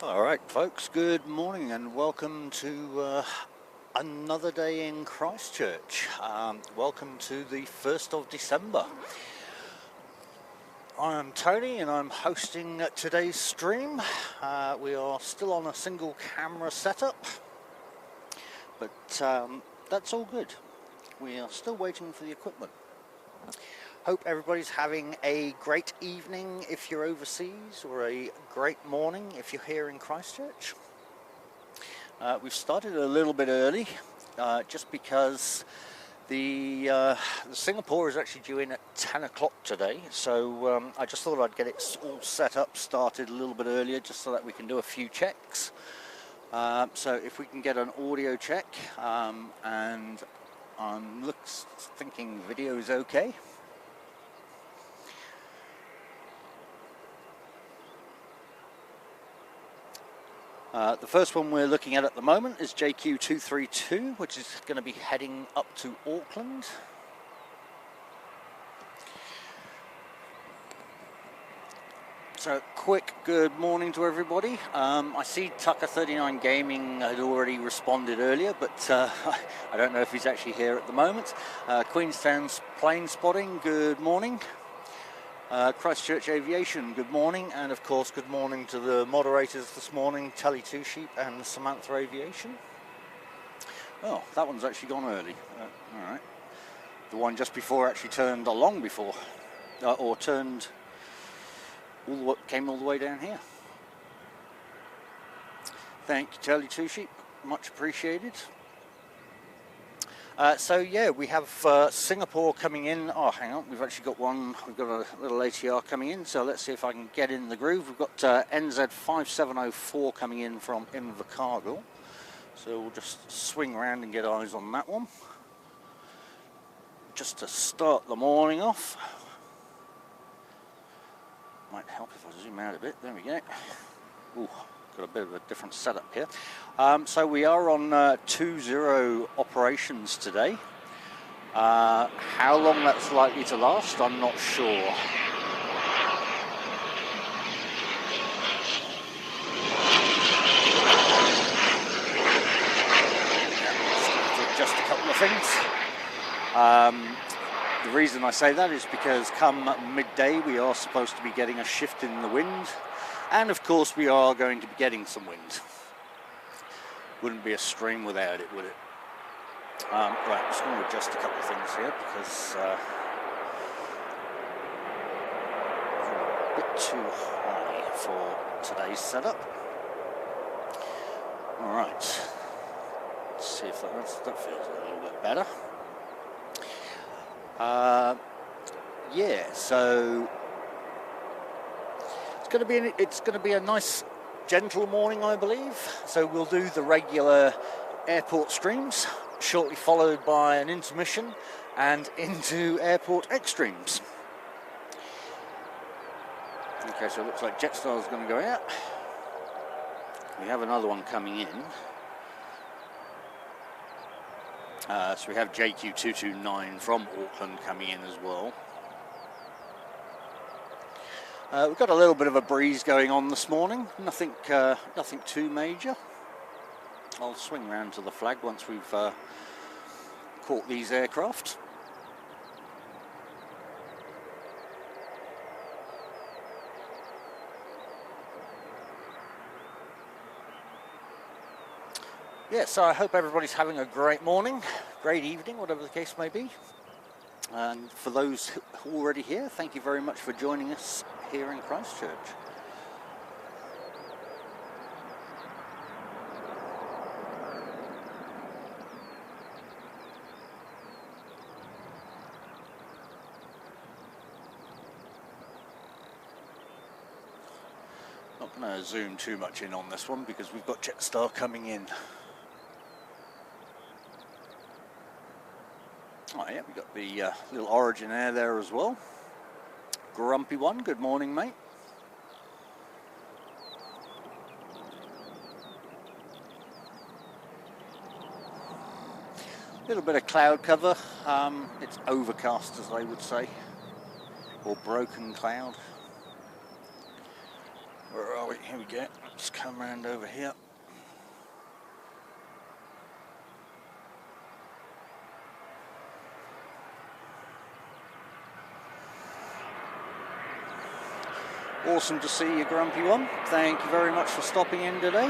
Alright folks, good morning and welcome to another day in Christchurch. Welcome to the 1st of December. I'm Tony and I'm hosting today's stream. We are still on a single camera setup, but that's all good. We are still waiting for the equipment. Hope everybody's having a great evening if you're overseas, or a great morning if you're here in Christchurch. We've started a little bit early, just because the Singapore is actually due in at 10 o'clock today, so I just thought I'd get it all set up, started a little bit earlier, just so that we can do a few checks. So if we can get an audio check, and I'm thinking video is okay. The first one we're looking at the moment is JQ232, which is going to be heading up to Auckland. So, quick good morning to everybody. I see Tucker39 Gaming had already responded earlier, but I don't know if he's actually here at the moment. Queenstown's planespotting, good morning. Christchurch Aviation, good morning, and of course good morning to the moderators this morning, Telly Two Sheep and Samantha Aviation. Oh, that one's actually gone early. Alright. The one just before actually turned along before, or turned, came all the way down here. Thank you, Telly Two Sheep, much appreciated. So yeah, we have Singapore coming in. Oh, hang on, we've actually got one. We've got a little ATR coming in. So let's see if I can get in the groove. We've got NZ5704 coming in from Invercargill. So we'll just swing around and get eyes on that one, just to start the morning off. Might help if I zoom out a bit. There we go. Ooh. Got a bit of a different setup here. So we are on 2-0 operations today. How long that's likely to last, I'm not sure. Just a couple of things. The reason I say that is because come midday we are supposed to be getting a shift in the wind. And of course we are going to be getting some wind. Wouldn't be a stream without it, would it? Right, I'm just going to adjust a couple of things here because a bit too high for today's setup. Alright, let's see if that feels a little bit better. Yeah, so it's going to be a nice, gentle morning, I believe. So we'll do the regular airport streams, shortly followed by an intermission and into airport extremes. Okay, so it looks like Jetstar is going to go out. We have another one coming in. So we have JQ229 from Auckland coming in as well. We've got a little bit of a breeze going on this morning, nothing too major. I'll swing around to the flag once we've caught these aircraft. Yeah, so I hope everybody's having a great morning, great evening, whatever the case may be. And for those already here, thank you very much for joining us here in Christchurch. Not going to zoom too much in on this one because we've got Jetstar coming in. Oh yeah, we've got the little Origin Air there as well. Grumpy one, good morning mate. A little bit of cloud cover, it's overcast as they would say, or broken cloud. Where are we? Here we go. Let's come around over here. Awesome to see you, Grumpy One. Thank you very much for stopping in today.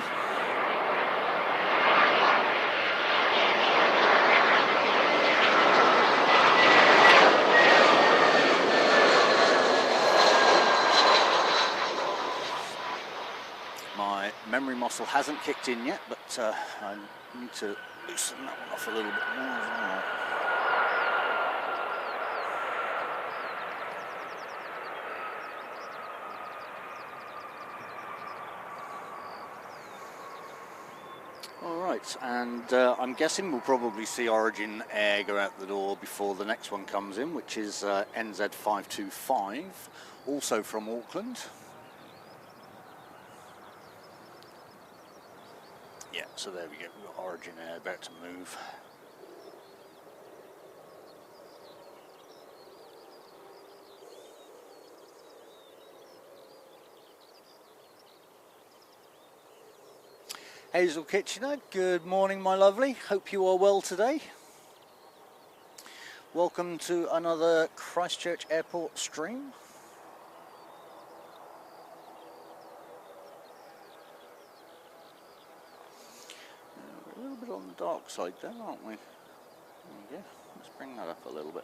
My memory muscle hasn't kicked in yet, but I need to loosen that one off a little bit more as well. Alright, and I'm guessing we'll probably see Origin Air go out the door before the next one comes in, which is NZ525, also from Auckland. Yeah, so there we go, we've got Origin Air about to move. Hazel Kitchener, good morning my lovely, hope you are well today. Welcome to another Christchurch Airport stream. We're a little bit on the dark side there, aren't we? There we go, let's bring that up a little bit.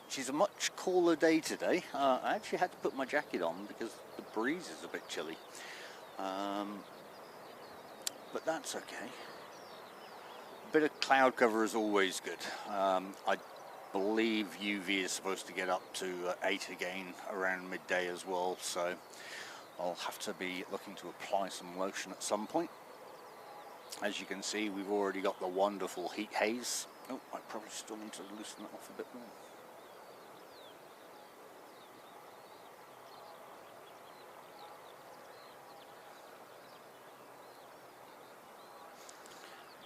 She's a much cooler day today. I actually had to put my jacket on because the breeze is a bit chilly. But that's okay. A bit of cloud cover is always good. I believe UV is supposed to get up to 8 again around midday as well, so I'll have to be looking to apply some lotion at some point. As you can see, we've already got the wonderful heat haze. Oh, I probably still need to loosen it off a bit more.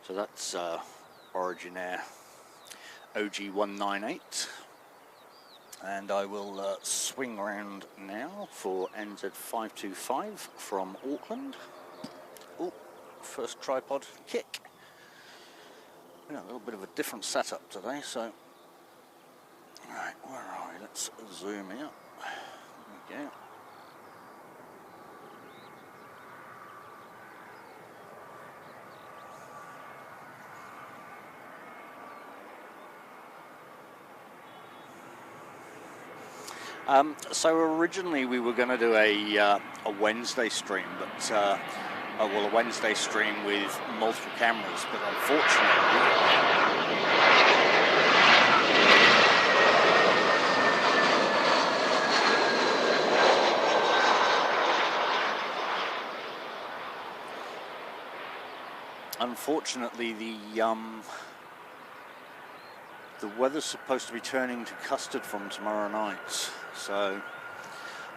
So that's Origin Air OG198, and I will swing around now for NZ525 from Auckland. Oh, first tripod kick. Yeah, a little bit of a different setup today, so right, where are we? Let's zoom in. There we go. So originally we were going to do a Wednesday stream, but well, a Wednesday stream with multiple cameras, but unfortunately the weather's supposed to be turning to custard from tomorrow night, so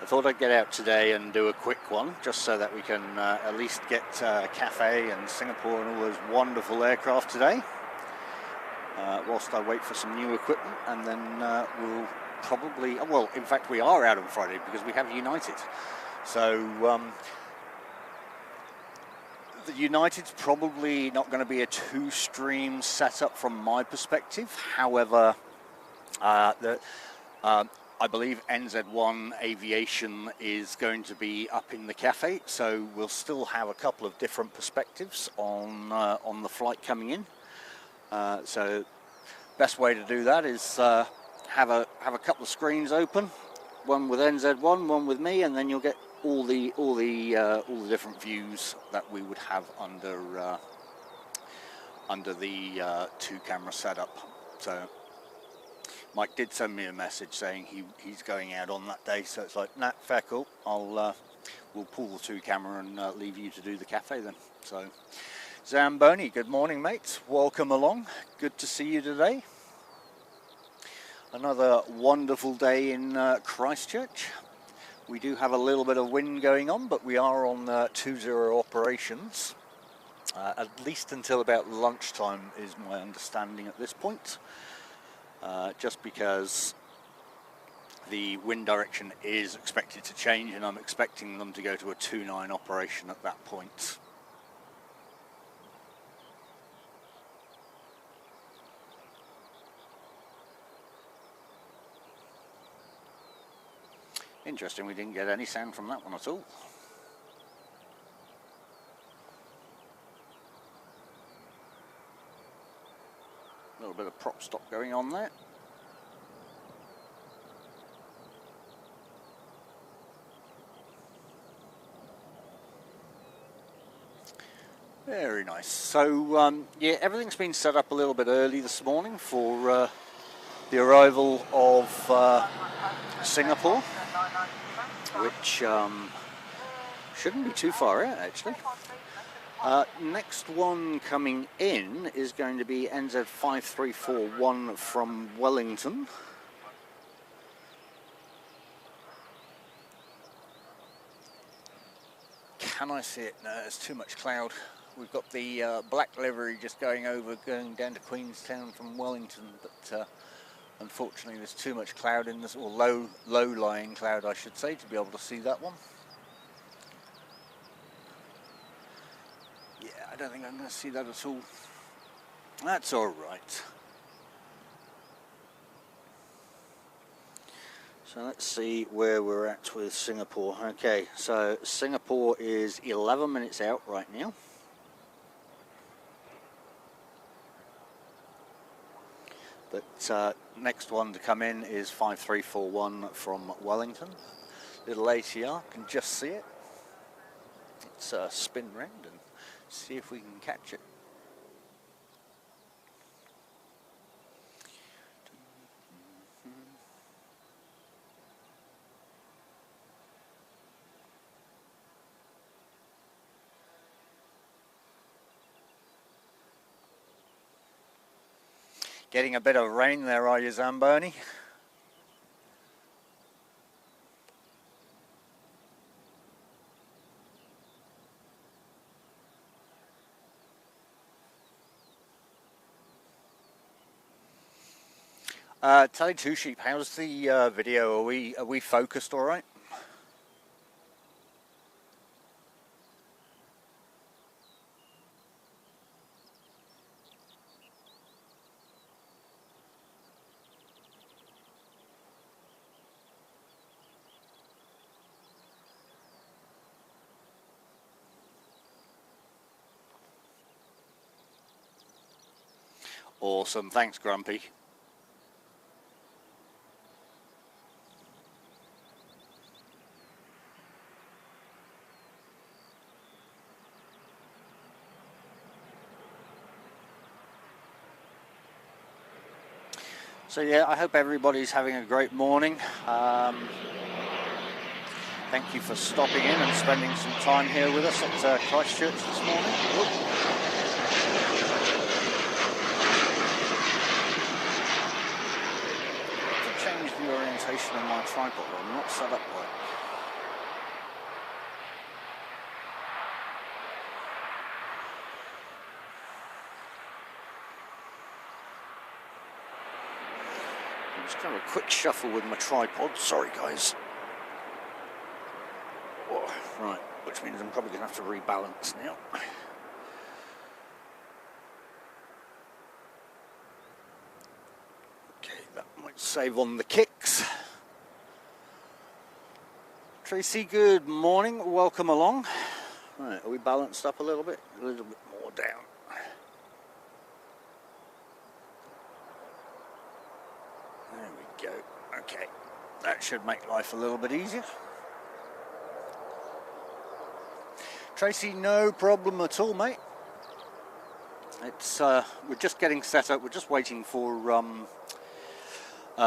I thought I'd get out today and do a quick one, just so that we can at least get Cathay and Singapore and all those wonderful aircraft today, whilst I wait for some new equipment, and then we'll probably, well, in fact we are out on Friday because we have United. So the United's probably not going to be a two-stream setup from my perspective. However, I believe NZ1 Aviation is going to be up in the cafe, so we'll still have a couple of different perspectives on the flight coming in. So best way to do that is have a couple of screens open, one with NZ1, one with me, and then you'll get all the different views that we would have under the two camera setup. So Mike did send me a message saying he's going out on that day, so it's like, nah, fair, cool. We'll pull the two camera and leave you to do the cafe then. So Zamboni, good morning, mates. Welcome along. Good to see you today. Another wonderful day in Christchurch. We do have a little bit of wind going on, but we are on 2-0 operations. at least until about lunchtime is my understanding at this point, just because the wind direction is expected to change and I'm expecting them to go to a 2-9 operation at that point. Interesting, we didn't get any sound from that one at all. A little bit of prop stop going on there. Very nice. So yeah, everything's been set up a little bit early this morning for the arrival of Singapore, which shouldn't be too far out actually. Next one coming in is going to be NZ5341 from Wellington. Can I see it? No, there's too much cloud. We've got the black livery just going down to Queenstown from Wellington, but unfortunately there's too much cloud in this, or low-lying cloud I should say, to be able to see that one. Yeah, I don't think I'm going to see that at all. That's all right. So let's see where we're at with Singapore. Okay, so Singapore is 11 minutes out right now. But next one to come in is 5341 from Wellington. Little ATR, can just see it. Let's spin round and see if we can catch it. Getting a bit of rain there, are you, Zamboni? Tally Two Sheep, how's the video? Are we focused all right? Awesome, thanks Grumpy. So yeah, I hope everybody's having a great morning. Thank you for stopping in and spending some time here with us at Christchurch this morning. To change the orientation of my tripod, I'm not set up right. I'm just going to have a quick shuffle with my tripod. Sorry guys. Oh, right, which means I'm probably going to have to rebalance now. Okay, that might save on the kicks. Tracy, good morning. Welcome along. Right, are we balanced up a little bit? A little bit more down. There we go. Okay, that should make life a little bit easier. Tracy, no problem at all, mate. It's we're just getting set up. We're just waiting for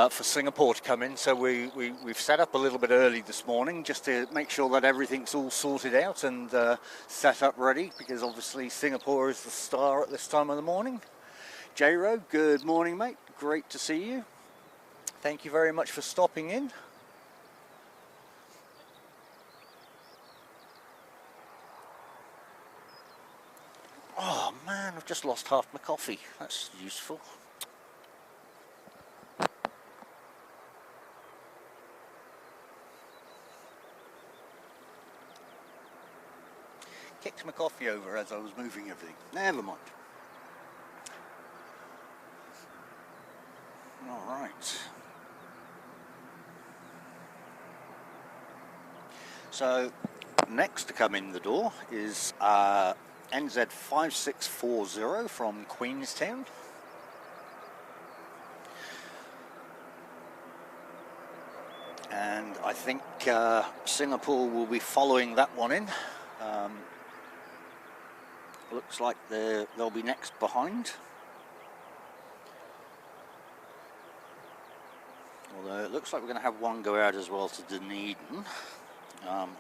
Singapore to come in. So we've set up a little bit early this morning just to make sure that everything's all sorted out and set up ready, because obviously Singapore is the star at this time of the morning. J-Ro, good morning, mate. Great to see you. Thank you very much for stopping in. Oh, just lost half my coffee. That's useful. Kicked my coffee over as I was moving everything. Never mind. Alright. So, next to come in the door is NZ5640 from Queenstown. And I think Singapore will be following that one in. Looks like they'll be next behind. Although it looks like we're going to have one go out as well to Dunedin.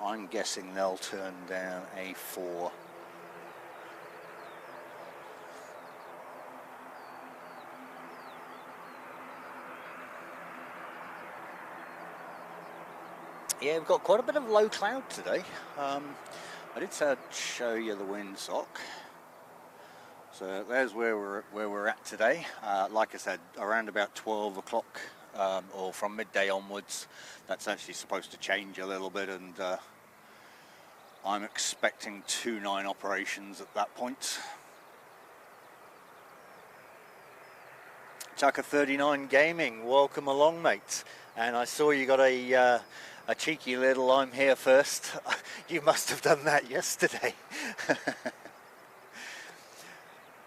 I'm guessing they'll turn down A4. Yeah, we've got quite a bit of low cloud today. I did say I'd show you the windsock. So there's where we're at today. Like I said, around about 12 o'clock or from midday onwards, that's actually supposed to change a little bit, and I'm expecting 2-9 operations at that point. Tucker39 Gaming, welcome along, mate. And I saw you got a cheeky little "I'm here first." You must have done that yesterday.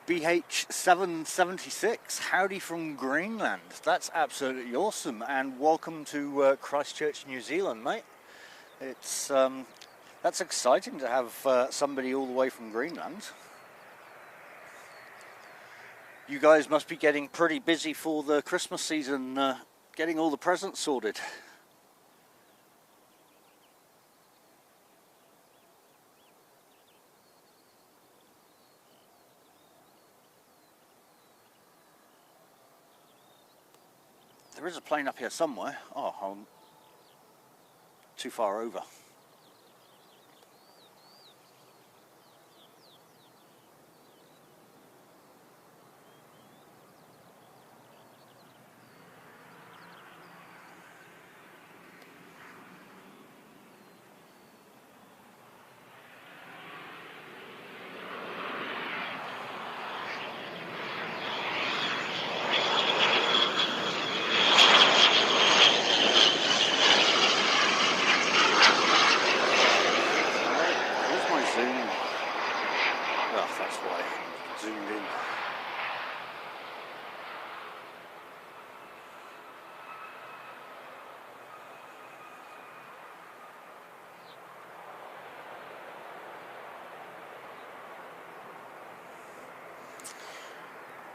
BH776, howdy from Greenland. That's absolutely awesome, and welcome to Christchurch, New Zealand, mate. It's that's exciting to have somebody all the way from Greenland. You guys must be getting pretty busy for the Christmas season, getting all the presents sorted. There is a plane up here somewhere. Oh, I'm too far over.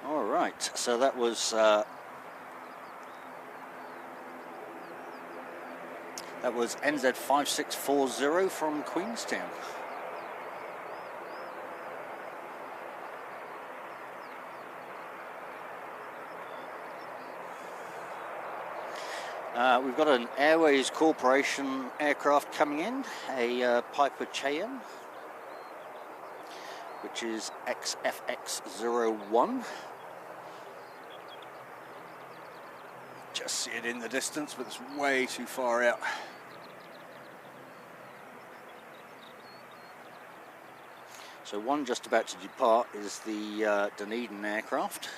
Alright, so that was NZ5640 from Queenstown. We've got an Airways Corporation aircraft coming in, a Piper Cheyenne, which is XFX01. Just see it in the distance, but it's way too far out. So one just about to depart is the Dunedin aircraft.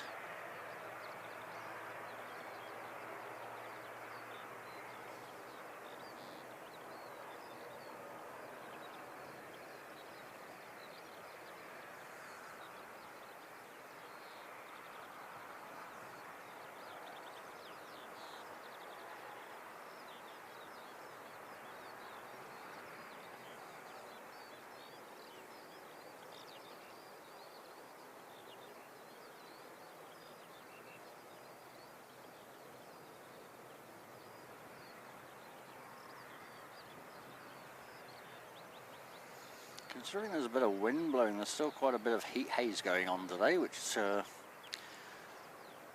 Considering there's a bit of wind blowing, there's still quite a bit of heat haze going on today, which is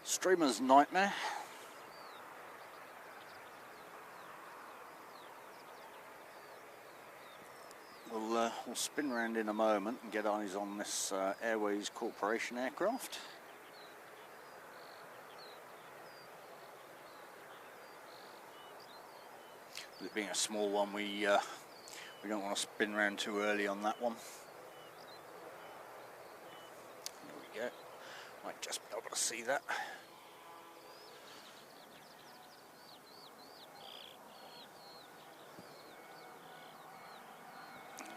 streamer's nightmare. We'll we'll spin around in a moment and get eyes on this Airways Corporation aircraft. With it being a small one, we don't want to spin around too early on that one. There we go. Might just be able to see that.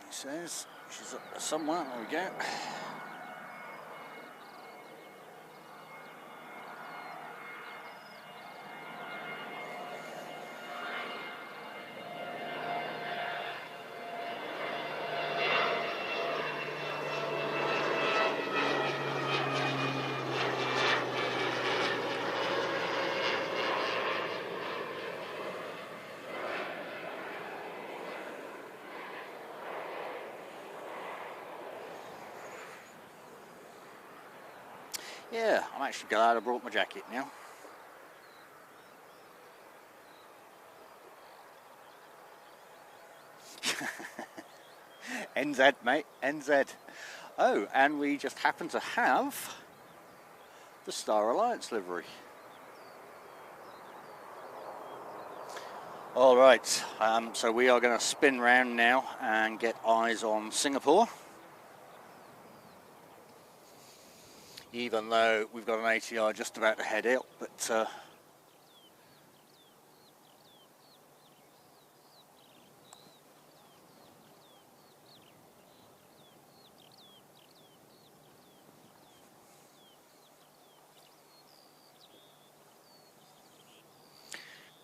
He says she's up there somewhere. There we go. Yeah, I'm actually glad I brought my jacket now. NZ, mate, NZ. Oh, and we just happen to have the Star Alliance livery. All right, so we are going to spin round now and get eyes on Singapore. Even though we've got an ATR just about to head out, but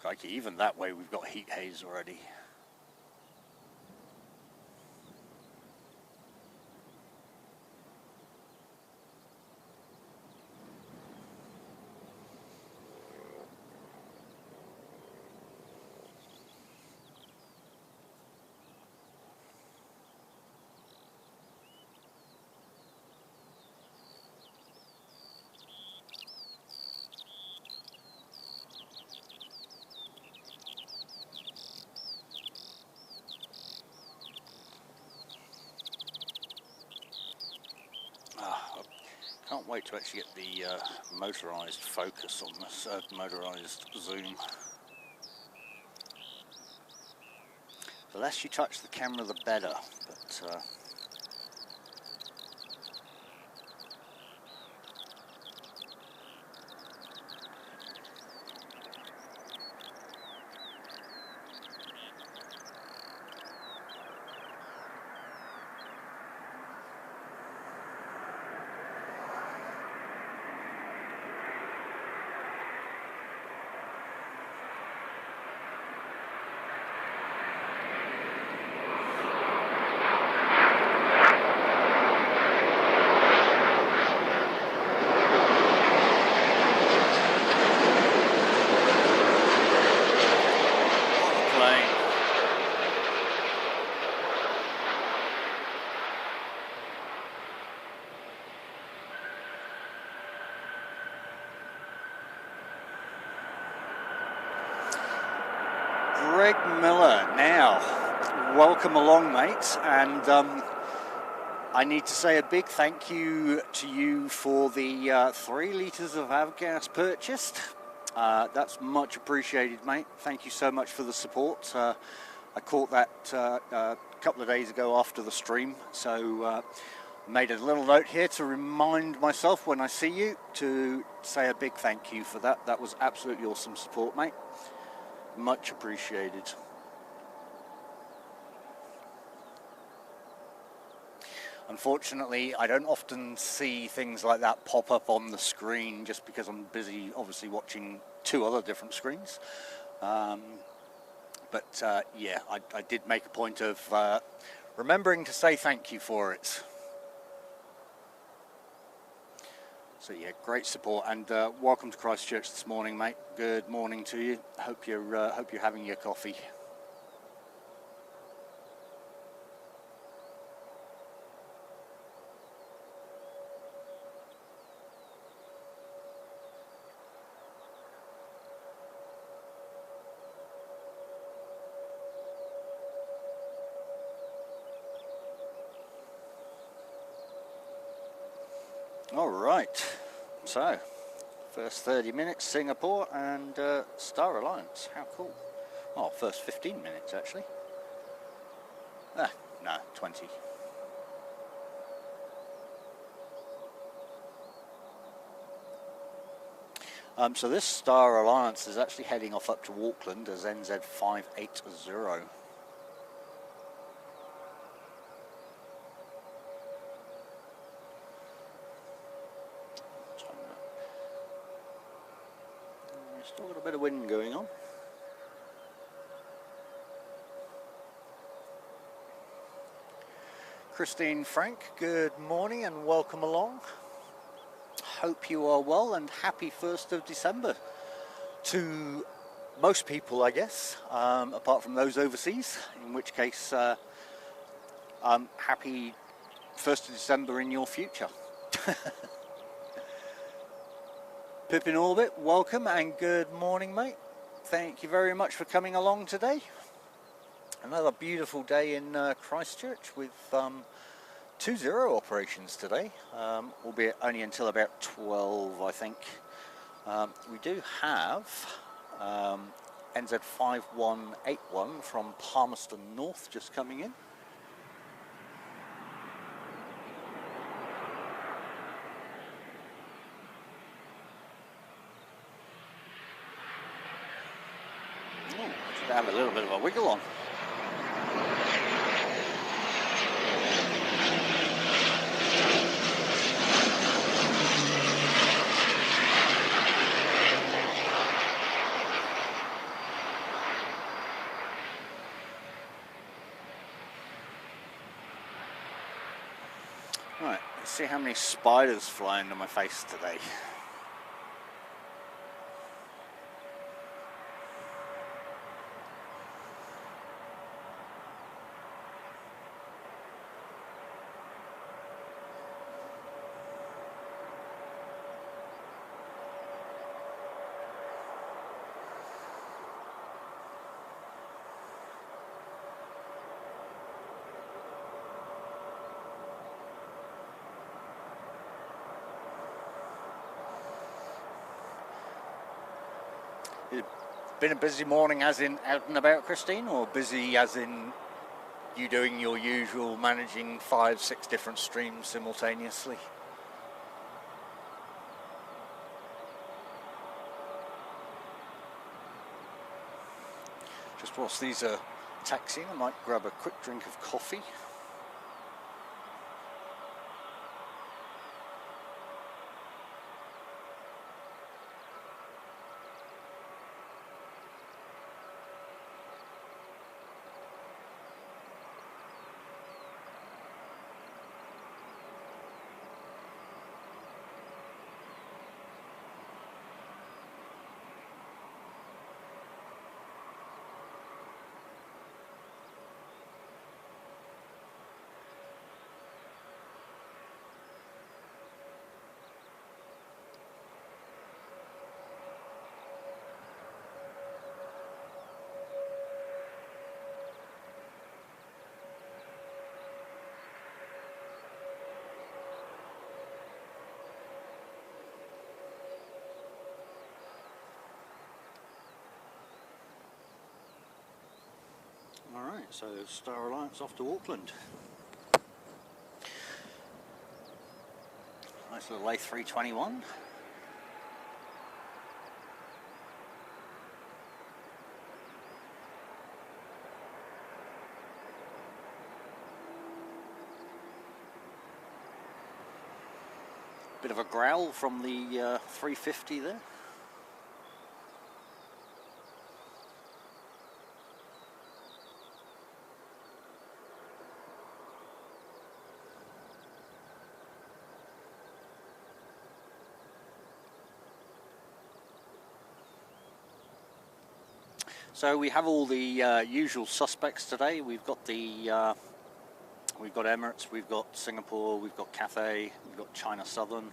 crikey, even that way we've got heat haze already. Can't wait to actually get the motorised focus on this, motorised zoom. The less you touch the camera, the better, but Greg Miller, now, welcome along, mate, and I need to say a big thank you to you for the 3 litres of avgas purchased. That's much appreciated, mate. Thank you so much for the support. I caught that a couple of days ago after the stream, so made a little note here to remind myself when I see you to say a big thank you for that. That was absolutely awesome support, mate. Much appreciated. Unfortunately, I don't often see things like that pop up on the screen just because I'm busy obviously watching 2 other different screens. Yeah, I did make a point of remembering to say thank you for it. So yeah, great support, and welcome to Christchurch this morning, mate. Good morning to you. Hope you're having your coffee. All right, so first 30 minutes Singapore and Star Alliance. How cool. Oh, first 15 minutes actually. No, 20. So this Star Alliance is actually heading off up to Auckland as NZ580. Still got a bit of wind going on. Christine, Frank, good morning and welcome along. Hope you are well and happy 1st of December to most people, I guess, apart from those overseas, in which case happy 1st of December in your future. Pip in orbit, welcome and good morning, mate. Thank you very much for coming along today. Another beautiful day in Christchurch with 2-0 operations today, albeit only until about 12, I think. We do have NZ5181 from Palmerston North just coming in. Should have a little bit of a wiggle on. Right, let's see how many spiders fly into my face today. It's been a busy morning as in out and about, Christine, or busy as in you doing your usual managing 5-6 different streams simultaneously? Just whilst these are taxiing, I might grab a quick drink of coffee. Alright, so Star Alliance off to Auckland. Nice little A321. Bit of a growl from the 350 there. So we have all the usual suspects today. We've got the we've got Emirates, we've got Singapore, we've got Cathay, we've got China Southern,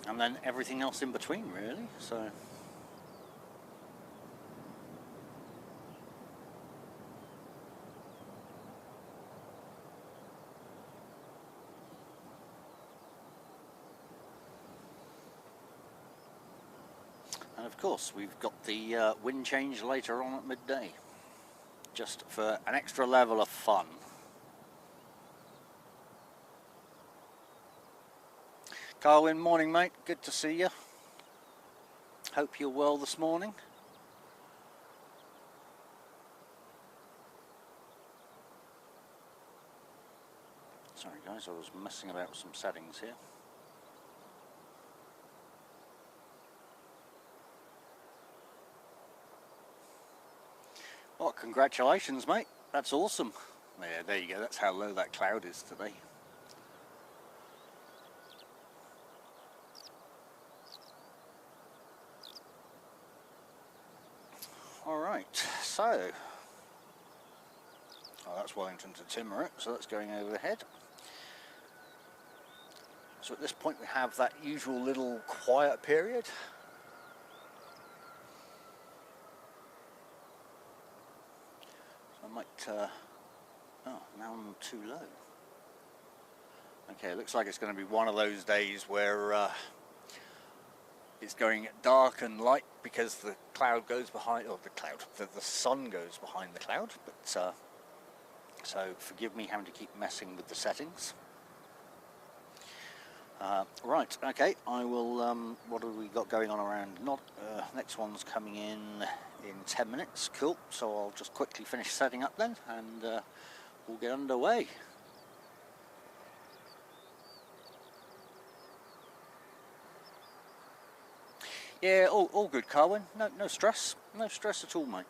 and then everything else in between, really. So And of course we've got the wind change later on at midday, just for an extra level of fun. Carwyn, morning mate, good to see you. Hope you're well this morning. Sorry guys, I was messing about with some settings here. Well, congratulations mate, that's awesome. Yeah, there you go, that's how low that cloud is today. Alright, so, that's Wellington to Timmeret, so that's going overhead. So at this point we have that usual little quiet period. So I might, oh, now I'm too low. Okay, it looks like it's going to be one of those days where it's going dark and light because the cloud goes behind, or the sun goes behind the cloud. But so forgive me having to keep messing with the settings. Right, okay, I will, what have we got going on around? Next one's coming in 10 minutes, cool, so I'll just quickly finish setting up then, and we'll get underway. Yeah, all good, Carwyn, no stress at all, mate.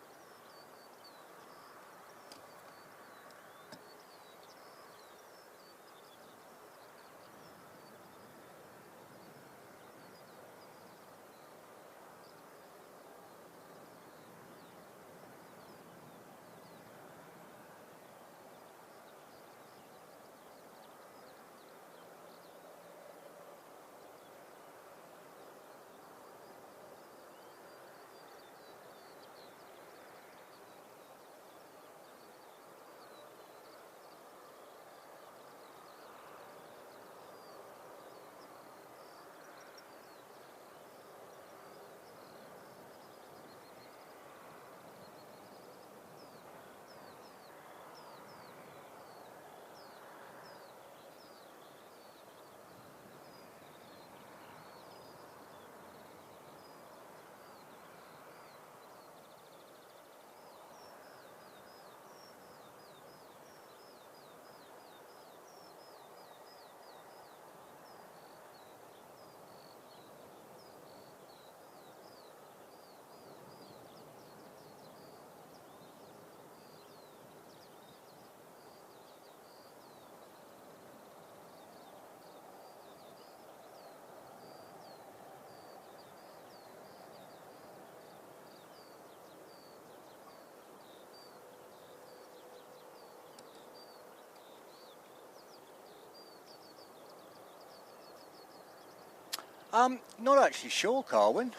Not actually sure, Carwyn.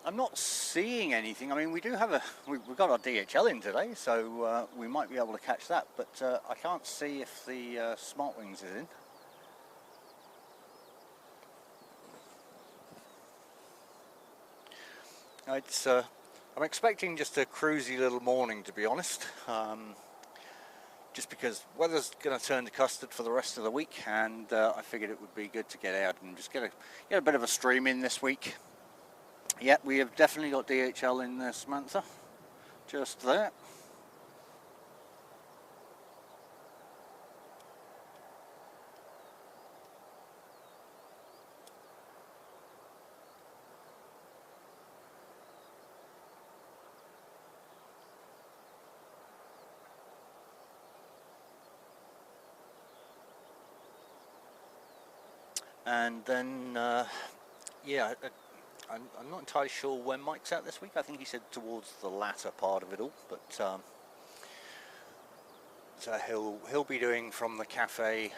I'm not seeing anything. I mean, we do have we've got our DHL in today, so we might be able to catch that, but I can't see if the Smartwings is in. I'm expecting just a cruisy little morning, to be honest. Just because weather's going to turn to custard for the rest of the week, and I figured it would be good to get out and just get a bit of a stream in this week. Yeah, we have definitely got DHL in there, Samantha. Just there. And then, yeah, I'm not entirely sure when Mike's out this week. I think he said towards the latter part of it all, but so he'll be doing from the cafe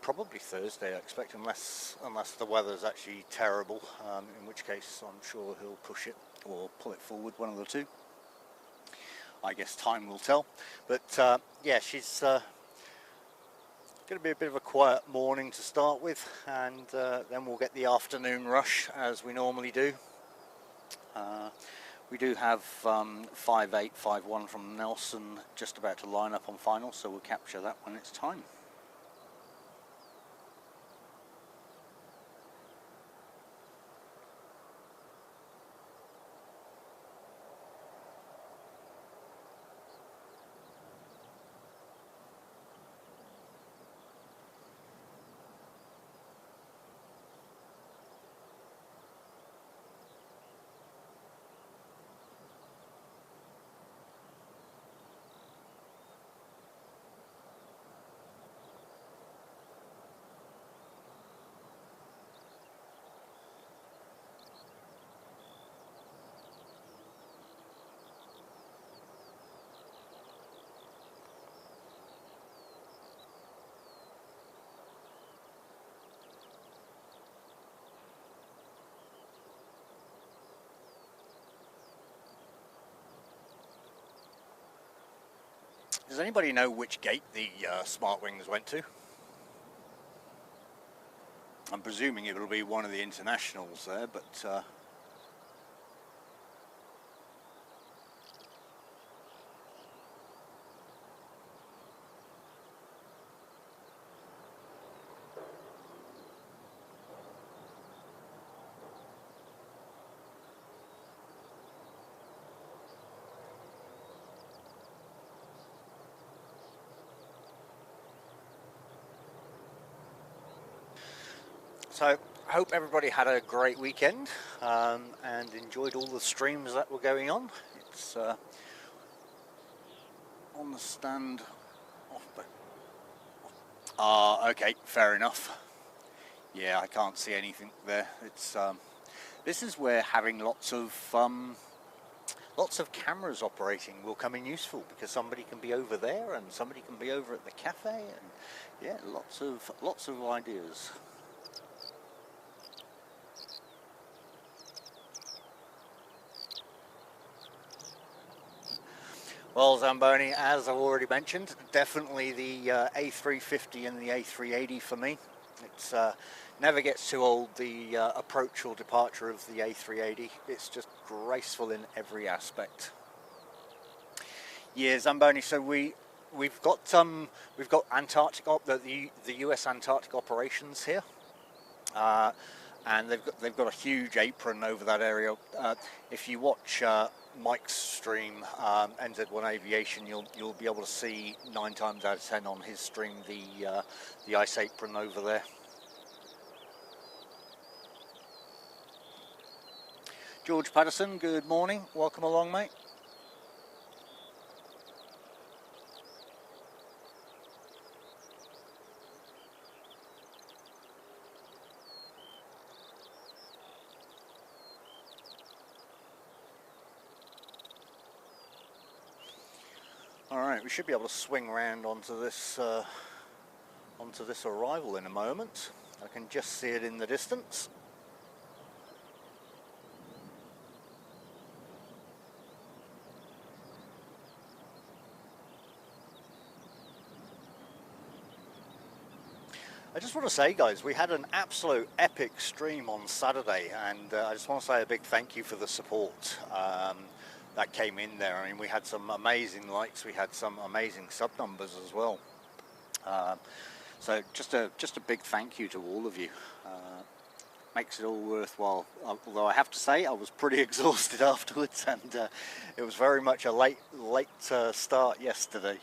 probably Thursday, I expect, unless the weather's actually terrible, in which case I'm sure he'll push it or pull it forward, one of the two. I guess time will tell. But yeah, she's Going to be a bit of a quiet morning to start with, and then we'll get the afternoon rush as we normally do. We do have 5851 from Nelson just about to line up on final, so we'll capture that when it's time. Does anybody know which gate the Smart Wings went to? I'm presuming it will be one of the internationals there, but so I hope everybody had a great weekend and enjoyed all the streams that were going on. It's on the stand. Okay, fair enough. Yeah, I can't see anything there. It's this is where having lots of cameras operating will come in useful, because somebody can be over there and somebody can be over at the cafe, and yeah, lots of ideas. Well, Zamboni, as I've already mentioned, definitely the A350 and the A380 for me. It's never gets too old, the approach or departure of the A380. It's just graceful in every aspect. Yeah, Zamboni. So we've got Antarctic the US Antarctic operations here. And they've got a huge apron over that area. If you watch Mike's stream, NZ1 Aviation, you'll be able to see 9 times out of 10 on his stream the ice apron over there. George Patterson, good morning. Welcome along, mate. Alright, we should be able to swing around onto this arrival in a moment. I can just see it in the distance. I just want to say, guys, we had an absolute epic stream on Saturday, and I just want to say a big thank you for the support that came in there. I mean, we had some amazing likes, we had some amazing sub numbers as well. So just a big thank you to all of you. Makes it all worthwhile. Although I have to say, I was pretty exhausted afterwards, and it was very much a late start yesterday.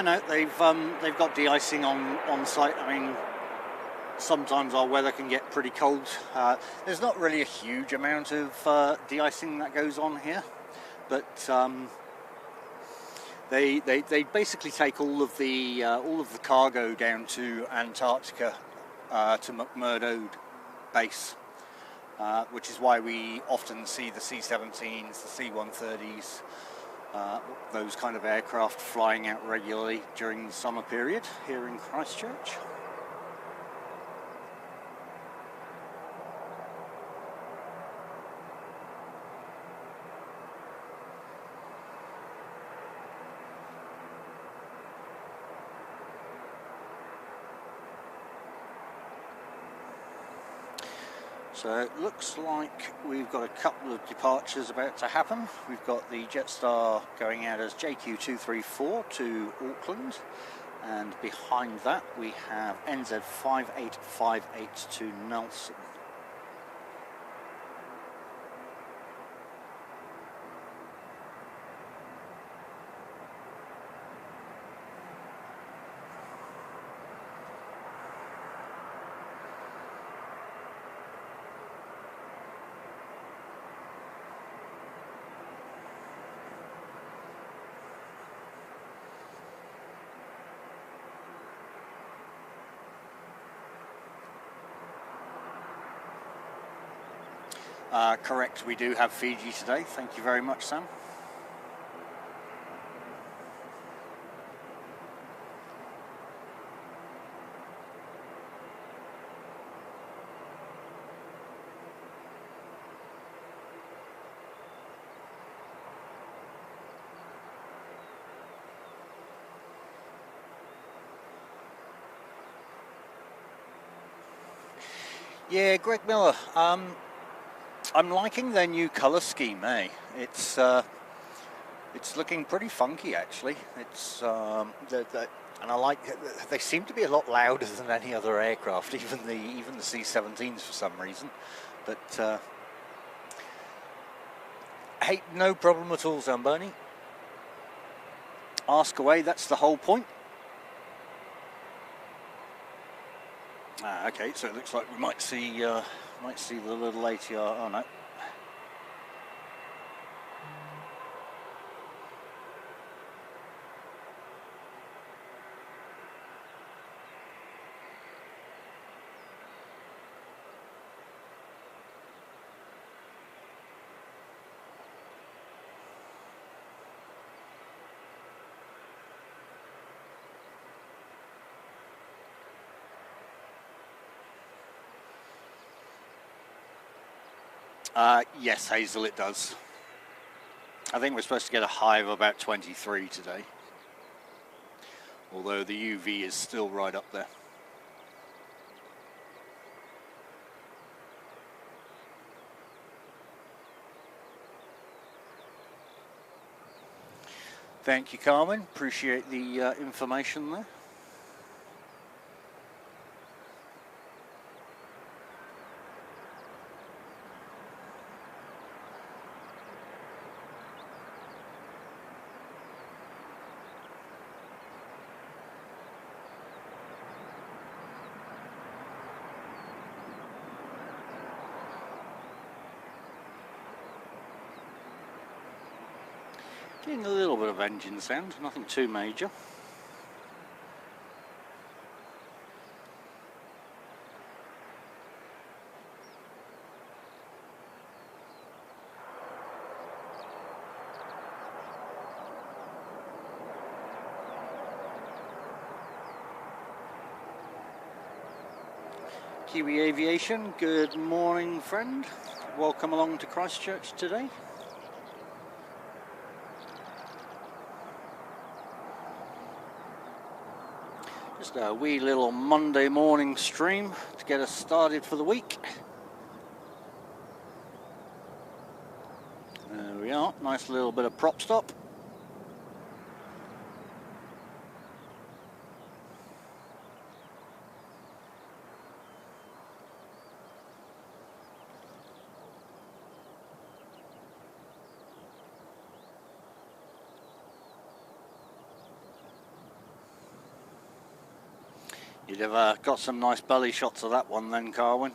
No, they've got de-icing on site. I mean, sometimes our weather can get pretty cold. There's not really a huge amount of de-icing that goes on here, but they basically take all of the cargo down to Antarctica, to McMurdo base, which is why we often see the C-17s, the C-130s, those kind of aircraft flying out regularly during the summer period here in Christchurch. So it looks like we've got a couple of departures about to happen. We've got the Jetstar going out as JQ234 to Auckland, and behind that we have NZ5858 to Nelson. Correct, we do have Fiji today. Thank you very much, Sam. Yeah, Greg Miller. I'm liking their new colour scheme, eh? It's looking pretty funky, actually. It's and I like. They seem to be a lot louder than any other aircraft, even the C-17s for some reason. But hey, no problem at all, Zamboni. Ask away. That's the whole point. Okay, so it looks like we might see the little ATR. Oh no. Yes, Hazel, it does. I think we're supposed to get a high of about 23 today, although the UV is still right up there. Thank you, Carmen. Appreciate the information there. Getting a little bit of engine sound, nothing too major. Kiwi Aviation, good morning, friend. Welcome along to Christchurch today. Just a wee little Monday morning stream to get us started for the week. There we are, nice little bit of prop stop. You'd have got some nice belly shots of that one then, Carwin.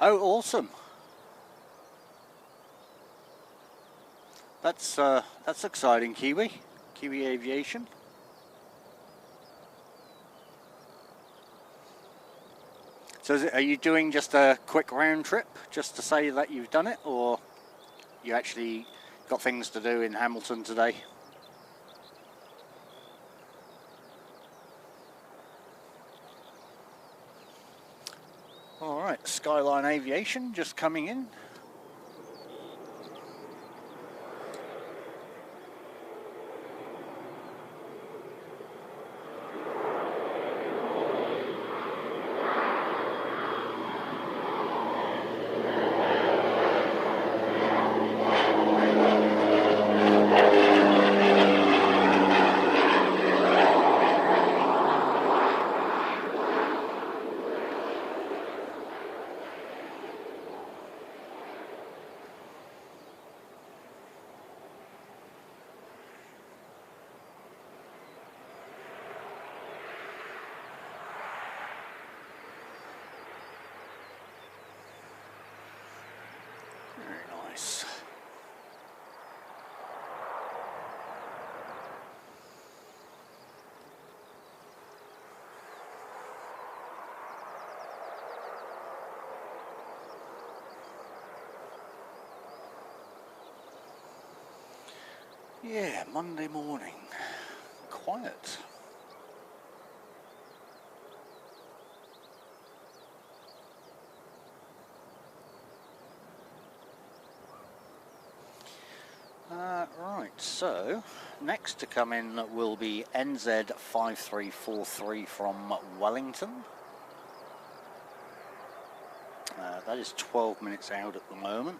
Oh, awesome. That's exciting, Kiwi Aviation. So are you doing just a quick round trip just to say that you've done it, or you actually got things to do in Hamilton today? Alright, Skyline Aviation just coming in. Very nice. Yeah, Monday morning. Quiet. Right, so next to come in will be NZ5343 from Wellington. That is 12 minutes out at the moment.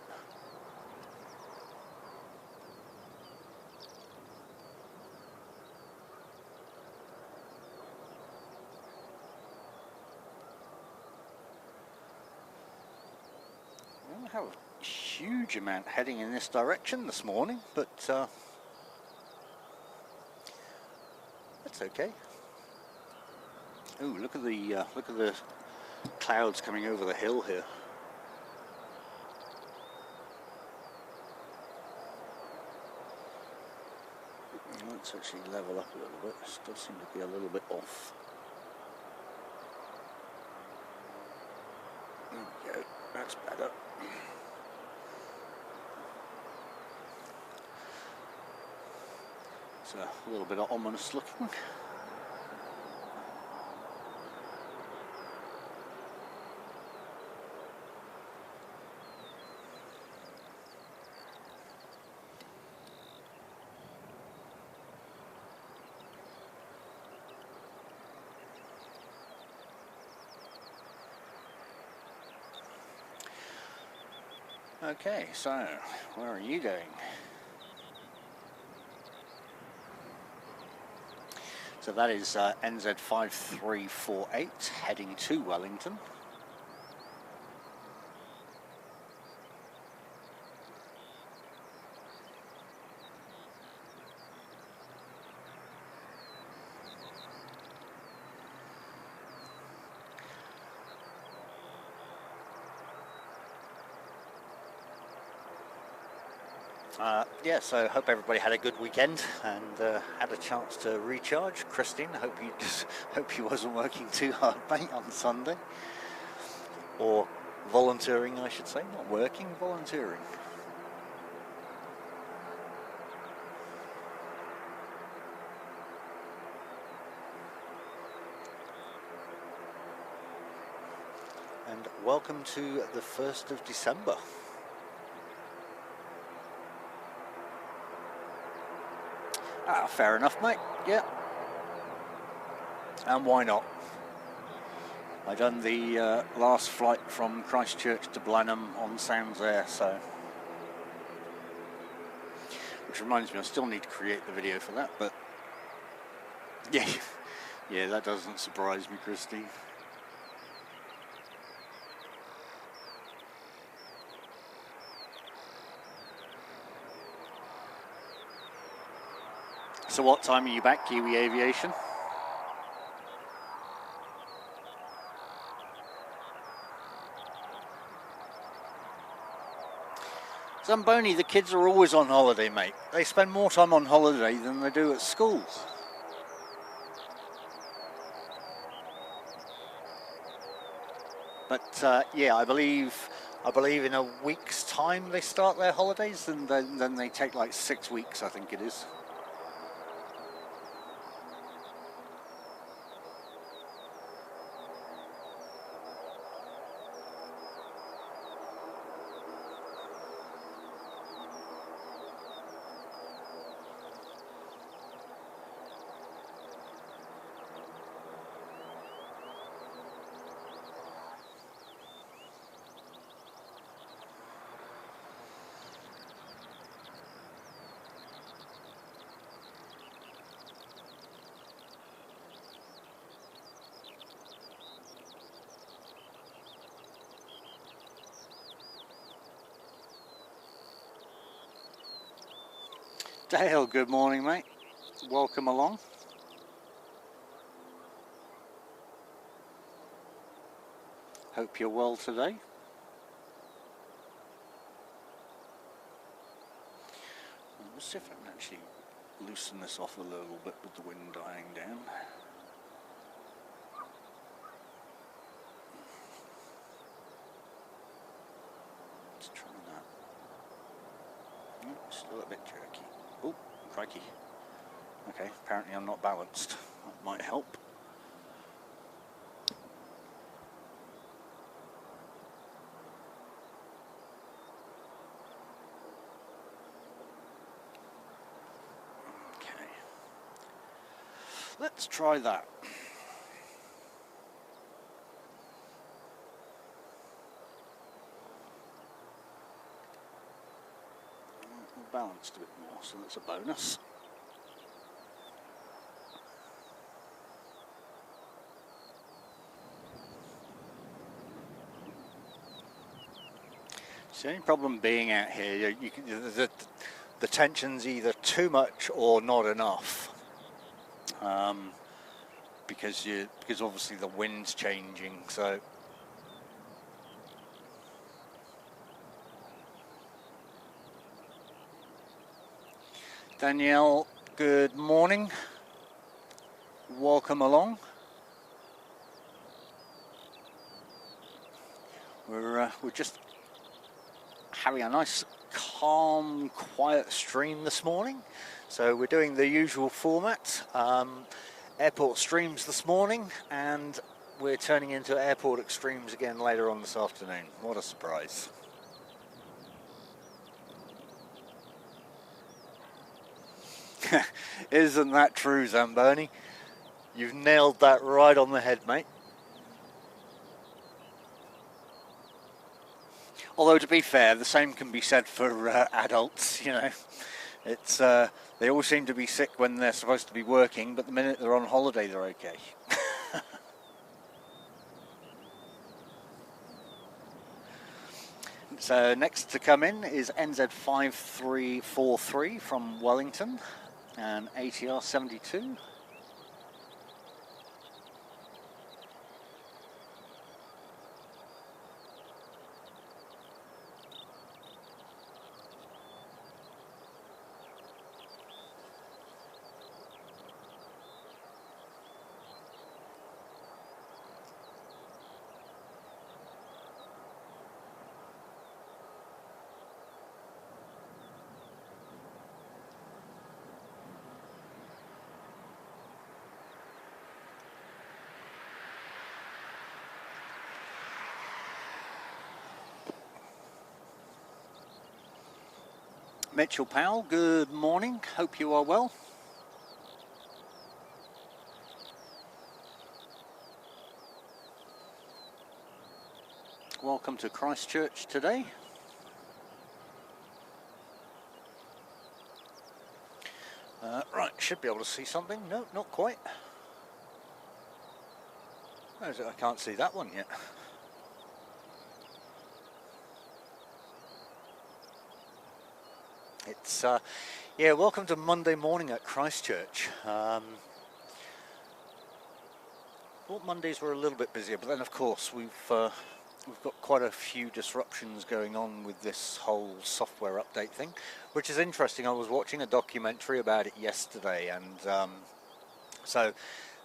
We don't have a huge amount heading in this direction this morning, but that's okay. Ooh, look at the clouds coming over the hill here. Let's actually level up a little bit. This does seem to be a little bit off. There we go. That's better. It's a little bit ominous looking. Okay, so where are you going? So that is NZ5348 heading to Wellington. Yeah, so hope everybody had a good weekend and had a chance to recharge. Christine, hope you wasn't working too hard, mate, on Sunday, or volunteering, I should say, not working, volunteering. And welcome to the 1st of December. Ah, fair enough, mate. Yeah. And why not? I done the last flight from Christchurch to Blenheim on Sounds Air, so Which reminds me, I still need to create the video for that, but yeah, yeah, that doesn't surprise me, Christine. So what time are you back, Kiwi Aviation? Zamboni, the kids are always on holiday, mate. They spend more time on holiday than they do at school. But yeah, I believe in a week's time they start their holidays, and then they take like 6 weeks, I think it is. Dale, good morning, mate. Welcome along. Hope you're well today. Let's see if I can actually loosen this off a little bit with the wind dying down. Let's try that. Still a bit jerky. Oh, crikey. Okay, apparently I'm not balanced. That might help. Okay. Let's try that. Balanced a bit more, so that's a bonus. The only problem being out here, the tension's either too much or not enough, because obviously the wind's changing. So Danielle, good morning. Welcome along. We're just having a nice, calm, quiet stream this morning. So we're doing the usual format, airport streams this morning, and we're turning into airport extremes again later on this afternoon. What a surprise. Isn't that true, Zamboni? You've nailed that right on the head, mate. Although, to be fair, the same can be said for adults, you know. It's they all seem to be sick when they're supposed to be working, but the minute they're on holiday, they're okay. So next to come in is NZ5343 from Wellington and ATR 72. Mitchell Powell, good morning. Hope you are well. Welcome to Christchurch today. Right, should be able to see something. No, not quite. I can't see that one yet. It's yeah, welcome to Monday morning at Christchurch. Thought Mondays were a little bit busier, but then of course we've got quite a few disruptions going on with this whole software update thing, which is interesting. I was watching a documentary about it yesterday, and so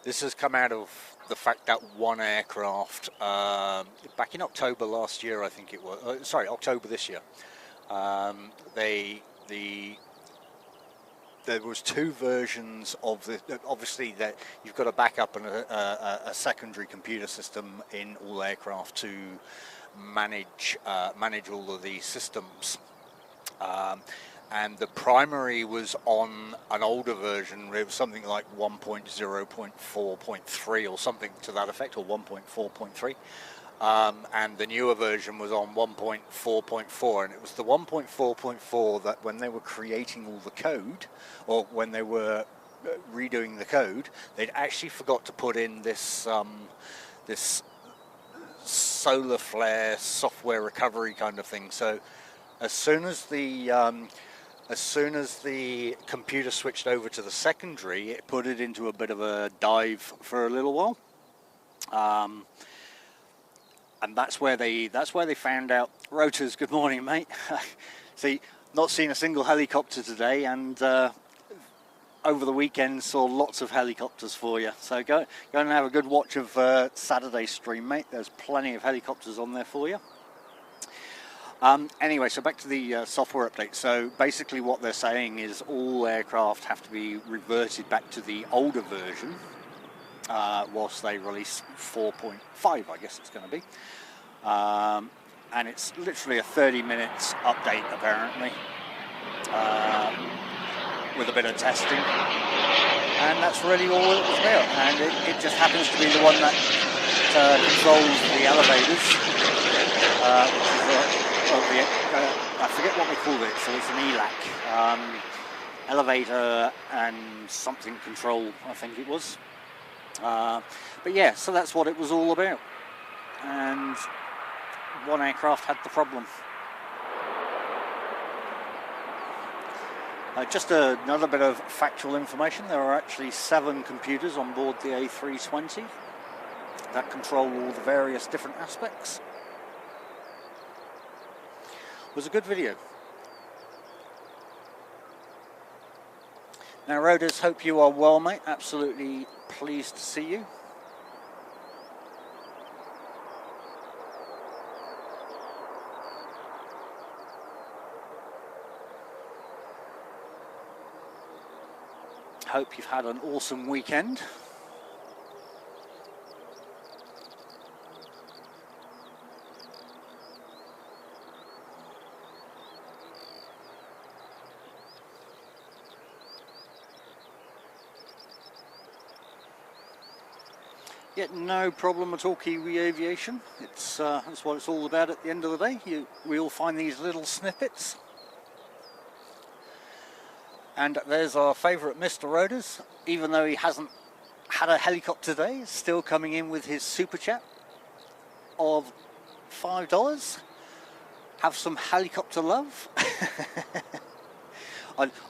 this has come out of the fact that one aircraft back in October last year, I think it was, sorry, October this year, there was two versions of the, obviously that you've got a backup and a secondary computer system in all aircraft to manage all of these systems. And the primary was on an older version. It was something like 1.0.4.3 or something to that effect, or 1.4.3. And the newer version was on 1.4.4, and it was the 1.4.4 that when they were creating all the code, or when they were redoing the code, they'd actually forgot to put in this this solar flare software recovery kind of thing. So as soon as the computer switched over to the secondary, it put it into a bit of a dive for a little while. And that's where they found out. Rotors, good morning, mate. See, not seen a single helicopter today, and over the weekend saw lots of helicopters for you. So go and have a good watch of Saturday's stream, mate. There's plenty of helicopters on there for you. Anyway, so back to the software update. So basically what they're saying is all aircraft have to be reverted back to the older version whilst they release 4.5, I guess it's going to be. And it's literally a 30-minute update, apparently, with a bit of testing. And that's really all it was about. And it just happens to be the one that controls the elevators, I forget what they called it, so it's an ELAC, elevator and something control, I think it was. But yeah, so that's what it was all about. And one aircraft had the problem. Just another bit of factual information. There are actually 7 computers on board the A320 that control all the various different aspects. It was a good video. Now, Roders, hope you are well, mate. Absolutely pleased to see you. Hope you've had an awesome weekend. Yeah, no problem at all, Kiwi Aviation. It's that's what it's all about at the end of the day. We all find these little snippets. And there's our favourite Mr. Roders, even though he hasn't had a helicopter today, still coming in with his super chat of $5. Have some helicopter love.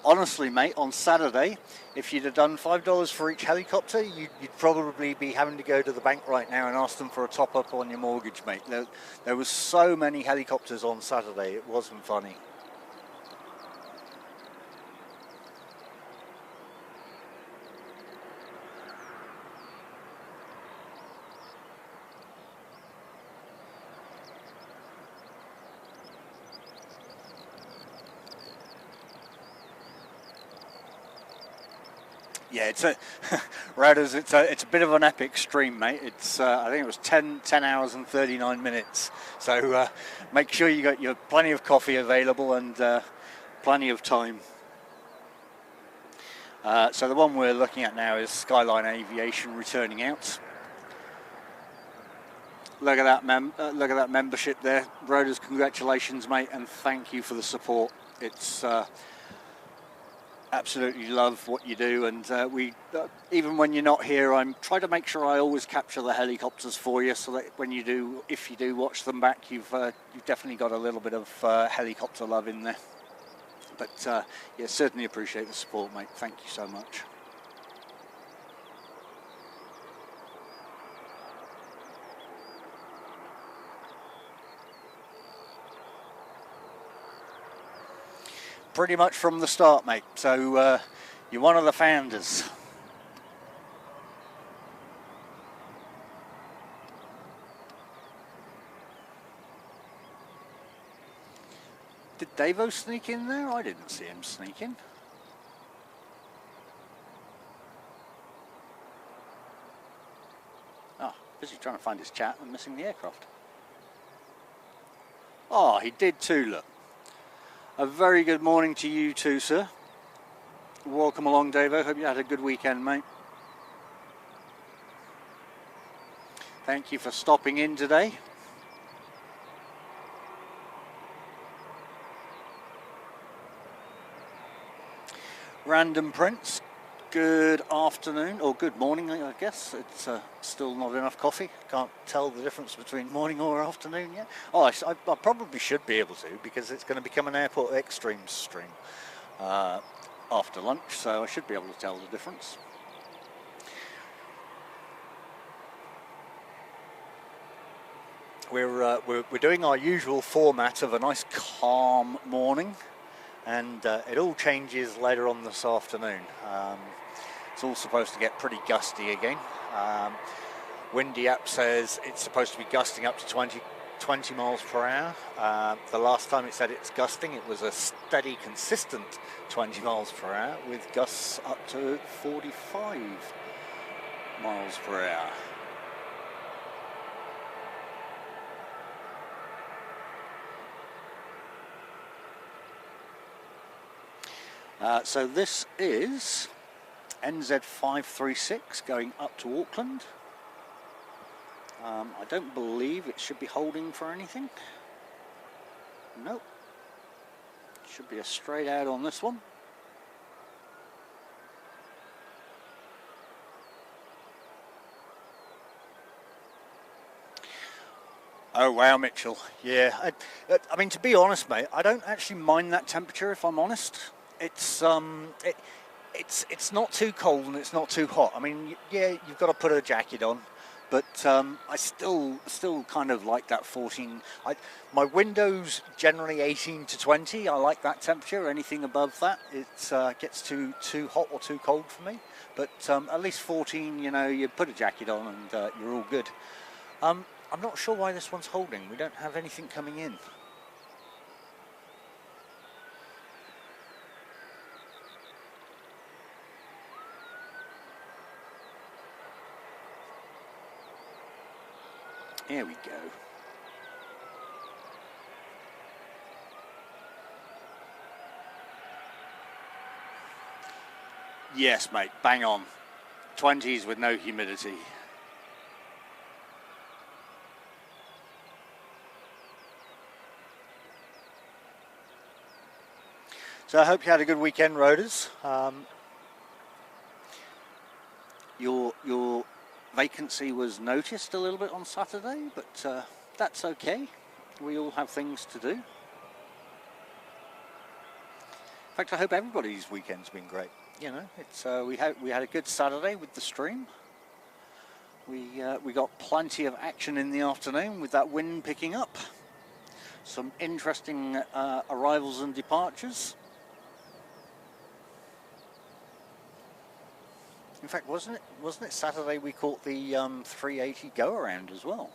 Honestly, mate, on Saturday, if you'd have done $5 for each helicopter, you'd probably be having to go to the bank right now and ask them for a top-up on your mortgage, mate. There was so many helicopters on Saturday, it wasn't funny. Yeah, it's Radders, it's a bit of an epic stream, mate. It's I think it was 10 hours and 39 minutes. So make sure you got your plenty of coffee available and plenty of time. So the one we're looking at now is Skyline Aviation returning out. Look at that membership there, Radders. Congratulations, mate, and thank you for the support. It's absolutely love what you do, and even when you're not here, I'm trying to make sure I always capture the helicopters for you, so that when you do, if you do watch them back, you've definitely got a little bit of helicopter love in there. But yeah, certainly appreciate the support, mate. Thank you so much. Pretty much from the start, mate. So you're one of the founders. Did Davo sneak in there? I didn't see him sneak in. Oh, busy trying to find his chat and missing the aircraft. Oh, he did too, look. A very good morning to you too, sir. Welcome along, Davo. Hope you had a good weekend, mate. Thank you for stopping in today. Random Prince, good afternoon, or good morning, I guess. It's still not enough coffee. Can't tell the difference between morning or afternoon yet. Oh, I probably should be able to, because it's going to become an Airport Extreme stream after lunch, so I should be able to tell the difference. We're doing our usual format of a nice calm morning, and it all changes later on this afternoon. It's all supposed to get pretty gusty again. Windy app says it's supposed to be gusting up to 20 miles per hour. The last time it said it's gusting, it was a steady, consistent 20 miles per hour with gusts up to 45 miles per hour. So this is NZ536 going up to Auckland. I don't believe it should be holding for anything. Nope. Should be a straight out on this one. Oh wow, Mitchell. Yeah, I mean, to be honest, mate, I don't actually mind that temperature, if I'm honest. It's not too cold and it's not too hot. I mean, yeah, you've got to put a jacket on, but I still kind of like that 14. My window's generally 18 to 20. I like that temperature. Anything above that, it gets too hot or too cold for me. But at least 14, you know, you put a jacket on and you're all good. I'm not sure why this one's holding. We don't have anything coming in. Here we go. Yes, mate, bang on. 20s with no humidity. So I hope you had a good weekend, roaders. Your vacancy was noticed a little bit on Saturday, but that's okay. We all have things to do. In fact, I hope everybody's weekend's been great. You know, it's we had a good Saturday with the stream. We got plenty of action in the afternoon with that wind picking up. Some interesting arrivals and departures. In fact, wasn't it Saturday we caught the 380 go around as well?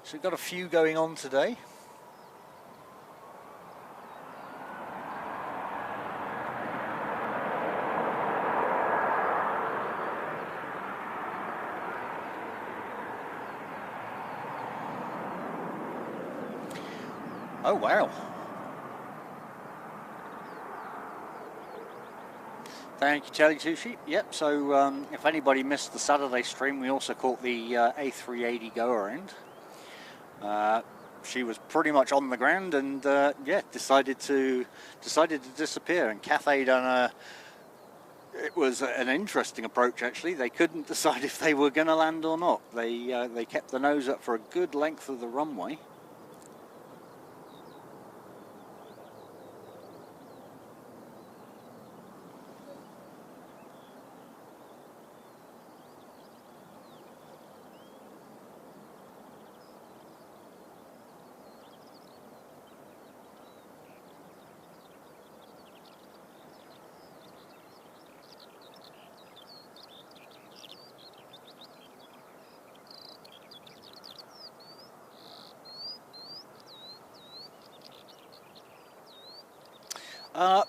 So we've got a few going on today. Oh wow. Thank you, Charlie Two Sheep. Yep, so if anybody missed the Saturday stream, we also caught the A380 go-around. She was pretty much on the ground and yeah, decided to disappear. And Cathay done it was an interesting approach actually. They couldn't decide if they were going to land or not. They kept the nose up for a good length of the runway.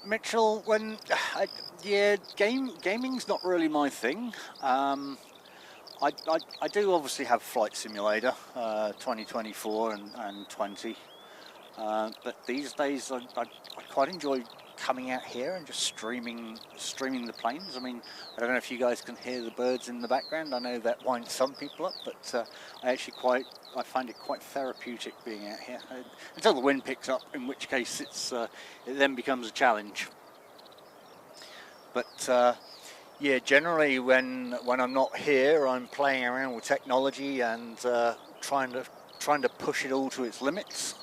Mitchell, yeah, gaming's not really my thing. I do obviously have Flight Simulator 2024 and 20, but these days I quite enjoy coming out here and just streaming the planes. I mean, I don't know if you guys can hear the birds in the background. I know that winds some people up, but I find it quite therapeutic being out here until the wind picks up, in which case it then becomes a challenge. But yeah, generally when I'm not here, I'm playing around with technology and trying to push it all to its limits.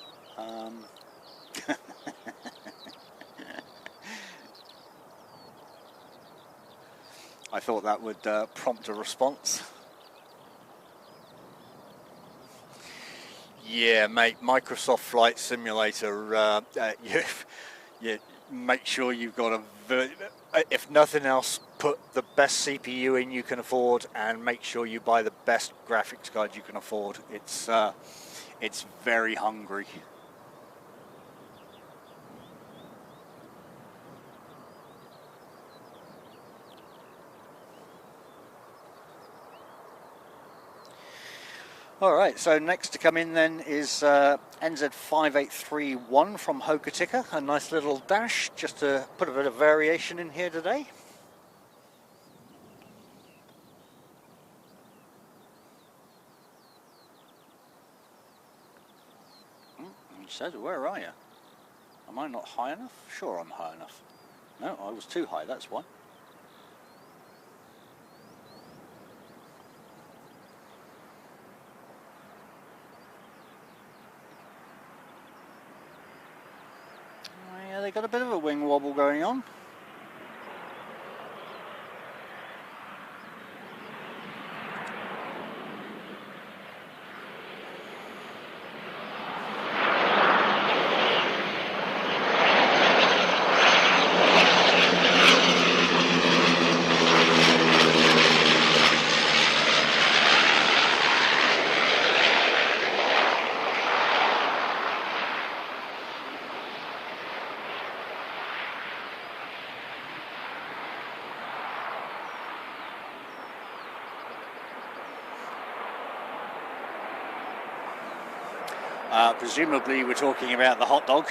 I thought that would prompt a response. Yeah, mate, Microsoft Flight Simulator, you make sure you've got if nothing else, put the best CPU in you can afford and make sure you buy the best graphics card you can afford. It's very hungry. Alright, so next to come in then is NZ5831 from Hokitika, a nice little dash, just to put a bit of variation in here today. He said, where are you? Am I not high enough? Sure I'm high enough. No, I was too high, that's why. Yeah, they got a bit of a wing wobble going on. Presumably we're talking about the hot dog.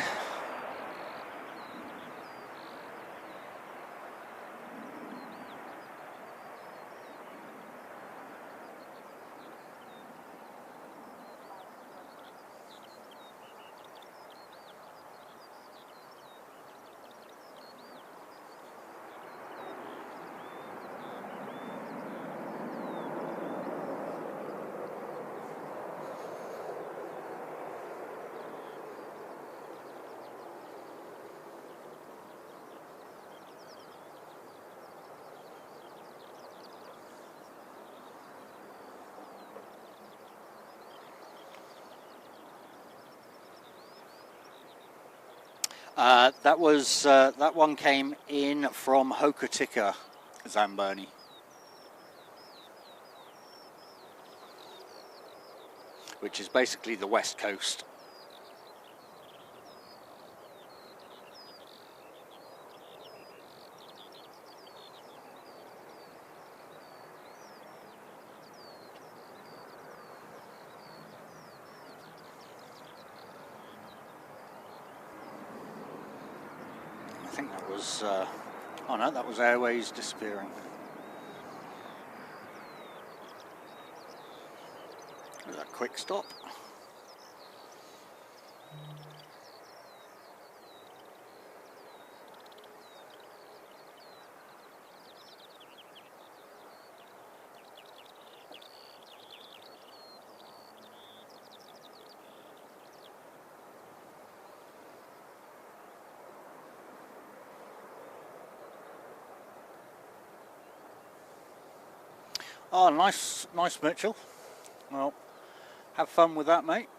That one came in from Hokitika, Zamboni, which is basically the west coast. I think that was Oh no, that was Airways disappearing. There's a quick stop. Oh, nice Mitchell. Well, have fun with that, mate.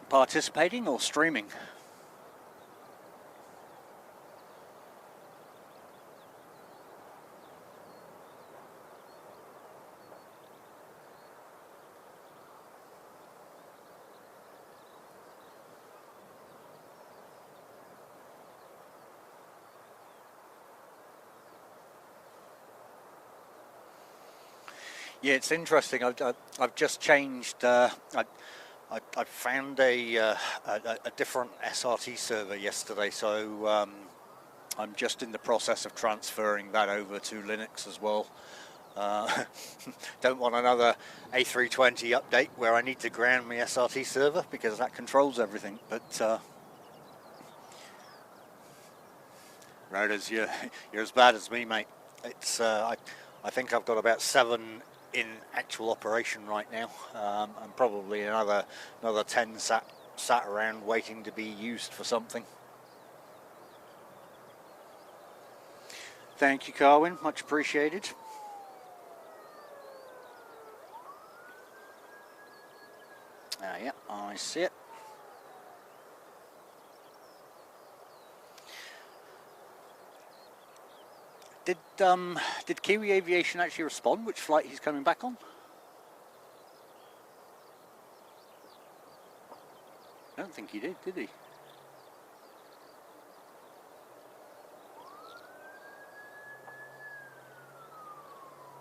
Participating or streaming? Yeah, it's interesting. I've just changed. I found a different SRT server yesterday, so I'm just in the process of transferring that over to Linux as well. Don't want another A320 update where I need to ground my SRT server because that controls everything. But Rodas, you're as bad as me, mate. It's I think I've got about 7 in actual operation right now, and probably another 10 sat around waiting to be used for something. Thank you, Carwin, much appreciated. Yeah, I see it. Did Kiwi Aviation actually respond which flight he's coming back on? I don't think he did he?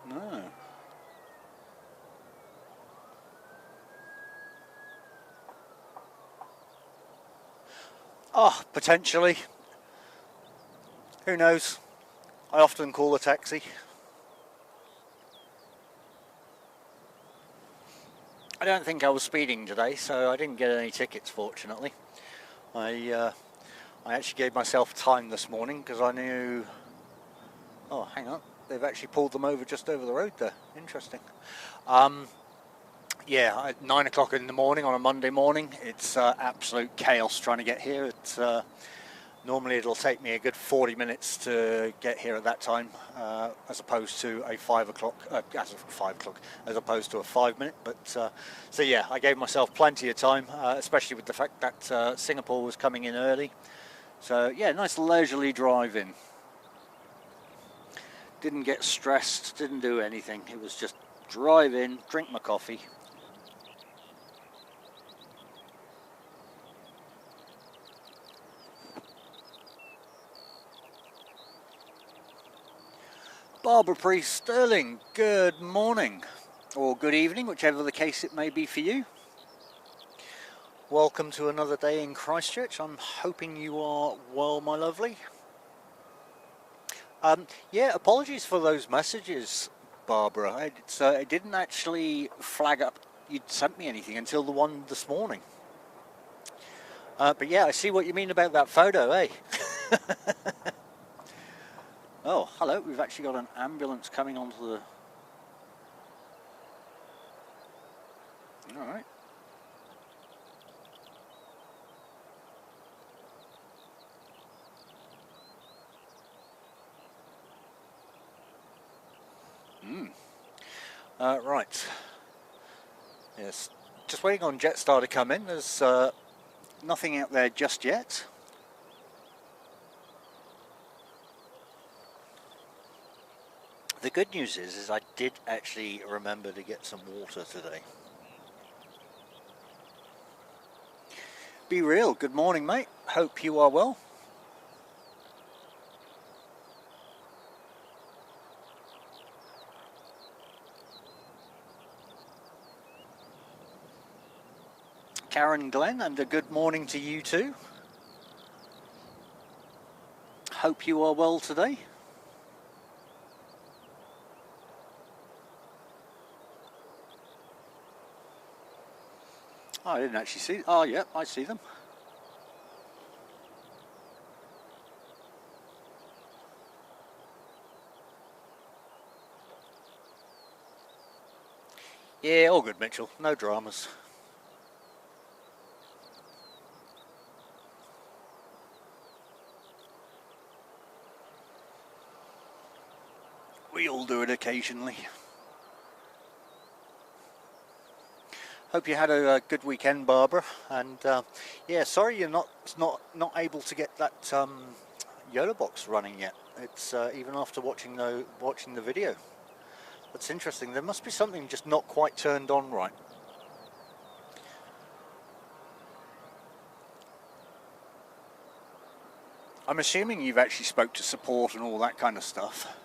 No. Oh, potentially. Who knows? I often call a taxi. I don't think I was speeding today, so I didn't get any tickets, fortunately. I actually gave myself time this morning because I knew... Oh, hang on. They've actually pulled them over just over the road there. Interesting. Yeah, at 9 o'clock in the morning on a Monday morning, it's absolute chaos trying to get here. It's normally it'll take me a good 40 minutes to get here at that time, as opposed to a 5 o'clock, as opposed to a 5 minute. But so yeah, I gave myself plenty of time, especially with the fact that Singapore was coming in early. So yeah, nice leisurely drive in. Didn't get stressed, didn't do anything. It was just drive in, drink my coffee. Barbara Priest Sterling, good morning, or good evening, whichever the case it may be for you. Welcome to another day in Christchurch. I'm hoping you are well, my lovely. Yeah, apologies for those messages, Barbara. It didn't actually flag up you'd sent me anything until the one this morning. But yeah, I see what you mean about that photo, eh? Oh, hello, we've actually got an ambulance coming onto the... Alright. Right. Yes, just waiting on Jetstar to come in. There's nothing out there just yet. The good news is I did actually remember to get some water today. Be real. Good morning, mate. Hope you are well. Karen Glenn, and a good morning to you too. Hope you are well today. Oh, I didn't actually see. Oh, yeah, I see them. Yeah, all good, Mitchell. No dramas. We all do it occasionally. Hope you had a good weekend, Barbara. And yeah, sorry you're not able to get that Yoda box running yet. It's even after watching the video. That's interesting. There must be something just not quite turned on right. I'm assuming you've actually spoke to support and all that kind of stuff.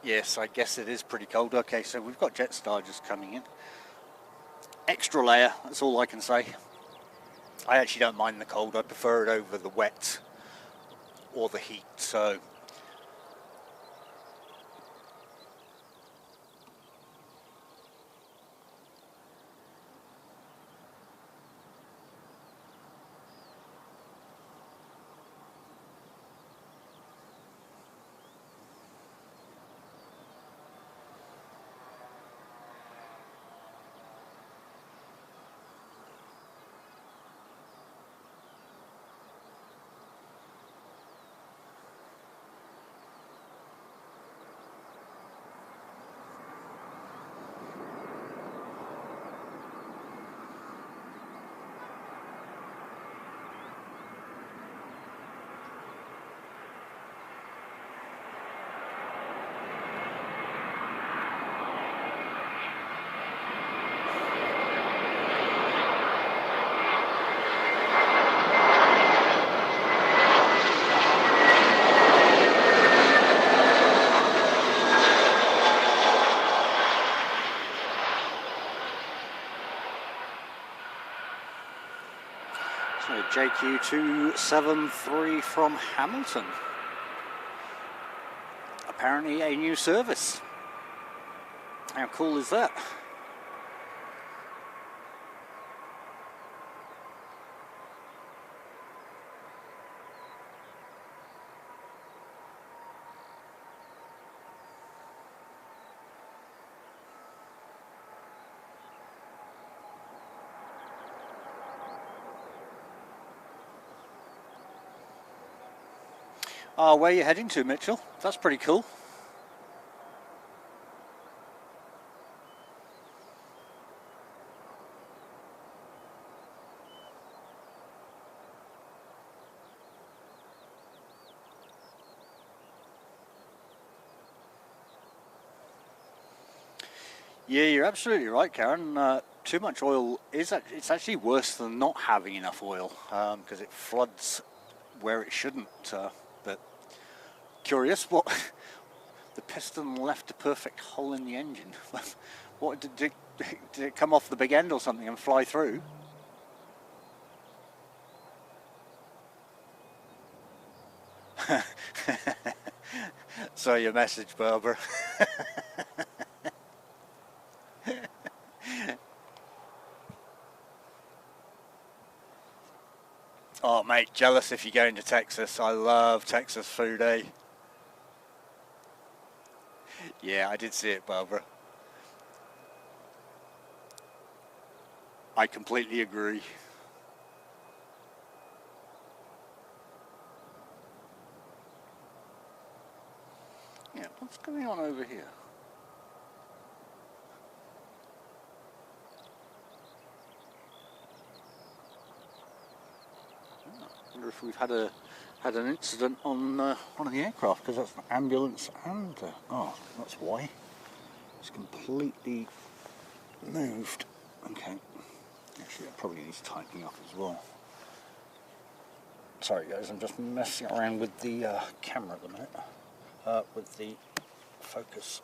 Yes, I guess it is pretty cold. Okay, so we've got Jetstar just coming in. Extra layer, that's all I can say. I actually don't mind the cold, I prefer it over the wet or the heat, so. So JQ273 from Hamilton. Apparently a new service. How cool is that? Where are you heading to, Mitchell? That's pretty cool. Yeah, you're absolutely right, Karen. Too much oil it's actually worse than not having enough oil because it floods where it shouldn't. But curious, what the piston left a perfect hole in the engine. What did it come off the big end or something and fly through? So your message, Barbara. Oh mate, jealous if you're going to Texas. I love Texas food, eh? Yeah, I did see it, Barbara. I completely agree. Yeah, what's going on over here? I wonder if we've had an incident on one of the aircraft, because that's an ambulance and oh, that's why. It's completely moved. Okay. Actually, that probably needs tightening up as well. Sorry guys, I'm just messing around with the camera at the minute. With the focus.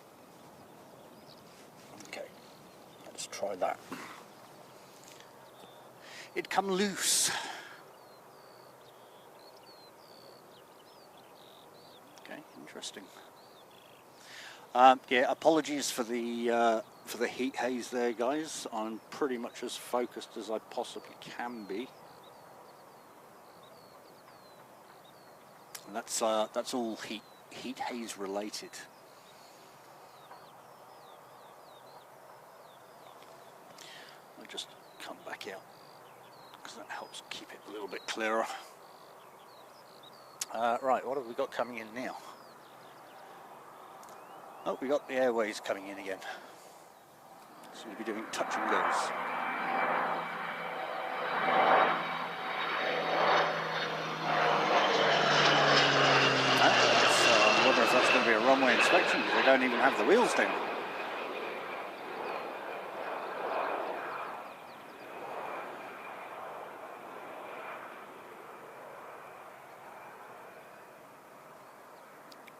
Okay, let's try that. It'd come loose. Okay, interesting. Yeah, apologies for the heat haze there, guys. I'm pretty much as focused as I possibly can be. And that's all heat haze related. I'll just come back out because that helps keep it a little bit clearer. Right, what have we got coming in now? Oh, we got the Airways coming in again. So we'll be doing touch and goes. I wonder if that's going to be a runway inspection because they don't even have the wheels down.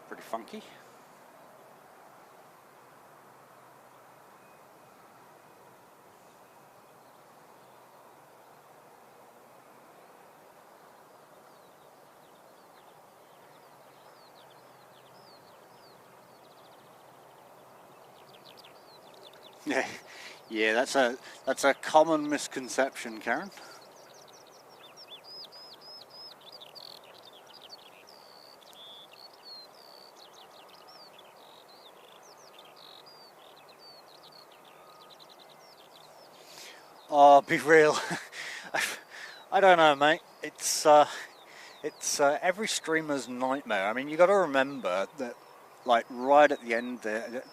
Pretty funky. Yeah, that's a common misconception, Karen. Oh, be real. I don't know, mate. It's every streamer's nightmare. I mean, you got to remember that, like right at the end there,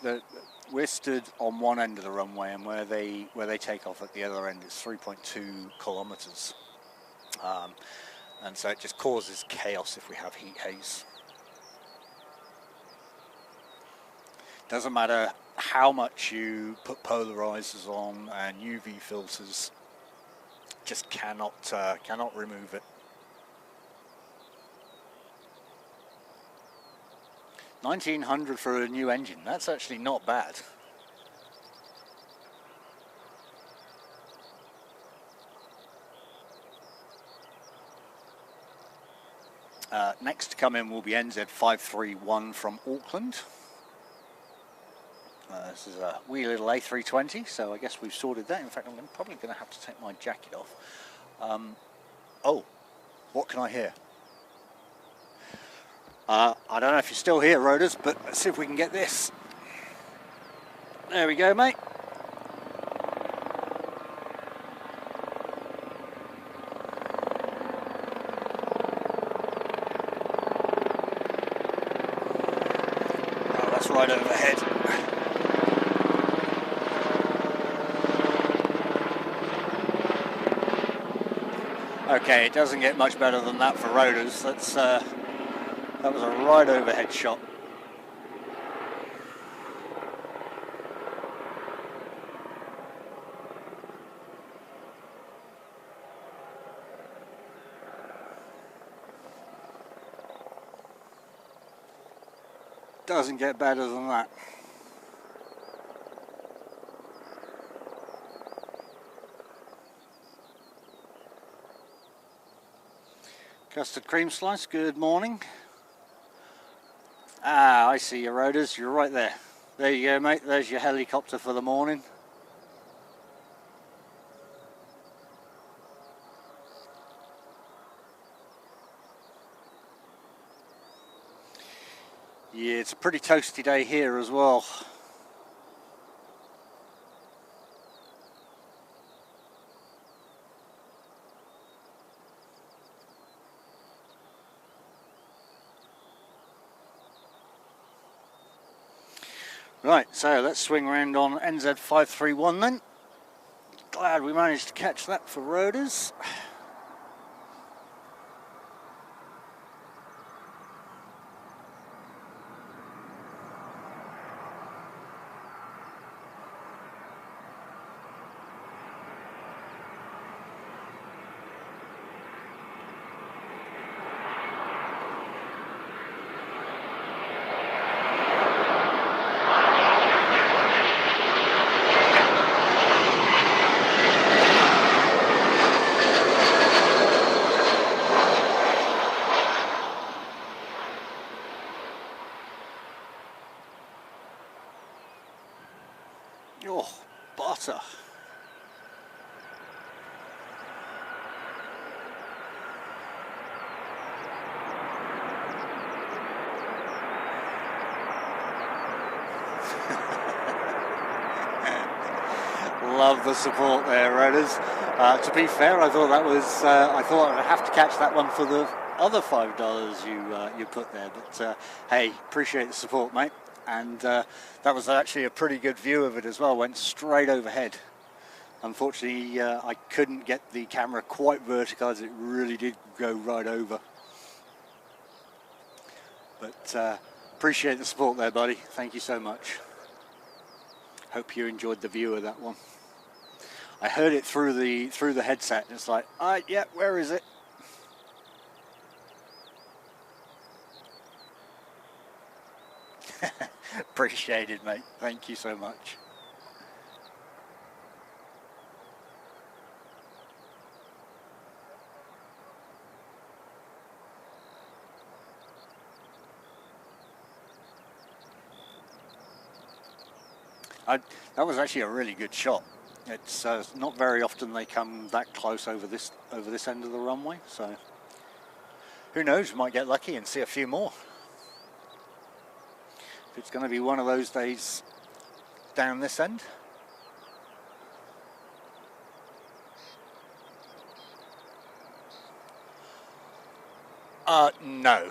we're stood on one end of the runway, and where they take off at the other end is 3.2 kilometers, and so it just causes chaos if we have heat haze. Doesn't matter how much you put polarizers on and UV filters, just cannot remove it. 1900 for a new engine, that's actually not bad. Next to come in will be NZ531 from Auckland. This is a wee little A320, so I guess we've sorted that. In fact, I'm probably going to have to take my jacket off. Oh, what can I hear? I don't know if you're still here, Roders, but let's see if we can get this. There we go, mate. Oh, that's right overhead. Okay, it doesn't get much better than that for Roders. That was a right overhead shot. Doesn't get better than that. Custard cream slice, good morning. Ah, I see your Roders, you're right there. There you go, mate, there's your helicopter for the morning. Yeah, it's a pretty toasty day here as well. Right, so let's swing around on NZ531 then. Glad we managed to catch that for Roders. of the support there, Rodders. To be fair, I thought that was, I thought I'd have to catch that one for the other $5 you put there, but hey, appreciate the support, mate. And that was actually a pretty good view of it as well, went straight overhead. Unfortunately, I couldn't get the camera quite vertical, as it really did go right over. But appreciate the support there, buddy. Thank you so much. Hope you enjoyed the view of that one. I heard it through the headset, and it's like, yeah, where is it? Appreciated, mate. Thank you so much. That was actually a really good shot. It's not very often they come that close over this end of the runway, so who knows, we might get lucky and see a few more. If it's going to be one of those days down this end. No,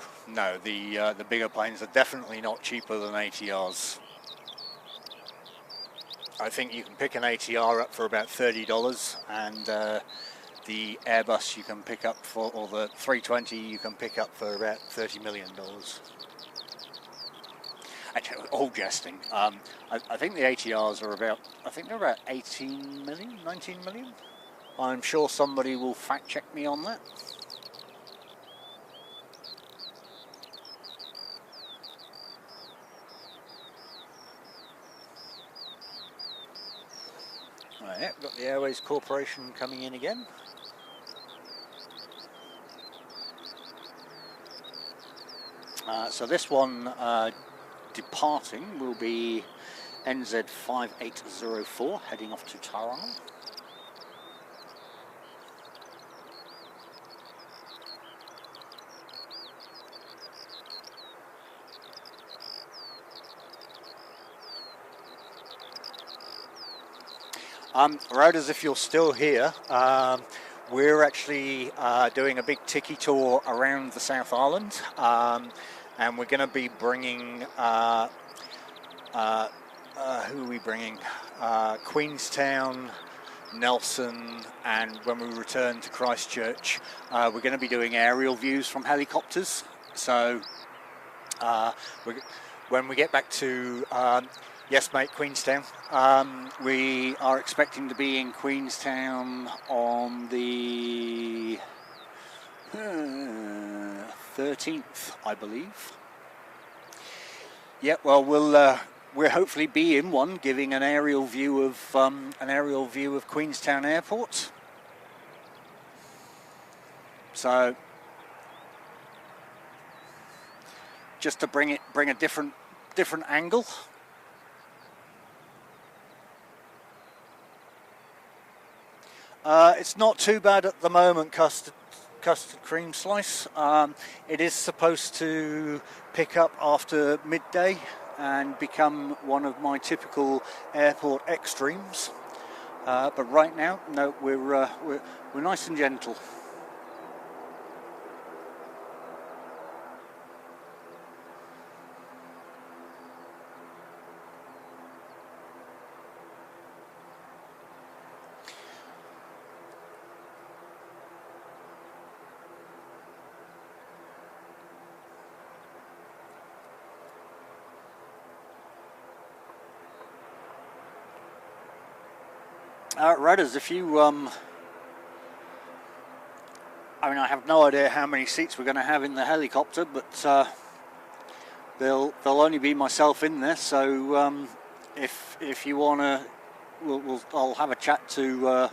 the bigger planes are definitely not cheaper than ATRs. I think you can pick an ATR up for about $30, and the Airbus you can pick up for, or the 320 you can pick up for about $30 million. Actually, all jesting. I think the ATRs are about, I think they're about 18 million, 19 million. I'm sure somebody will fact check me on that. Right, we've got the Airways Corporation coming in again. So this one departing will be NZ5804 heading off to Tauranga. Riders, if you're still here, we're actually doing a big tiki tour around the South Island, and we're going to be bringing, who are we bringing? Queenstown, Nelson, and when we return to Christchurch, we're going to be doing aerial views from helicopters. So when we get back to yes, mate, Queenstown. We are expecting to be in Queenstown on the 13th, I believe. Yeah, well, we'll hopefully be in one, giving an aerial view of Queenstown Airport. So, just to bring a different angle. It's not too bad at the moment, custard cream slice. It is supposed to pick up after midday and become one of my typical airport extremes. But right now, no, we're nice and gentle. Rudders, if you, I mean, I have no idea how many seats we're going to have in the helicopter, but there'll only be myself in there. So if you want to, I'll have a chat to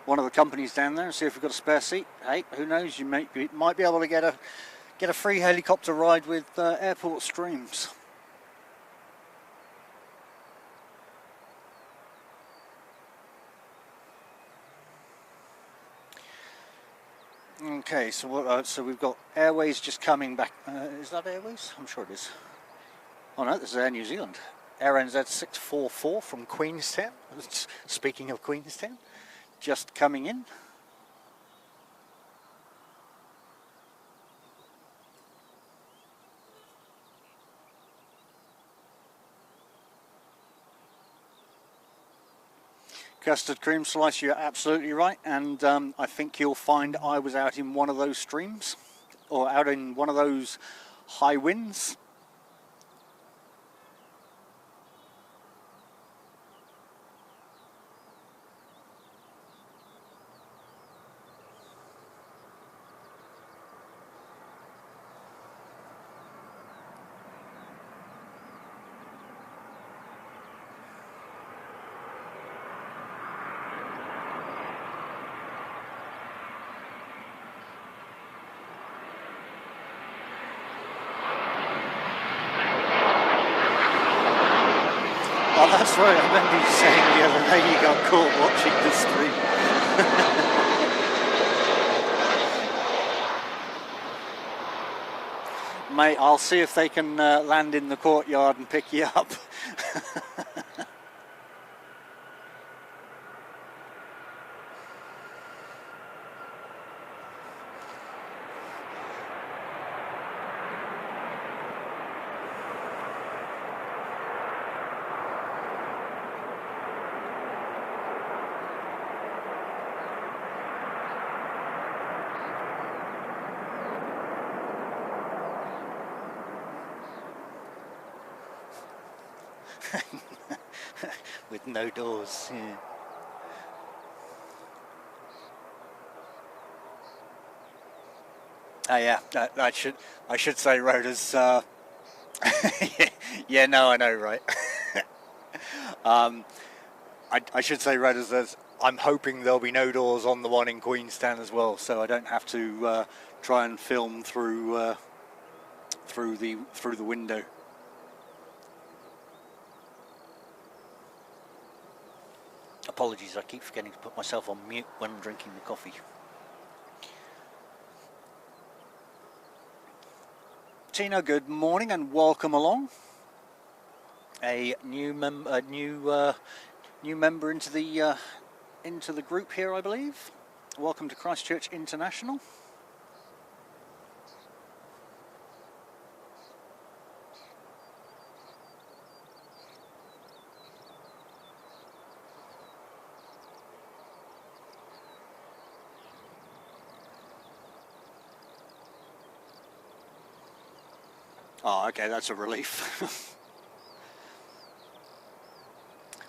one of the companies down there and see if we've got a spare seat. Hey, who knows? You might be able to get a free helicopter ride with Airport Streams. Okay, so so we've got Airways just coming back. Is that Airways? I'm sure it is. Oh no, this is Air New Zealand. Airlines Z644 from Queenstown. Speaking of Queenstown, just coming in. Custard cream slice, you're absolutely right, and I think you'll find I was out in one of those streams, or out in one of those high winds. Oh, that's right, I remember you saying the other day you got caught watching the stream. Mate, I'll see if they can land in the courtyard and pick you up. With no doors, yeah. Oh yeah, I should say Rhoda's yeah, no, I know, right? I should say Rhoda's, I'm hoping there'll be no doors on the one in Queenstown as well, so I don't have to try and film through the window. Apologies, I keep forgetting to put myself on mute when I'm drinking the coffee. Tina, good morning and welcome along. A new member into the group here, I believe. Welcome to Christchurch International. Oh, okay, that's a relief.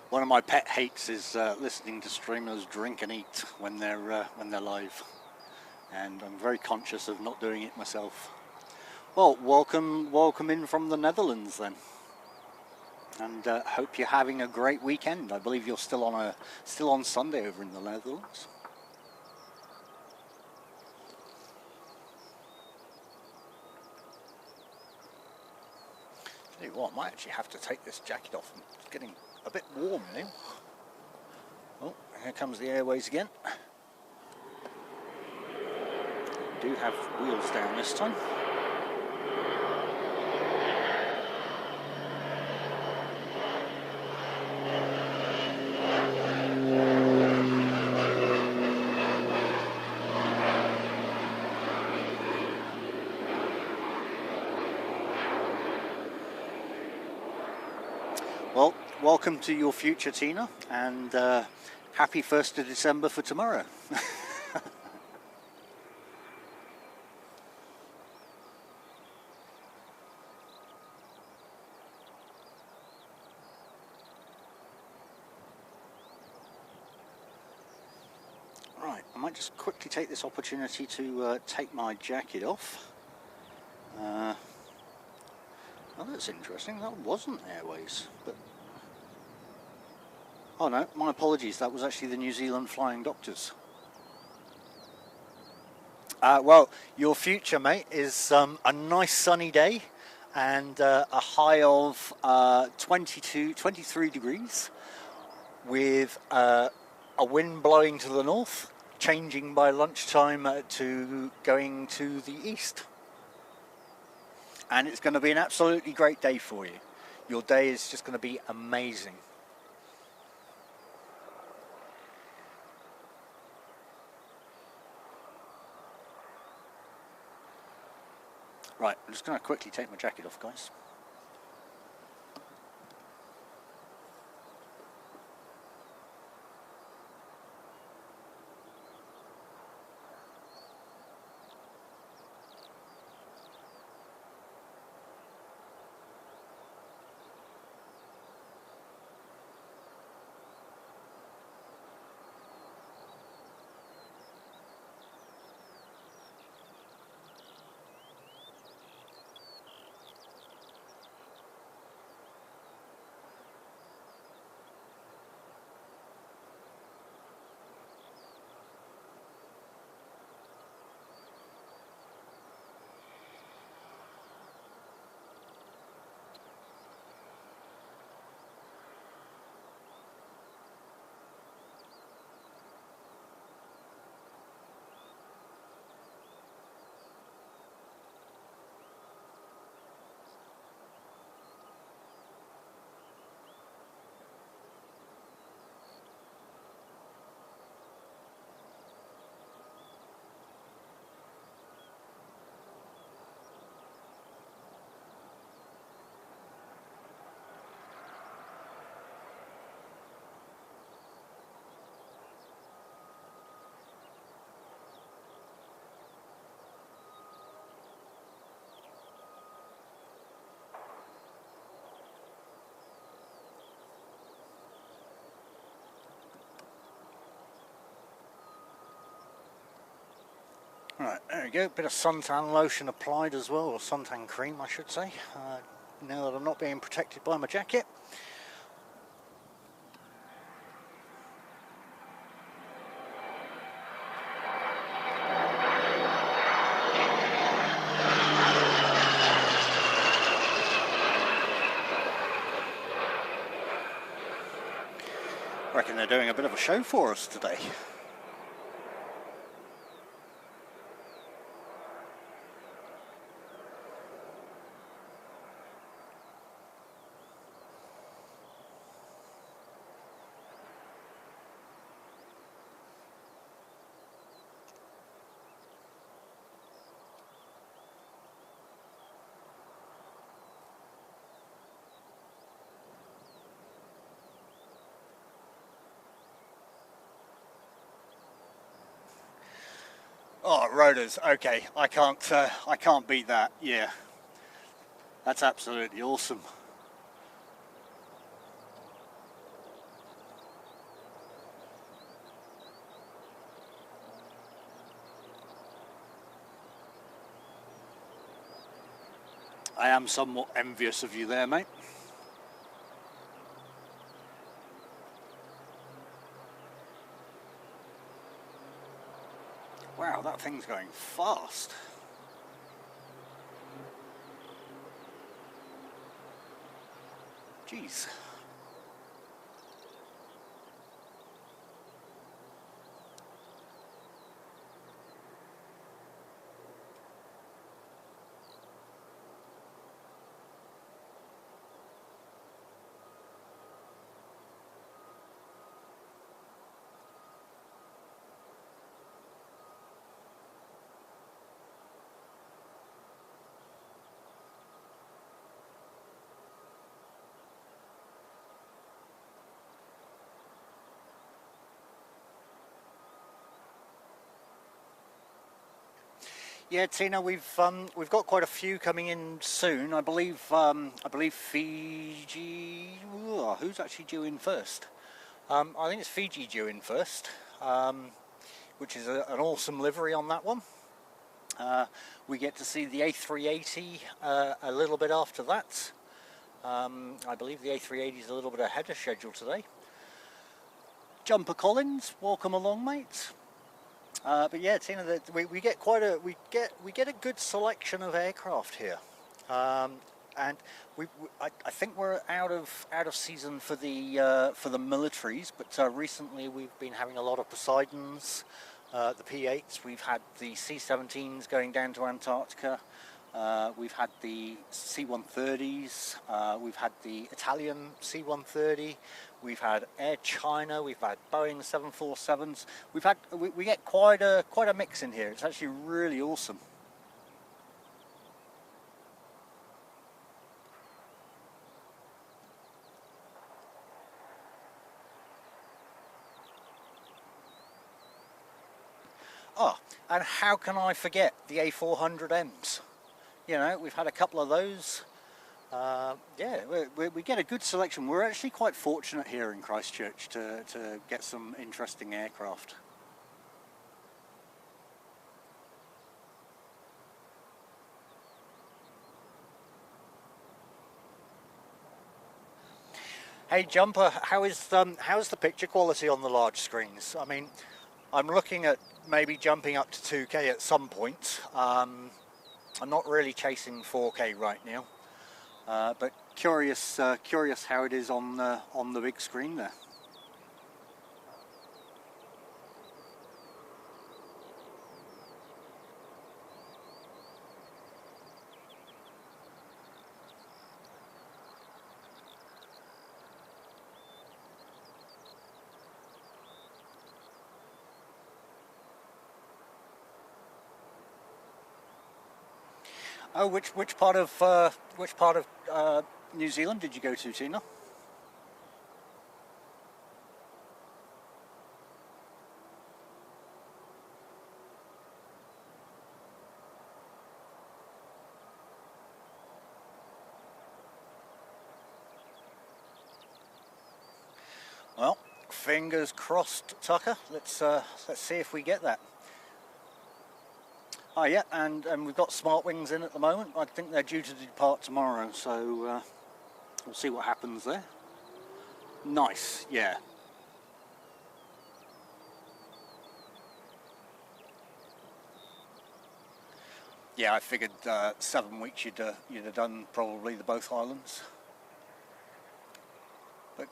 One of my pet hates is listening to streamers drink and eat when they're live, and I'm very conscious of not doing it myself. Well, welcome in from the Netherlands then, and hope you're having a great weekend. I believe you're still on Sunday over in the Netherlands. Tell you what, I might actually have to take this jacket off. It's getting a bit warm now. Oh, here comes the Airways again. Do have wheels down this time. Well, welcome to your future, Tina, and happy 1st of December for tomorrow. Right, I might just quickly take this opportunity to take my jacket off. Oh, that's interesting. That wasn't Airways, but oh no, my apologies. That was actually the New Zealand Flying Doctors. Well, your future, mate, is a nice sunny day and a high of 23 degrees with a wind blowing to the north, changing by lunchtime to going to the east. And it's going to be an absolutely great day for you. your day is just going to be amazing. Right, I'm just going to quickly take my jacket off, guys. Right, there we go, bit of suntan lotion applied as well, or suntan cream I should say, now that I'm not being protected by my jacket. I reckon they're doing a bit of a show for us today. Oh, rotors. Okay, I can't beat that. Yeah, that's absolutely awesome. I am somewhat envious of you there, mate. Wow, that thing's going fast. Jeez. Yeah, Tina, we've got quite a few coming in soon. I believe Fiji. Ooh, who's actually due in first? I think it's Fiji due in first, which is an awesome livery on that one. We get to see the A380 a little bit after that. I believe the A380 is a little bit ahead of schedule today. Jumper Collins, welcome along, mate. But yeah, Tina, we get a good selection of aircraft here, and I think we're out of season for the militaries, but recently we've been having a lot of Poseidons, the P8s. We've had the C-17s going down to Antarctica. We've had the C-130s, we've had the Italian C-130, we've had Air China, we've had Boeing 747s. We get quite a mix in here. It's actually really awesome. Oh, and how can I forget the A400Ms? You know, we've had a couple of those. Yeah, we get a good selection. We're actually quite fortunate here in Christchurch to get some interesting aircraft. Hey Jumper, how's the picture quality on the large screens? I mean, I'm looking at maybe jumping up to 2K at some point. I'm not really chasing 4K right now, but curious how it is on the big screen there. Oh, which part of New Zealand did you go to, Tina? Well, fingers crossed, Tucker. Let's see if we get that. Oh yeah, and we've got Smart Wings in at the moment. I think they're due to depart tomorrow, so we'll see what happens there. Nice, yeah. Yeah, I figured 7 weeks you'd have done probably both islands. But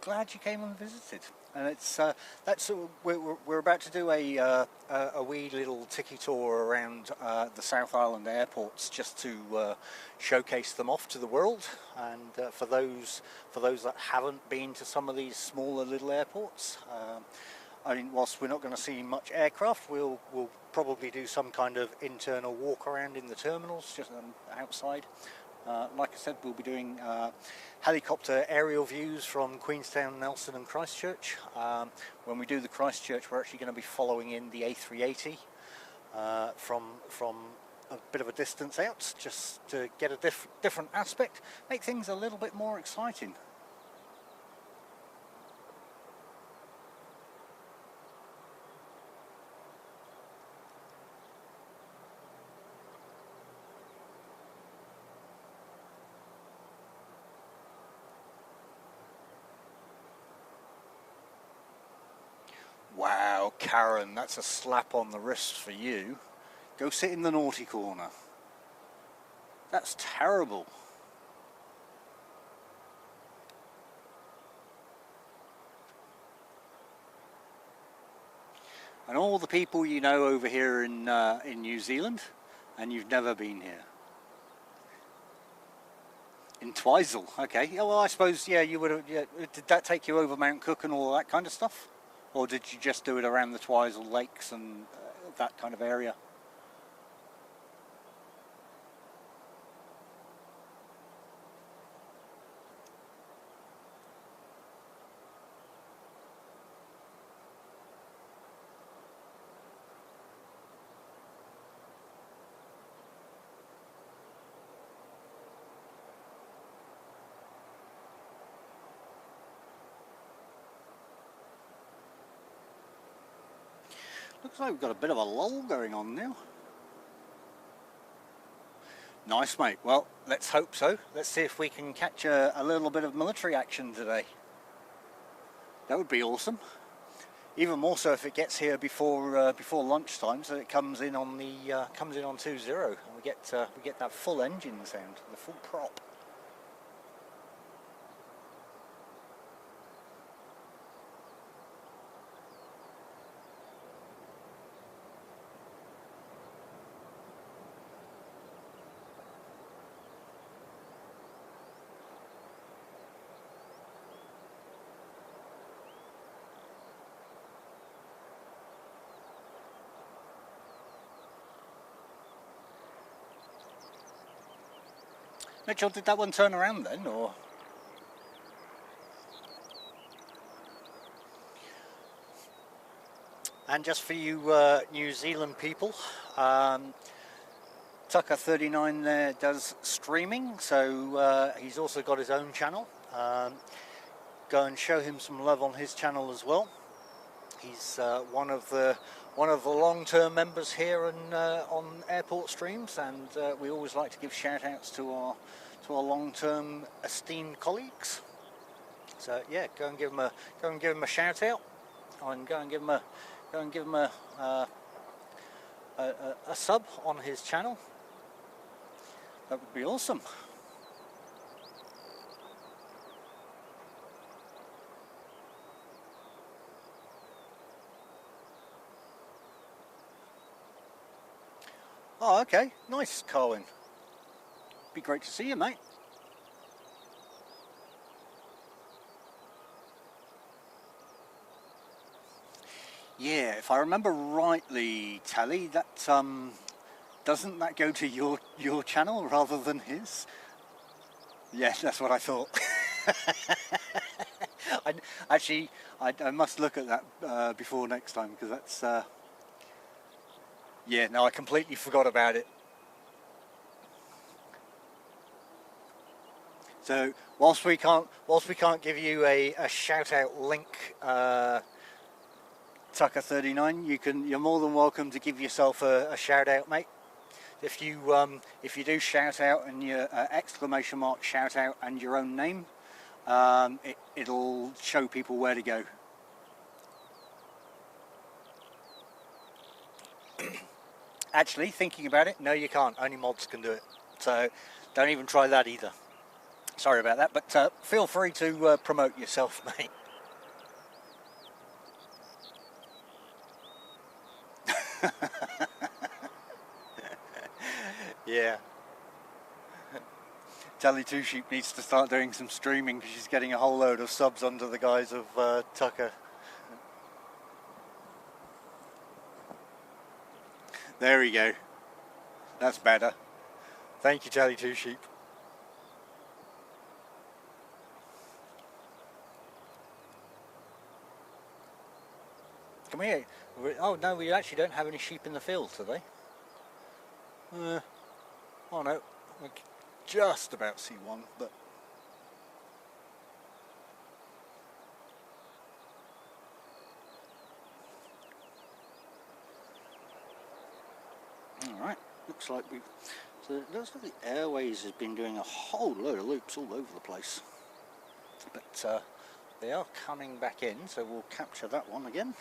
glad you came and visited. And it's we're about to do a wee little ticky tour around the South Island airports just to showcase them off to the world. And for those that haven't been to some of these smaller little airports, I mean, whilst we're not going to see much aircraft, we'll probably do some kind of internal walk around in the terminals, just outside. Like I said, we'll be doing helicopter aerial views from Queenstown, Nelson and Christchurch. When we do the Christchurch, we're actually going to be following in the A380 from a bit of a distance out, just to get a different aspect, make things a little bit more exciting. Wow, Karen, that's a slap on the wrist for you. Go sit in the naughty corner. That's terrible. And all the people you know over here in New Zealand, and you've never been here. In Twizel, okay. Yeah, well, I suppose, yeah, you would have. Yeah, did that take you over Mount Cook and all that kind of stuff? Or did you just do it around the Twizel lakes and that kind of area? Looks like we've got a bit of a lull going on now. Nice, mate. Well, let's hope so. Let's see if we can catch a little bit of military action today. That would be awesome. Even more so if it gets here before lunchtime, so it comes in on 2.0, and we get that full engine sound, the full prop. Mitchell, did that one turn around then, or? And just for you New Zealand people, Tucker 39 there does streaming, so he's also got his own channel. Go and show him some love on his channel as well. He's one of the long-term members here on Airport Streams, and we always like to give shout-outs to our long-term esteemed colleagues. So yeah, go and give him a shout-out, and go and give him a sub on his channel. That would be awesome. Oh, okay. Nice, Carwin. Be great to see you, mate. Yeah, if I remember rightly, Tally, that doesn't that go to your channel rather than his? Yes, that's what I thought. I must look at that before next time, because that's yeah, no, I completely forgot about it. So whilst we can't give you a shout out link, Tucker 39, you're more than welcome to give yourself a shout out, mate. If you do shout out and your exclamation mark shout out and your own name, it'll show people where to go. Actually, thinking about it, no, you can't. Only mods can do it. So don't even try that either. Sorry about that, but feel free to promote yourself, mate. Yeah. Tally Two Sheep needs to start doing some streaming, because she's getting a whole load of subs under the guise of Tucker. There we go. That's better. Thank you, Tally Two Sheep. Come here. Oh no, we actually don't have any sheep in the field today. Oh no, I can just about see one, but all right. Looks like the Airways has been doing a whole load of loops all over the place, but they are coming back in, so we'll capture that one again,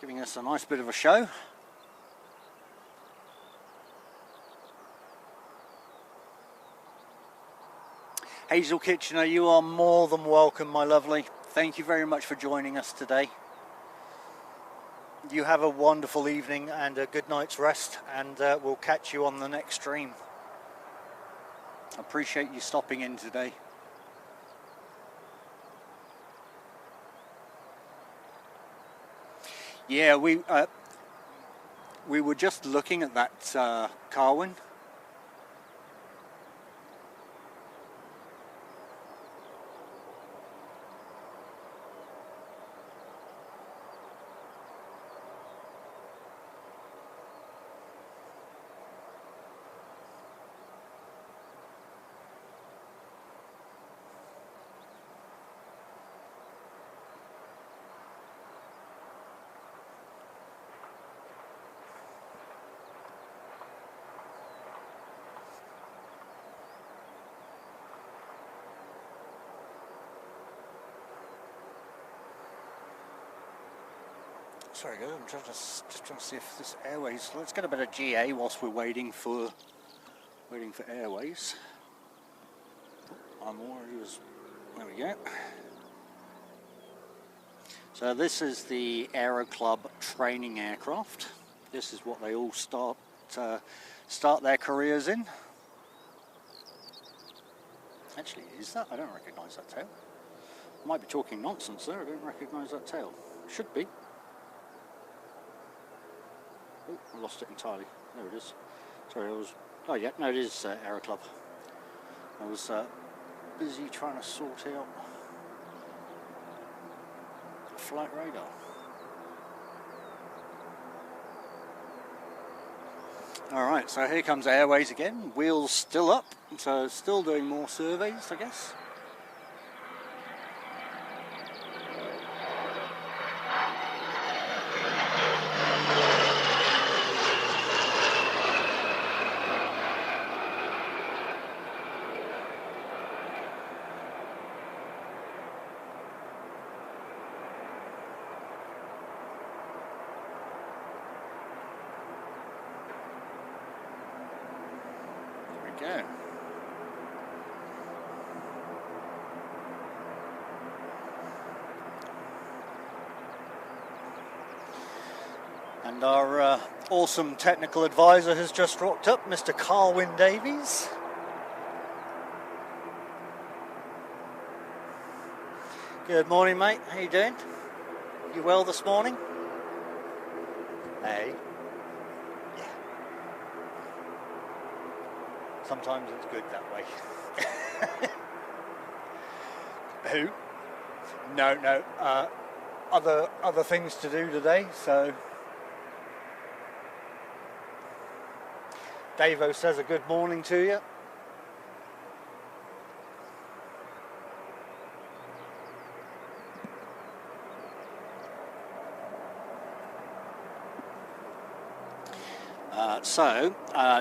giving us a nice bit of a show. Hazel Kitchener, you are more than welcome, my lovely. Thank you very much for joining us today. You have a wonderful evening and a good night's rest, and we'll catch you on the next stream. Appreciate you stopping in today. Yeah, we were just looking at that, Carwin. Sorry guys, I'm just trying to see if this Airways. Let's get a bit of GA whilst we're waiting for Airways. I'm already there we go. So this is the Aero Club training aircraft. This is what they all start their careers in. Actually, is that? I don't recognise that tail. I might be talking nonsense there. I don't recognise that tail. Should be. Oh, I lost it entirely. There it is. Sorry, I was... Oh yeah, no, it is Aero Club. I was busy trying to sort out flight radar. Alright, so here comes Airways again, wheels still up, so still doing more surveys, I guess. Go. And our awesome technical advisor has just rocked up, Mr. Carwyn Davies. Good morning, mate. How you doing? You well this morning? Hey. Sometimes it's good that way. Who? No. Other things to do today. So Davo says a good morning to you.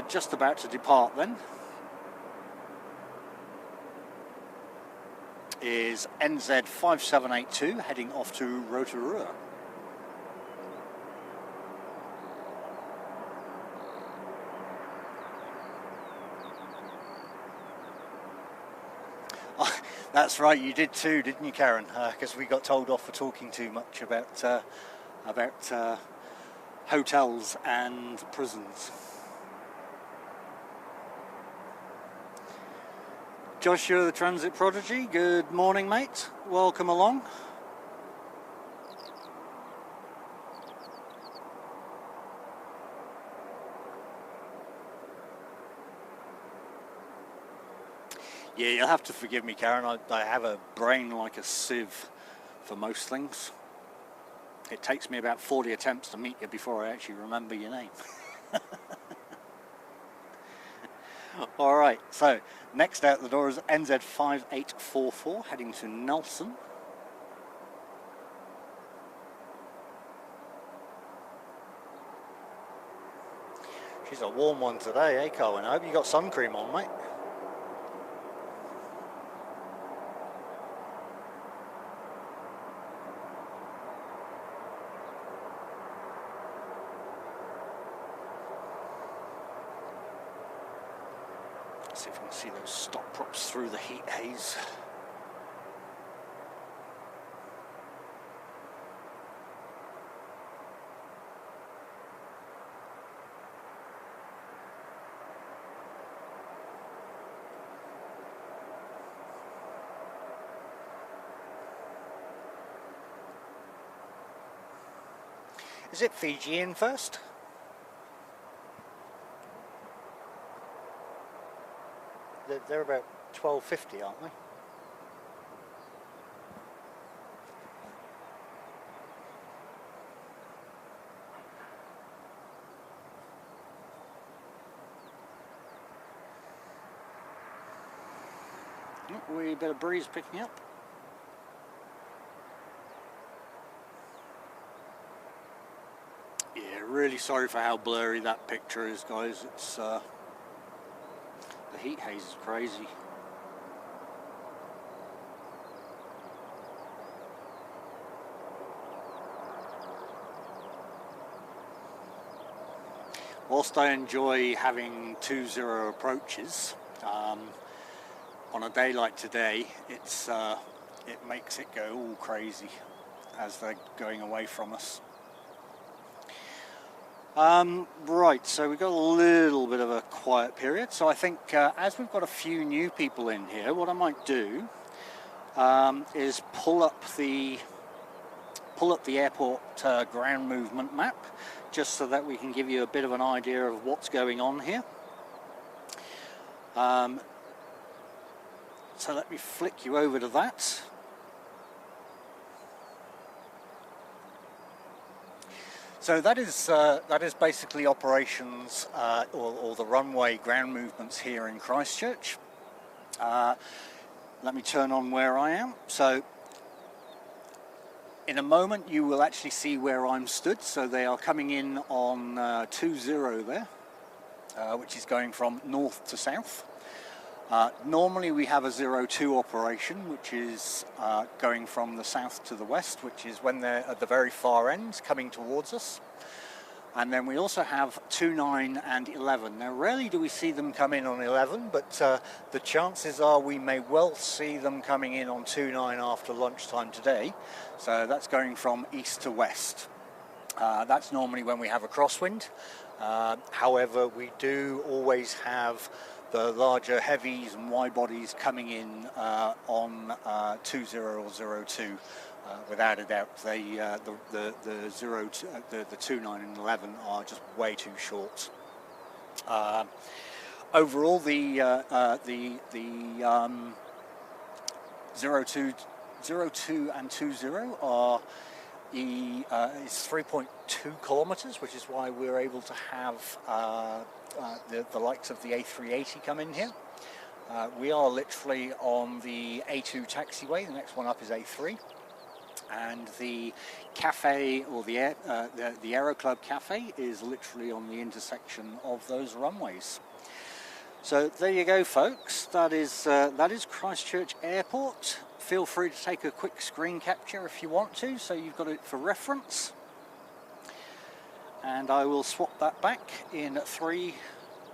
Just about to depart then is NZ 5782 heading off to Aotearoa. Oh, that's right, you did too, didn't you, Karen? Because we got told off for talking too much about hotels and prisons. Joshua the Transit Prodigy, good morning, mate. Welcome along. Yeah, you'll have to forgive me, Karen. I have a brain like a sieve for most things. It takes me about 40 attempts to meet you before I actually remember your name. Alright, so next out the door is NZ 5844 heading to Nelson. She's a warm one today, eh, Colin? I hope you got sun cream on, mate. See if we can see those stop props through the heat haze. Is it Fiji in first? They're about 12.50, aren't they? Oh, wee bit of breeze picking up. Yeah, really sorry for how blurry that picture is, guys. It's the heat haze is crazy. Whilst I enjoy having 2-0 approaches, on a day like today, it makes it go all crazy as they're going away from us. Right, so we've got a little bit of a quiet period, so I think as we've got a few new people in here, what I might do is pull up the airport ground movement map, just so that we can give you a bit of an idea of what's going on here. So let me flick you over to that. So that is basically operations or the runway ground movements here in Christchurch. Let me turn on where I am. So in a moment you will actually see where I'm stood. So they are coming in on 20 there, which is going from north to south. Normally we have a 02 operation, which is going from the south to the west, which is when they're at the very far end coming towards us. And then we also have 29 and 11. Now rarely do we see them come in on 11, but the chances are we may well see them coming in on 29 after lunchtime today. So that's going from east to west. That's normally when we have a crosswind. However, we do always have the larger heavies and wide bodies coming in on 20 or 02. Without a doubt, the 29 and 11 are just way too short. Overall, the 02 and 20 are is 3.2 kilometers, which is why we're able to have the likes of the A380 come in here. We are literally on the A2 taxiway. The next one up is A3. And the cafe, or the Aero Club cafe, is literally on the intersection of those runways. So there you go, folks. That is Christchurch Airport. Feel free to take a quick screen capture if you want to, so you've got it for reference. And I will swap that back in 3,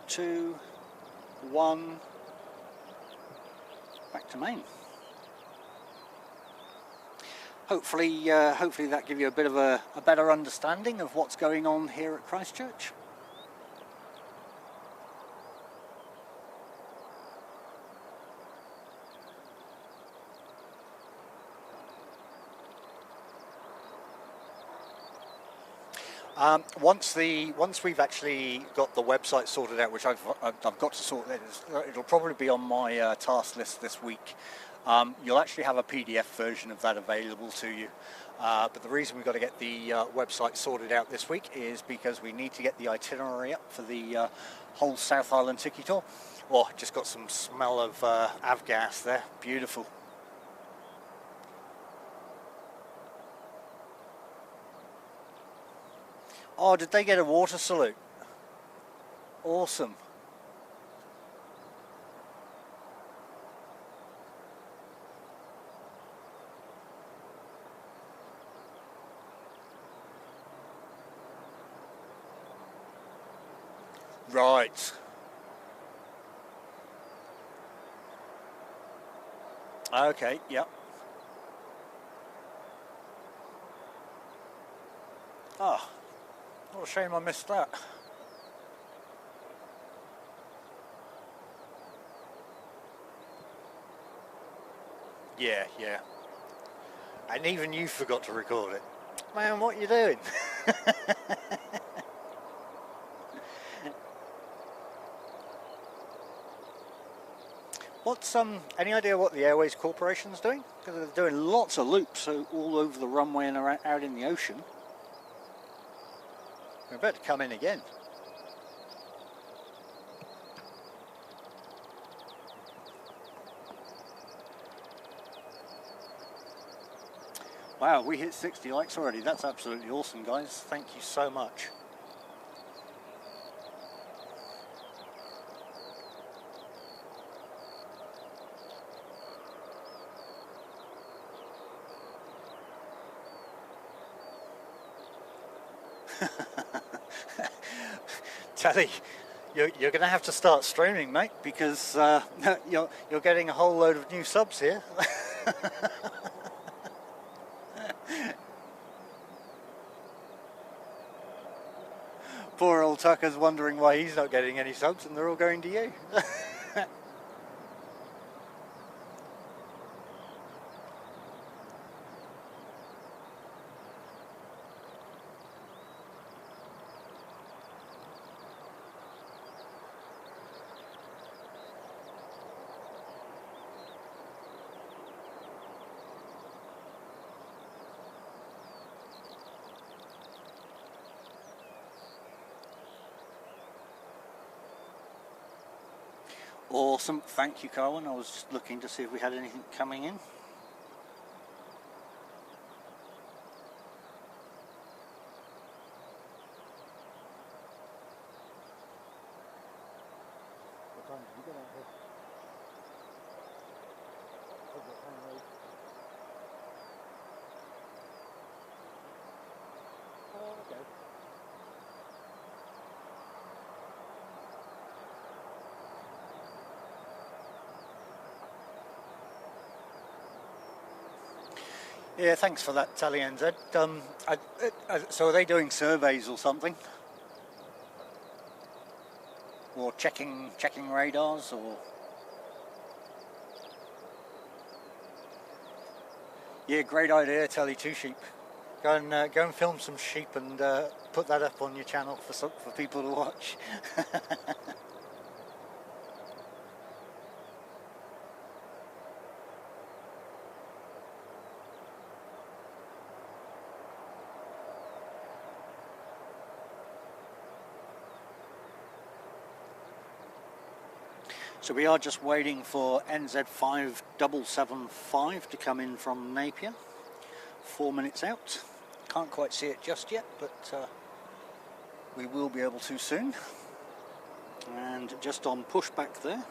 2, 1. Back to main. Hopefully that gives you a bit of a better understanding of what's going on here at Christchurch. Once we've actually got the website sorted out, which I've got to sort, it'll probably be on my task list this week. You'll actually have a PDF version of that available to you. But the reason we've got to get the website sorted out this week is because we need to get the itinerary up for the whole South Island Tiki Tour. Oh, just got some smell of avgas there. Beautiful. Oh, did they get a water salute? Awesome. Right. Okay, yep. Oh, what a shame I missed that. Yeah. And even you forgot to record it. Man, what are you doing? What's any idea what the Airways Corporation's doing? Because they're doing lots of loops all over the runway and around, out in the ocean. We're about to come in again. Wow, we hit 60 likes already. That's absolutely awesome, guys. Thank you so much. Tally, you're going to have to start streaming, mate, because you're getting a whole load of new subs here. Poor old Tucker's wondering why he's not getting any subs, and they're all going to you. Awesome, thank you, Carwyn. I was just looking to see if we had anything coming in. Yeah, thanks for that, Tally NZ. So are they doing surveys or something? Or checking radars, or? Yeah, great idea, Tally Two Sheep. Go and film some sheep and put that up on your channel for people to watch. So we are just waiting for NZ5775 to come in from Napier. 4 minutes out. Can't quite see it just yet, but we will be able to soon. And just on pushback there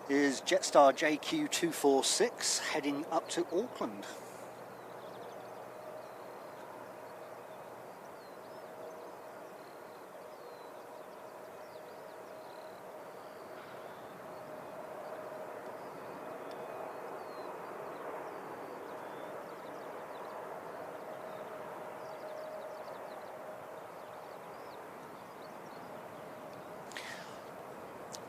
is Jetstar JQ246 heading up to Auckland.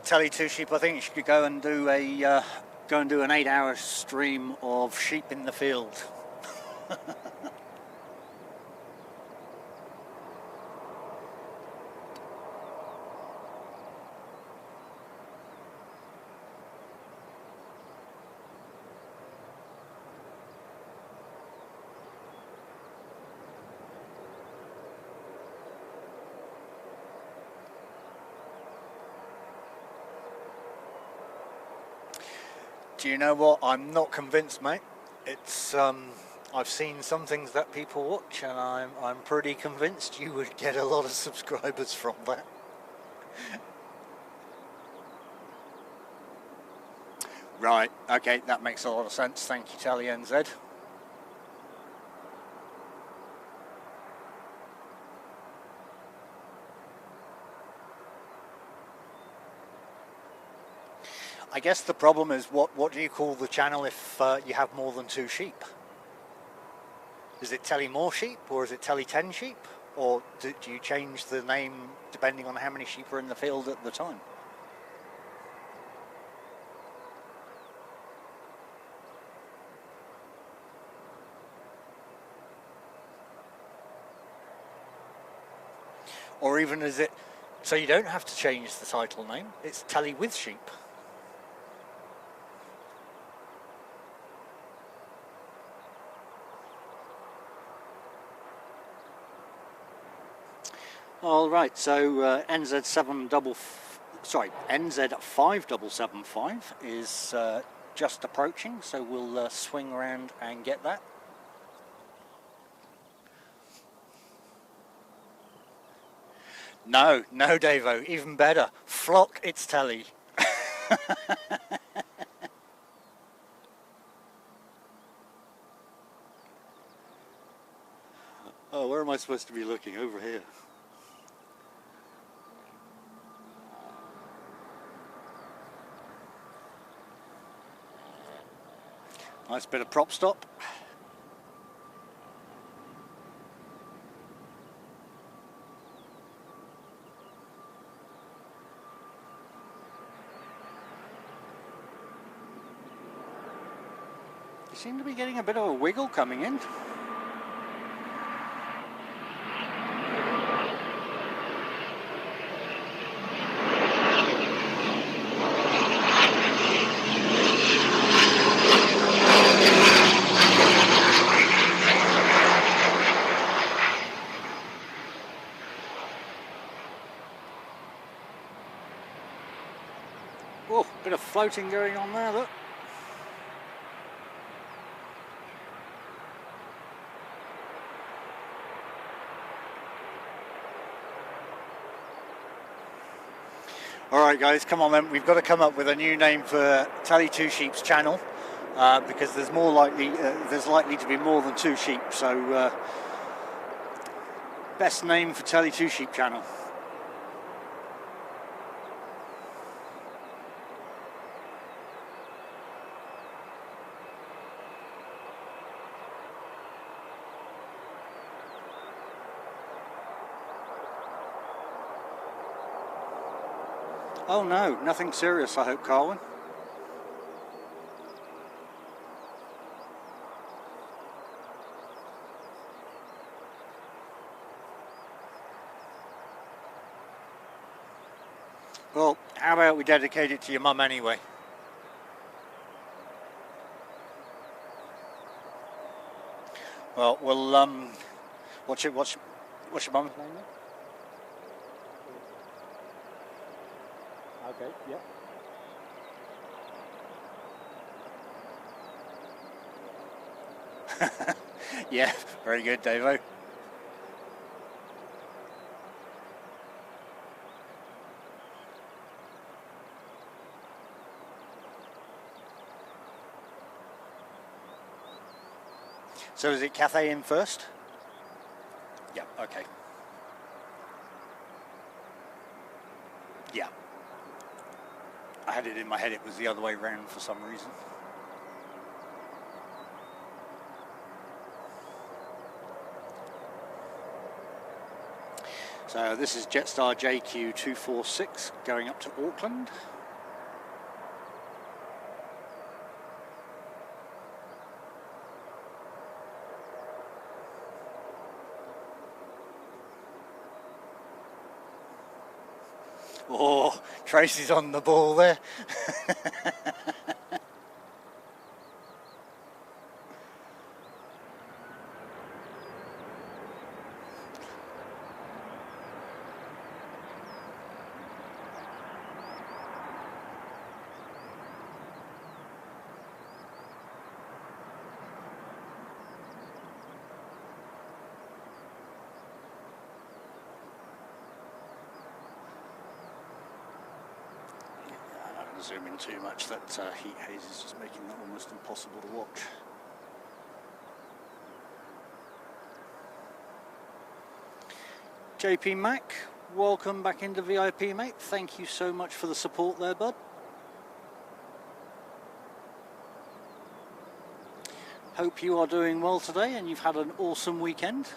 Tally Two Sheep, I think you should go and do an 8-hour stream of sheep in the field. Do you know what? I'm not convinced, mate. It's I've seen some things that people watch, and I'm pretty convinced you would get a lot of subscribers from that. Right. Okay, that makes a lot of sense. Thank you, Tally NZ. I guess the problem is what do you call the channel if you have more than 2 sheep? Is it Telly More Sheep, or is it Telly 10 Sheep? Or do you change the name depending on how many sheep are in the field at the time? Or even is it, so you don't have to change the title name, it's Telly with Sheep. All right, so NZ5775 is just approaching, so we'll swing around and get that. No, Davo, even better. Flock, it's Telly. Oh, where am I supposed to be looking? Over here. Nice bit of prop stop. You seem to be getting a bit of a wiggle coming in. Oh, bit of floating going on there, look. Alright guys, come on then, we've got to come up with a new name for Tally Two Sheep's channel, because there's likely to be more than 2 sheep, so best name for Tally Two Sheep channel. Oh no, nothing serious, I hope, Carwin. Well, how about we dedicate it to your mum anyway? Well, we'll what's your mum's name then? Okay, yeah. Yeah, very good, Davo. So is it Cathay in first? Yeah, okay. Yeah. I had it in my head it was the other way round for some reason. So this is Jetstar JQ246 going up to Auckland. Oh, Tracy's on the ball there. Zoom in too much, that heat haze is just making that almost impossible to watch. JP Mac, welcome back into VIP, mate. Thank you so much for the support there, bud. Hope you are doing well today and you've had an awesome weekend.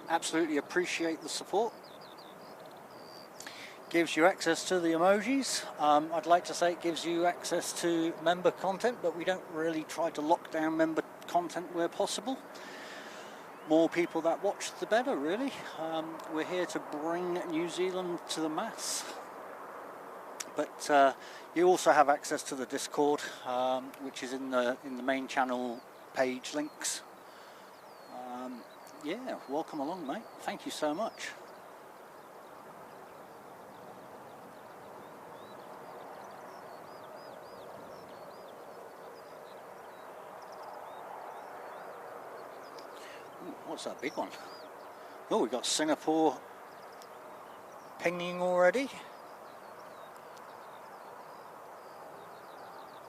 Absolutely appreciate the support. Gives you access to the emojis. I'd like to say it gives you access to member content, but we don't really try to lock down member content where possible. More people that watch, the better, really. We're here to bring New Zealand to the mass. But you also have access to the Discord, which is in the main channel page links. Yeah, welcome along, mate. Thank you so much. What's that big one? Oh, we've got Singapore pinging already.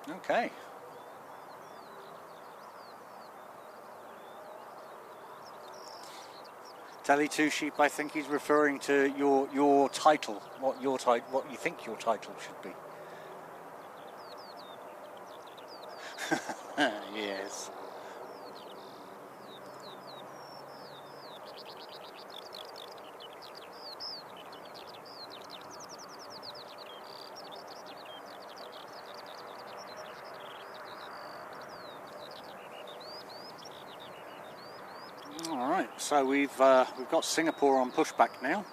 Okay. Tally Two Sheep, I think he's referring to your title, what you think your title should be. Yes. Alright, so we've got Singapore on pushback now.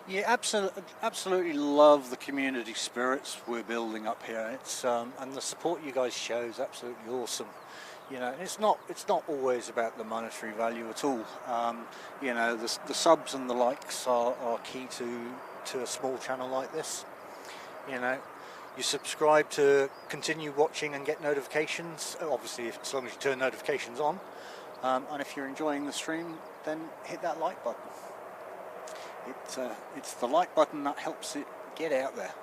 Yeah, absolutely love the community spirits we're building up here. It's and the support you guys show is absolutely awesome. You know, it's not always about the monetary value at all. You know, the subs and the likes are key to a small channel like this. You know, you subscribe to continue watching and get notifications. Obviously, as long as you turn notifications on. And if you're enjoying the stream, then hit that like button. It's the like button that helps it get out there.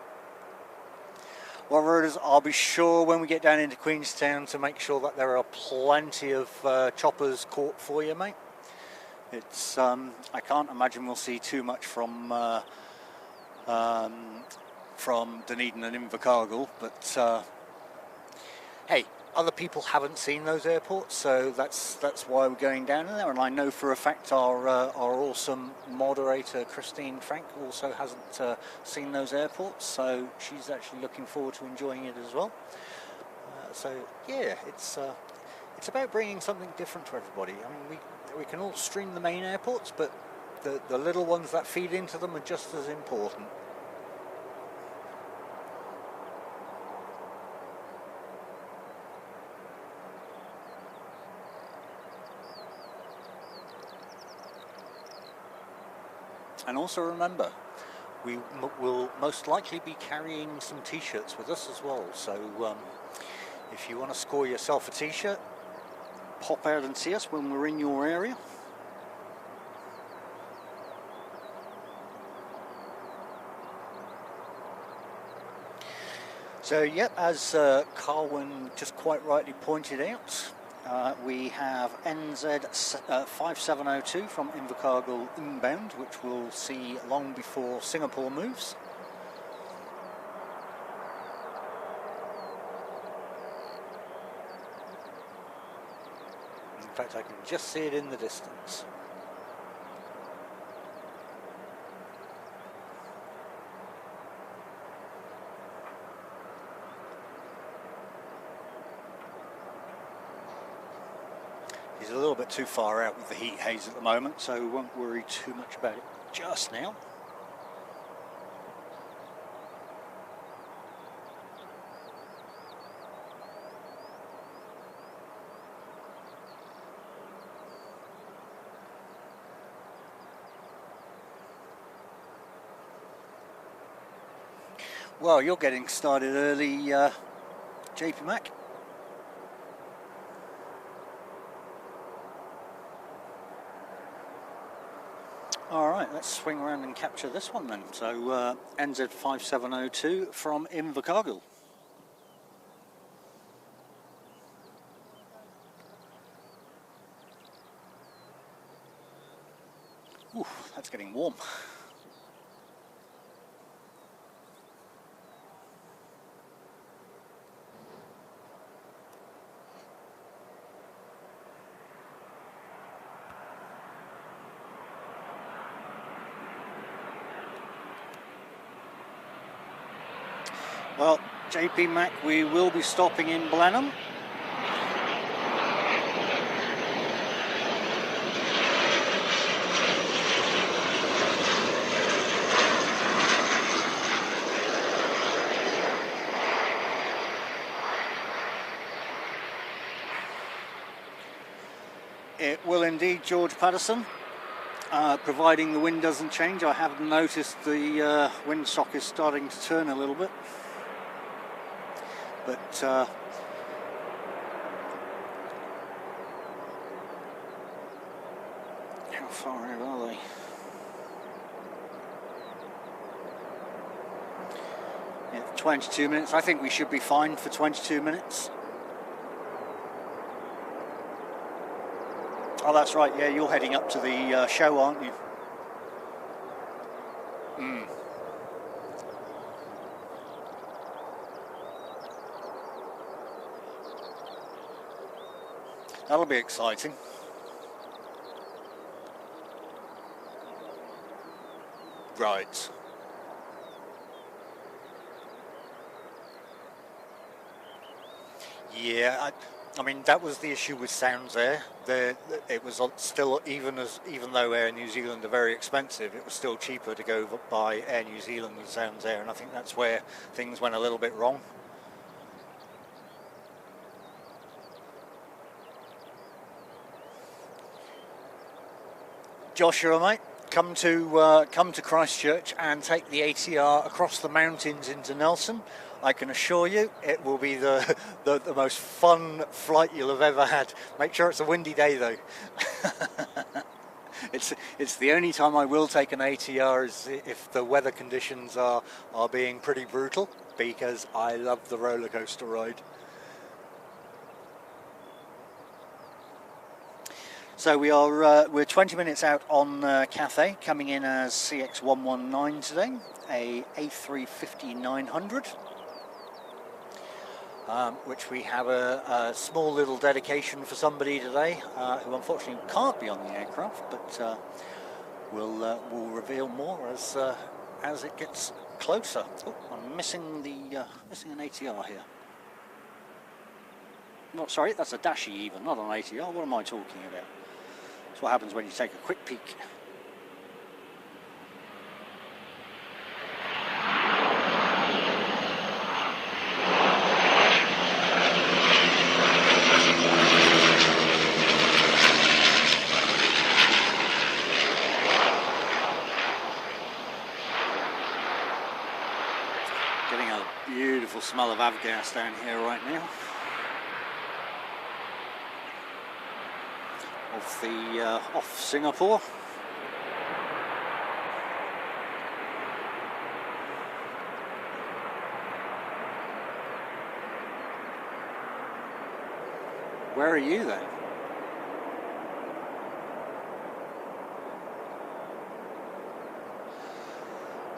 Well, Roaders, I'll be sure when we get down into Queenstown to make sure that there are plenty of choppers caught for you, mate. It's I can't imagine we'll see too much from Dunedin and Invercargill, but hey, other people haven't seen those airports, so that's why we're going down there. And I know for a fact our awesome moderator Christine Frank also hasn't seen those airports, so she's actually looking forward to enjoying it as well. So yeah, it's about bringing something different to everybody. I mean, we can all stream the main airports, but the little ones that feed into them are just as important. And also remember, we will most likely be carrying some t-shirts with us as well. So if you want to score yourself a t-shirt, pop out and see us when we're in your area. So yeah, as Carwin just quite rightly pointed out, we have NZ 5702 from Invercargill inbound, which we'll see long before Singapore moves. In fact, I can just see it in the distance. He's a little bit too far out with the heat haze at the moment, so we won't worry too much about it just now. Well, you're getting started early, JP Mac. Alright, let's swing around and capture this one then. So NZ 5702 from Invercargill. Ooh, that's getting warm. Well, JP Mac, we will be stopping in Blenheim. It will indeed, George Patterson. Providing the wind doesn't change. I have noticed the windsock is starting to turn a little bit. But how far out are they? Yeah, 22 minutes. I think we should be fine for 22 minutes. Oh, that's right. Yeah, you're heading up to the show, aren't you? That'll be exciting. Right. Yeah, I mean, that was the issue with Sounds Air. It was still, even though Air New Zealand are very expensive, it was still cheaper to go by Air New Zealand than Sounds Air, and I think that's where things went a little bit wrong. Joshua, mate, come to Christchurch and take the ATR across the mountains into Nelson. I can assure you it will be the most fun flight you'll have ever had. Make sure it's a windy day though. It's the only time I will take an ATR is if the weather conditions are being pretty brutal, because I love the roller coaster ride. So we're 20 minutes out on Cathay, coming in as CX119 today, a A350-900. Which we have a small little dedication for somebody today who unfortunately can't be on the aircraft, but we'll reveal more as it gets closer. Oh, I'm missing an ATR here. No, sorry, that's a Dashi even, not an ATR. What am I talking about? That's what happens when you take a quick peek. Getting a beautiful smell of avgas down here right now. Off Singapore. Where are you then?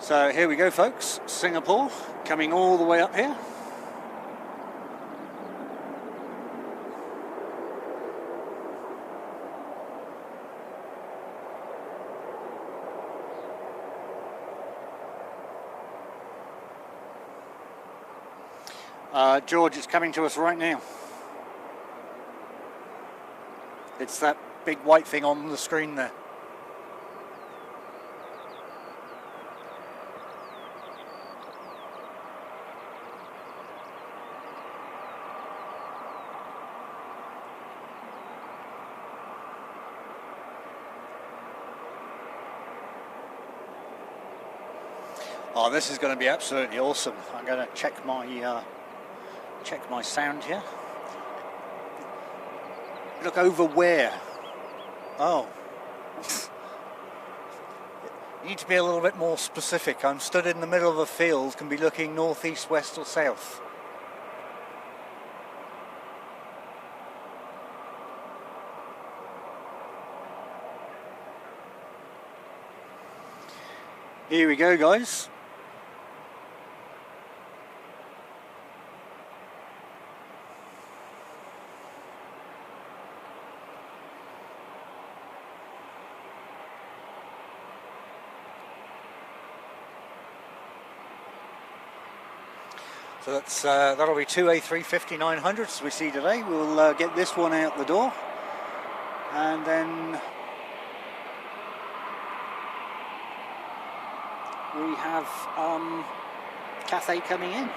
So here we go, folks. Singapore coming all the way up here. George, it's coming to us right now. It's that big white thing on the screen there. Oh, this is going to be absolutely awesome. I'm going to check my sound here. Look over where? Oh. You need to be a little bit more specific. I'm stood in the middle of a field, can be looking north, east, west or south. Here we go, guys. So that'll be two A350-900s we see today. We'll get this one out the door, and then we have Cathay coming in.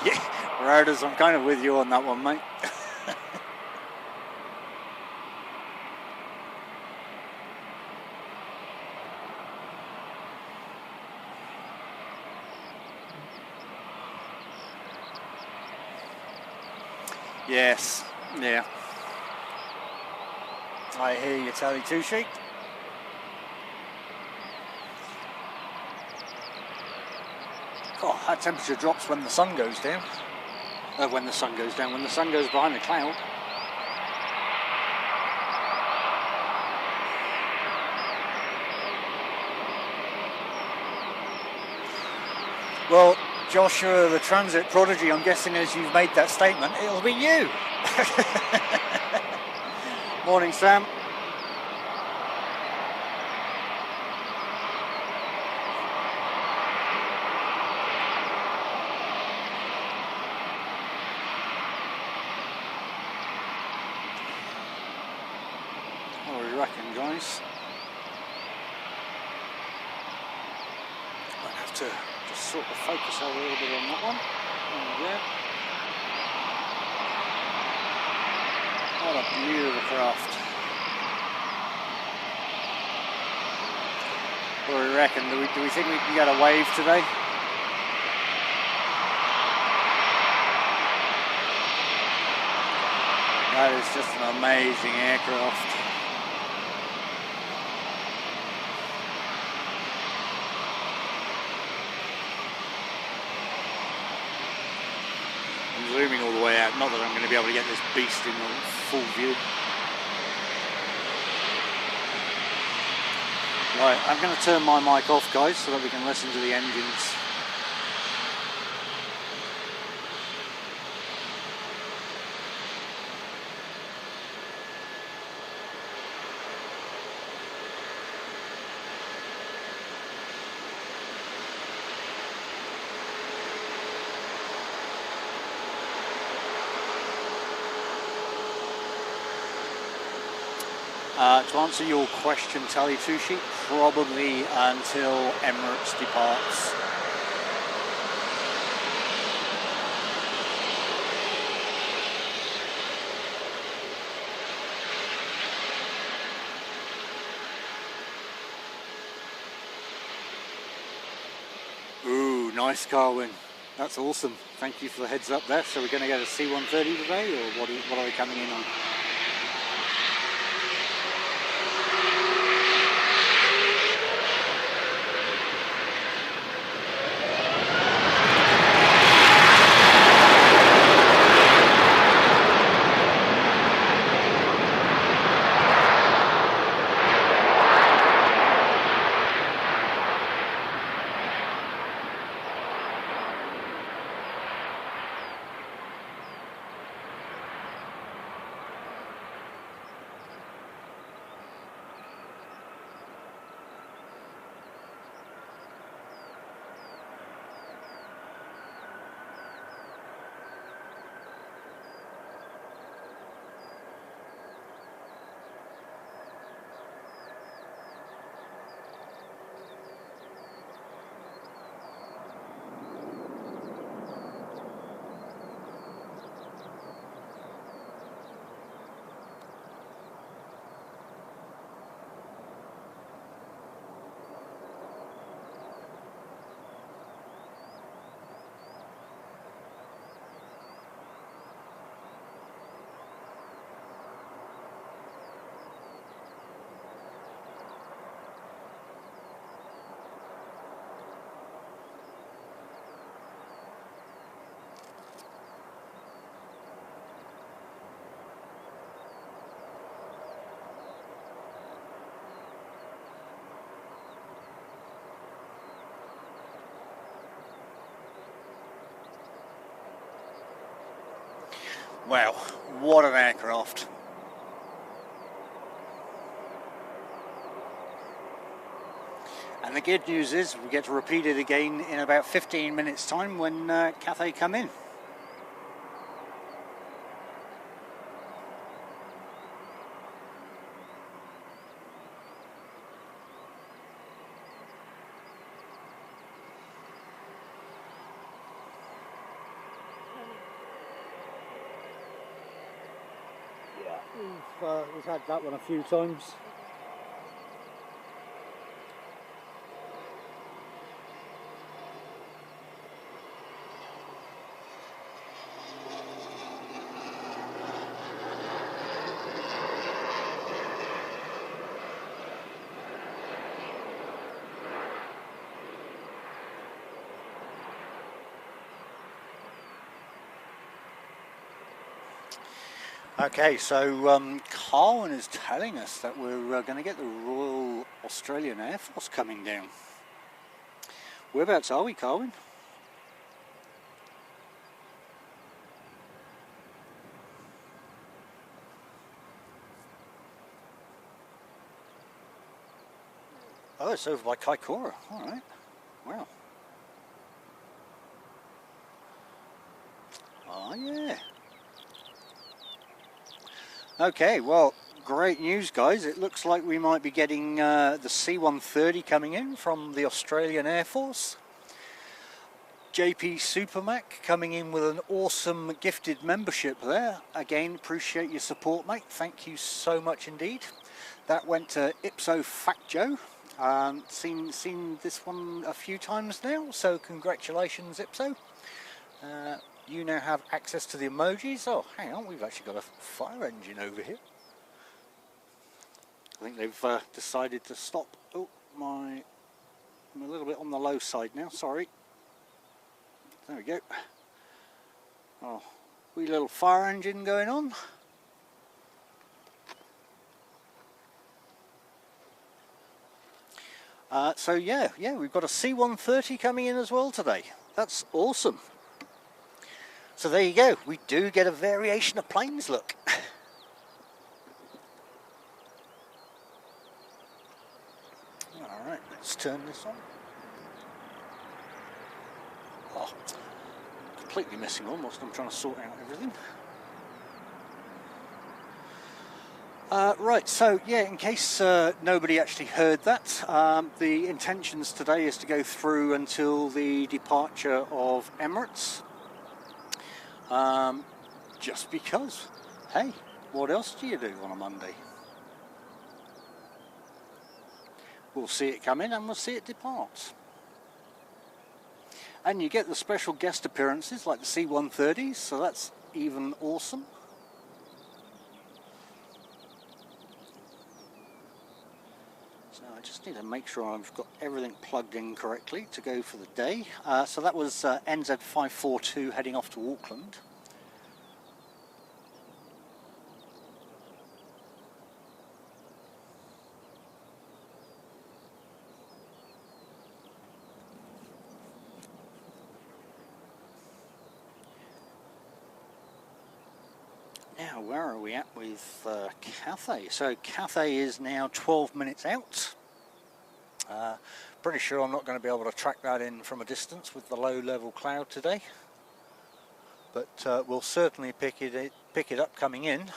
Yeah, Riders, I'm kind of with you on that one, mate. Yes, yeah. I hear you, Tally Two Sheep. God, that temperature drops when the sun goes down. When the sun goes behind the cloud. Well, Joshua, the transit prodigy, I'm guessing as you've made that statement, it'll be you. Morning, Sam. guys. Might have to just sort the focus out a little bit on that one. There we go. What a beautiful craft. What do we reckon? Do we think we can get a wave today? That is just an amazing aircraft. I'm zooming all the way out, not that I'm going to be able to get this beast in full view. Right, I'm going to turn my mic off, guys, so that we can listen to the engines. To answer your question, Tally Tushi, probably until Emirates departs. Ooh, nice Carwin. That's awesome. Thank you for the heads up there. So we're going to get a C-130 today, or what are we coming in on? Wow, what an aircraft. And the good news is we get to repeat it again in about 15 minutes time when Cathay come in. We've had that one a few times. Okay, so Carwin is telling us that we're going to get the Royal Australian Air Force coming down. Whereabouts are we, Carwin? Oh, it's over by Kaikoura. All right. Wow. Oh, yeah. Okay, well, great news, guys. It looks like we might be getting the C-130 coming in from the Australian Air Force. JP Supermac coming in with an awesome gifted membership there. Again, appreciate your support, mate. Thank you so much indeed. That went to Ipso Facto. Seen this one a few times now, so congratulations, Ipso. You now have access to the emojis. Oh, hang on, we've actually got a fire engine over here. I think they've decided to stop. Oh, I'm a little bit on the low side now, sorry. There we go. Oh, wee little fire engine going on. So yeah, we've got a C-130 coming in as well today. That's awesome. So there you go, we do get a variation of planes, look. Alright, let's turn this on. Oh, completely missing on whilst I'm trying to sort out everything. Right, so yeah, in case nobody actually heard that, the intentions today is to go through until the departure of Emirates. Just because, hey, what else do you do on a Monday? We'll see it come in and we'll see it depart. And you get the special guest appearances like the C-130s, so that's even awesome. So I just need to make sure I've got everything plugged in correctly to go for the day. So that was NZ542 heading off to Auckland. Now, where are we at with Cathay? So Cathay is now 12 minutes out. Pretty sure I'm not going to be able to track that in from a distance with the low level cloud today. But we'll certainly pick it up coming in.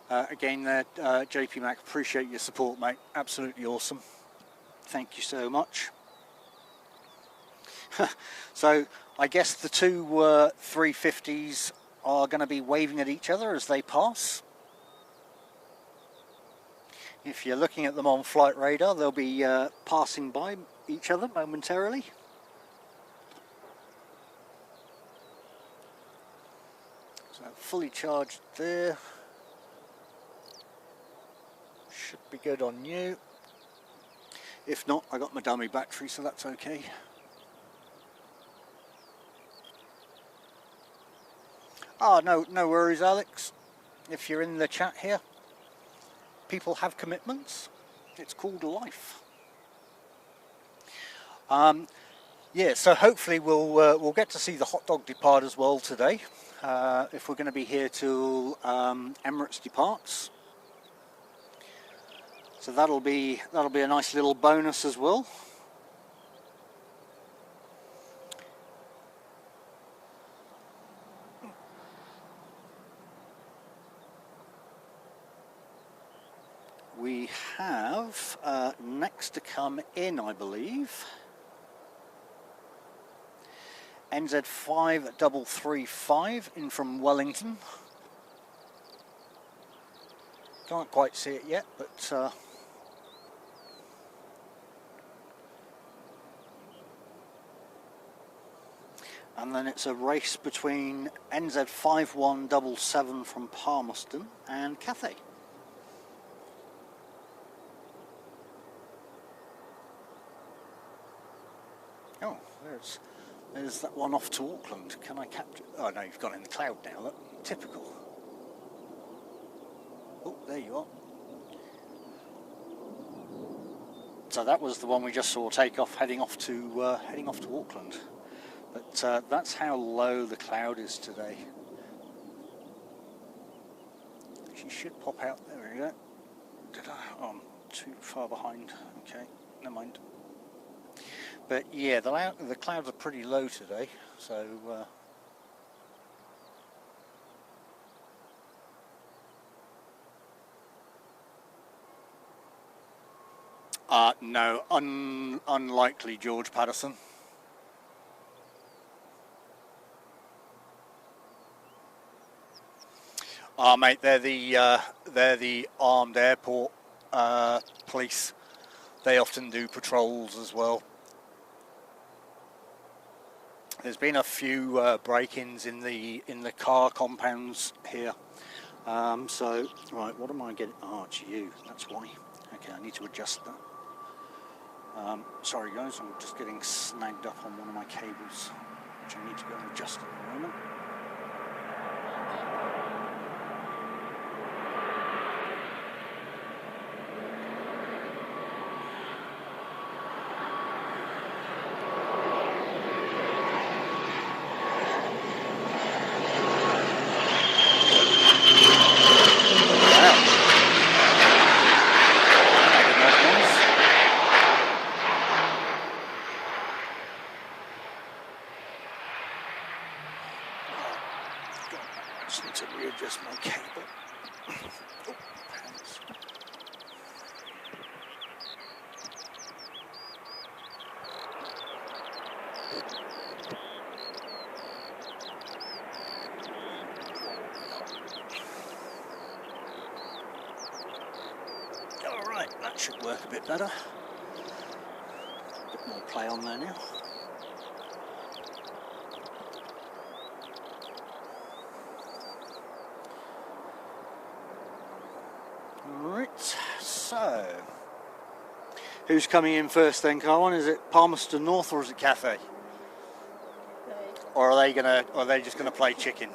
Again, JP Mac, appreciate your support, mate. Absolutely awesome. Thank you so much. So I guess the two 350s are going to be waving at each other as they pass. If you're looking at them on flight radar, they'll be passing by each other momentarily. So fully charged there. Should be good on you. If not, I got my dummy battery, so that's okay. Ah, no worries, Alex. If you're in the chat here, people have commitments. It's called life. Yeah, so hopefully we'll get to see the hot dog depart as well today. If we're going to be here till Emirates departs, so that'll be a nice little bonus as well. We have next to come in, I believe, NZ5335 in from Wellington. Can't quite see it yet, but and then it's a race between NZ5177 from Palmerston and Cathay. Oh, there's that one off to Auckland. Can I capture? Oh no, you've gone in the cloud now. Look, typical. Oh, there you are. So that was the one we just saw take off, heading off to Auckland. But that's how low the cloud is today. She should pop out. There we go. Oh, I'm too far behind. Okay, never mind. But yeah, the clouds are pretty low today, so No, unlikely, George Patterson. Mate, they're the armed airport police. They often do patrols as well. There's been a few break-ins in the car compounds here. So right, what am I getting? Oh, it's you. That's why. Okay, I need to adjust that. Sorry guys, I'm just getting snagged up on one of my cables, which I need to go and adjust at the moment. Just need to readjust my cable. Oh, pants. All right, that should work a bit better. A bit more play on there now. Right, so who's coming in first then, Carwan? Is it Palmerston North or is it Cathay? Or are they just gonna play chicken?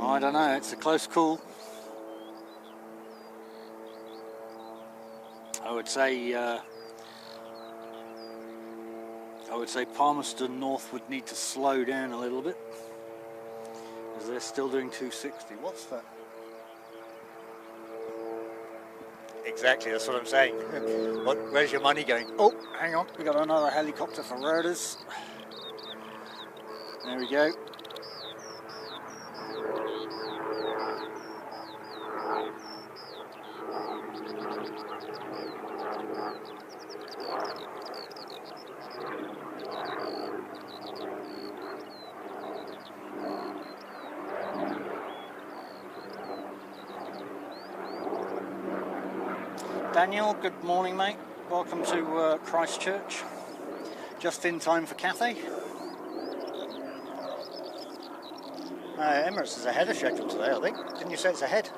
I don't know, it's a close call. I would say Palmerston North would need to slow down a little bit, because they're still doing 260. What's that? Exactly, that's what I'm saying. Where's your money going? Oh, hang on, we got another helicopter for Reuters. There we go. Daniel, good morning mate. Welcome to Christchurch. Just in time for Cathay. Emirates is ahead of schedule today, I think. Didn't you say it's ahead?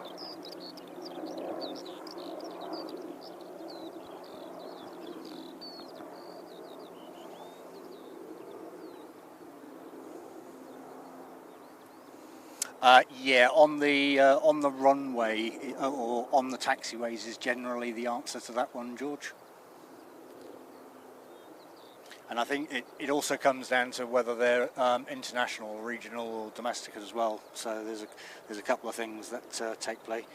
Yeah, on the runway or on the taxiways is generally the answer to that one, George. And I think it also comes down to whether they're international, regional, or domestic as well. So there's a couple of things that take place.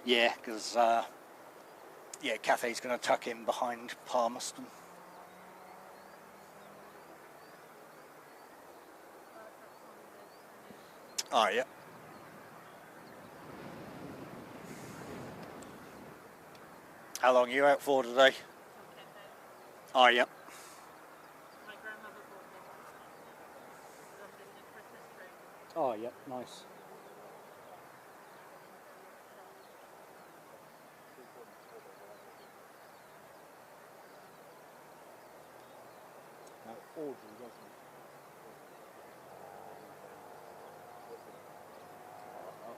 Yeah, because yeah, Cathay's going to tuck in behind Palmerston. Oh yeah. How long are you out for today? Oh yeah. Oh, yeah, nice. Now, Audrey, wasn't it?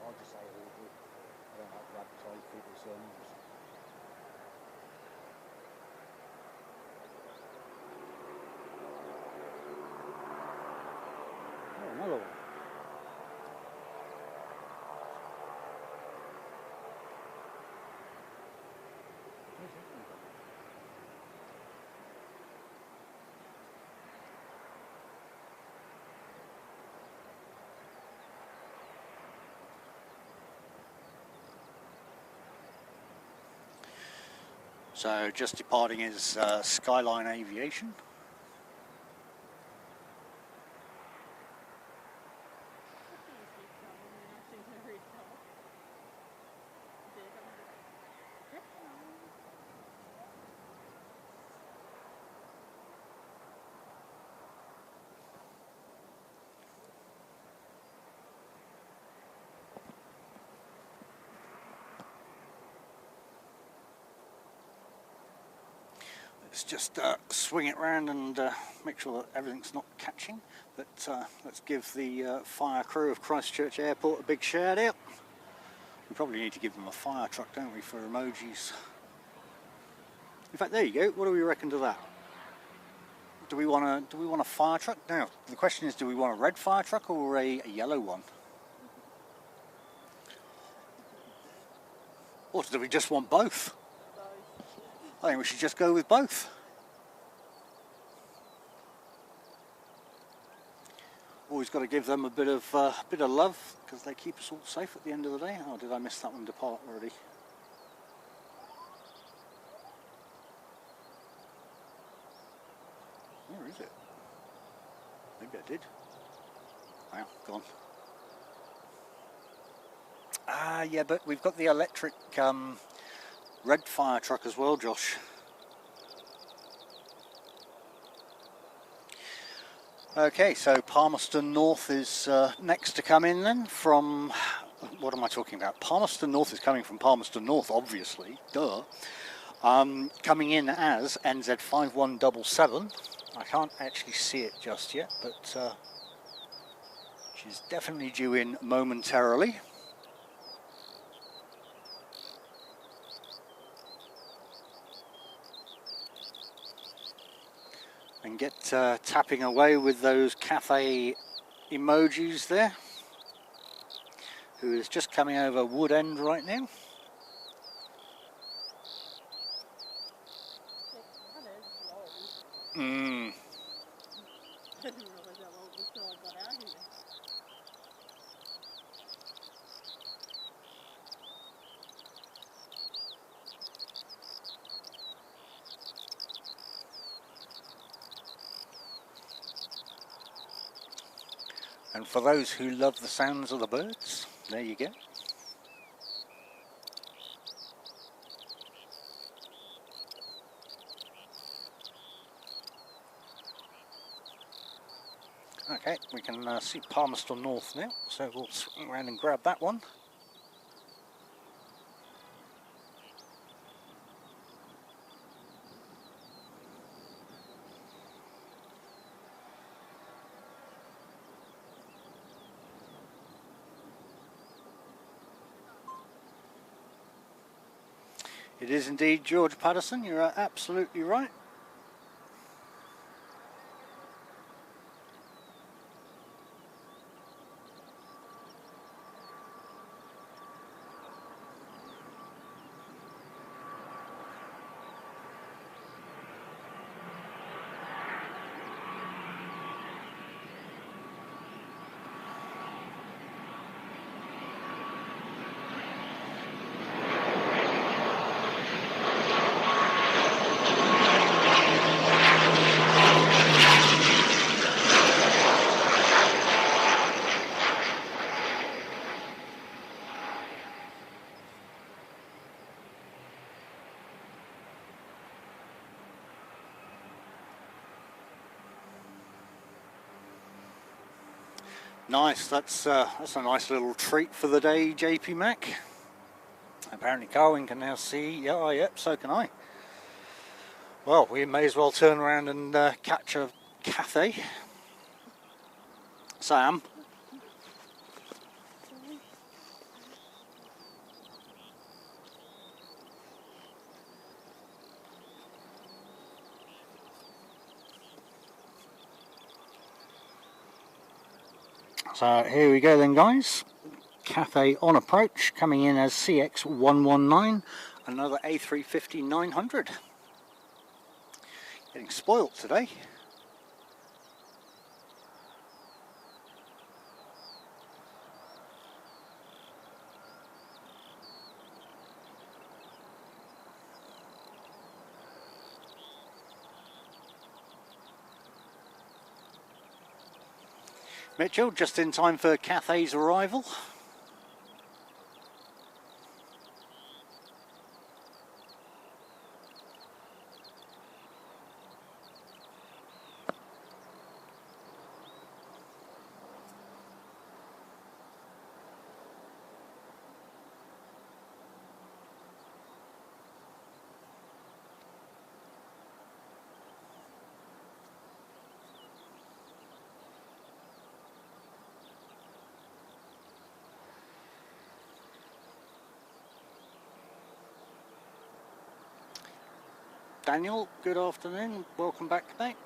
I'll just say Audrey. I don't like to advertise people's surnames. Oh, another one. So just departing is Skyline Aviation. just swing it round and make sure that everything's not catching. But let's give the fire crew of Christchurch Airport a big shout out. We probably need to give them a fire truck, don't we, for emojis. In fact, there you go. What do we reckon to that? Do we want a fire truck? Now, the question is, do we want a red fire truck or a yellow one? Or do we just want both? I think we should just go with both. Always got to give them a bit of love, because they keep us all safe at the end of the day. Oh, did I miss that one depart already? Where is it? Maybe I did. Wow, gone. Ah, yeah, but we've got the electric red fire truck as well, Josh. Okay, so Palmerston North is next to come in then from... What am I talking about? Palmerston North is coming from Palmerston North, obviously. Duh. Coming in as NZ5177. I can't actually see it just yet, but she's definitely due in momentarily. And get tapping away with those Cathay emojis there, who is just coming over Wood End right now. Mm. I didn't realise how long it was till I got out here. And for those who love the sounds of the birds, there you go. Okay, we can see Palmerston North now, so we'll swing around and grab that one. It is indeed George Patterson, you're absolutely right. Nice, that's a nice little treat for the day, JP Mac. Apparently Carwin can now see, yeah, yep, so can I. Well, we may as well turn around and catch a Cathay. Sam. So here we go then, guys. Cathay on approach, coming in as CX119, another A350-900. Getting spoilt today. Mitchell, just in time for Cathay's arrival. Daniel, good afternoon. Welcome back, mate.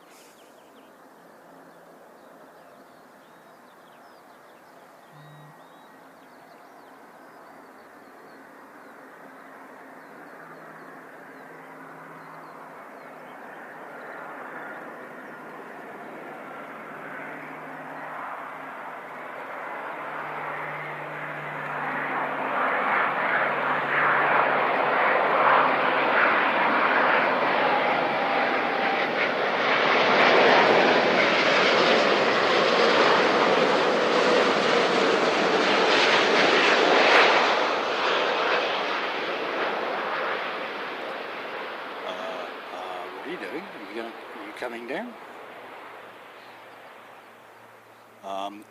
Coming down.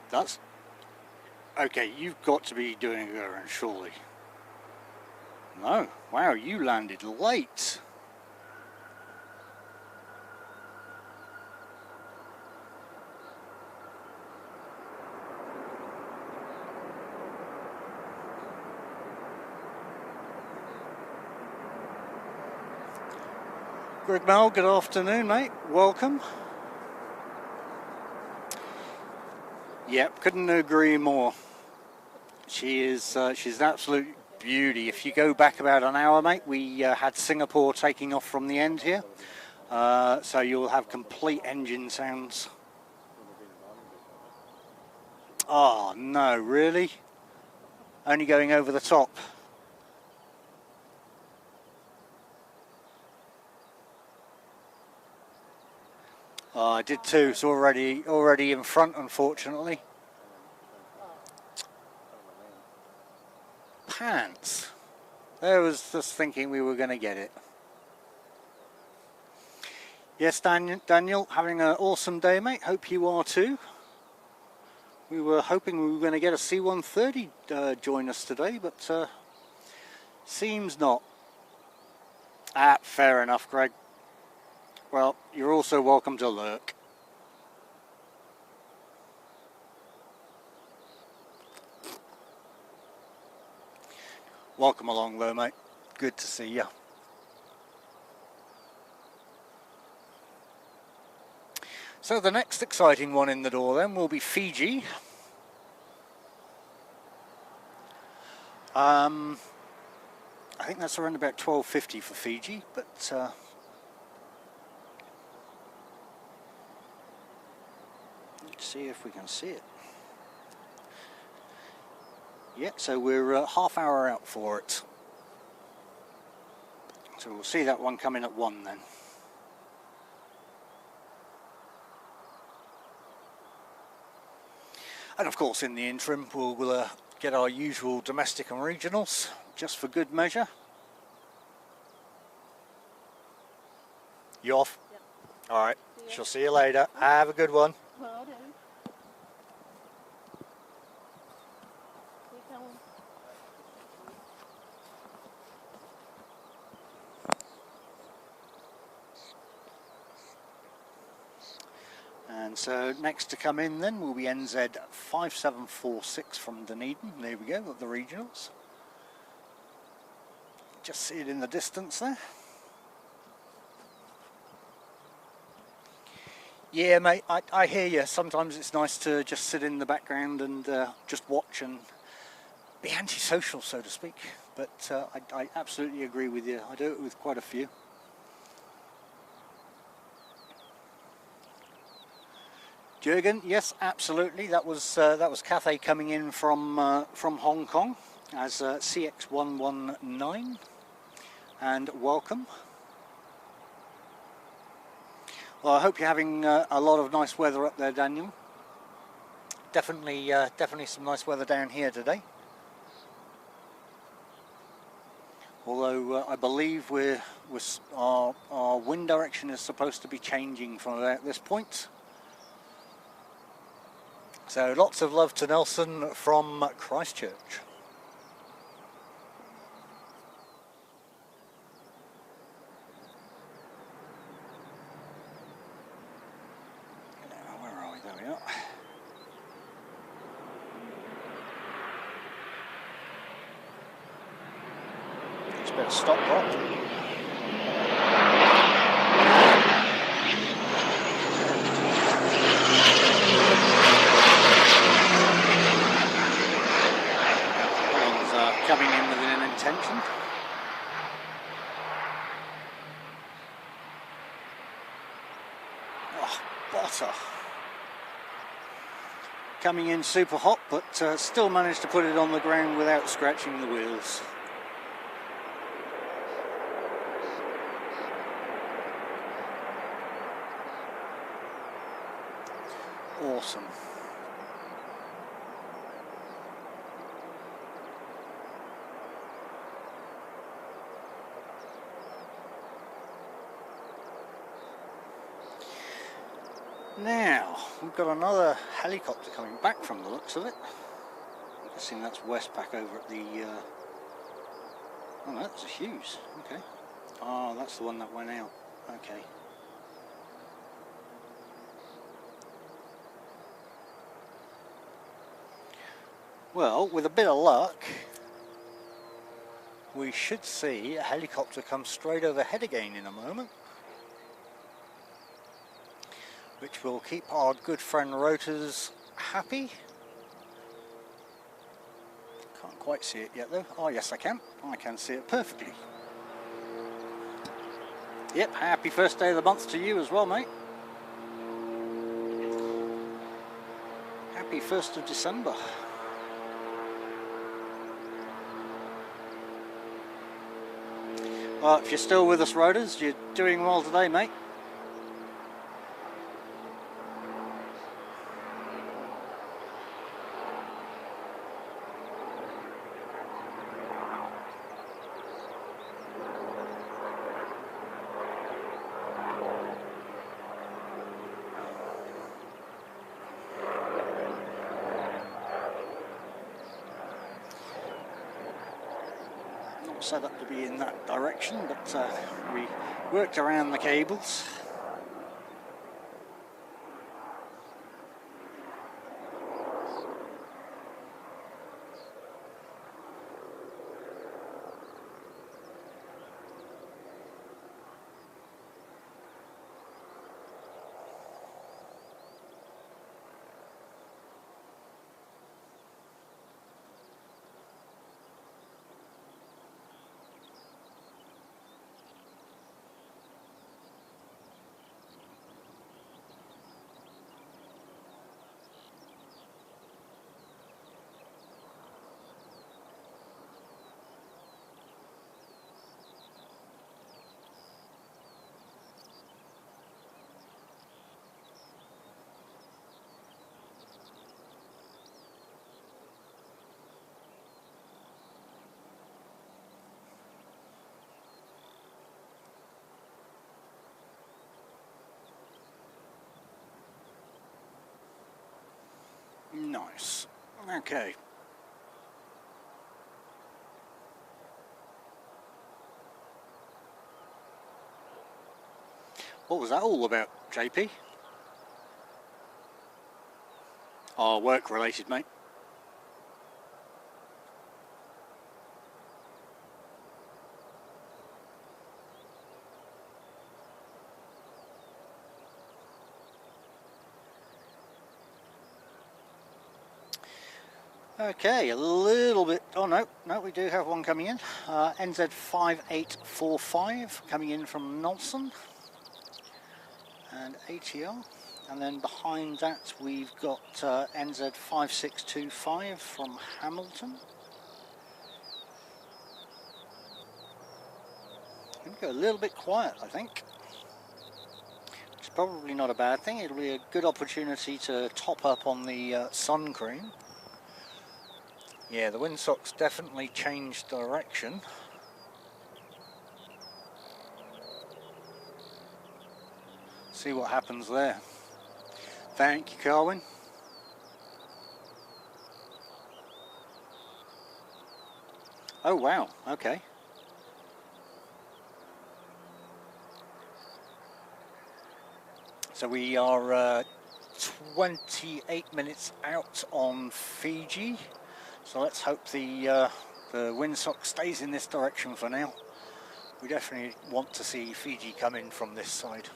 That's okay. You've got to be doing a errand, surely. No, wow, you landed late. Greg Mel, good afternoon, mate. Welcome. Yep, couldn't agree more. She's an absolute beauty. If you go back about an hour, mate, we had Singapore taking off from the end here. So you'll have complete engine sounds. Oh, no, really? Only going over the top. Oh, I did too. It's already in front, unfortunately. Pants. I was just thinking we were going to get it. Yes, Daniel, having an awesome day, mate. Hope you are too. We were hoping we were going to get a C-130 join us today, but seems not. Ah, fair enough, Greg. Well, you're also welcome to lurk. Welcome along though, mate. Good to see you. So the next exciting one in the door then will be Fiji. I think that's around about 12.50 for Fiji, but let's see if we can see it. Yeah, so we're half hour out for it. So we'll see that one coming at 1 then. And of course in the interim we'll get our usual domestic and regionals, just for good measure. You off? Yep. Alright, shall see you later. Have a good one. Well, do. Keep going. And so next to come in then will be NZ 5746 from Dunedin. There we go, got the regionals. Just see it in the distance there. Yeah, mate, I hear you. Sometimes it's nice to just sit in the background and just watch and be antisocial, so to speak. But I absolutely agree with you. I do it with quite a few. Jürgen, yes, absolutely. That was Cathay coming in from Hong Kong as CX119, and welcome. Well, I hope you're having a lot of nice weather up there, Daniel. Definitely some nice weather down here today. Although I believe our wind direction is supposed to be changing from about this point. So lots of love to Nelson from Christchurch. Where are we? There we are. It's a bit of stop drop. spotter. Coming in super hot, but still managed to put it on the ground without scratching the wheels. Awesome. Now, we've got another helicopter coming back from the looks of it. I'm guessing that's Westpac over at the... Oh no, that's a Hughes. Okay. Oh, that's the one that went out. Okay. Well, with a bit of luck, we should see a helicopter come straight overhead again in a moment, which will keep our good friend rotors happy. Can't quite see it yet though. Oh yes I can see it perfectly. Yep, happy first day of the month to you as well, mate. Happy 1st of December. Well, if you're still with us, rotors, you're doing well today, mate. Set up to be in that direction, but we worked around the cables. Nice. Okay. What was that all about, JP? Oh, work related, mate. Okay, a little bit, oh no, we do have one coming in. NZ5845 coming in from Nelson and ATR. And then behind that we've got NZ5625 from Hamilton. Going to go a little bit quiet, I think. It's probably not a bad thing. It'll be a good opportunity to top up on the sun cream. Yeah, the windsock's definitely changed direction. See what happens there. Thank you, Carwin. Oh wow, okay. So we are 28 minutes out on Fiji. So let's hope the windsock stays in this direction for now. We definitely want to see Fiji come in from this side.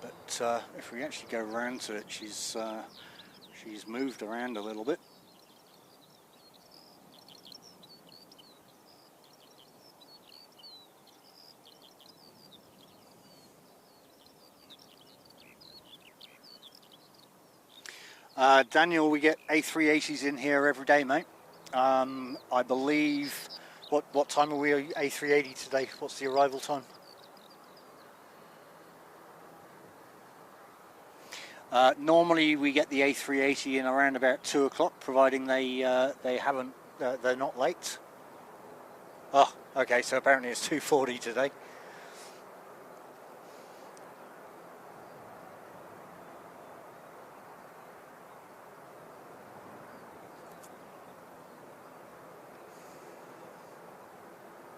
But if we actually go around to it, she's moved around a little bit. Daniel, we get A380s in here every day, mate. I believe, what time are we A380 today? What's the arrival time? Normally we get the A380 in around about 2 o'clock, providing they haven't, they're not late. Oh, okay, so apparently it's 2:40 today.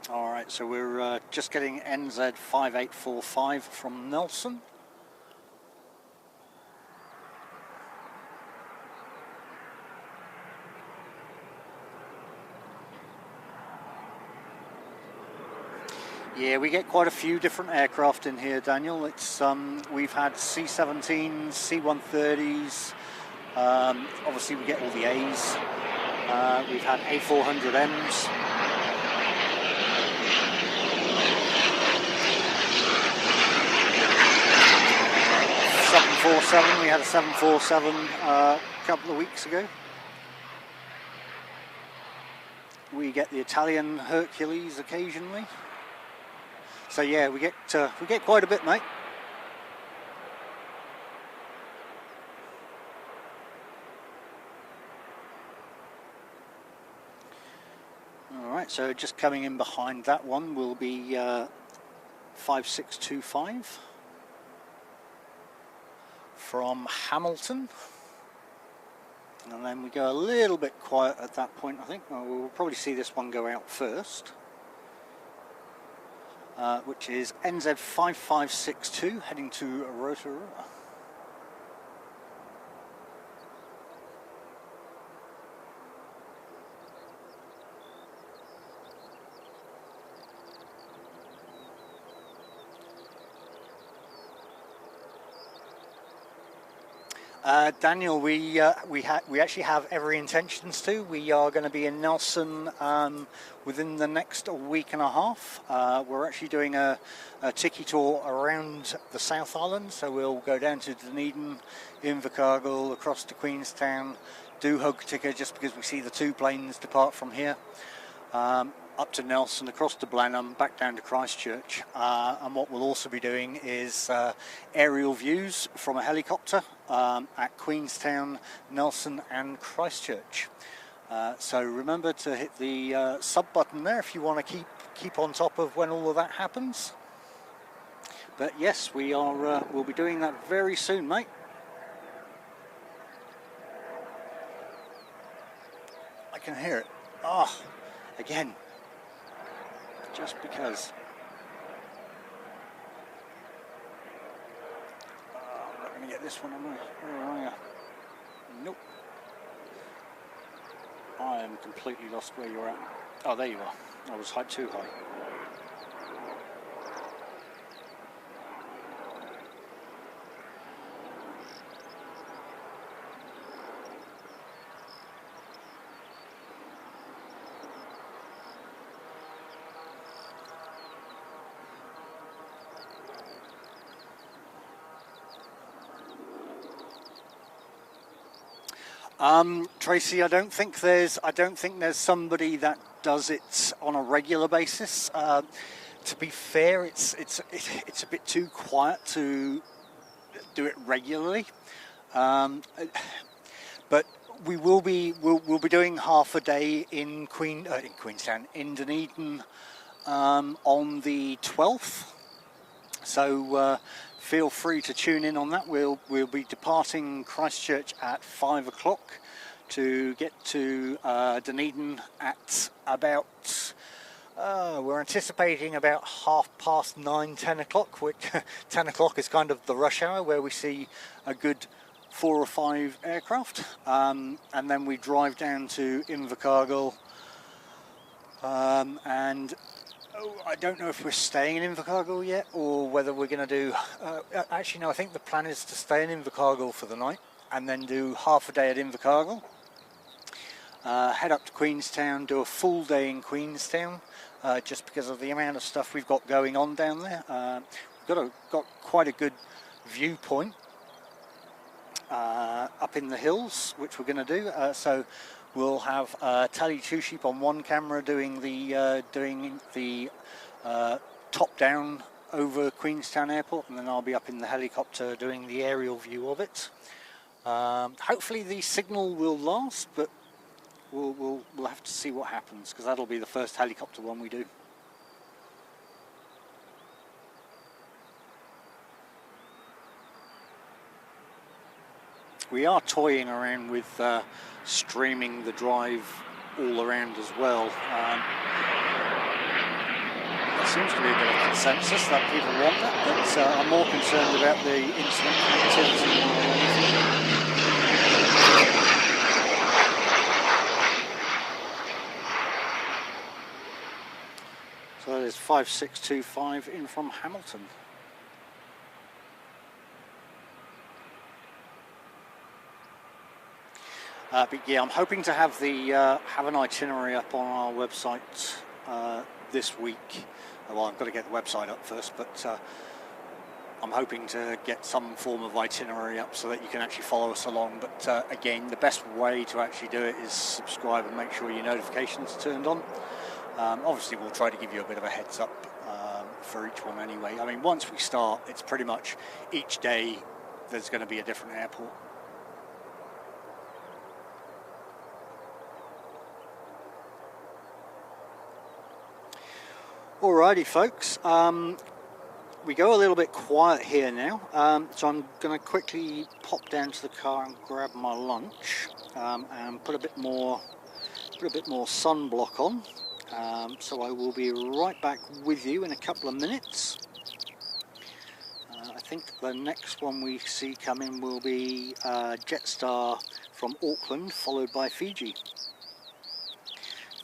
Alright, so we're just getting NZ 5845 from Nelson. Yeah, we get quite a few different aircraft in here, Daniel. It's we've had C-17s, C-130s. Obviously, we get all the A's. We've had A400Ms. We had a 747 a couple of weeks ago. We get the Italian Hercules occasionally. So yeah, we get quite a bit, mate. All right, so just coming in behind that one will be 5625 from Hamilton. And then we go a little bit quiet at that point, I think. Well, we'll probably see this one go out first. Which is NZ 5562 heading to Aotearoa. Daniel, we actually have every intentions to. We are going to be in Nelson within the next week and a half. We're actually doing a tiki tour around the South Island, so we'll go down to Dunedin, Invercargill, across to Queenstown, do Hokitika just because we see the two planes depart from here. Up to Nelson, across to Blenheim, back down to Christchurch, and what we'll also be doing is aerial views from a helicopter at Queenstown, Nelson and Christchurch. So remember to hit the sub button there if you want to keep on top of when all of that happens. But yes, we'll be doing that very soon, mate. I can hear it. Oh, again. Just because. I'm not going to get this one, am I? Where are you? Nope. I am completely lost where you're at. Oh, there you are. I was too high. Tracy, I don't think there's somebody that does it on a regular basis. To be fair, it's a bit too quiet to do it regularly. But we'll be doing half a day in Queenstown, in Dunedin, on the 12th. So feel free to tune in on that. We'll be departing Christchurch at 5 o'clock to get to Dunedin at about, we're anticipating about 9:30, 10 o'clock, which 10 o'clock is kind of the rush hour where we see a good 4 or 5 aircraft. And then we drive down to Invercargill, and I don't know if we're staying in Invercargill yet or whether we're going to do... actually, no, I think the plan is to stay in Invercargill for the night and then do half a day at Invercargill. Head up to Queenstown, do a full day in Queenstown, just because of the amount of stuff we've got going on down there. We've got quite a good viewpoint up in the hills, which we're going to do. So we'll have Tally Two Sheep on one camera doing the top down over Queenstown Airport, and then I'll be up in the helicopter doing the aerial view of it. Hopefully the signal will last, but we'll have to see what happens, because that'll be the first helicopter one we do. We are toying around with streaming the drive all around as well. There seems to be a bit of consensus that people want that, but I'm more concerned about the internet connectivity more than anything. So that is 5625 in from Hamilton. But yeah, I'm hoping to have an itinerary up on our website this week. Well, I've got to get the website up first, but I'm hoping to get some form of itinerary up so that you can actually follow us along. But again, the best way to actually do it is subscribe and make sure your notifications are turned on. Obviously, we'll try to give you a bit of a heads up for each one anyway. I mean, once we start, it's pretty much each day there's going to be a different airport. Alrighty folks, we go a little bit quiet here now, so I'm going to quickly pop down to the car and grab my lunch and put a bit more sunblock on, so I will be right back with you in a couple of minutes. I think the next one we see coming will be Jetstar from Auckland, followed by Fiji.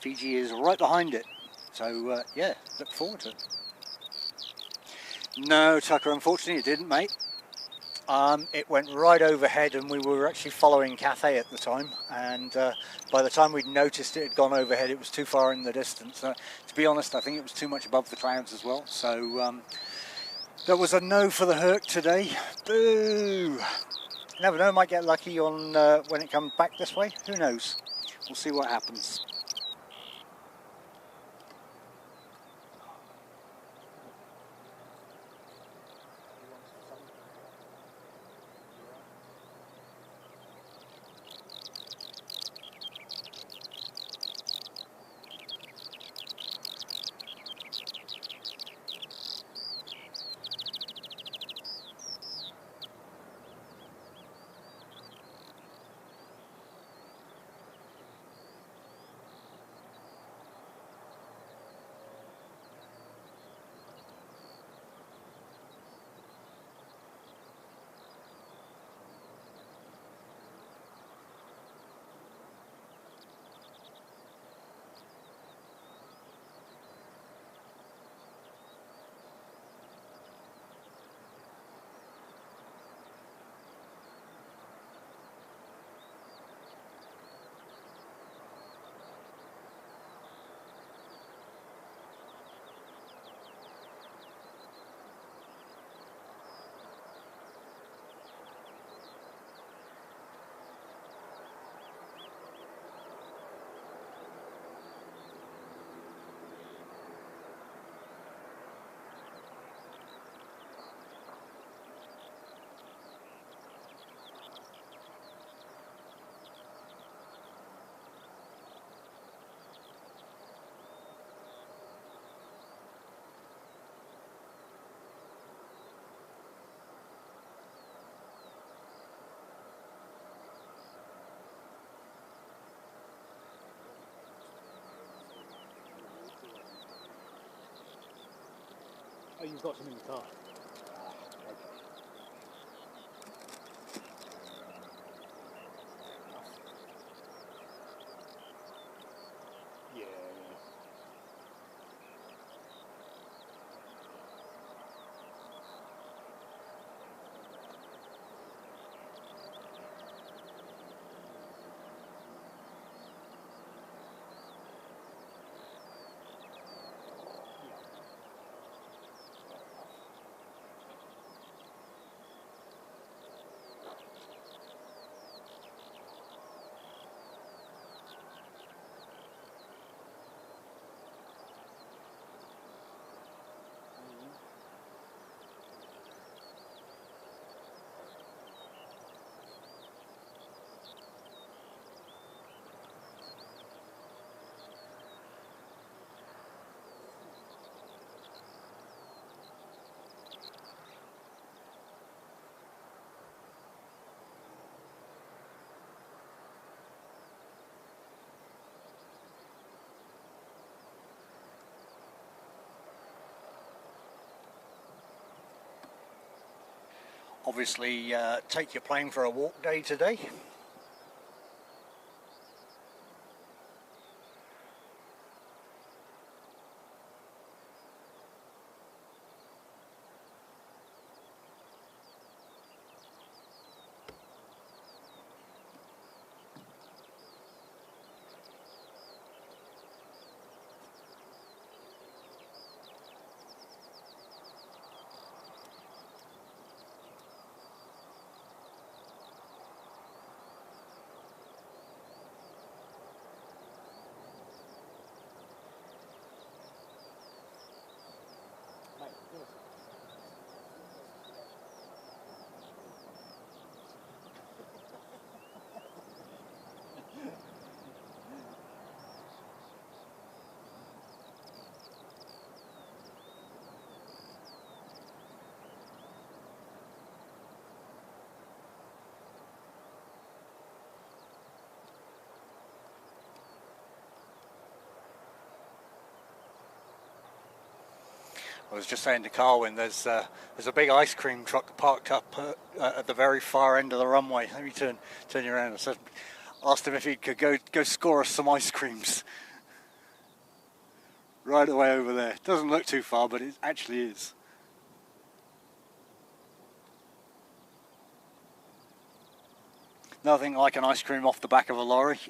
Fiji is right behind it. So yeah, look forward to it. No, Tucker, unfortunately it didn't, mate. It went right overhead, and we were actually following Cathay at the time, and by the time we'd noticed it had gone overhead, it was too far in the distance. To be honest, I think it was too much above the clouds as well, so that was a no for the Herc today. Boo! Never know, might get lucky on when it comes back this way, who knows? We'll see what happens. Oh, you've got some in the car. Yeah. Obviously take your plane for a walk day today. I was just saying to Carwyn, there's a big ice cream truck parked up at the very far end of the runway. Let me turn you around. I said, asked him if he could go score us some ice creams. Right away over there. Doesn't look too far, but it actually is. Nothing like an ice cream off the back of a lorry.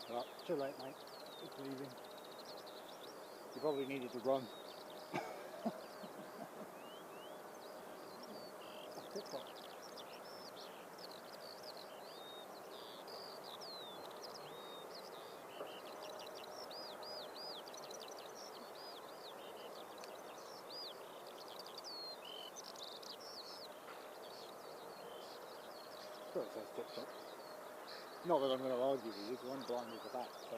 Well, too late, mate. It's leaving. You probably needed to run. Sure, it says tip-top. Not that I'm going to argue with you, because I'm blind with the back, so...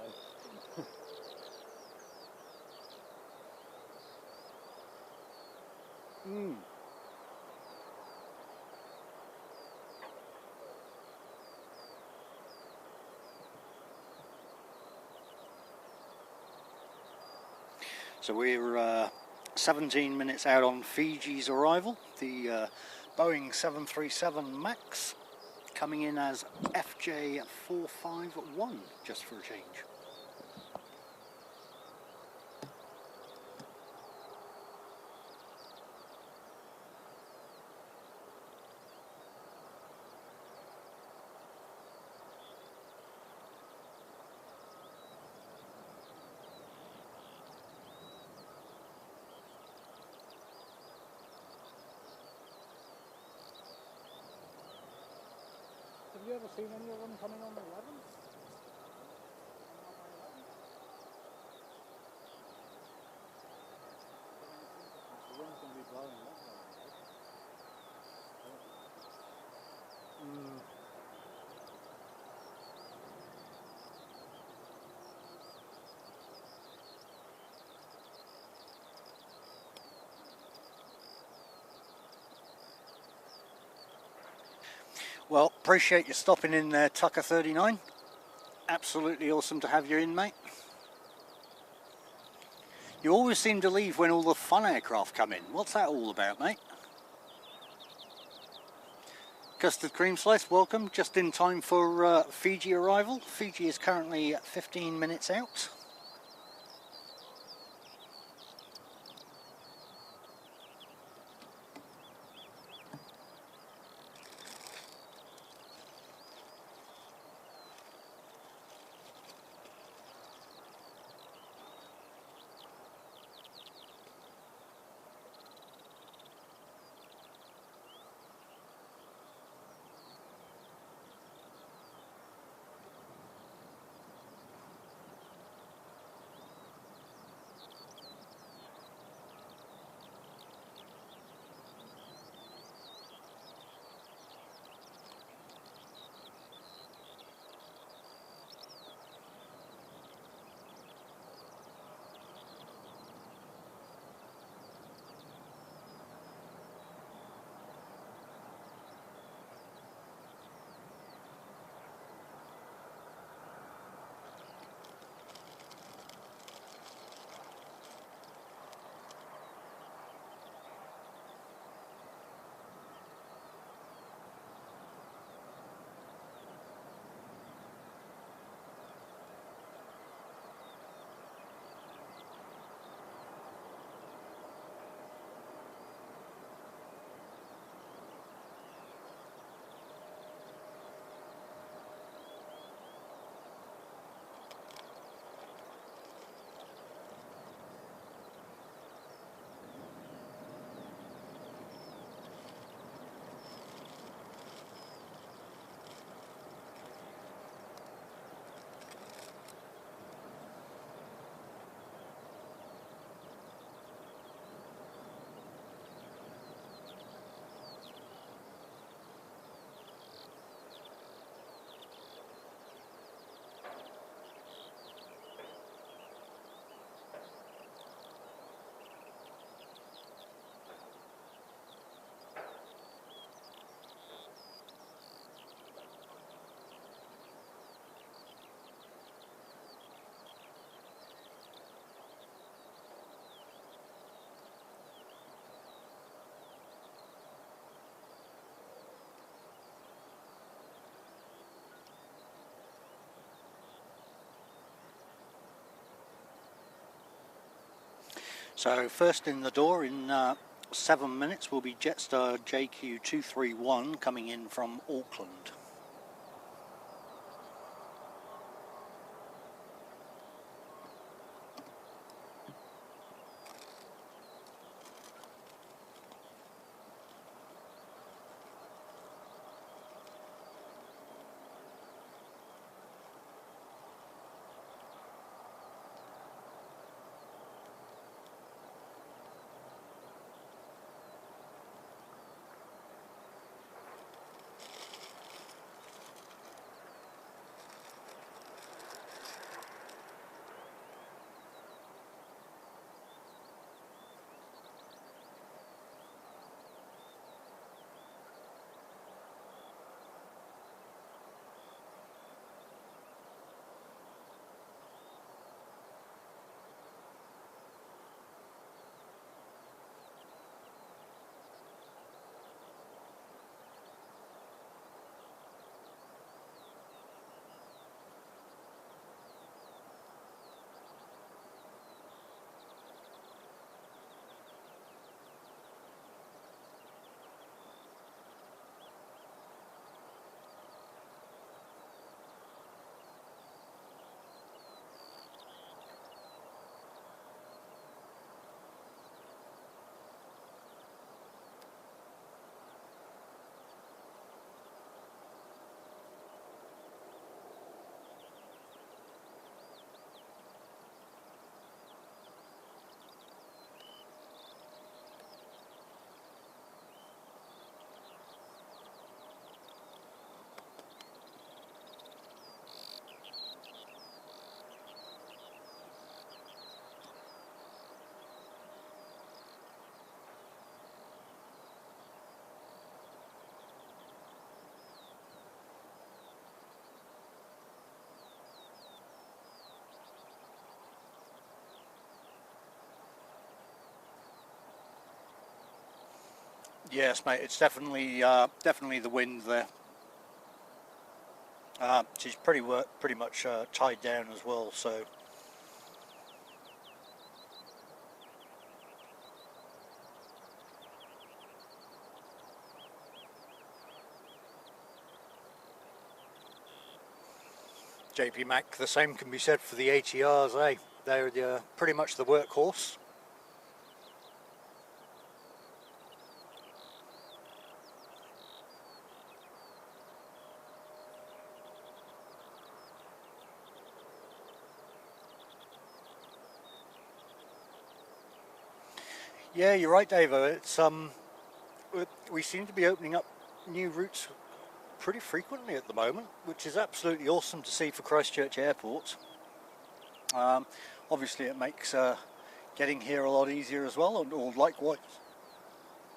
So we're 17 minutes out on Fiji's arrival, the Boeing 737 MAX, coming in as FJ451, just for a change. Have you ever seen any of them coming on the 11? The wind's going to be blowing that way. Well, appreciate you stopping in there, Tucker 39. Absolutely awesome to have you in, mate. You always seem to leave when all the fun aircraft come in. What's that all about, mate? Custard cream slice, welcome. Just in time for Fiji arrival. Fiji is currently 15 minutes out. So first in the door in 7 minutes will be Jetstar JQ231 coming in from Auckland. Yes, mate, it's definitely the wind there. She's pretty much tied down as well, so JP Mac, the same can be said for the ATRs, eh? They're pretty much the workhorse. Yeah, you're right, Dave. It's we seem to be opening up new routes pretty frequently at the moment, which is absolutely awesome to see for Christchurch Airport. Obviously, it makes getting here a lot easier as well, or likewise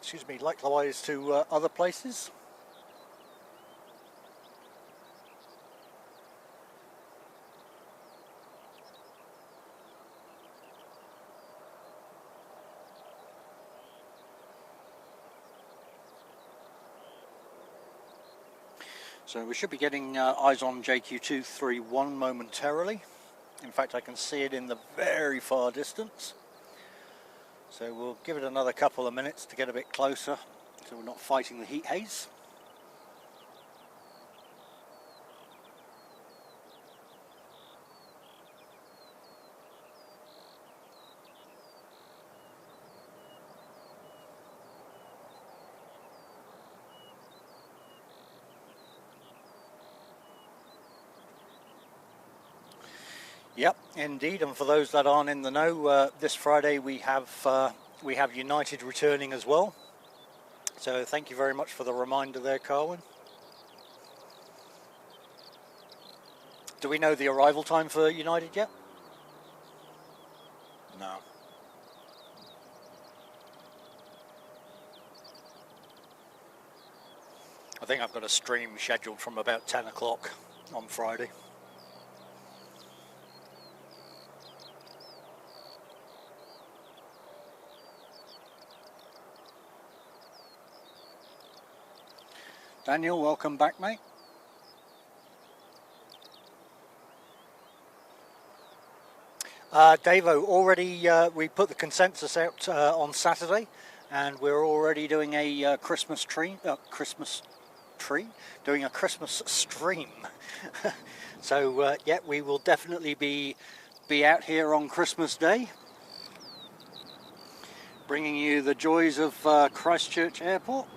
to other places. So we should be getting eyes on JQ231 momentarily. In fact, I can see it in the very far distance. So we'll give it another couple of minutes to get a bit closer so we're not fighting the heat haze. Yep, indeed, and for those that aren't in the know, this Friday we have United returning as well. So thank you very much for the reminder there, Carwin. Do we know the arrival time for United yet? No. I think I've got a stream scheduled from about 10 o'clock on Friday. Daniel, welcome back, mate. Davo, already we put the consensus out on Saturday, and we're already doing a Christmas doing a Christmas stream. So yeah, we will definitely be out here on Christmas Day, bringing you the joys of Christchurch Airport.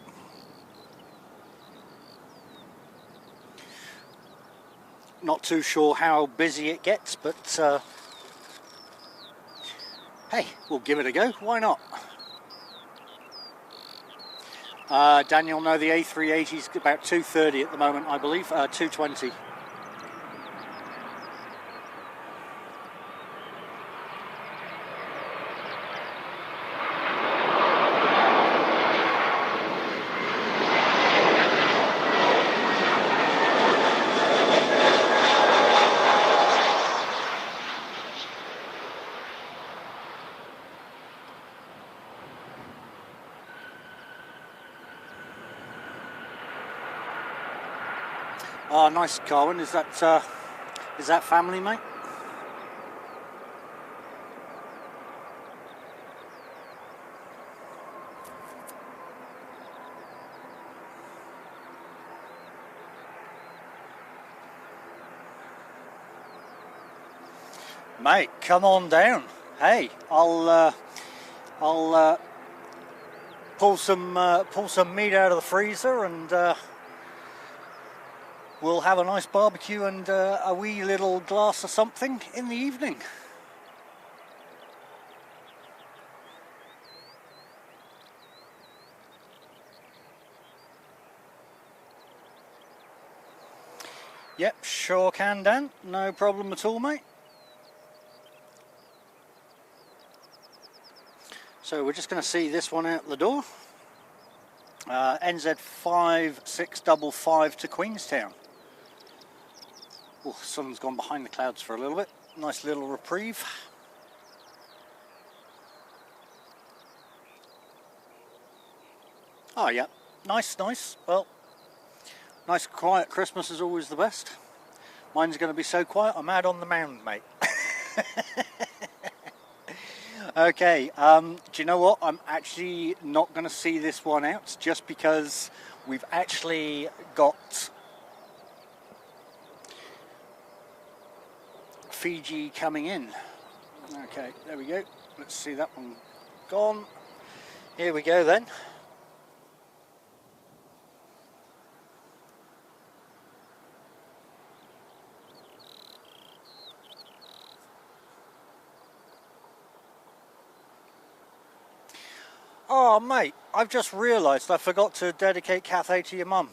Not too sure how busy it gets, but hey, we'll give it a go. Why not? Daniel, no, the A380 is about 230 at the moment, I believe, 220. Oh, nice, Carwin. Is that family, mate? Mate, come on down. Hey, I'll pull some meat out of the freezer, and we'll have a nice barbecue and a wee little glass of something in the evening. Yep, sure can, Dan. No problem at all, mate. So we're just going to see this one out the door. NZ 5655 to Queenstown. Oh, sun's gone behind the clouds for a little bit. Nice little reprieve. Oh yeah, nice. Well, nice quiet Christmas is always the best. Mine's going to be so quiet, I'm out on the mound, mate. Okay, do you know what? I'm actually not going to see this one out, just because we've actually got Fiji coming in. Okay, there we go. Let's see that one gone. Here we go then. Oh mate, I've just realised I forgot to dedicate Cathay to your mum.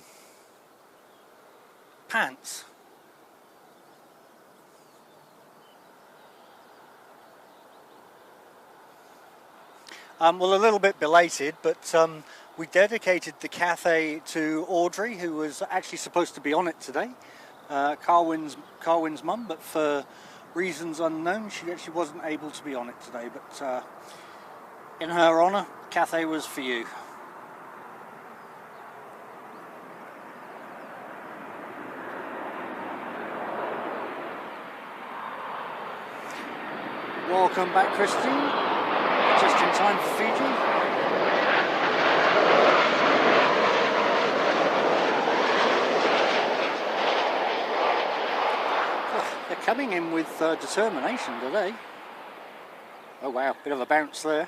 Pants. Well, a little bit belated, but we dedicated the Cathay to Audrey, who was actually supposed to be on it today. Carwin's mum, but for reasons unknown, she actually wasn't able to be on it today. But in her honour, Cathay was for you. Welcome back, Christine. Just in time for Fiji. Oh, they're coming in with determination today. Oh wow, bit of a bounce there.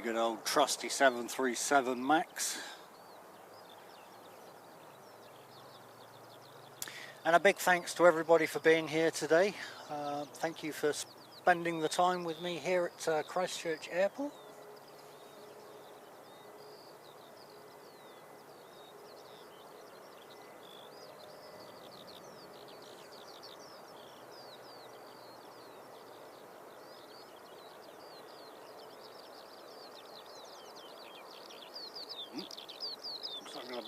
Good old trusty 737 Max. And a big thanks to everybody for being here today. Thank you for spending the time with me here at Christchurch Airport.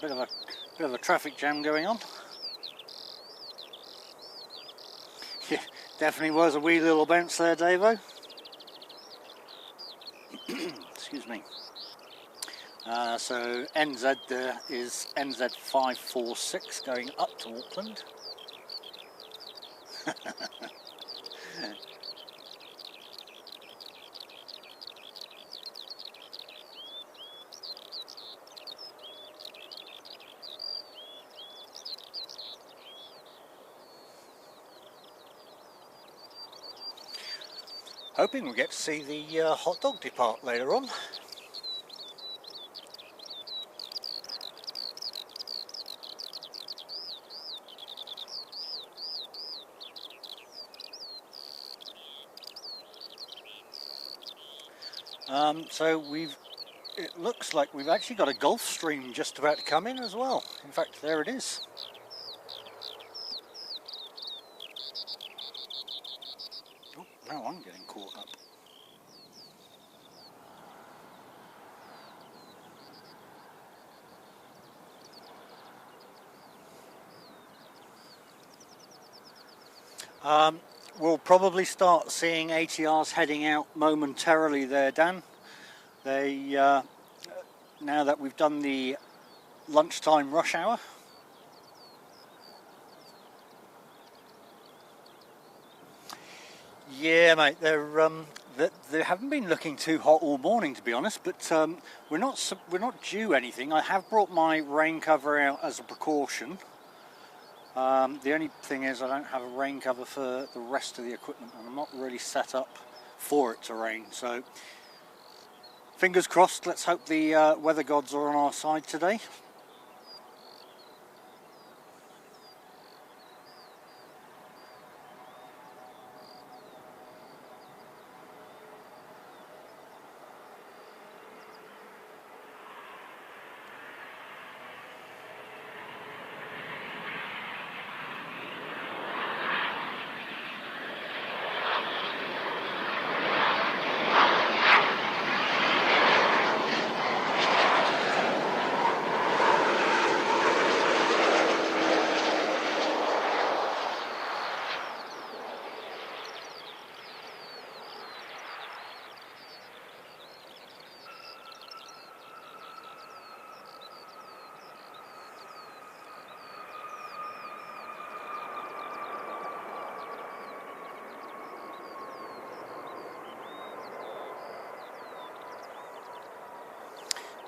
bit of a traffic jam going on. Yeah, definitely was a wee little bounce there, Davo. Excuse me. So NZ there is NZ546 going up to Auckland. Hoping we get to see the hot dog depart later on. So it looks like we've actually got a Gulf Stream just about to come in as well. In fact, there it is. Oh, now I'm getting caught up. We'll probably start seeing ATRs heading out momentarily there, Dan. They now that we've done the lunchtime rush hour. Yeah, mate, they haven't been looking too hot all morning, to be honest. But we're not due anything. I have brought my rain cover out as a precaution. The only thing is I don't have a rain cover for the rest of the equipment, and I'm not really set up for it to rain. So fingers crossed. Let's hope the weather gods are on our side today.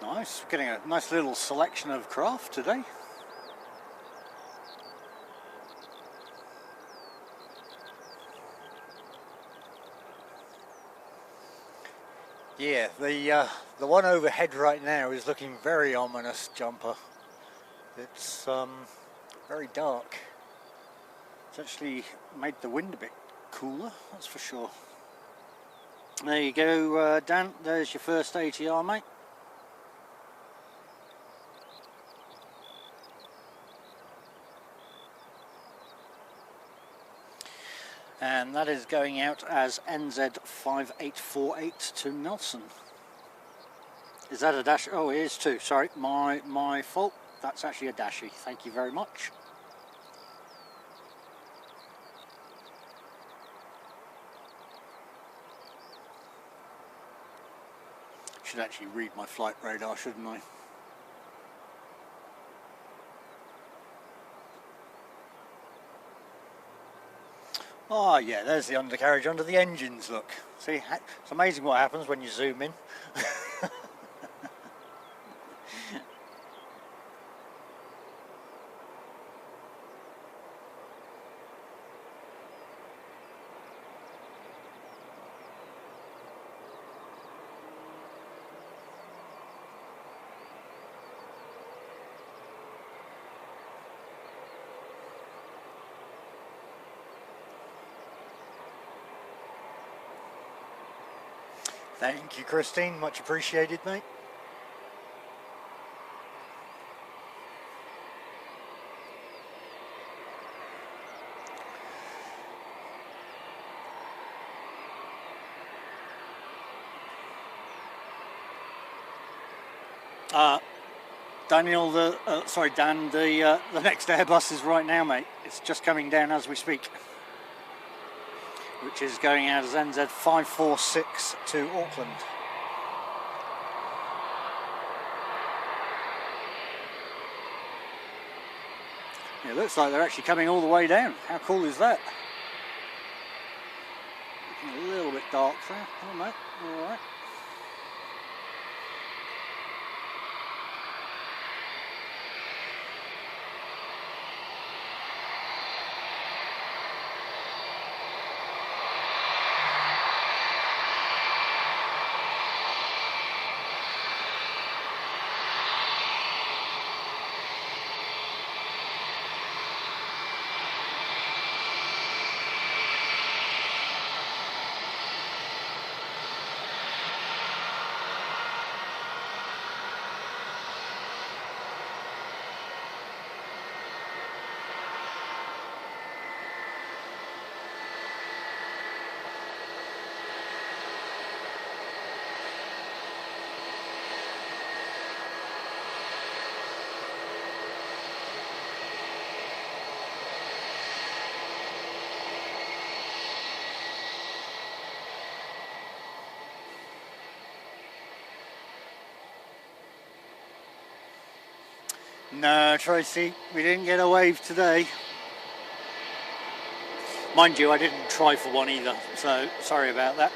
Nice, getting a nice little selection of craft today. Yeah, the one overhead right now is looking very ominous, Jumper. It's very dark. It's actually made the wind a bit cooler, that's for sure. There you go, Dan. There's your first ATR, mate. And that is going out as NZ5848 to Nelson. Is that a dash? Oh, it is too. Sorry, my fault. That's actually a dashie. Thank you very much. Should actually read my flight radar, shouldn't I? Oh yeah, there's the undercarriage under the engines, look. See, it's amazing what happens when you zoom in. Thank you, Christine. Much appreciated, mate. Daniel, Dan, the next Airbus is right now, mate. It's just coming down as we speak, which is going out as NZ 546 to Auckland. It looks like they're actually coming all the way down. How cool is that? Looking a little bit dark there. Oh no, all right. No, Tracy, we didn't get a wave today. Mind you, I didn't try for one either, so sorry about that.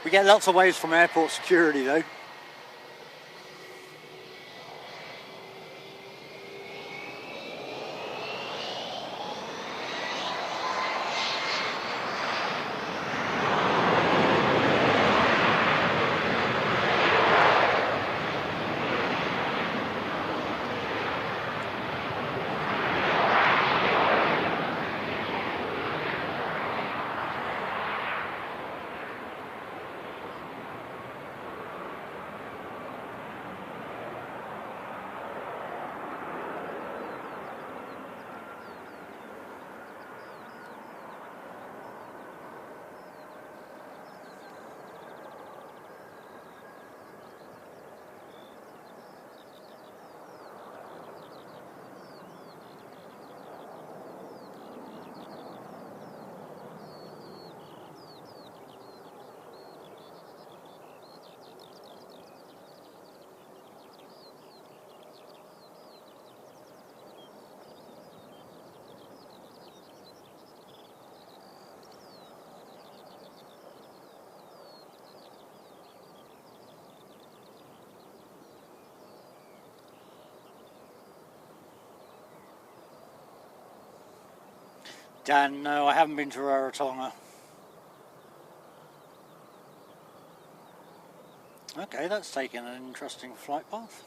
We get lots of waves from airport security though. Dan, no, I haven't been to Aotearoa. Okay, that's taken an interesting flight path.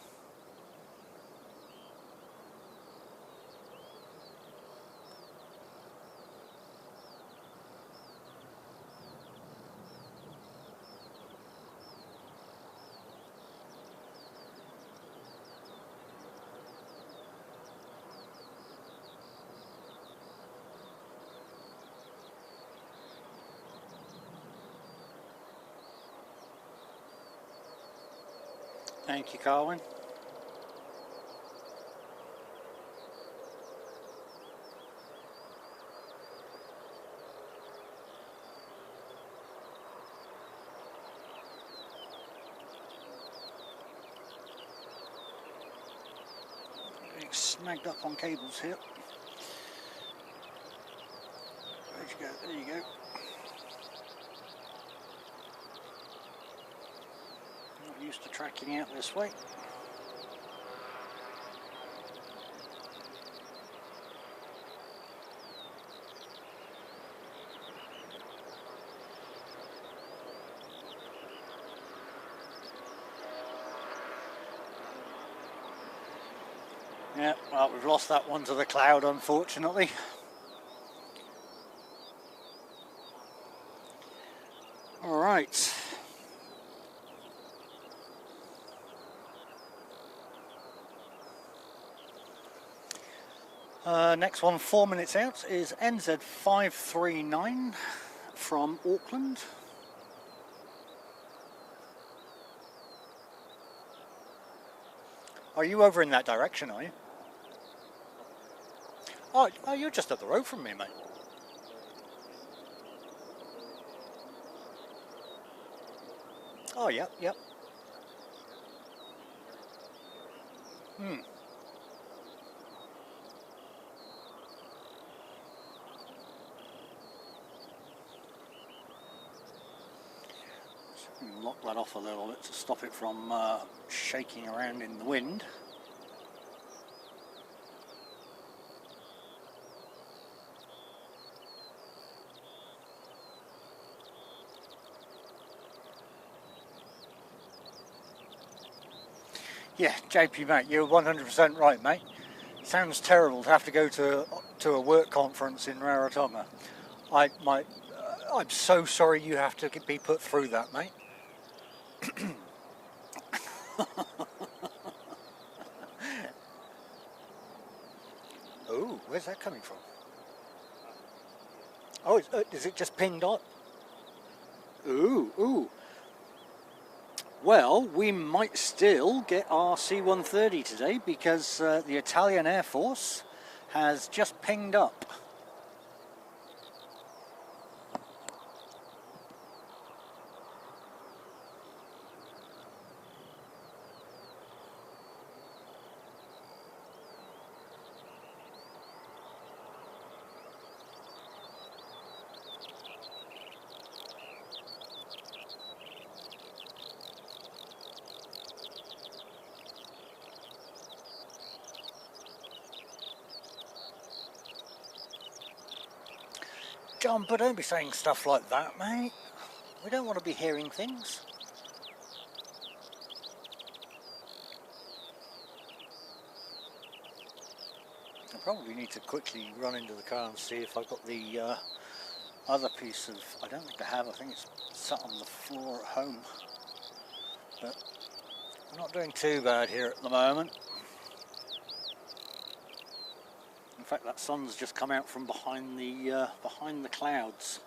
Thank you, Carwin. Getting snagged up on cables here. Where'd you go? There you go. Not used to tracking out this way. Yeah, well, we've lost that one to the cloud, unfortunately. All right. Next one, 4 minutes out, is NZ 539 from Auckland. Are you over in that direction, are you? Oh, you're just up the road from me, mate. Oh, yep, yep. Lock that off a little bit to stop it from shaking around in the wind. Yeah, JP, mate, you're 100% right, mate. Sounds terrible to have to go to a work conference in Rarotonga. I'm so sorry you have to be put through that, mate. Oh, where's that coming from? Oh, is it just pinged on? Ooh, ooh. Well, we might still get our C-130 today because the Italian Air Force has just pinged up. John, but don't be saying stuff like that, mate. We don't want to be hearing things. I probably need to quickly run into the car and see if I've got the other piece of... I don't think I have. I think it's sat on the floor at home. But I'm not doing too bad here at the moment. In fact, that sun's just come out from behind the clouds.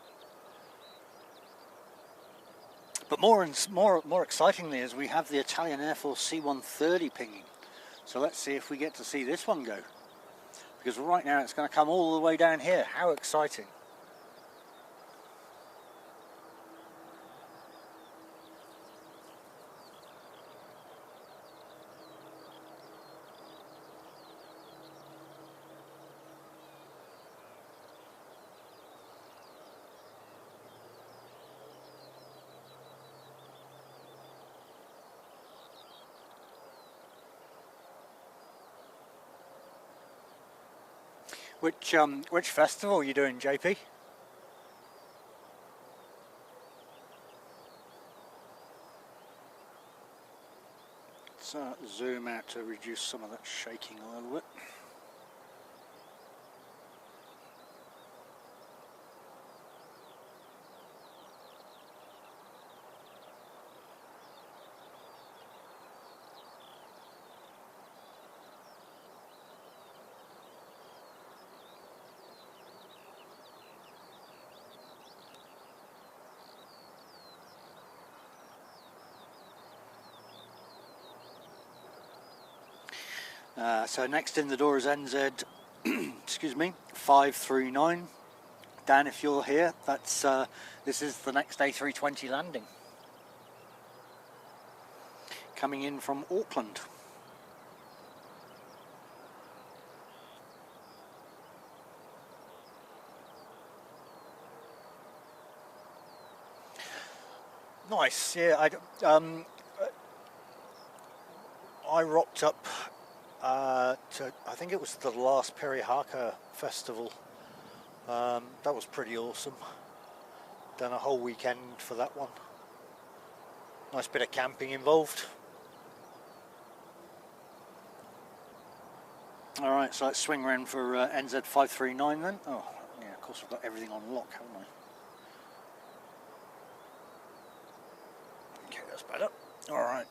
But more excitingly is we have the Italian Air Force C-130 pinging. So let's see if we get to see this one go. Because right now it's going to come all the way down here. How exciting. Which festival are you doing, JP? Let's zoom out to reduce some of that shaking a little bit. So next in the door is NZ, excuse me, 539. Dan, if you're here, that's this is the next A320 landing. Coming in from Auckland. Nice, yeah. I rocked up to, I think it was the last Perihaka festival. That was pretty awesome. Done a whole weekend for that one. Nice bit of camping involved. Alright, so let's swing around for NZ 539 then. Oh, yeah, of course we've got everything on lock, haven't we? Okay, that's better. Alright.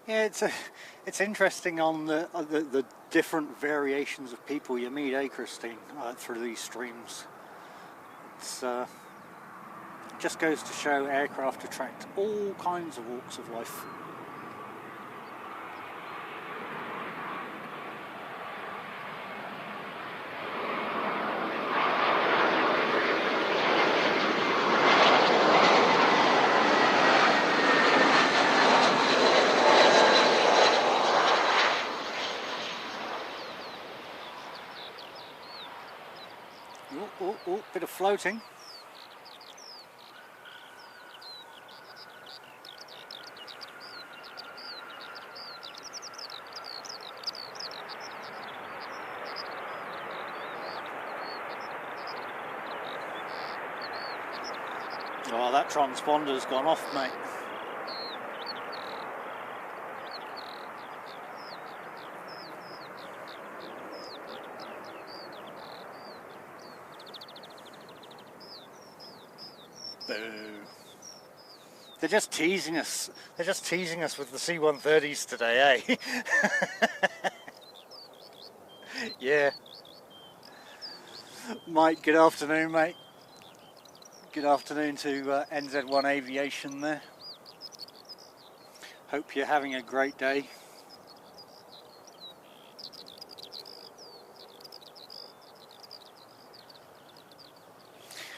Yeah, it's interesting on the different variations of people you meet, Christine, through these streams. It's it just goes to show aircraft attract all kinds of walks of life. Oh, bit of floating. Oh, that transponder's gone off, mate. Boo. They're just teasing us. They're just teasing us with the C-130s today, eh? Yeah. Mike, good afternoon, mate. Good afternoon to NZ1 Aviation there. Hope you're having a great day.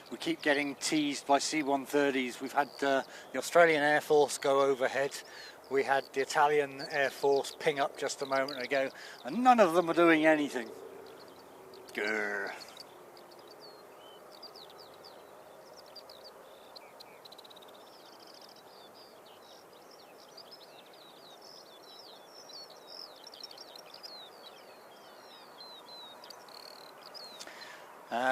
We keep getting teased by C-130s. We've had the Australian Air Force go overhead. We had the Italian Air Force ping up just a moment ago, and none of them are doing anything. Grr.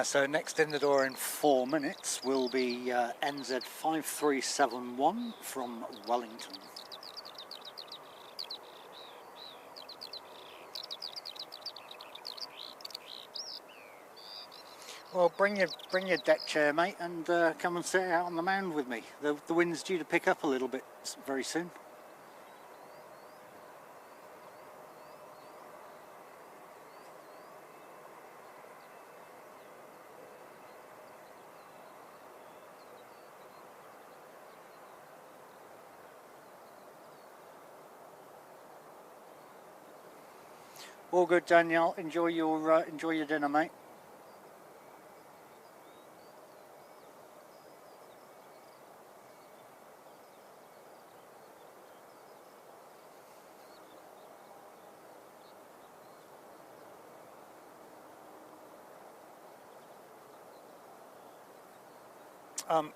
So next in the door in 4 minutes will be NZ 5371 from Wellington. Well, bring your deck chair, mate, and come and sit out on the mound with me. The wind's due to pick up a little bit very soon. All good, Danielle. Enjoy your dinner, mate.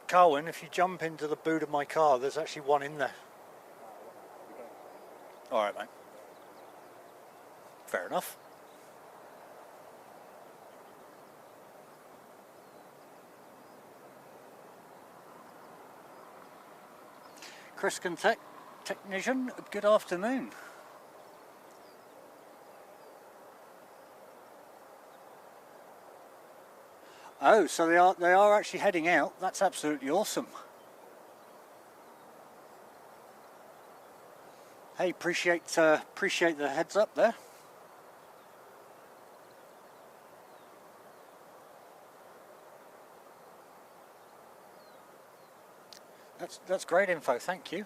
Carwin, if you jump into the boot of my car, there's actually one in there. All right, mate. Fair enough. Chris Technician, good afternoon. Oh, so they are actually heading out. That's absolutely awesome. Hey, appreciate the heads up there. That's great info, thank you.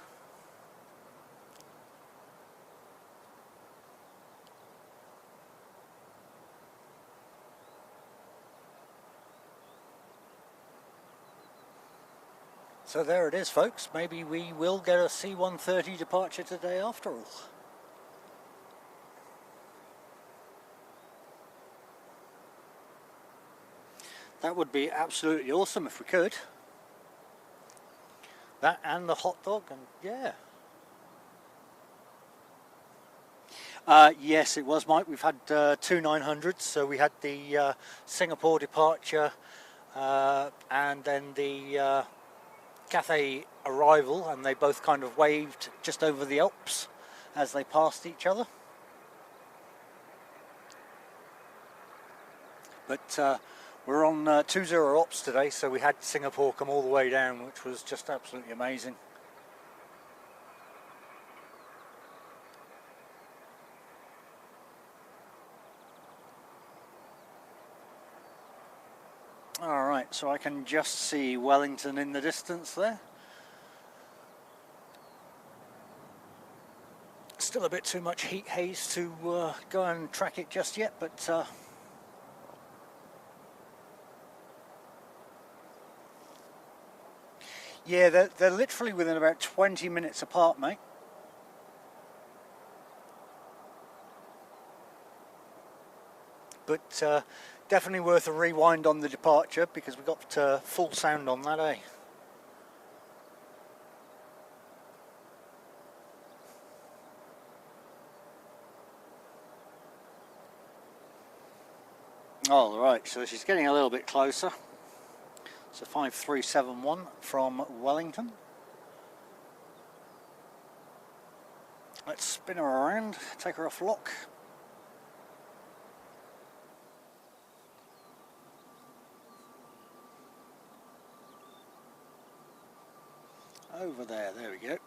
So there it is, folks. Maybe we will get a C-130 departure today after all. That would be absolutely awesome if we could. That and the hot dog, and yeah. Yes, it was, Mike. We've had two 900s, so we had the Singapore departure and then the Cathay arrival, and they both kind of waved just over the Alps as they passed each other. But we're on 20 ops today, so we had Singapore come all the way down, which was just absolutely amazing. Alright, so I can just see Wellington in the distance there. Still a bit too much heat haze to go and track it just yet, but yeah, they're literally within about 20 minutes apart, mate. But definitely worth a rewind on the departure because we got full sound on that, eh? All right, so she's getting a little bit closer. So 5371 from Wellington. Let's spin her around, take her off lock. Over there we go.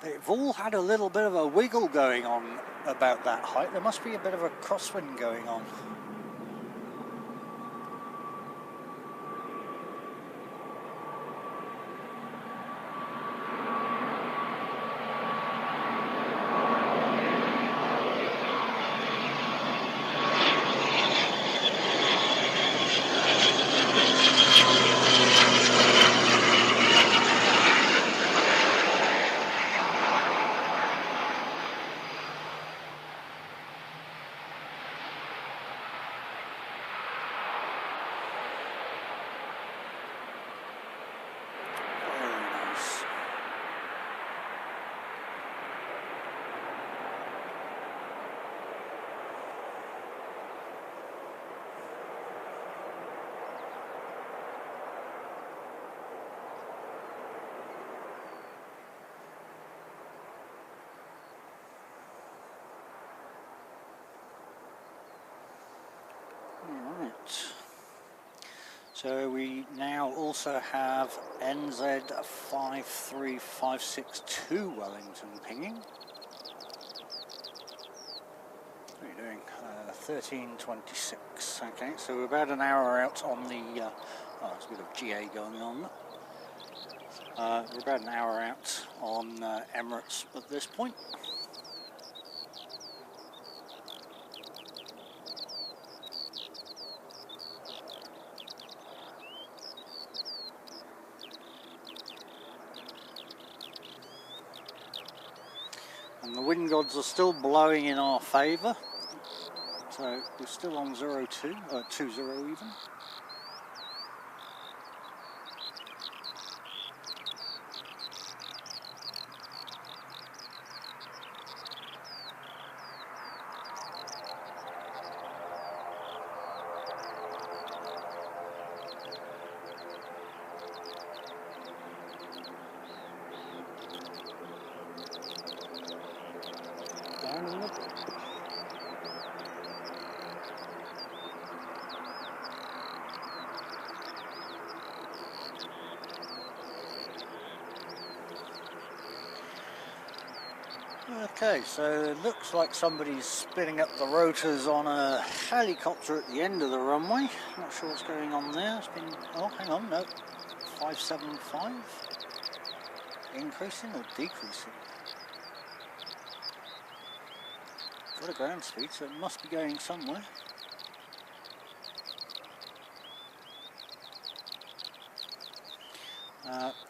They've all had a little bit of a wiggle going on about that height. There must be a bit of a crosswind going on. So we now also have NZ53562 Wellington pinging. What are you doing? 13:26. Okay, so we're about an hour out on the. Oh, there's a bit of GA going on. We're about an hour out on Emirates at this point. And the wind gods are still blowing in our favour, so we're still on 02, 20 even. Okay, so it looks like somebody's spinning up the rotors on a helicopter at the end of the runway. Not sure what's going on there. It's been, oh, hang on, no, 575. Increasing or decreasing? Got a ground speed, so it must be going somewhere.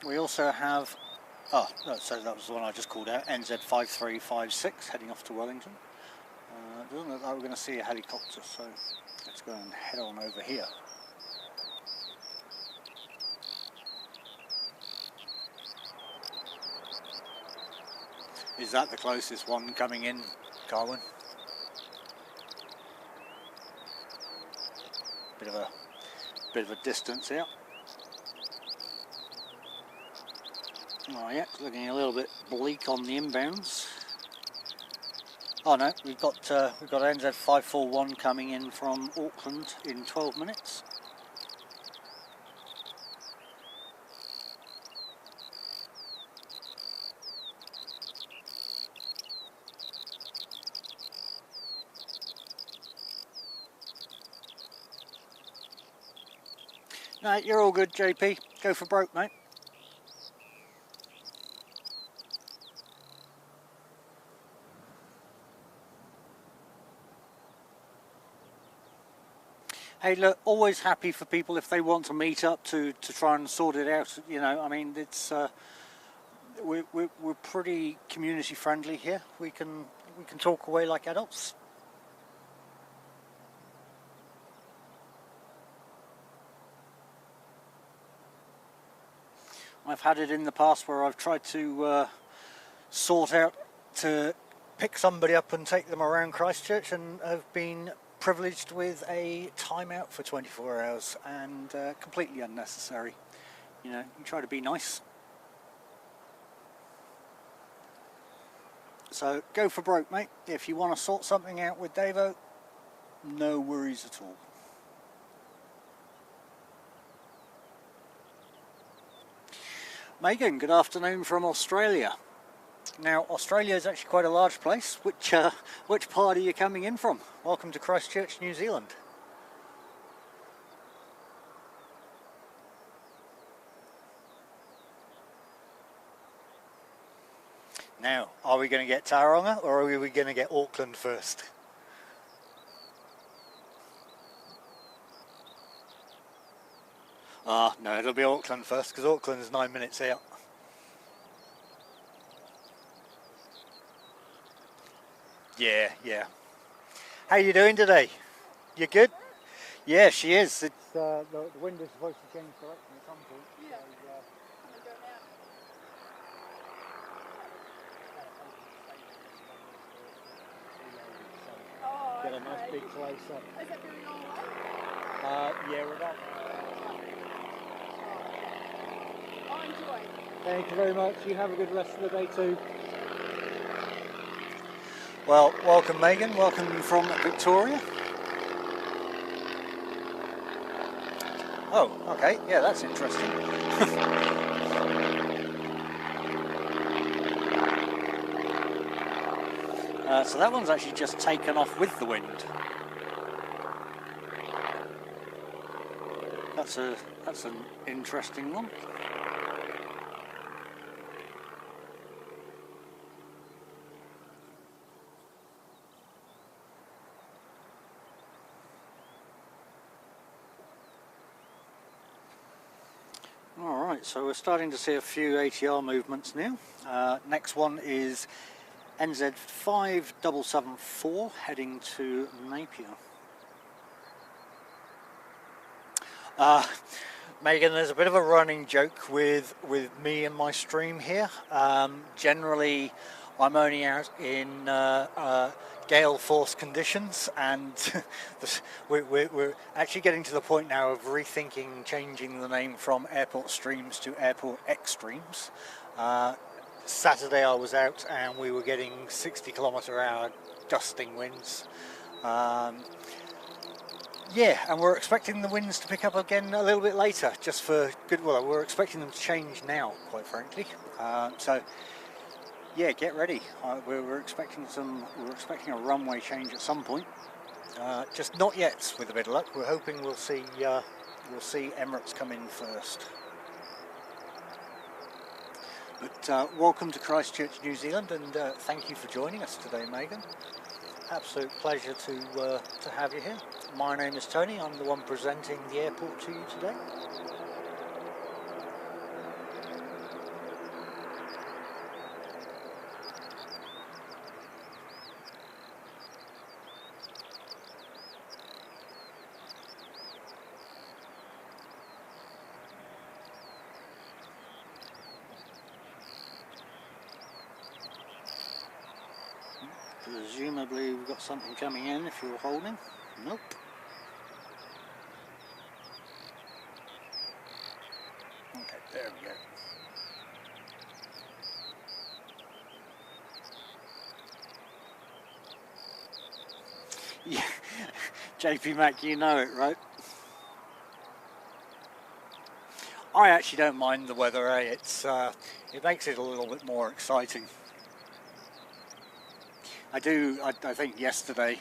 We also have, oh, no, so that was the one I just called out, NZ5356 heading off to Wellington. Doesn't look like we're going to see a helicopter, so let's go and head on over here. Is that the closest one coming in, Carwin? Bit of a distance here. Oh yeah, it's looking a little bit bleak on the inbounds. Oh no, we've got NZ541 coming in from Auckland in 12 minutes. No, you're all good, JP. Go for broke, mate. Hey, look, always happy for people if they want to meet up to try and sort it out. You know, I mean, it's we're pretty community friendly here. We can talk away like adults. I've had it in the past where I've tried to sort out to pick somebody up and take them around Christchurch, and have been privileged with a timeout for 24 hours, and completely unnecessary. You know, you try to be nice. So go for broke, mate. If you want to sort something out with Davo, no worries at all. Megan, good afternoon from Australia. Now, Australia is actually quite a large place. Which part are you coming in from? Welcome to Christchurch, New Zealand. Now, are we going to get Tauranga or are we going to get Auckland first? No, it'll be Auckland first, because Auckland is 9 minutes out. Yeah. How you doing today? You good? Yeah, she is. It's the wind is supposed to change direction at some point. Yeah. So, get a nice big close up. Is that very long way? Yeah, we're about. I'll enjoy. Thank you very much. You have a good rest of the day too. Well, welcome Megan, welcome from Victoria. Oh, okay, yeah, that's interesting. So that one's actually just taken off with the wind. That's an interesting one. Alright, so we're starting to see a few ATR movements now. Next one is NZ5774 heading to Napier. Megan, there's a bit of a running joke with me and my stream here. Generally, I'm only out in gale force conditions, and we're actually getting to the point now of rethinking changing the name from Airport Streams to Airport Extremes. Saturday I was out and we were getting 60km/h gusting winds. Yeah, and we're expecting the winds to pick up again a little bit later, just for good. Well, we're expecting them to change now, quite frankly. So, yeah, get ready. We're expecting a runway change at some point. Just not yet, with a bit of luck. We're hoping we'll see Emirates come in first. But welcome to Christchurch, New Zealand, and thank you for joining us today, Megan. Absolute pleasure to have you here. My name is Tony. I'm the one presenting the airport to you today. Presumably we've got something coming in if you're holding. Nope. Okay, there we go. Yeah, JP Mac, you know it, right? I actually don't mind the weather, eh? It makes it a little bit more exciting. I think yesterday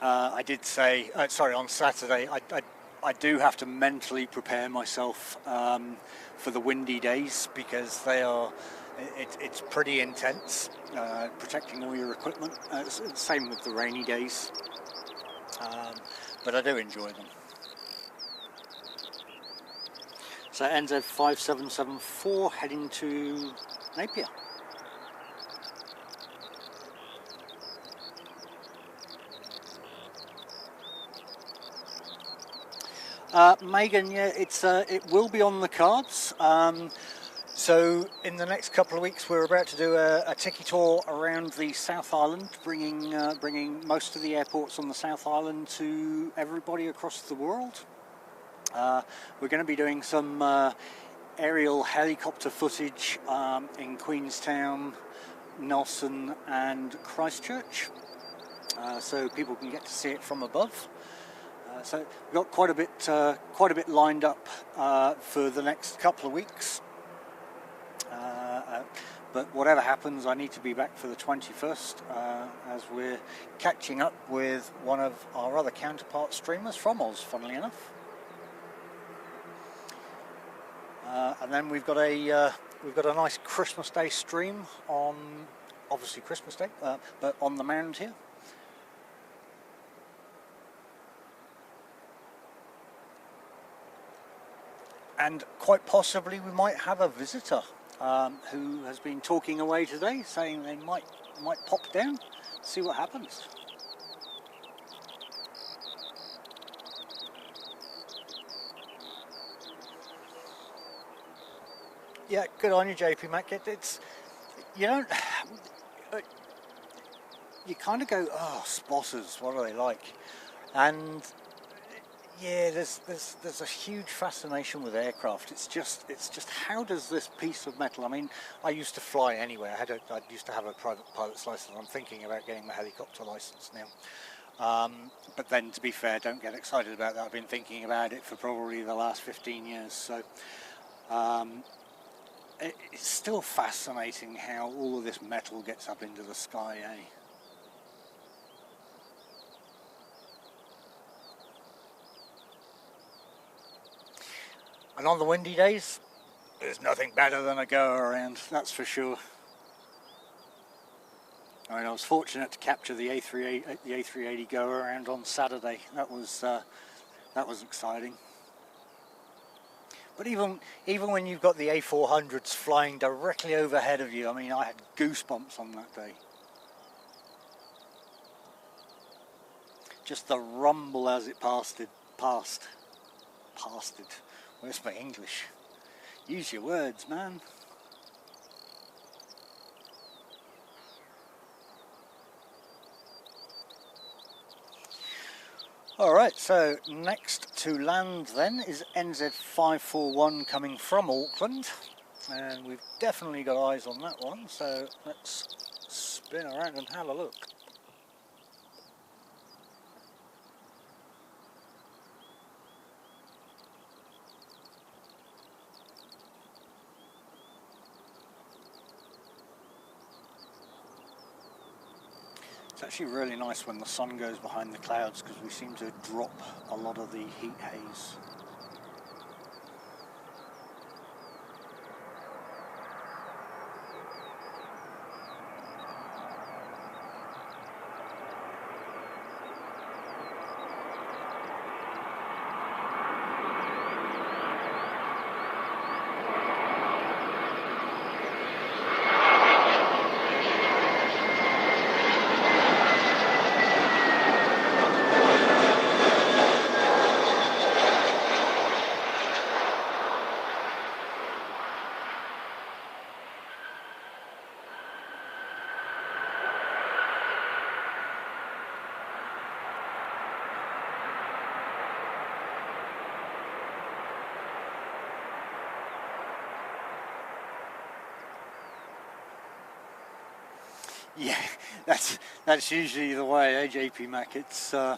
I did say, sorry, on Saturday, I do have to mentally prepare myself for the windy days, because it's pretty intense, protecting all your equipment. Same with the rainy days, but I do enjoy them. So NZ 5774 heading to Napier. Megan, yeah, it will be on the cards. So in the next couple of weeks, we're about to do a tiki tour around the South Island, bringing most of the airports on the South Island to everybody across the world. We're going to be doing some aerial helicopter footage in Queenstown, Nelson and Christchurch, so people can get to see it from above. So we've got quite a bit lined up for the next couple of weeks. But whatever happens, I need to be back for the 21st, as we're catching up with one of our other counterpart streamers from Oz, funnily enough. And then we've got a nice Christmas Day stream on, obviously Christmas Day, but on the Mound here. And quite possibly we might have a visitor who has been talking away today, saying they might pop down, see what happens. Yeah, good on you, JP Mac. It's you don't, you kind of go, oh, spotters, what are they like? And yeah, there's a huge fascination with aircraft. It's just how does this piece of metal? I mean, I used to fly anyway. I used to have a private pilot's license. I'm thinking about getting my helicopter license now. But then, to be fair, don't get excited about that. I've been thinking about it for probably the last 15 years. So it's still fascinating how all of this metal gets up into the sky, eh? And on the windy days, there's nothing better than a go around, that's for sure. I mean, I was fortunate to capture the A380 go around on Saturday. That was exciting. But even when you've got the A400s flying directly overhead of you, I mean, I had goosebumps on that day. Just the rumble as it passed it. Where's my English? Use your words, man. Alright, so next to land then is NZ541 coming from Auckland, and we've definitely got eyes on that one, so let's spin around and have a look. It's actually really nice when the sun goes behind the clouds, because we seem to drop a lot of the heat haze. Yeah, that's usually the way, eh, JP Mac? It's I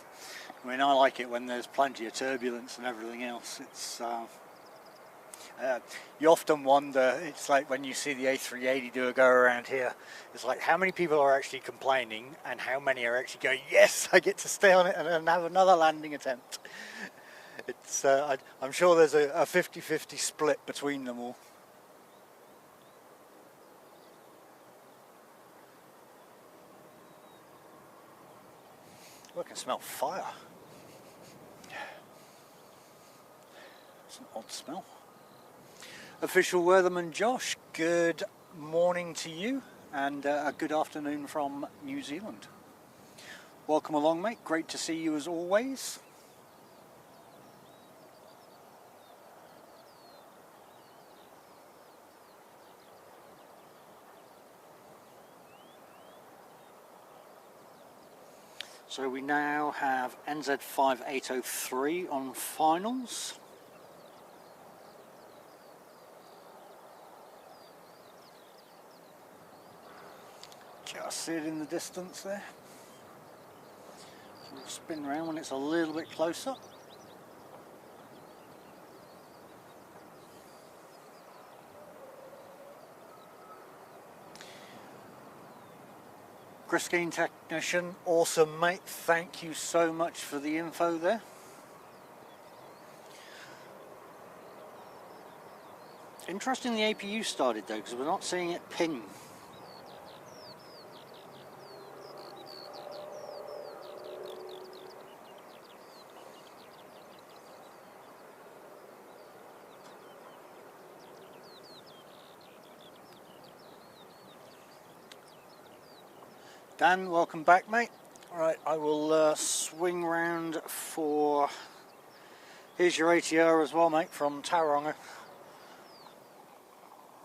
mean, I like it when there's plenty of turbulence and everything else. It's you often wonder, it's like when you see the A380 do a go around here, it's like how many people are actually complaining and how many are actually going, yes, I get to stay on it and have another landing attempt. It's, I'm sure there's a 50-50 split between them all. Oh, I can smell fire. It's an odd smell. Official weatherman Josh, good morning to you, and a good afternoon from New Zealand. Welcome along, mate. Great to see you as always. So we now have NZ5803 on finals. Just see it in the distance there. So we'll spin around when it's a little bit closer. Chris Keen technician, awesome mate, thank you so much for the info there. Interesting the APU started though, because we're not seeing it ping. Dan, welcome back, mate. Alright, I will swing round for... Here's your ATR as well, mate, from Tauranga.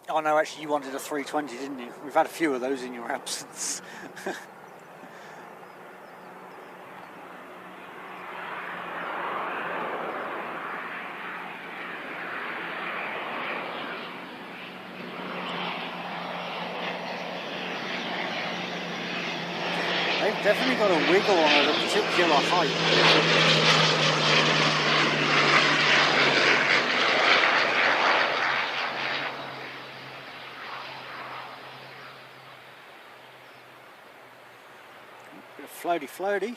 Oh no, actually you wanted a 320, didn't you? We've had a few of those in your absence. They've definitely got a wiggle on at a particular height. Bit of floaty floaty.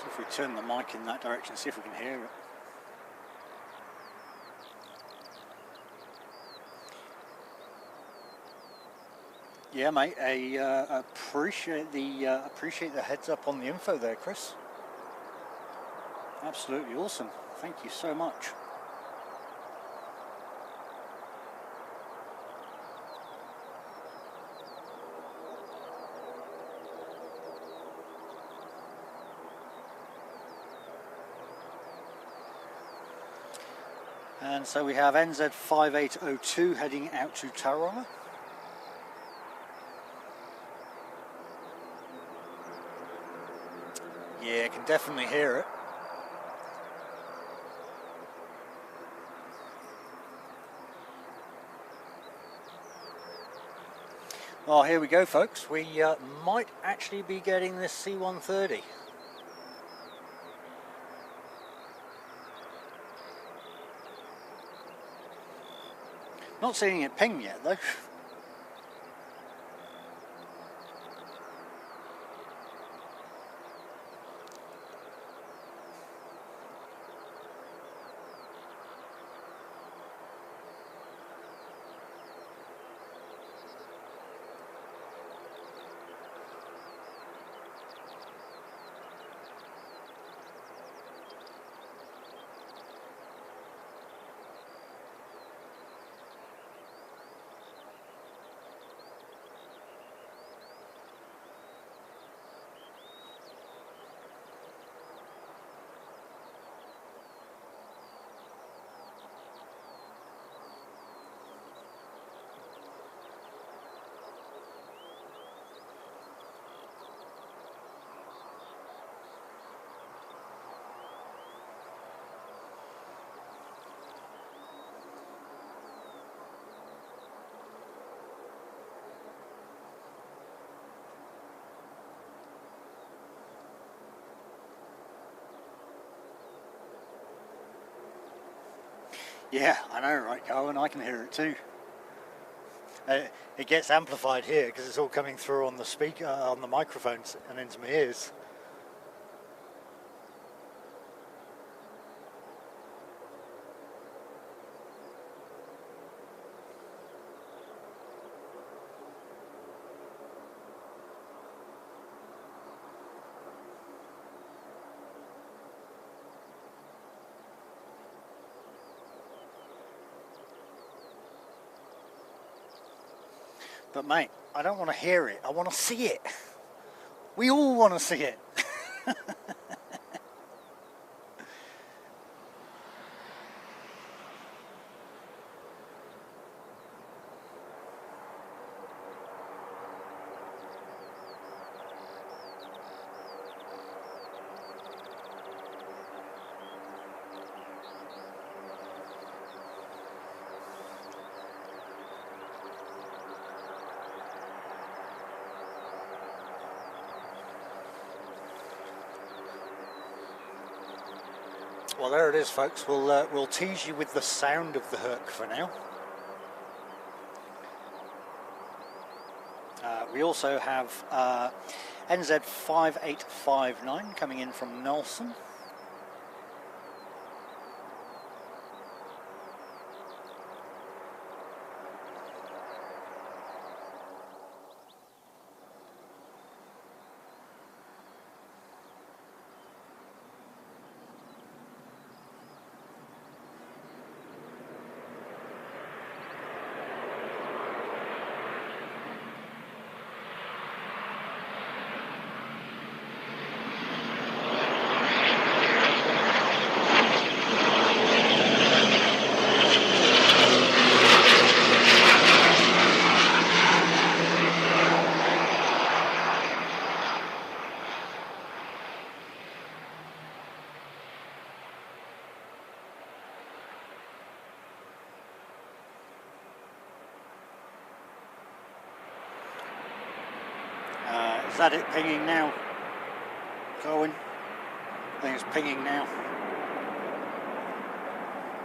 If we turn the mic in that direction, see if we can hear it. Yeah, mate. Appreciate the heads up on the info there, Chris. Absolutely awesome. Thank you so much. And so we have NZ5802 heading out to Aotearoa. Yeah, I can definitely hear it. Well, here we go, folks. We might actually be getting this C-130. Not seeing it ping yet though. Yeah, I know, right, Carwin? I can hear it too. It gets amplified here because it's all coming through on the speaker, on the microphones and into my ears. But mate, I don't want to hear it, I want to see it. We all want to see it. Well, there it is, folks. We'll tease you with the sound of the Herc for now. We also have NZ 5859 coming in from Nelson. Is that it pinging now, Colin? I think it's pinging now.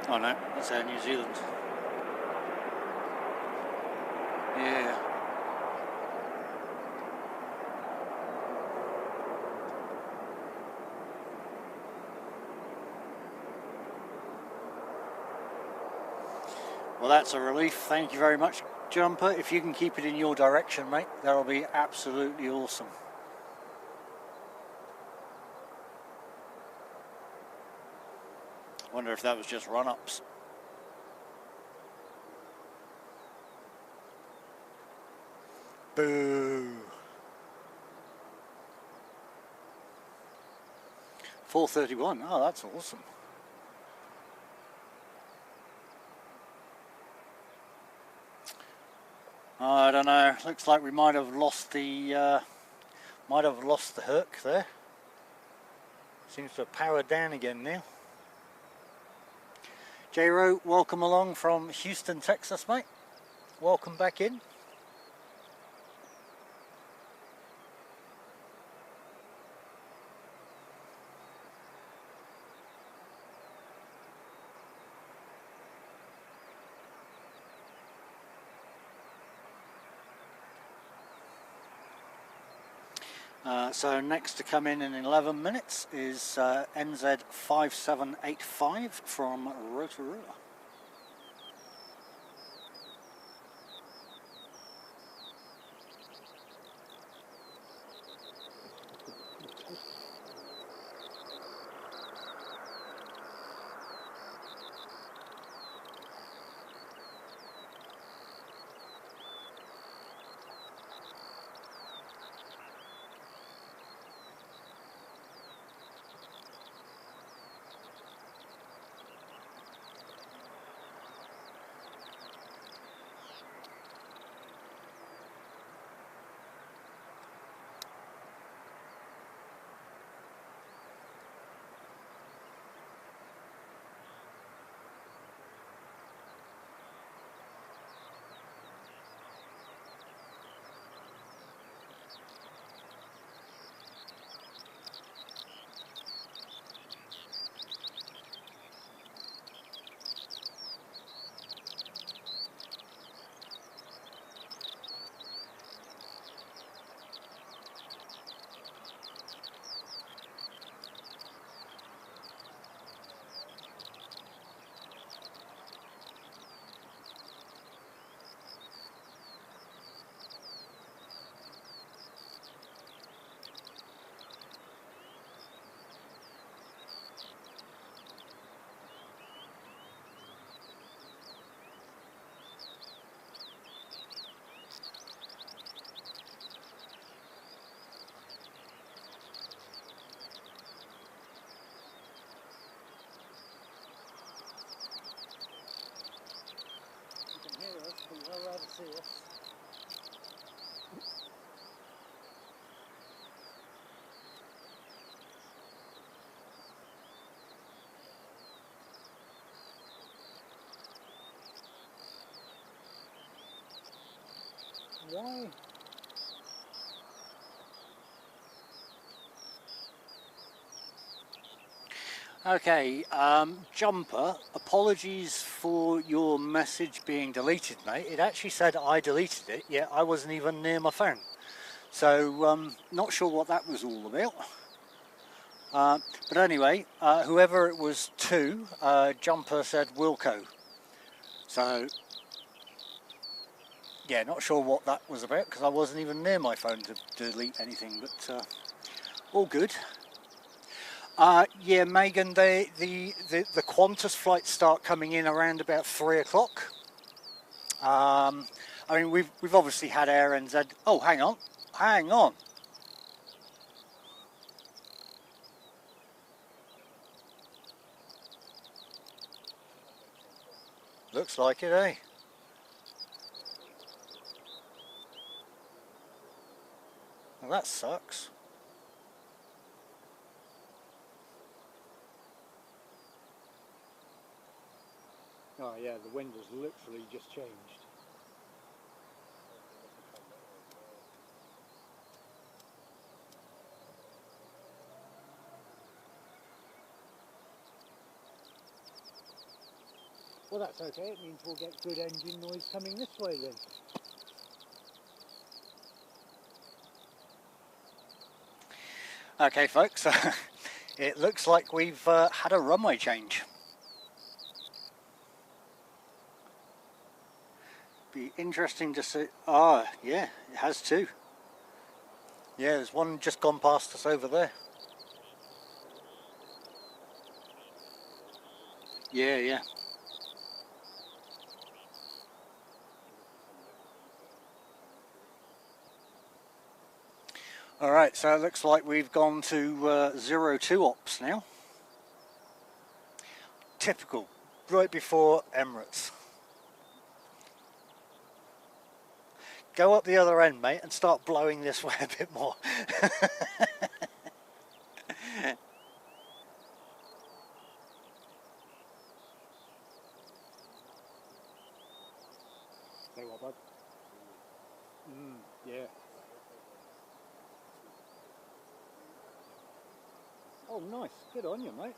Oh no, that's Air New Zealand. Yeah. Well, that's a relief. Thank you very much, Jumper. If you can keep it in your direction, mate, that'll be absolutely awesome. Wonder if that was just run-ups. Boo. 4:31. Oh, that's awesome. I don't know. Looks like we might have lost the Herc there. Seems to have powered down again now. J-Ro, welcome along from Houston, Texas, mate. Welcome back in. So next to come in 11 minutes is NZ 5785 from Rotorua. Why? Okay, Jumper, apologies for your message being deleted, mate. It actually said I deleted it, yet I wasn't even near my phone. So, not sure what that was all about. But anyway, whoever it was to, Jumper said Wilco. So, yeah, not sure what that was about because I wasn't even near my phone to delete anything, but all good. Yeah, Megan, the Qantas flights start coming in around about 3 o'clock. I mean, we've obviously had Air NZ. Oh, hang on. Looks like it, eh? Well, that sucks. Oh yeah, the wind has literally just changed. Well, that's okay. It means we'll get good engine noise coming this way then. Okay, folks, it looks like we've had a runway change. Be interesting to see. Ah, yeah, it has too. Yeah, there's one just gone past us over there. Yeah. Alright, so it looks like we've gone to 02 ops now. Typical, right before Emirates. Go up the other end, mate, and start blowing this way a bit more. Say what, bud? Yeah. Oh, nice. Good on you, mate.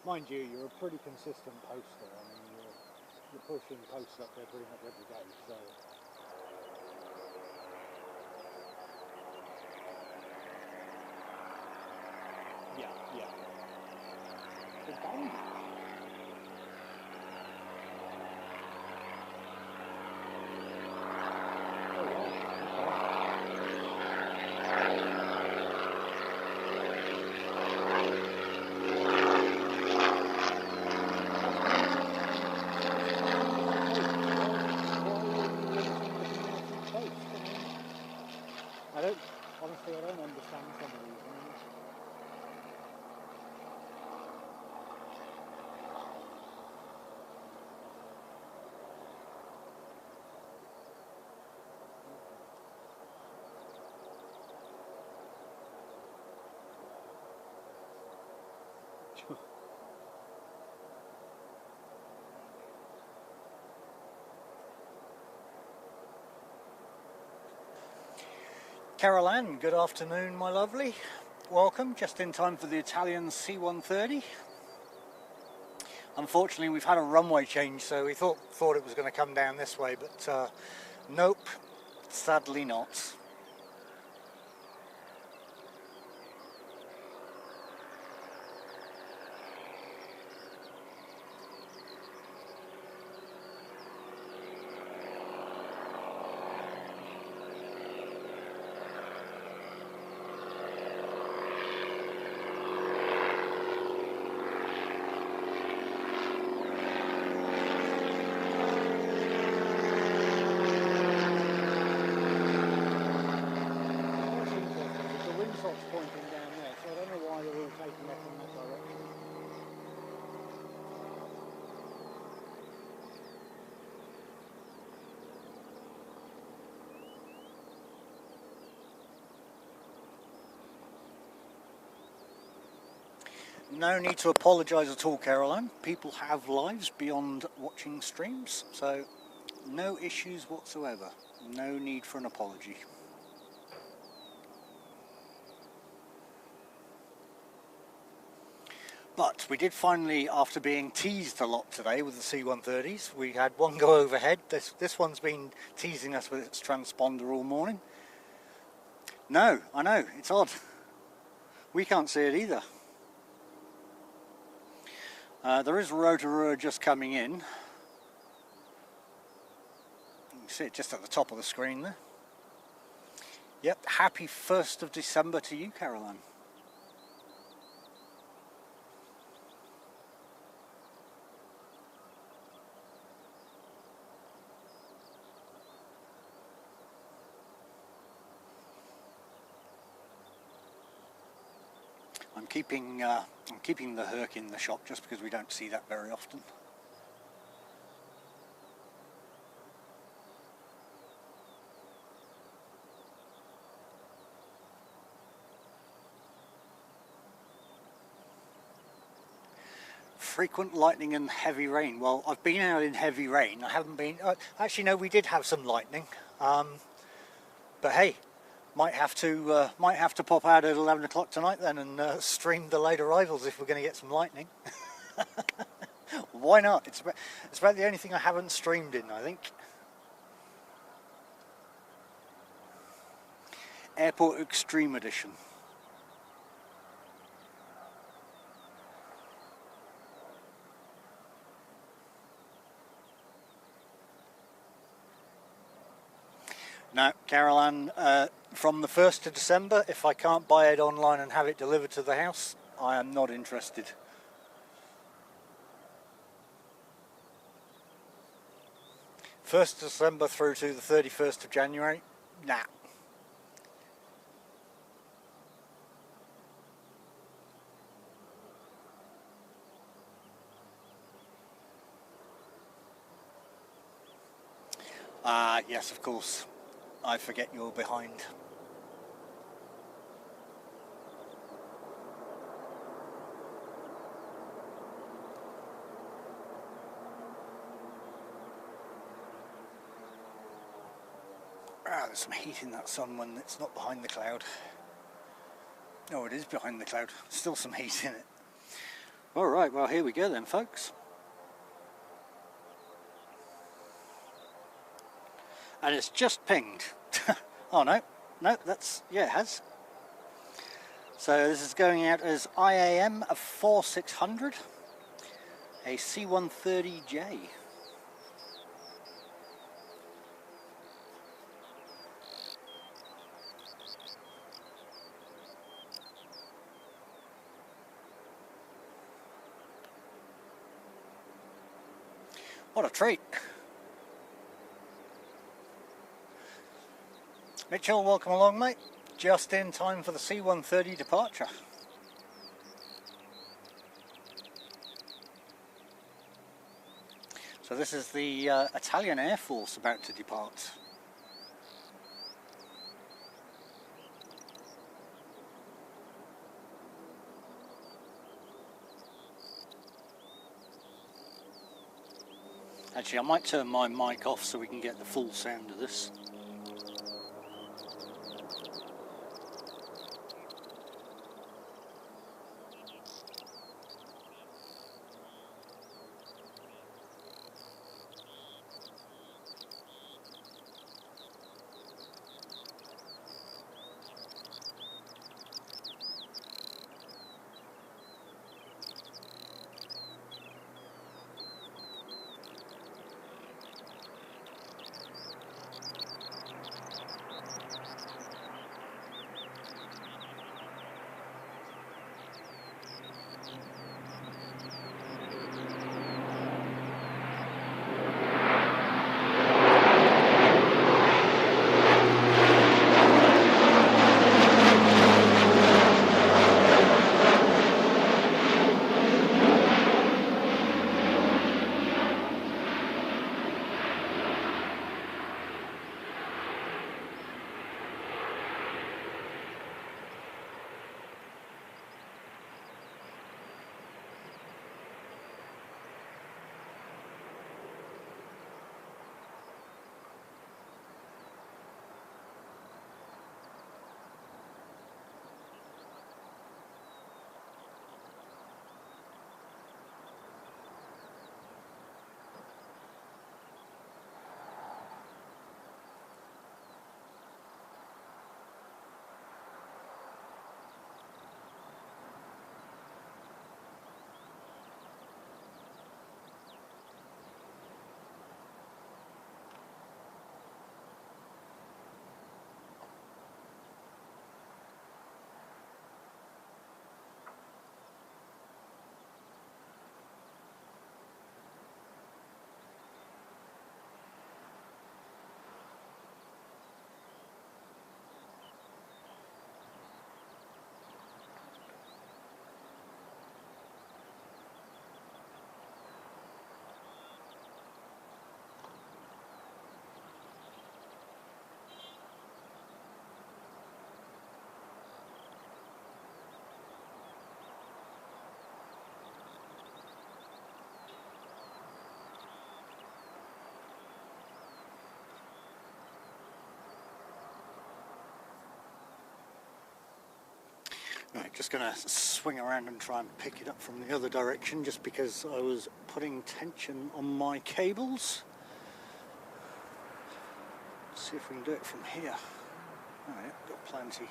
Mind you, you're a pretty consistent poster. I mean, you're pushing posts up there pretty much every day, so... Yeah. The band. Oh, wow. Honestly, I don't understand some of these things. Carol Ann, good afternoon, my lovely. Welcome, just in time for the Italian C-130. Unfortunately, we've had a runway change, so we thought it was going to come down this way, but nope, sadly not. No need to apologise at all, Caroline. People have lives beyond watching streams, so no issues whatsoever. No need for an apology. But we did finally, after being teased a lot today with the C-130s, we had one go overhead. This one's been teasing us with its transponder all morning. No, I know, it's odd. We can't see it either. There is Aotearoa just coming in. You can see it just at the top of the screen there. Yep, happy 1st of December to you, Caroline. I'm keeping the Herc in the shop just because we don't see that very often. Frequent lightning and heavy rain. Well, I've been out in heavy rain. I haven't been. Actually, no, we did have some lightning. But hey, might have to pop out at 11 o'clock tonight then and stream the late arrivals if we're going to get some lightning. Why not? It's about the only thing I haven't streamed in, I think. Airport Extreme Edition. Now, Caroline, from the 1st of December, if I can't buy it online and have it delivered to the house, I am not interested. First of December through to the 31st of January, nah. Yes, of course. I forget you're behind. There's some heat in that sun when it's not behind the cloud. Oh, it is behind the cloud. Still some heat in it. All right, well, here we go then, folks. And it's just pinged. Oh no, that's, yeah, it has. So this is going out as IAM 4600, a C-130J. What a treat. Mitchell, welcome along, mate. Just in time for the C-130 departure. So this is the Italian Air Force about to depart. Actually, I might turn my mic off so we can get the full sound of this. Right, just going to swing around and try and pick it up from the other direction, just because I was putting tension on my cables. Let's see if we can do it from here. Oh yeah, got plenty.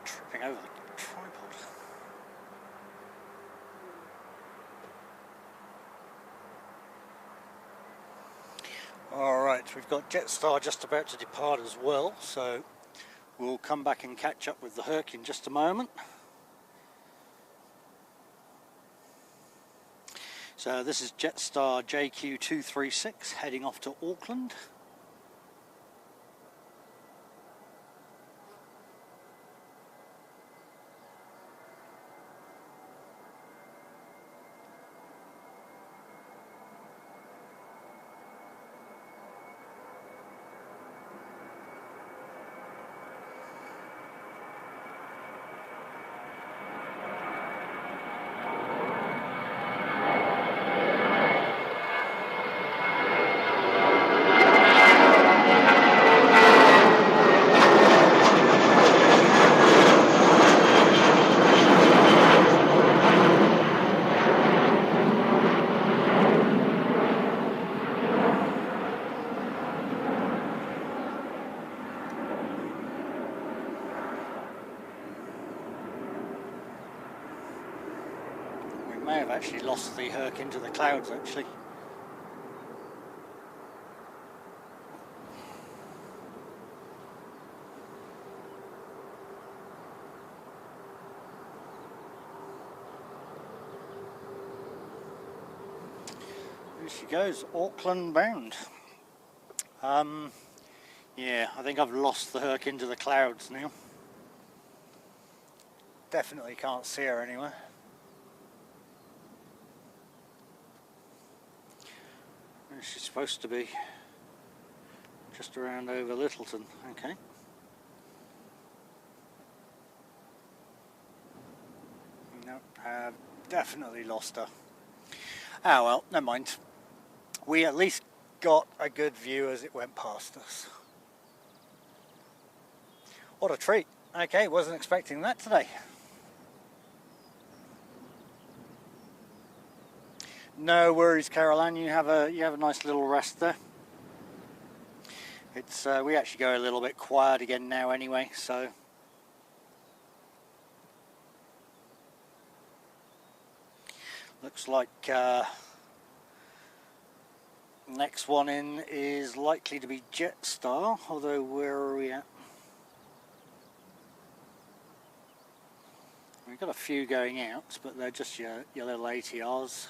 Tripping over the tripod. Alright, we've got Jetstar just about to depart as well, so we'll come back and catch up with the Herc in just a moment. So this is Jetstar JQ236 heading off to Auckland. May have actually lost the Herc into the clouds actually. There she goes, Auckland bound. Yeah, I think I've lost the Herc into the clouds now. Definitely can't see her anywhere. She's supposed to be just around over Littleton, okay. Nope, I've definitely lost her. Ah well, never mind. We at least got a good view as it went past us. What a treat. Okay, wasn't expecting that today. No worries, Caroline. You have a nice little rest there. It's we actually go a little bit quiet again now anyway, so looks like next one in is likely to be Jetstar. Although where are we at? We've got a few going out, but they're just your little ATRs.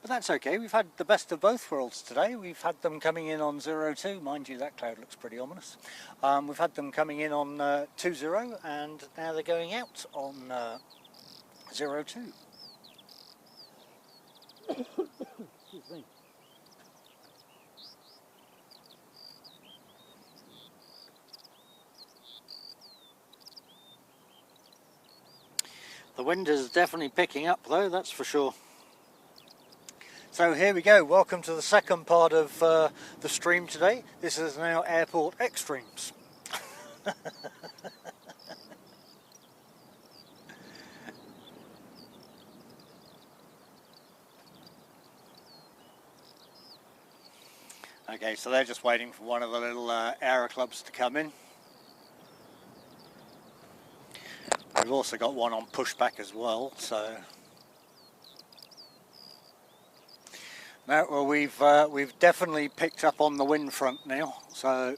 But that's okay, we've had the best of both worlds today. We've had them coming in on 02, mind you that cloud looks pretty ominous. We've had them coming in on 20 and now they're going out on 02. Excuse me. The wind is definitely picking up though, that's for sure. So here we go, welcome to the second part of the stream today. This is now Airport Extremes. Okay, so they're just waiting for one of the little aero clubs to come in. We've also got one on pushback as well, so... No, well we've definitely picked up on the wind front now, so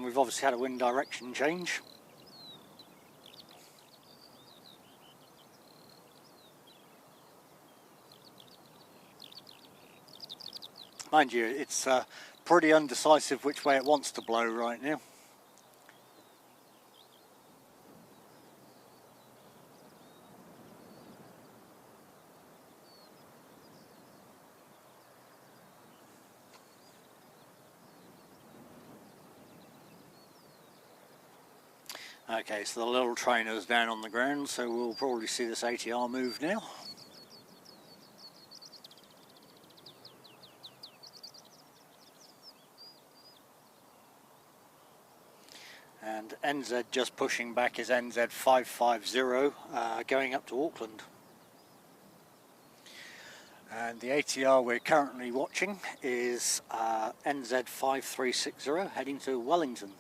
we've obviously had a wind direction change. Mind you, it's pretty undecisive which way it wants to blow right now. Okay, so the little trainer's down on the ground, so we'll probably see this ATR move now. And NZ just pushing back his NZ 550 going up to Auckland. And the ATR we're currently watching is NZ 5360 heading to Wellington.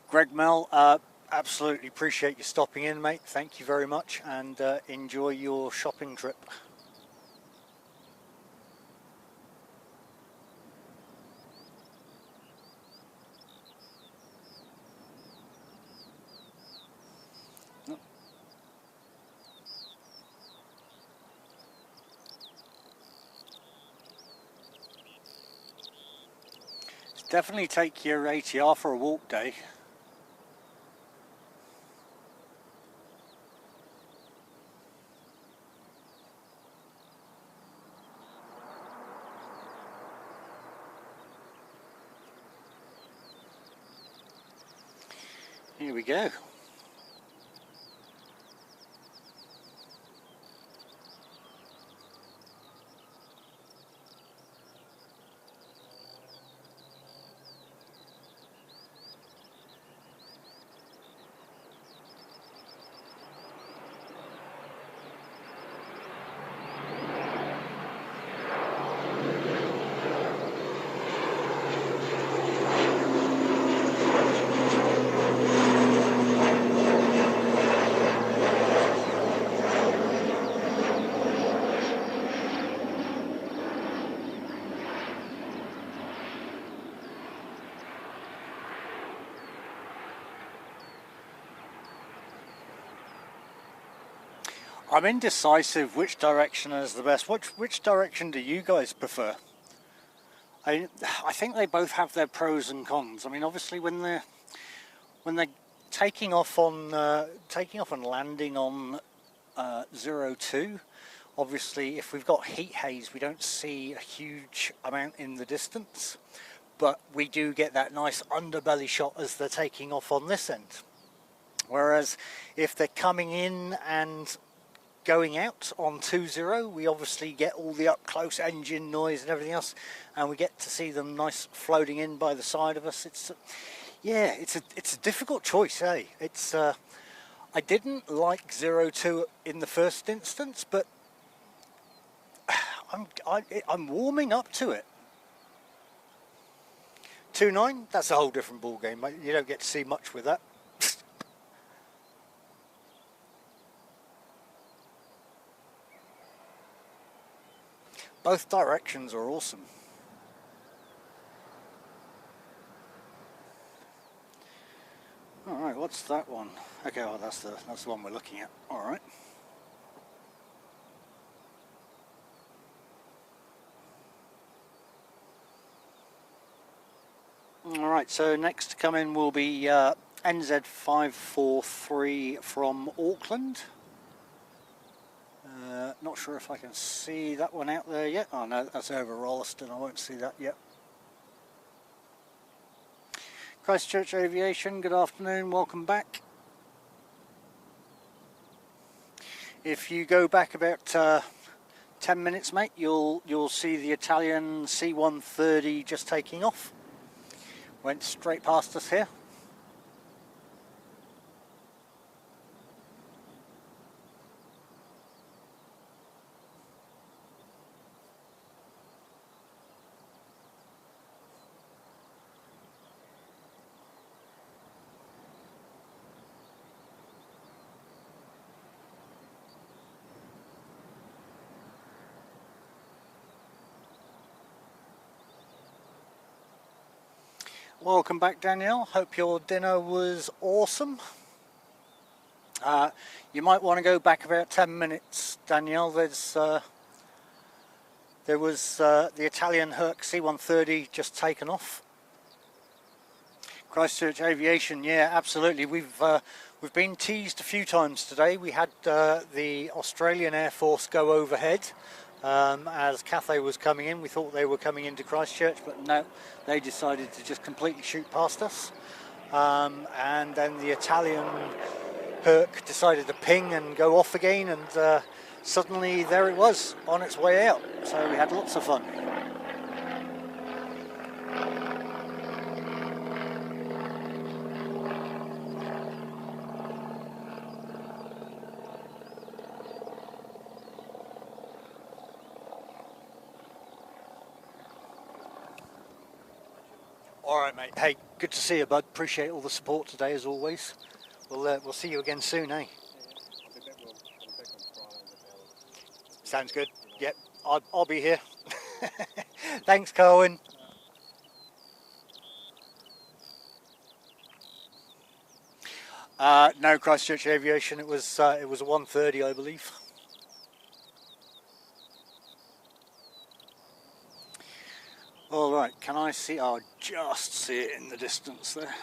Greg Mel, absolutely appreciate you stopping in, mate. Thank you very much, and enjoy your shopping trip. Definitely take your ATR for a walk day. Here we go. I'm indecisive which direction is the best. Which direction do you guys prefer? I think they both have their pros and cons. I mean, obviously when they're taking off and landing on 02, obviously if we've got heat haze, we don't see a huge amount in the distance, but we do get that nice underbelly shot as they're taking off on this end. Whereas if they're coming in and going out on 20, we obviously get all the up close engine noise and everything else, and we get to see them nice floating in by the side of us. It's a difficult choice, eh? It's I didn't like 02 in the first instance, but I'm warming up to it. 29, that's a whole different ball game, mate. You don't get to see much with that. Both directions are awesome. All right, what's that one? Okay, well that's the one we're looking at. All right. All right. So next to come in will be NZ 543 from Auckland. Not sure if I can see that one out there yet. Oh no, that's over Rolleston. I won't see that yet. Christchurch Aviation, good afternoon, welcome back. If you go back about 10 minutes, mate, you'll see the Italian C-130 just taking off. Went straight past us here. Welcome back, Danielle. Hope your dinner was awesome. You might want to go back about 10 minutes, Danielle. There was the Italian Herc C-130 just taken off. Christchurch Aviation, yeah, absolutely. We've been teased a few times today. We had the Australian Air Force go overhead as Cathay was coming in. We thought they were coming into Christchurch, but no, they decided to just completely shoot past us. And then the Italian Herc decided to ping and go off again, and suddenly there it was on its way out. So we had lots of fun. All right, mate. Hey, good to see you, bud. Appreciate all the support today, as always. We'll see you again soon, eh? Sounds good. Yep, I'll be here. Thanks, Colin. No, Christchurch Aviation. It was a 130, I believe. All right, can I see? I'll just see it in the distance there.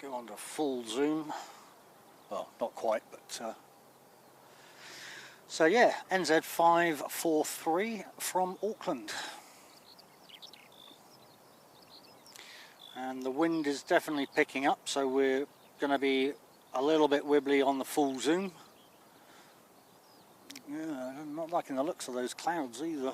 Go on to full zoom. Well, not quite, but so yeah, NZ543 from Auckland. And the wind is definitely picking up, so we're going to be a little bit wibbly on the full zoom. Yeah, I'm not liking the looks of those clouds either.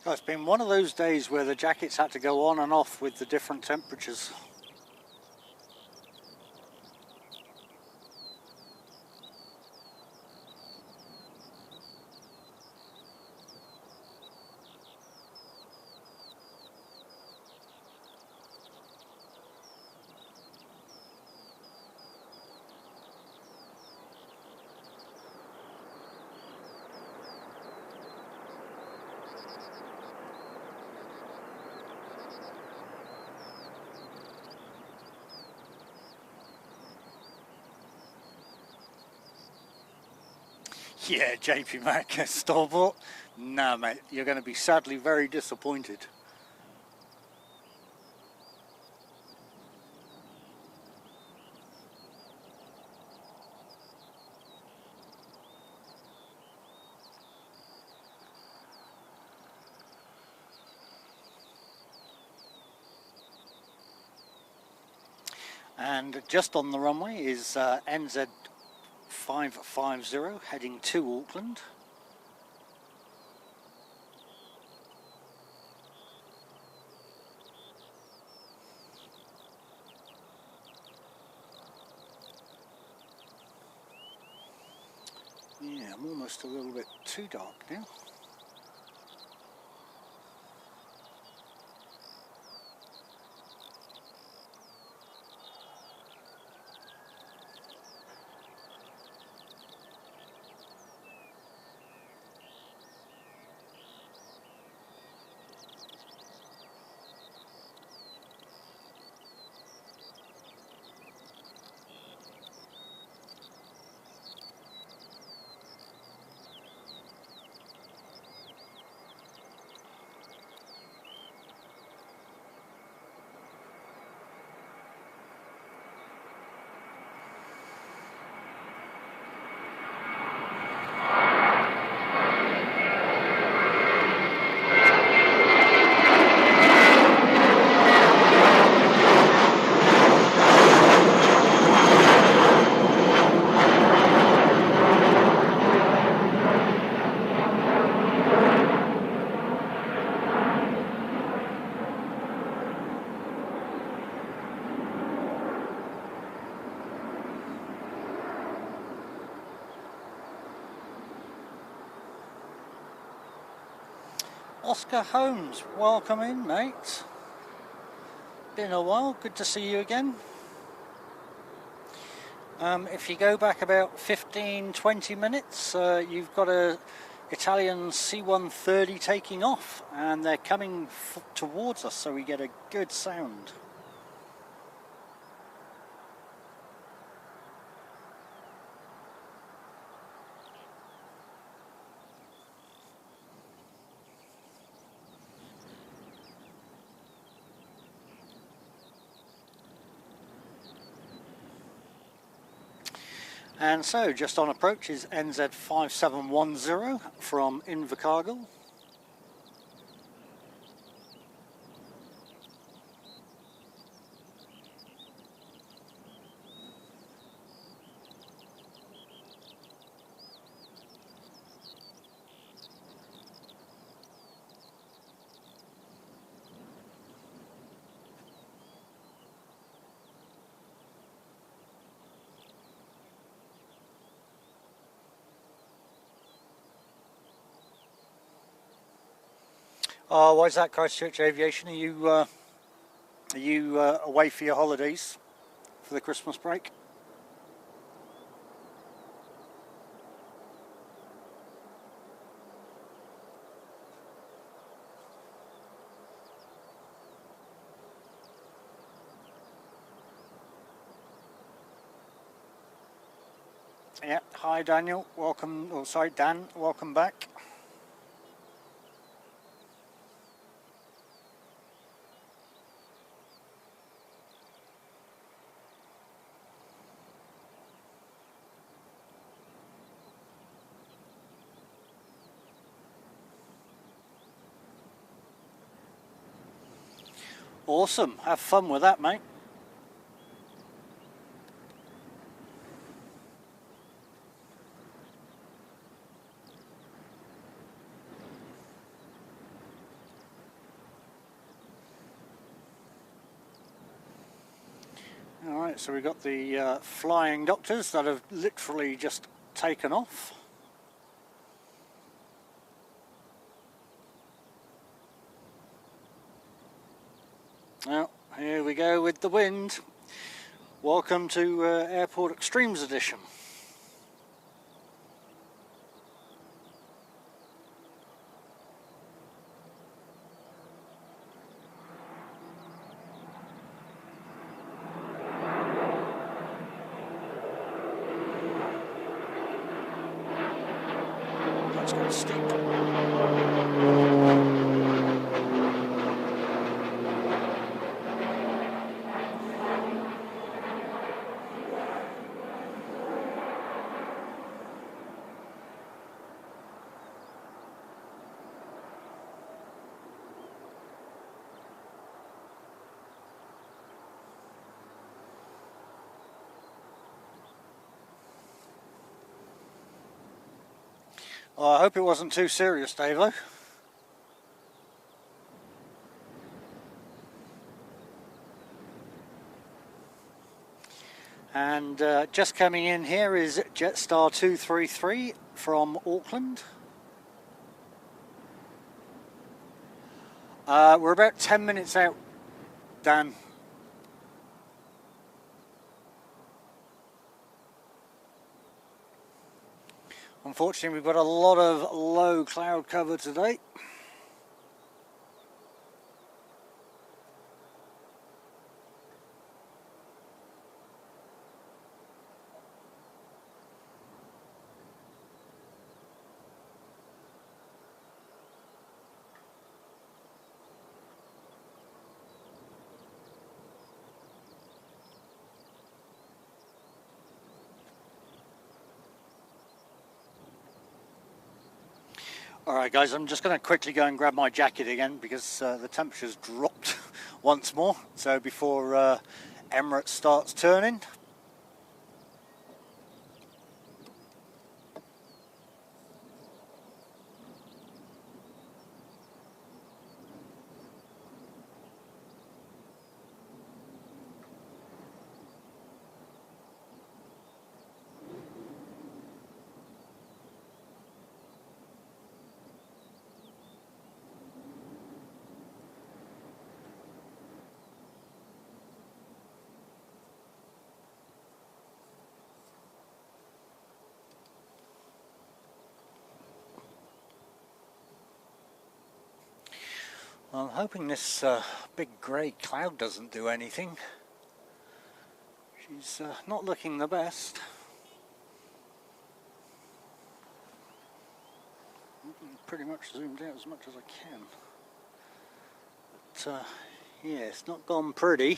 Oh, it's been one of those days where the jackets had to go on and off with the different temperatures. Yeah, JP Mac, Starport. No, mate, you're going to be sadly very disappointed. And just on the runway is NZ550 heading to Auckland. Yeah, I'm almost a little bit too dark now. Oscar Holmes, welcome in, mate. Been a while, good to see you again. If you go back about 15-20 minutes, you've got a Italian C-130 taking off, and they're coming towards us, so we get a good sound. And so, just on approach is NZ5710 from Invercargill. Why is that, Christchurch Aviation? Are you away for your holidays for the Christmas break? Yeah, hi Daniel, welcome, oh sorry Dan, welcome back. Awesome, have fun with that, mate. Alright, so we've got the flying doctors that have literally just taken off. Now, here we go with the wind. Welcome to Airport Extremes Edition. That's got steep. Well, I hope it wasn't too serious, Davo. And just coming in here is Jetstar 233 from Auckland. We're about 10 minutes out, Dan. Unfortunately, we've got a lot of low cloud cover today. Alright guys, I'm just going to quickly go and grab my jacket again because the temperature's dropped once more. So before Emirates starts turning. I'm hoping this big grey cloud doesn't do anything. She's not looking the best. Pretty much zoomed out as much as I can. But yeah, it's not gone pretty.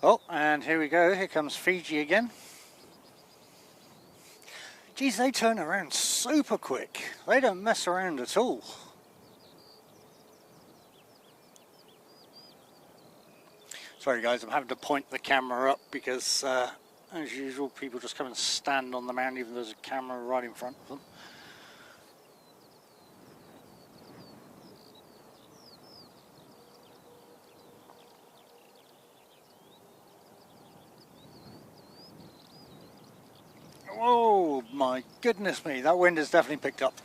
Oh, and here we go, here comes Fiji again. Geez, they turn around super quick. They don't mess around at all. Sorry guys, I'm having to point the camera up because as usual people just come and stand on the mountain even though there's a camera right in front of them. Oh my goodness me, that wind has definitely picked up.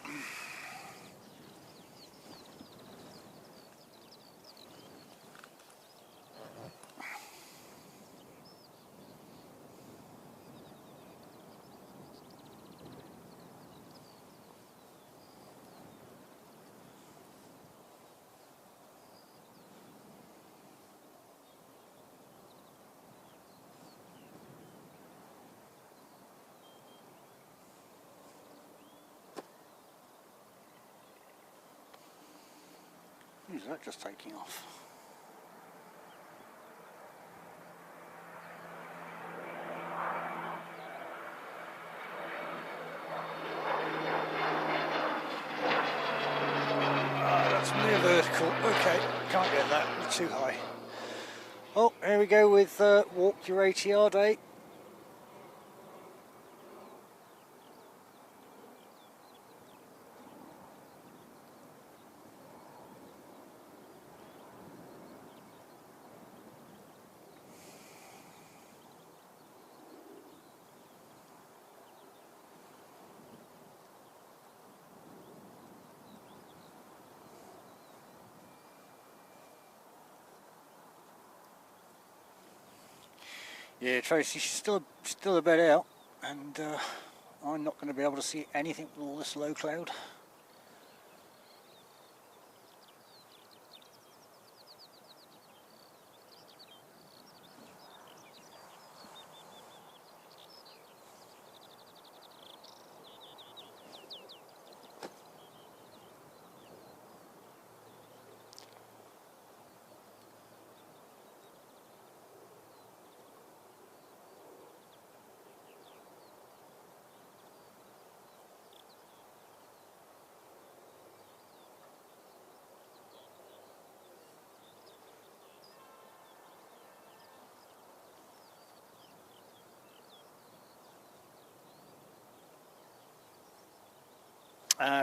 Who's that just taking off? That's near vertical. Okay, can't get that, it's too high. Oh, here we go with Walk Your ATR Day. Yeah, Tracy, she's still a bit out, and I'm not going to be able to see anything with all this low cloud.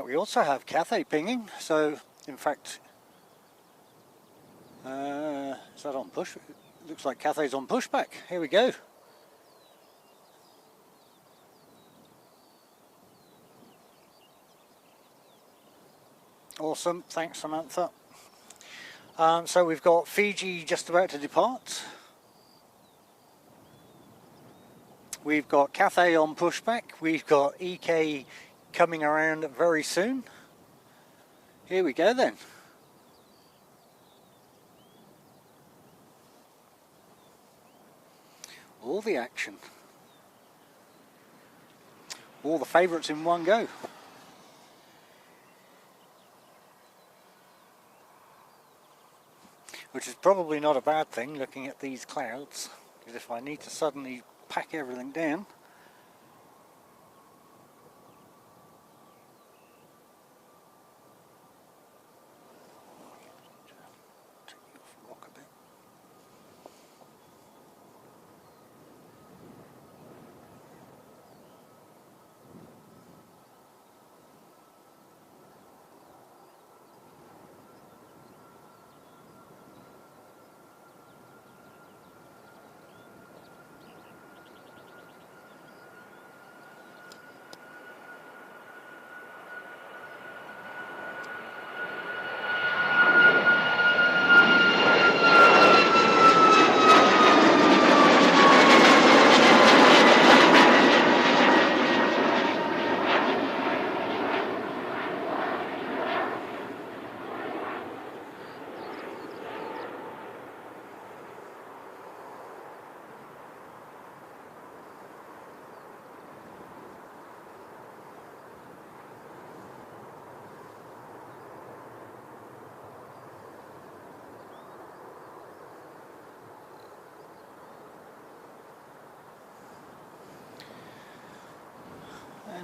We also have Cathay pinging, so in fact, is that on push? It looks like Cathay's on pushback. Here we go. Awesome, thanks Samantha. So we've got Fiji just about to depart. We've got Cathay on pushback. We've got EK coming around very soon. Here we go then. All the action. All the favourites in one go. Which is probably not a bad thing looking at these clouds, because if I need to suddenly pack everything down, take off rock a bit.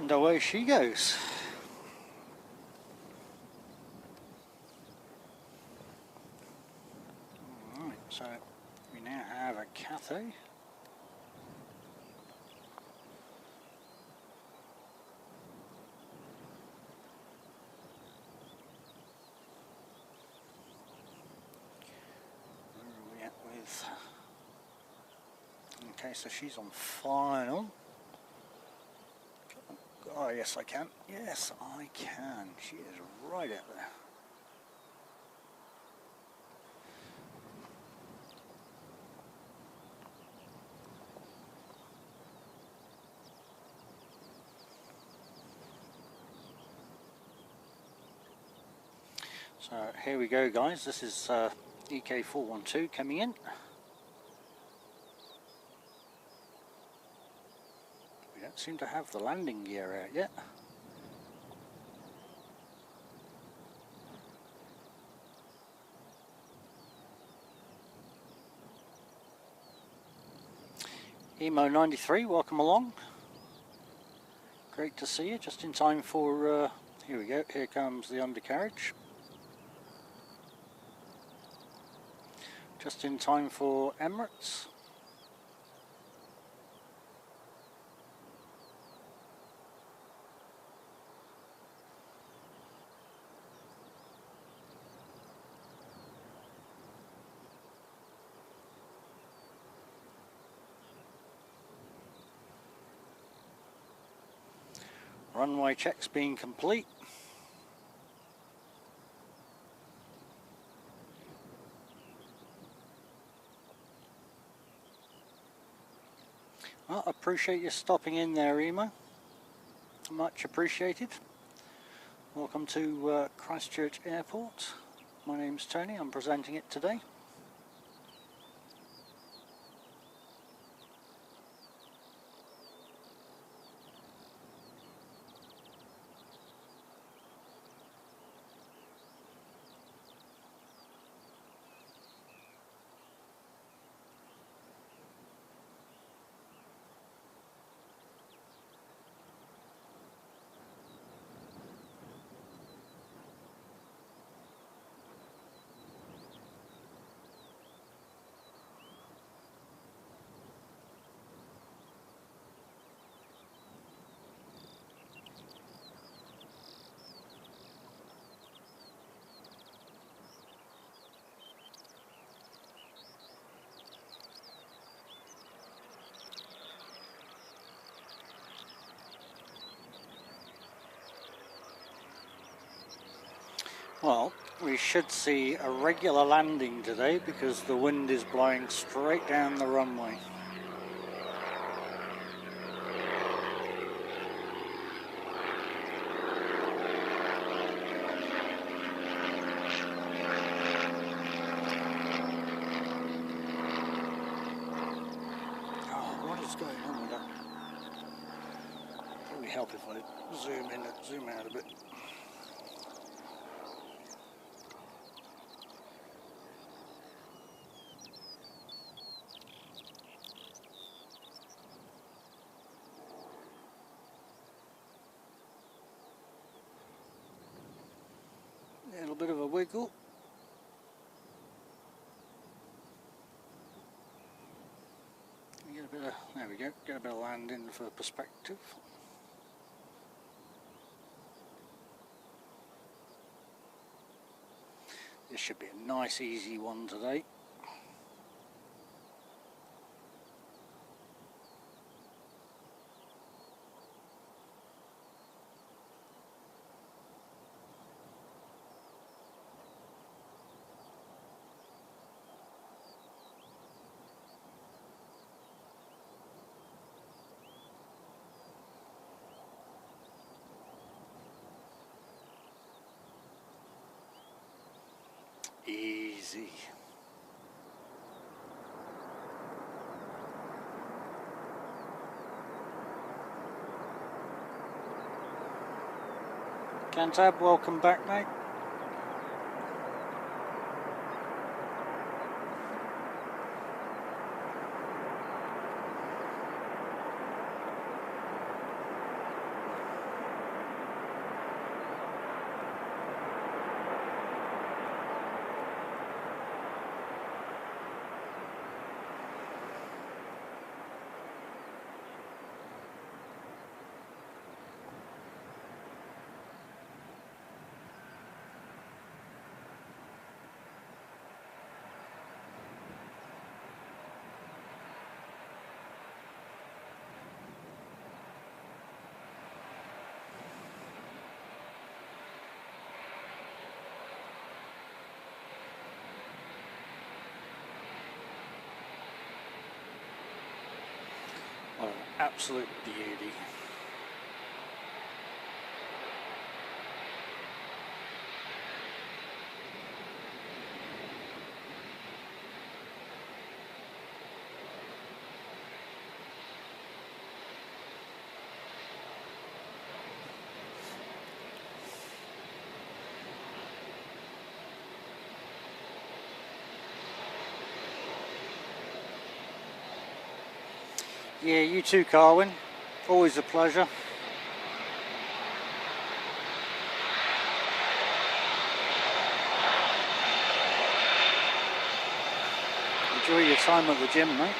And away she goes. Alright, so we now have a Cathay. Where are we at with? Okay, so she's on final. Oh yes I can, yes I can, she is right out there. So here we go guys, this is EK412 coming in. We don't seem to have the landing gear out yet. Emo93, welcome along. Great to see you, just in time for, here we go, here comes the undercarriage. Just in time for Emirates. Runway checks being complete. Well, I appreciate you stopping in there, Emo. Much appreciated. Welcome to Christchurch Airport. My name's Tony, I'm presenting it today. Well, we should see a regular landing today because the wind is blowing straight down the runway. Oh, what is going on with that? Probably help if I zoom in and zoom out a bit. A little bit of a wiggle. Get a bit of, there we go, get a bit of land in for perspective. This should be a nice easy one today. Easy. Cantab, welcome back, mate. What an absolute beauty. Yeah, you too, Carwin. Always a pleasure. Enjoy your time at the gym, mate.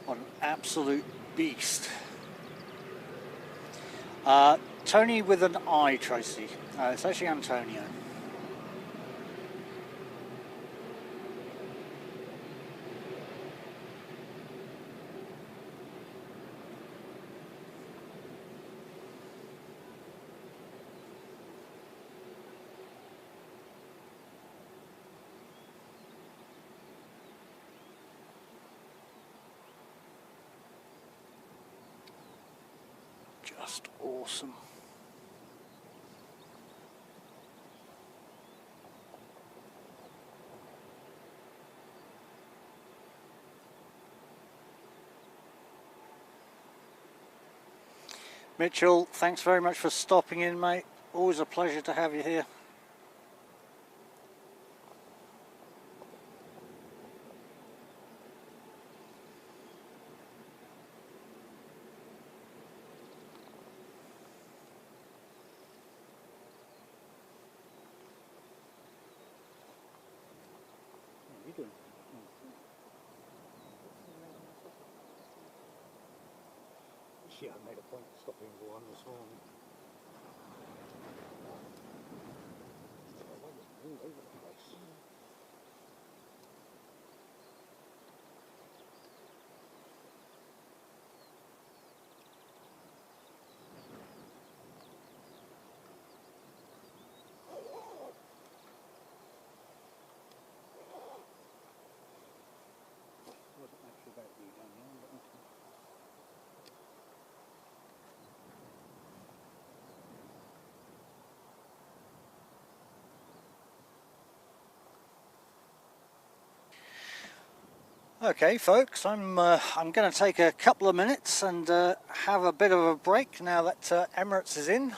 What an absolute beast. Tony with an I, Tracy. It's actually Antonio. Just awesome. Mitchell, thanks very much for stopping in, mate. Always a pleasure to have you here. Yeah, I made a point of stopping for one this morning. All over the place. Wasn't actually about you down here, but okay. Okay, folks, I'm going to take a couple of minutes and have a bit of a break now that Emirates is in.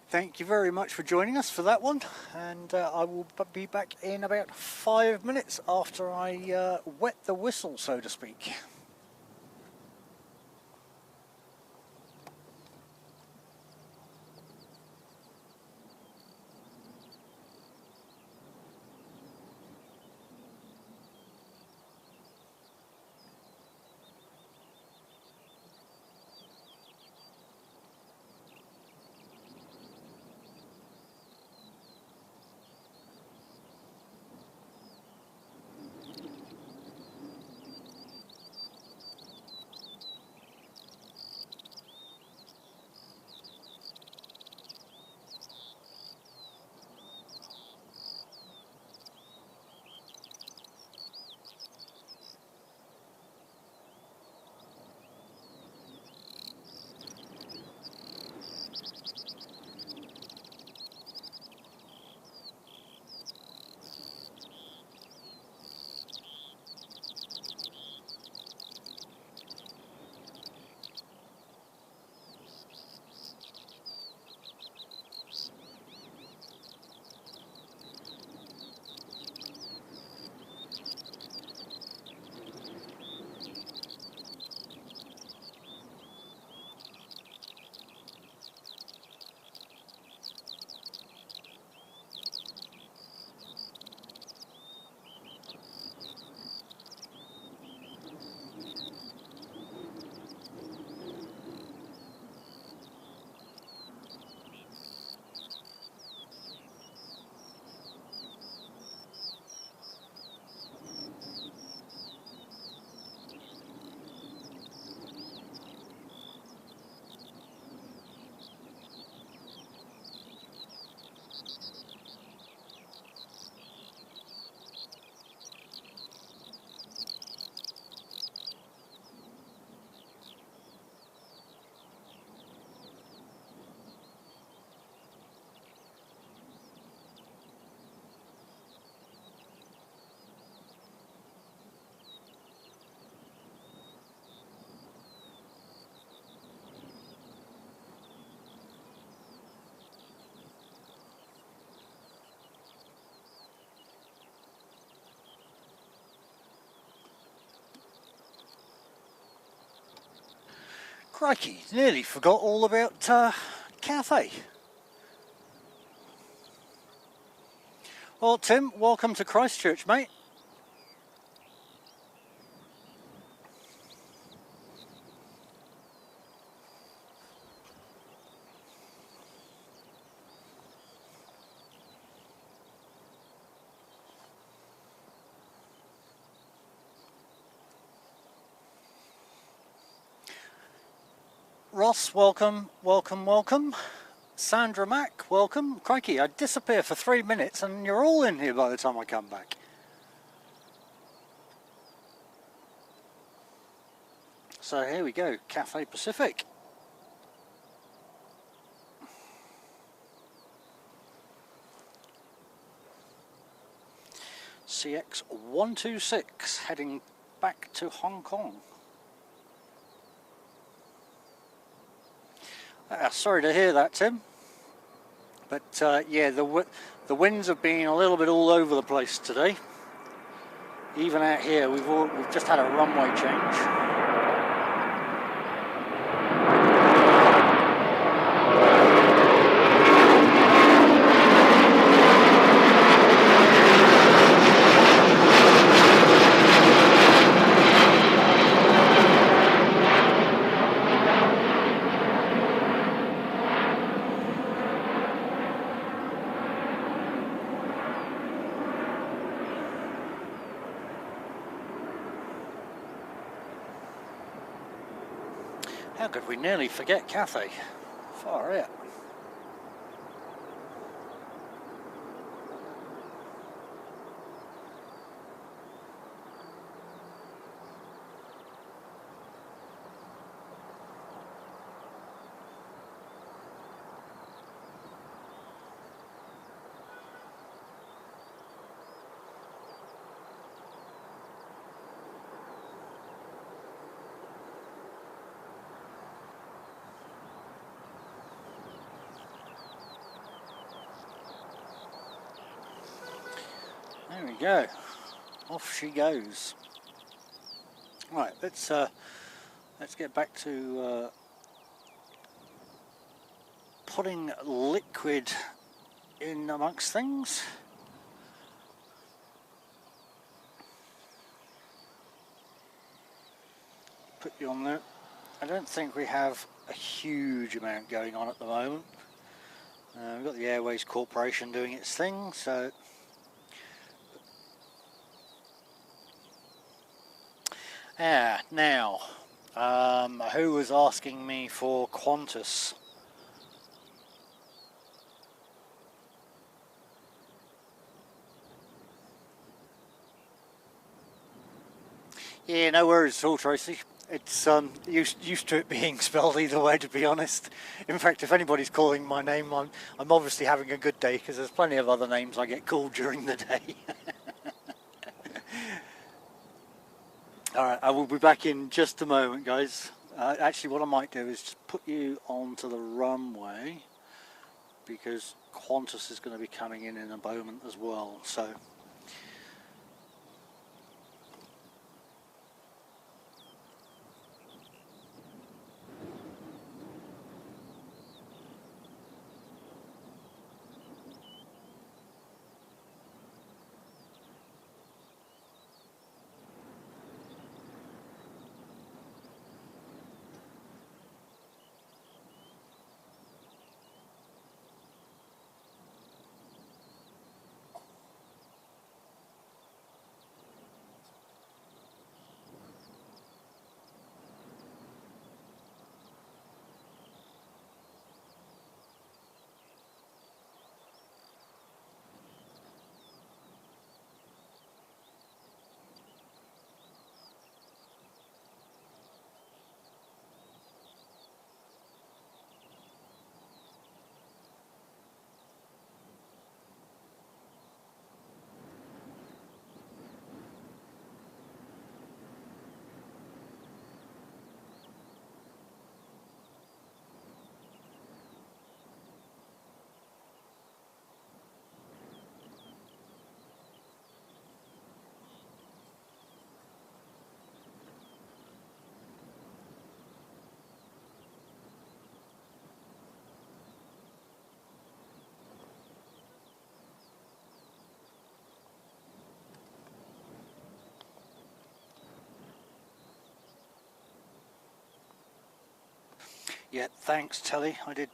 Thank you very much for joining us for that one, and I will be back in about 5 minutes after I wet the whistle, so to speak. Crikey, nearly forgot all about Cathay. Well, Tim, welcome to Christchurch, mate. Ross, welcome, welcome, welcome. Sandra Mack, welcome. Crikey, I disappear for 3 minutes and you're all in here by the time I come back. So here we go, Cathay Pacific. CX 126 heading back to Hong Kong. Sorry to hear that, Tim. But yeah, the winds have been a little bit all over the place today. Even out here, we've just had a runway change. How could we nearly forget Cathay? Far out. There we go. Off she goes. Right, let's get back to putting liquid in amongst things. Put you on there. I don't think we have a huge amount going on at the moment. We've got the Airways Corporation doing its thing, so now, who was asking me for Qantas? Yeah, no worries at all, Tracy. It's used to it being spelled either way, to be honest. In fact, if anybody's calling my name, I'm obviously having a good day, because there's plenty of other names I get called during the day. Alright, I will be back in just a moment, guys. Actually, what I might do is just put you onto the runway, because Qantas is going to be coming in a moment as well. So Yeah, thanks Telly. I did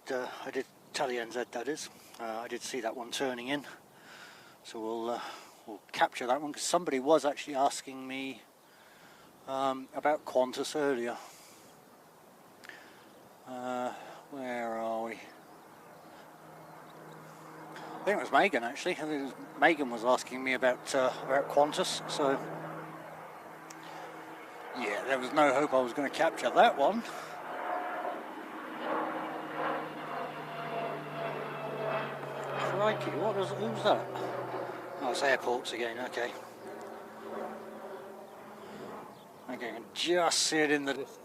Telly NZ, that is. I did see that one turning in, so we'll capture that one, because somebody was actually asking me about Qantas earlier. Where are we? I think it was Megan actually. I think it was, Megan was asking me about Qantas, so yeah, there was no hope I was going to capture that one. Crikey, who's that? Oh, it's airports again, okay. Okay, I can just see it in the distance.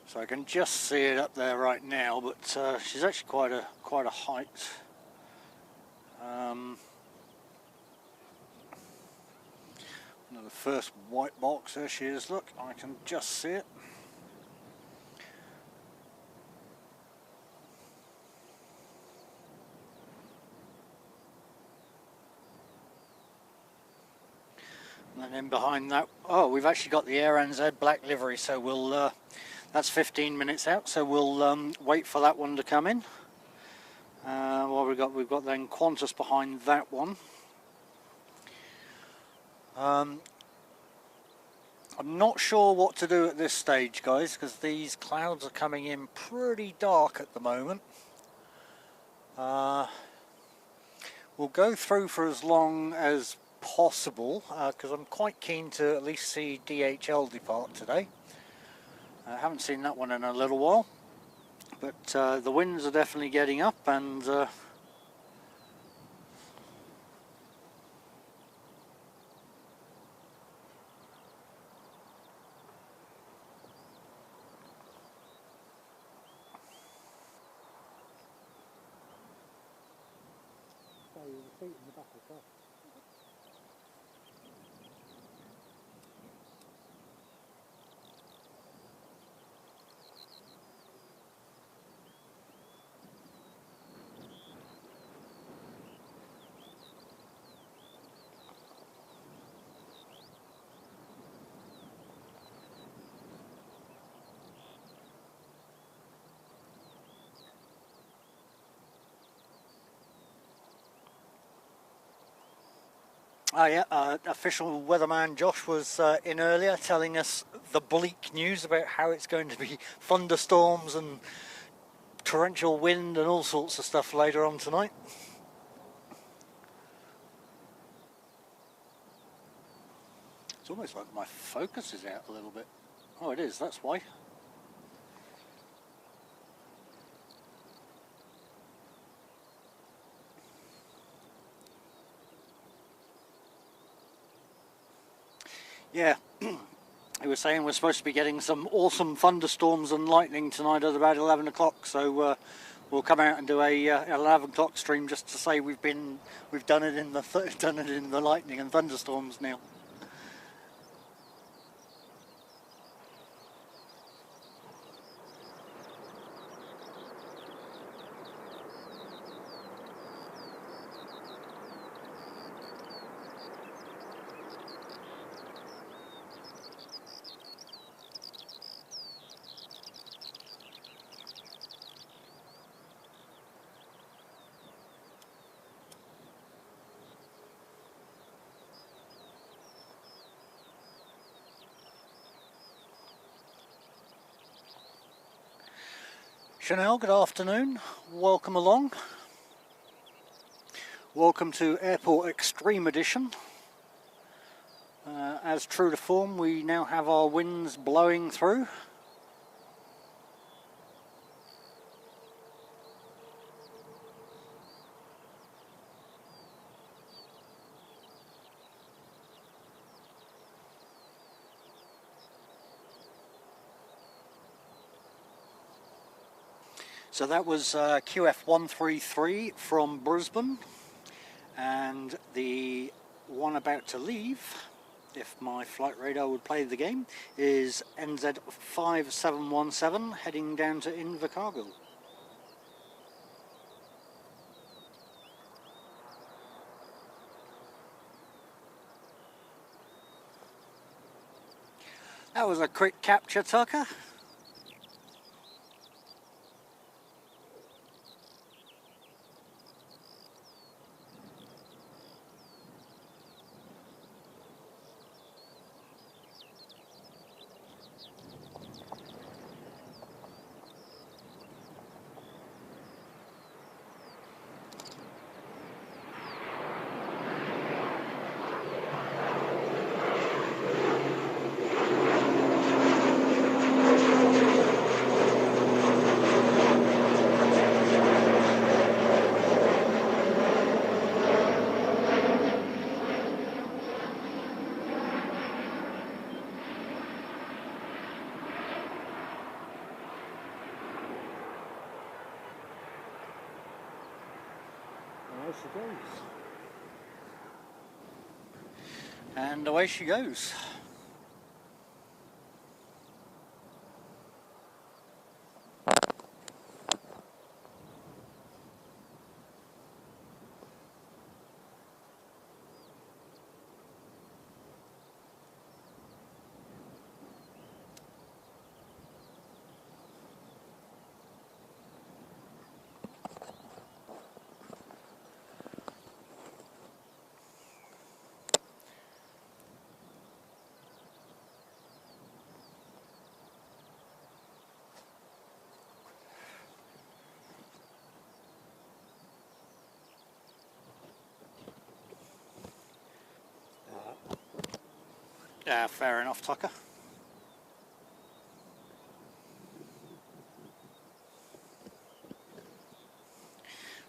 So I can just see it up there right now, but she's actually quite a height. The first white box, there she is, look, I can just see it. And then behind that, oh, we've actually got the Air NZ black livery, so we'll, that's 15 minutes out, so we'll wait for that one to come in. Well, we've got then Qantas behind that one. I'm not sure what to do at this stage, guys, because these clouds are coming in pretty dark at the moment. We'll go through for as long as possible, because I'm quite keen to at least see DHL depart today. I haven't seen that one in a little while, but the winds are definitely getting up, and seat in the back of the car. Oh yeah, official weatherman Josh was in earlier telling us the bleak news about how it's going to be thunderstorms and torrential wind and all sorts of stuff later on tonight. It's almost like my focus is out a little bit. Oh, it is, that's why. Yeah, he was saying we're supposed to be getting some awesome thunderstorms and lightning tonight at about 11 o'clock, so we'll come out and do a 11 o'clock stream just to say we've done it in the lightning and thunderstorms now. Chanel, good afternoon. Welcome along. Welcome to Airport Extreme Edition. As true to form, we now have our winds blowing through. So that was QF133 from Brisbane, and the one about to leave if my flight radar would play the game, is NZ5717 heading down to Invercargill. That was a quick capture, Tucker. And away she goes. Yeah, fair enough, Tucker.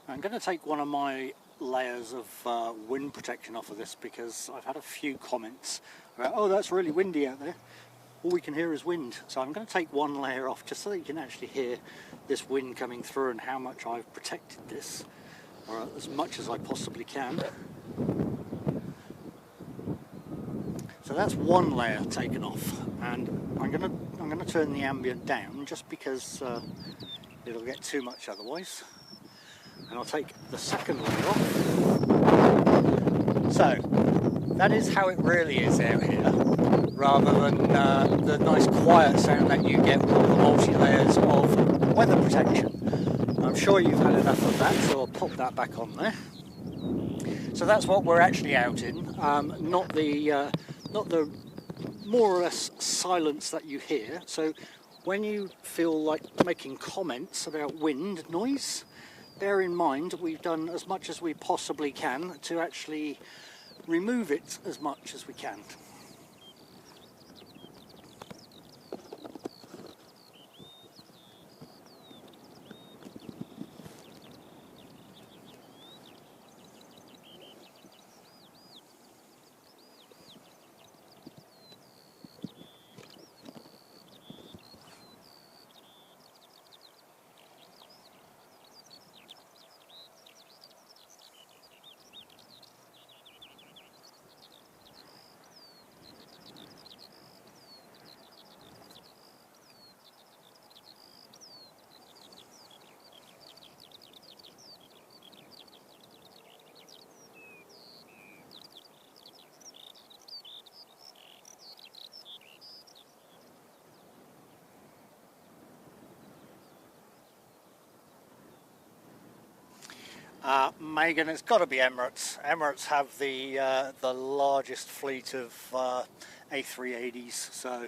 I'm going to take one of my layers of wind protection off of this because I've had a few comments about, oh, that's really windy out there. All we can hear is wind. So I'm going to take one layer off just so that you can actually hear this wind coming through and how much I've protected this, or as much as I possibly can. So that's one layer taken off, and I'm gonna turn the ambient down just because it'll get too much otherwise. And I'll take the second layer off. So that is how it really is out here, rather than the nice quiet sound that you get with all the multi-layers of weather protection. I'm sure you've had enough of that, so I'll pop that back on there. So that's what we're actually out in, not the more or less silence that you hear. So when you feel like making comments about wind noise, bear in mind we've done as much as we possibly can to actually remove it as much as we can. Megan, it's got to be Emirates. Emirates have the largest fleet of A380s, so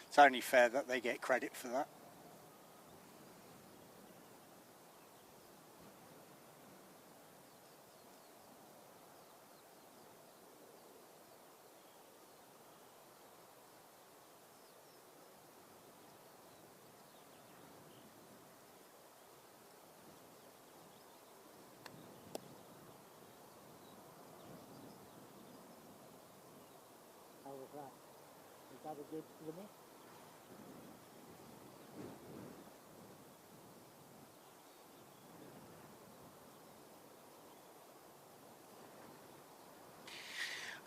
it's only fair that they get credit for that. How was that? Is that a good limit?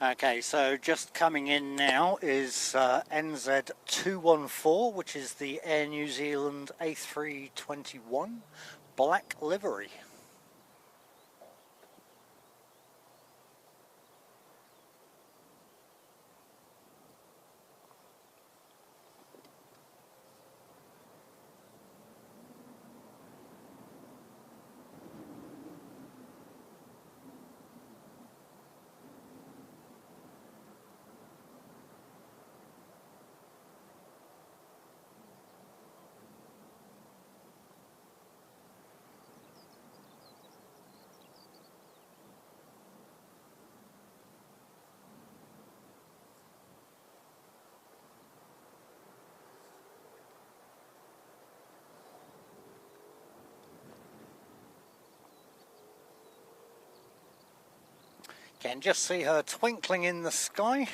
Okay, so just coming in now is NZ214, which is the Air New Zealand A321 black livery. Can just see her twinkling in the sky.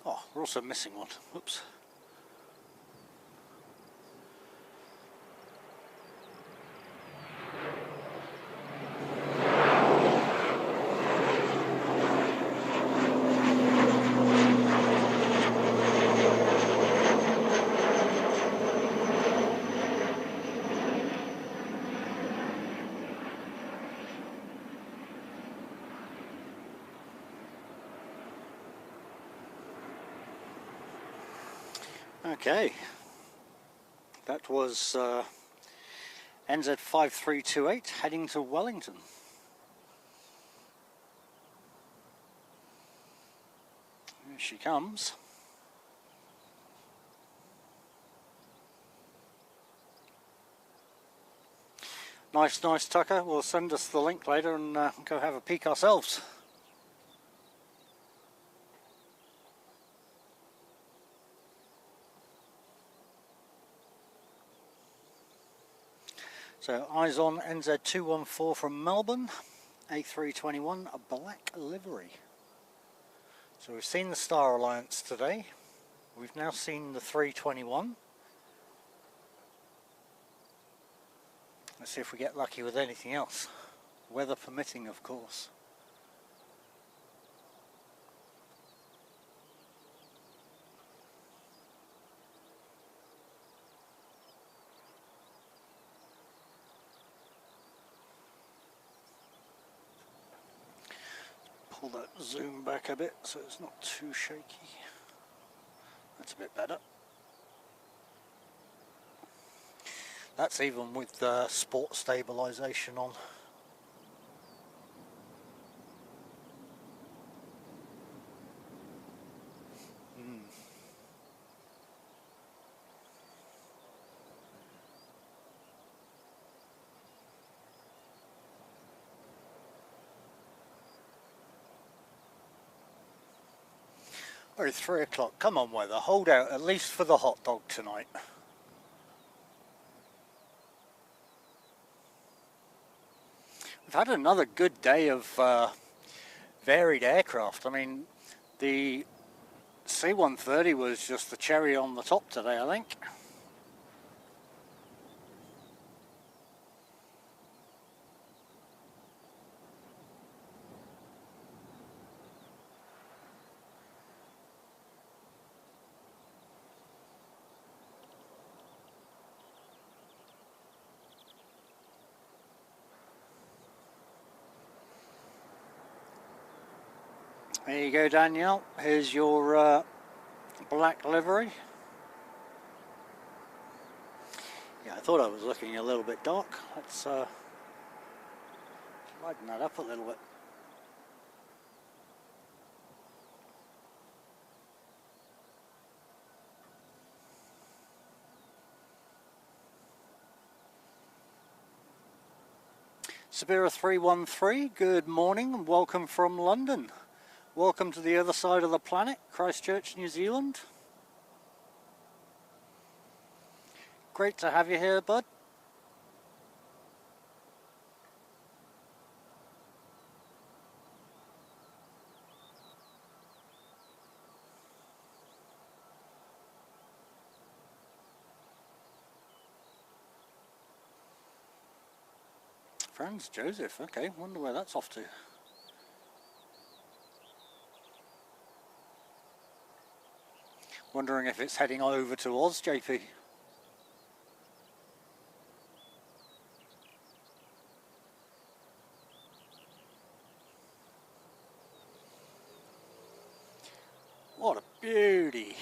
Oh, we're also missing one. Oops. Okay, that was NZ5328 heading to Wellington. Here she comes. Nice, nice, Tucker. We'll send us the link later and go have a peek ourselves. So eyes on NZ214 from Melbourne, A321, a black livery. So we've seen the Star Alliance today. We've now seen the 321. Let's see if we get lucky with anything else. Weather permitting, of course. Pull that zoom back a bit so it's not too shaky. That's a bit better. That's even with the sport stabilisation on. Oh, 3 o'clock. Come on, weather. Hold out at least for the hot dog tonight. We've had another good day of varied aircraft. I mean, the C-130 was just the cherry on the top today, I think. There you go, Danielle. Here's your black livery. Yeah, I thought I was looking a little bit dark. Let's lighten that up a little bit. Sabira 313, good morning and welcome from London. Welcome to the other side of the planet, Christchurch, New Zealand. Great to have you here, bud. Franz Joseph, okay, wonder where that's off to. Wondering if it's heading over to Oz, JP. What a beauty.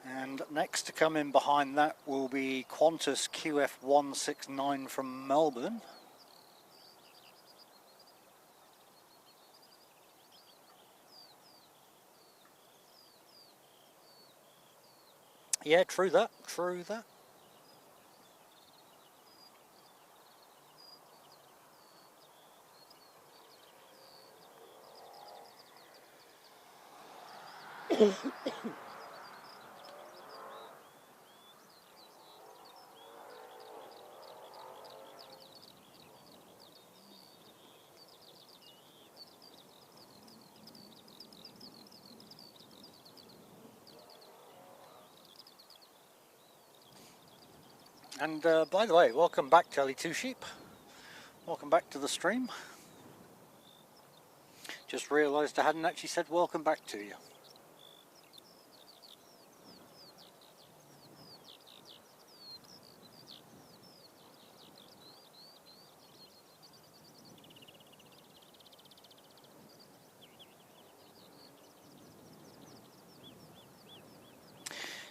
And next to come in behind that will be Qantas QF169 from Melbourne. Yeah, true that, true that. And by the way, welcome back, Telly Two Sheep. Welcome back to the stream. Just realised I hadn't actually said welcome back to you.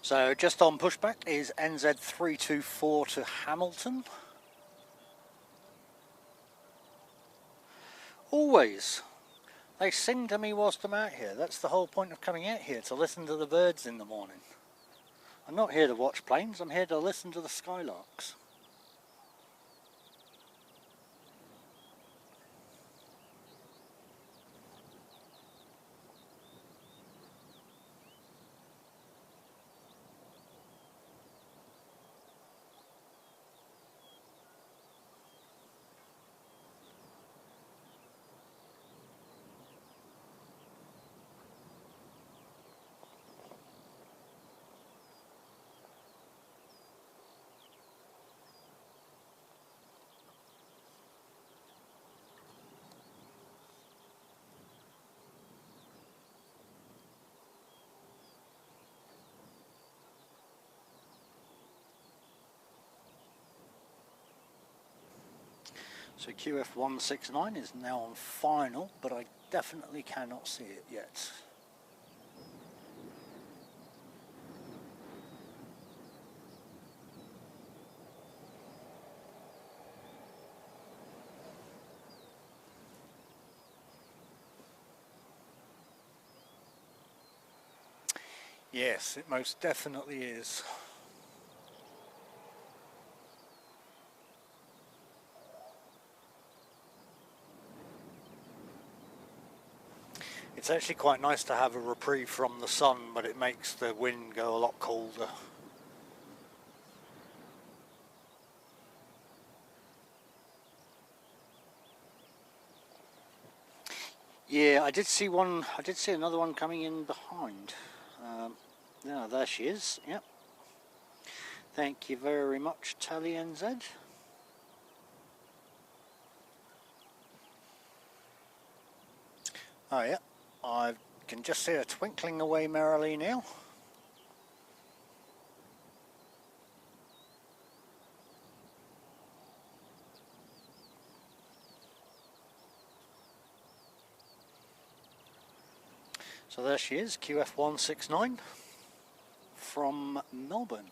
So just on pushback is NZ324 to Hamilton. Always. They sing to me whilst I'm out here. That's the whole point of coming out here, to listen to the birds in the morning. I'm not here to watch planes, I'm here to listen to the skylarks. So QF169 is now on final, but I definitely cannot see it yet. Yes, it most definitely is. It's actually quite nice to have a reprieve from the sun, but it makes the wind go a lot colder. Yeah, I did see another one coming in behind. Yeah, there she is, yep. Thank you very much, Tally NZ. Oh yeah, I can just see her twinkling away merrily now. So there she is, QF169 from Melbourne.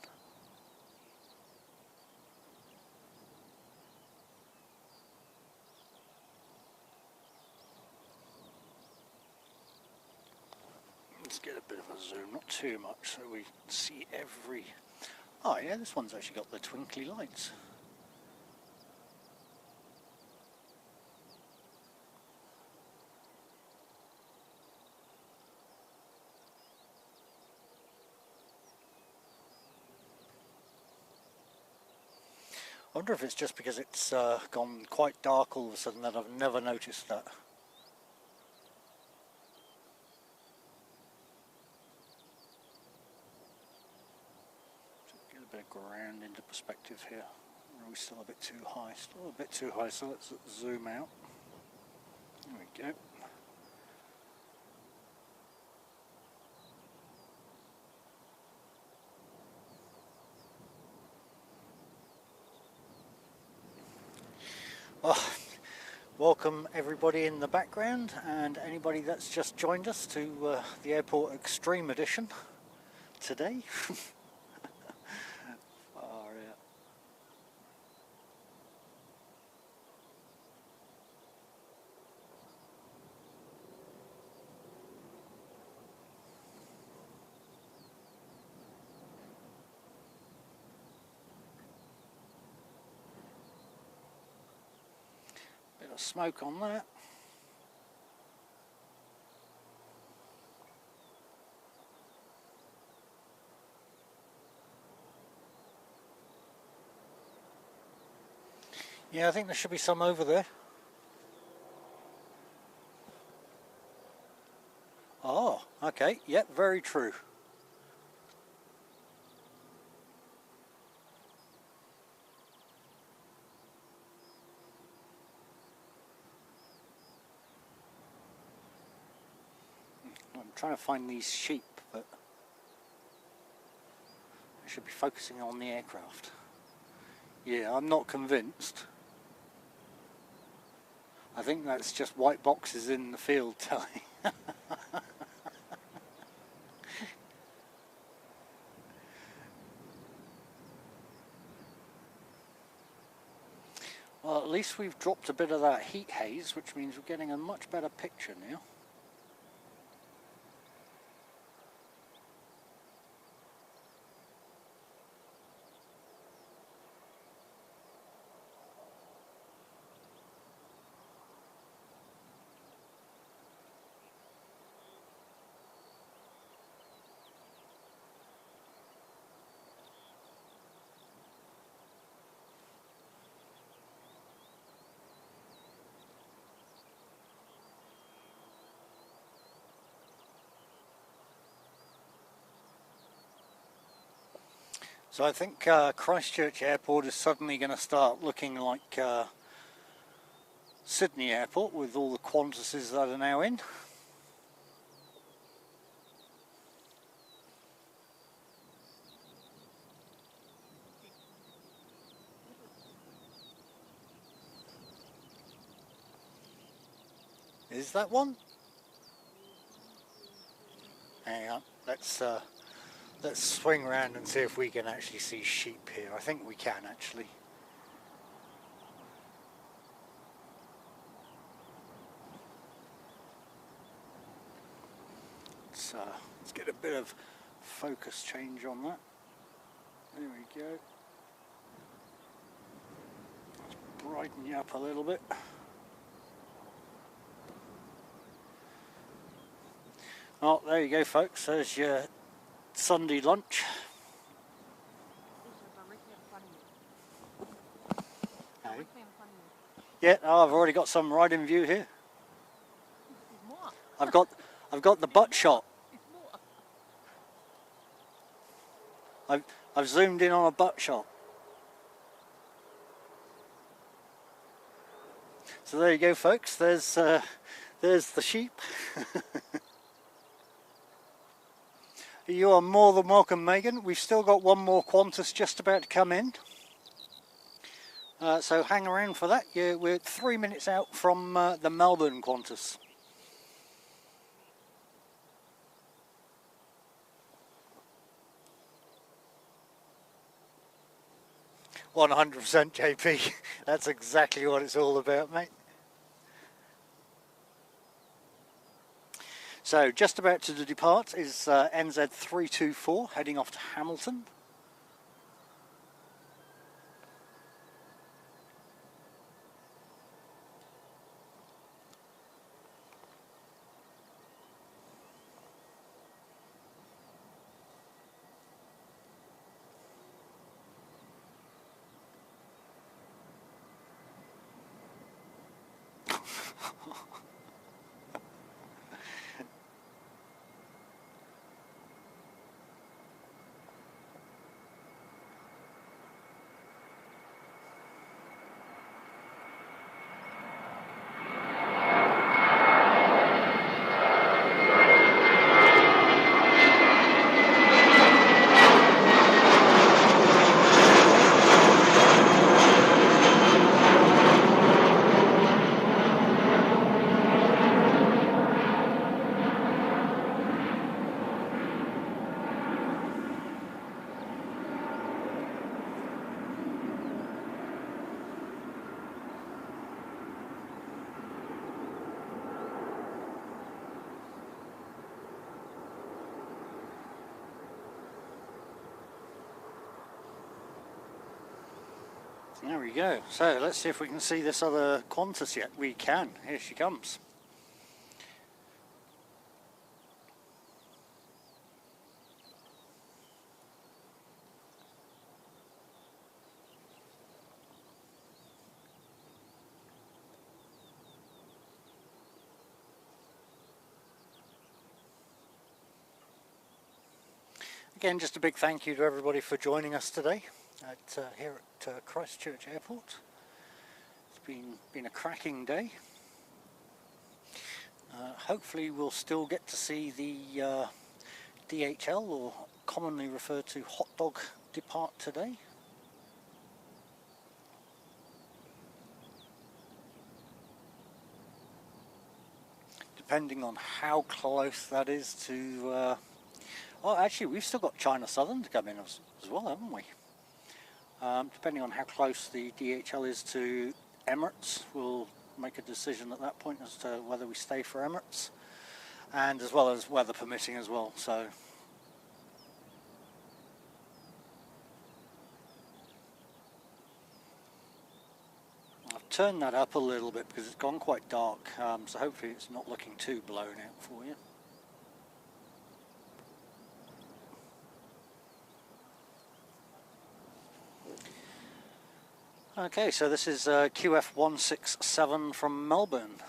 Let's get a bit of a zoom, not too much, so we see every... Oh yeah, this one's actually got the twinkly lights. I wonder if it's just because it's gone quite dark all of a sudden that I've never noticed that. bit of ground into perspective here. Or are we still a bit too high? Still a bit too high, so let's zoom out. There we go. Well, welcome everybody in the background and anybody that's just joined us to the Airport Extreme Edition today. Far out. Bit of smoke on that. Yeah, I think there should be some over there. Oh, okay. Yep, very true. I'm trying to find these sheep, but I should be focusing on the aircraft. Yeah, I'm not convinced. I think that's just white boxes in the field telling. Well, at least we've dropped a bit of that heat haze, which means we're getting a much better picture now. So I think Christchurch Airport is suddenly going to start looking like Sydney Airport with all the Qantases that are now in. Is that one? Hang on, let's swing around and see if we can actually see sheep here. I think we can actually. Let's get a bit of focus change on that. There we go. Let's brighten you up a little bit. Oh, there you go, folks. There's your Sunday lunch. Hey. Yeah, oh, I've already got some right in view here. I've got the butt shot. I've zoomed in on a butt shot. So there you go, folks. There's the sheep. You are more than welcome, Megan. We've still got one more Qantas just about to come in. So hang around for that. We're 3 minutes out from the Melbourne Qantas. "100% JP. That's exactly what it's all about, mate. So just about to depart is NZ324 heading off to Hamilton. There we go. So let's see if we can see this other Qantas yet. We can. Here she comes. Again, just a big thank you to everybody for joining us today here at Christchurch Airport. It's been a cracking day. Hopefully we'll still get to see the DHL, or commonly referred to hot dog, depart today. Depending on how close that is to oh, actually, we've still got China Southern to come in as well, haven't we? Depending on how close the DHL is to Emirates, we'll make a decision at that point as to whether we stay for Emirates, and as well as weather permitting as well. So I've turned that up a little bit because it's gone quite dark, so hopefully it's not looking too blown out for you. Okay, so this is QF167 from Melbourne.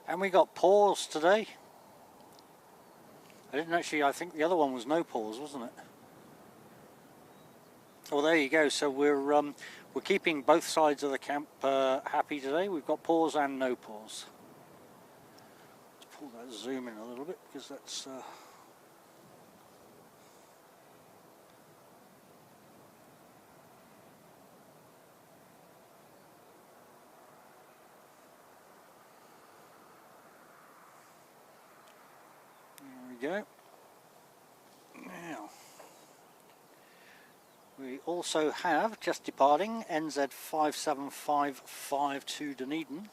And we got pause today. I think the other one was no pause, wasn't it? Well, there you go. So we're keeping both sides of the camp happy today. We've got pause and no pause. Let's pull that zoom in a little bit because that's there we go. Now, we also have, just departing, NZ57552 to Dunedin.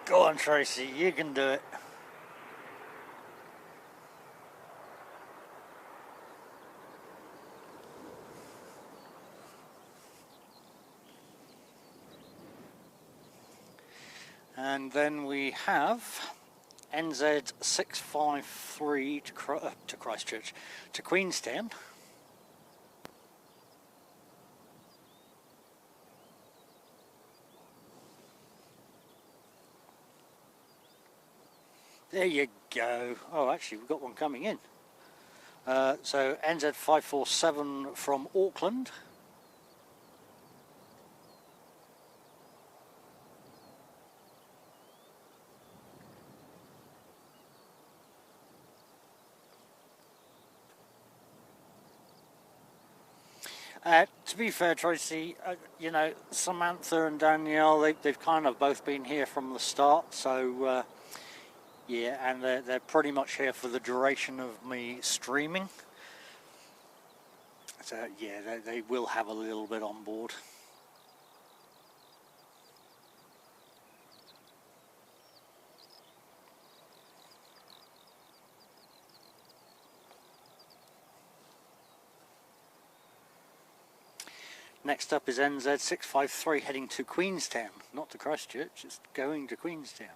Go on, Tracy, you can do it. And then we have NZ653 to Christchurch, to Queenstown. There you go. Oh, actually, we've got one coming in. So NZ547 from Auckland. To be fair, Tracy, you know, Samantha and Danielle, they've kind of both been here from the start, so yeah, and they're pretty much here for the duration of me streaming. So yeah, they will have a little bit on board. Next up is NZ653 heading to Queenstown, not to Christchurch, it's going to Queenstown.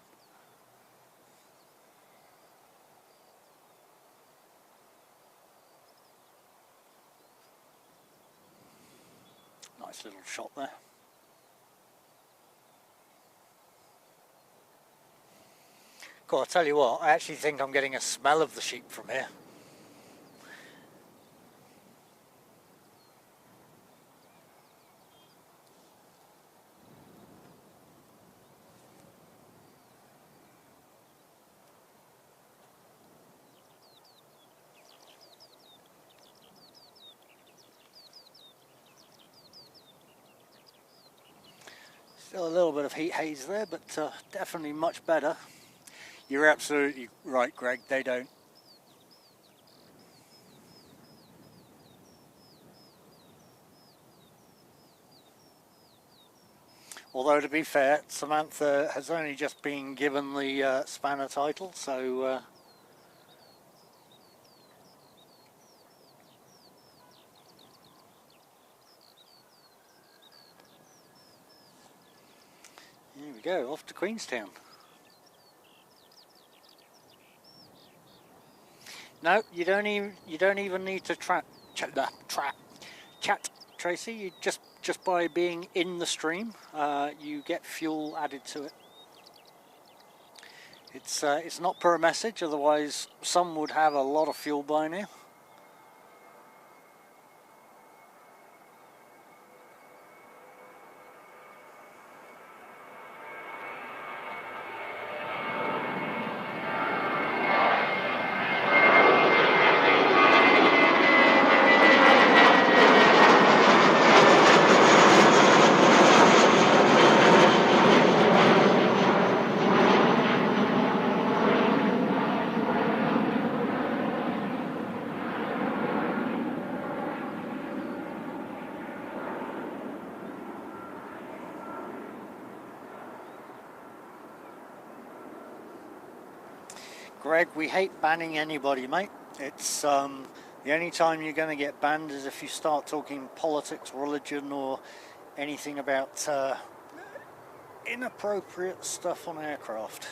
Nice little shot there. God, I'll tell you what, I actually think I'm getting a smell of the sheep from here. Still a little bit of heat haze there, but definitely much better. You're absolutely right, Greg, they don't. Although, to be fair, Samantha has only just been given the spanner title, so here we go, off to Queenstown. No, you don't even need to chat, Tracy. You just by being in the stream, you get fuel added to it. It's not per message, otherwise some would have a lot of fuel by now. Greg, we hate banning anybody, mate. It's the only time you're going to get banned is if you start talking politics, religion, or anything about inappropriate stuff on aircraft.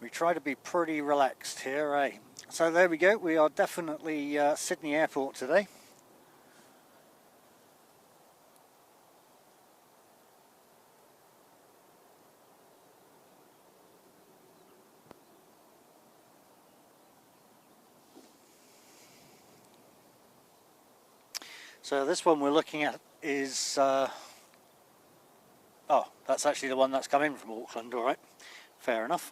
We try to be pretty relaxed here, eh? So there we go, we are definitely Sydney Airport today. So this one we're looking at is, oh, that's actually the one that's come in from Auckland, alright, fair enough.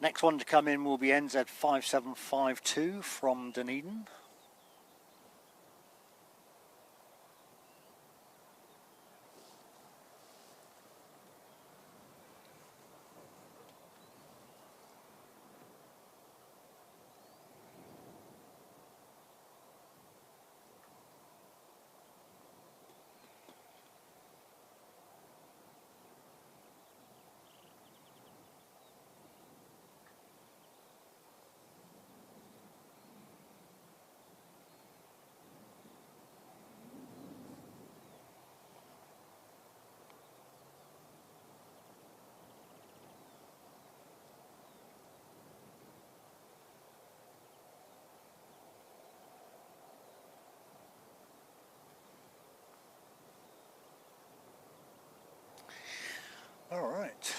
Next one to come in will be NZ5752 from Dunedin. All right.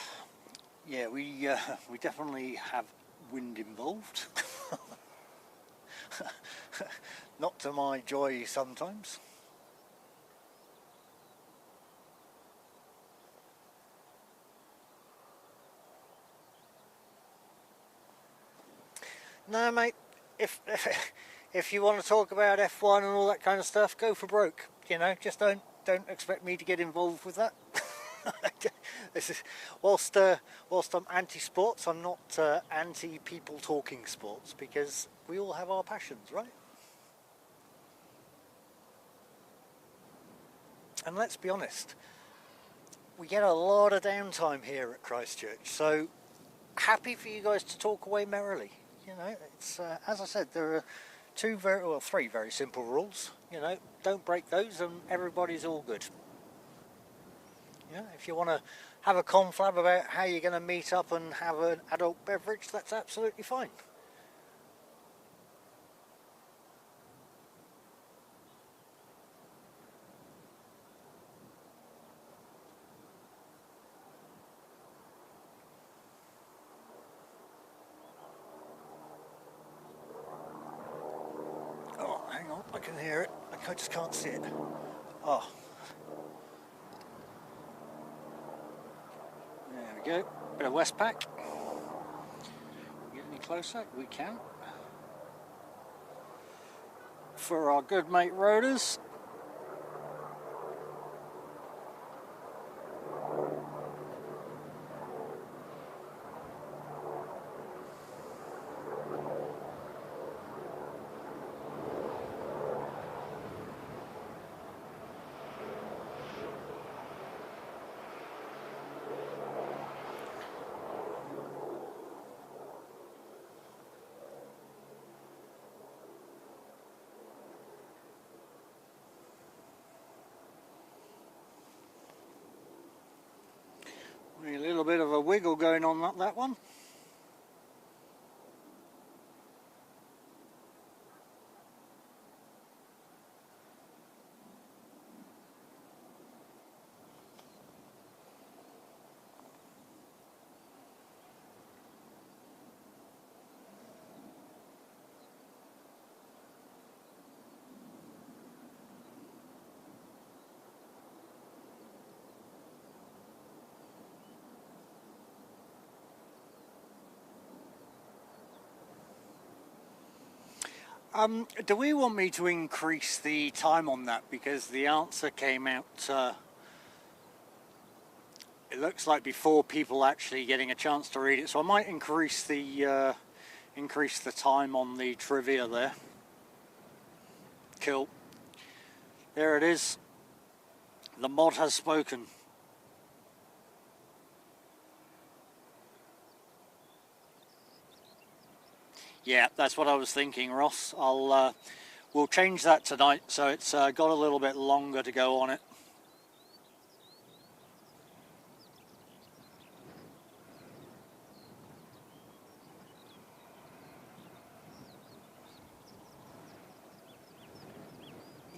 Yeah, we definitely have wind involved. Not to my joy sometimes. No, mate. If you want to talk about F1 and all that kind of stuff, go for broke. You know, just don't expect me to get involved with that. This is whilst I'm anti-sports, I'm not anti-people talking sports, because we all have our passions, right? And let's be honest, we get a lot of downtime here at Christchurch, so happy for you guys to talk away merrily. You know, it's as I said, there are three very simple rules. You know, don't break those, and everybody's all good. Yeah, if you want to have a conflab about how you're going to meet up and have an adult beverage, that's absolutely fine. Oh, hang on, I can hear it. I just can't see it. Oh. There we go. Bit of Westpac. Get any closer? We can. For our good mate roaders. A little bit of a wiggle going on that one. Do we want me to increase the time on that? Because the answer came out, it looks like before people actually getting a chance to read it. So I might increase the time on the trivia there. Cool. There it is. The mod has spoken. Yeah, that's what I was thinking, Ross. We'll change that tonight, so it's got a little bit longer to go on it.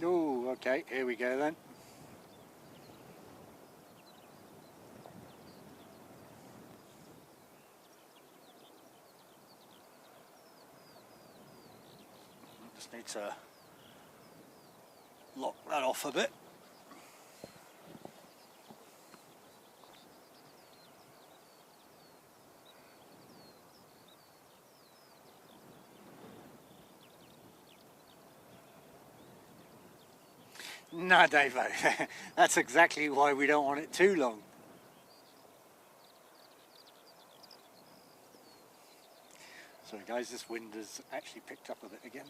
Oh, okay, here we go then. Just need to lock that off a bit. No, Davo, that's exactly why we don't want it too long. Sorry guys, this wind has actually picked up a bit again.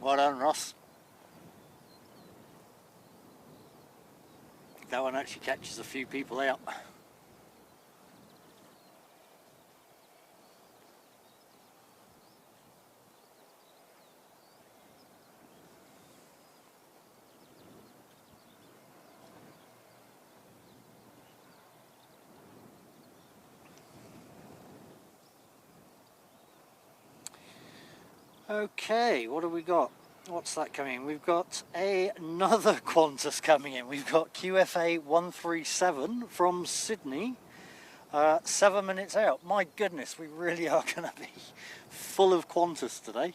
Well done, Ross. That one actually catches a few people out. Okay, what have we got? What's that coming in? We've got another Qantas coming in. We've got QFA 137 from Sydney, 7 minutes out. My goodness, we really are going to be full of Qantas today.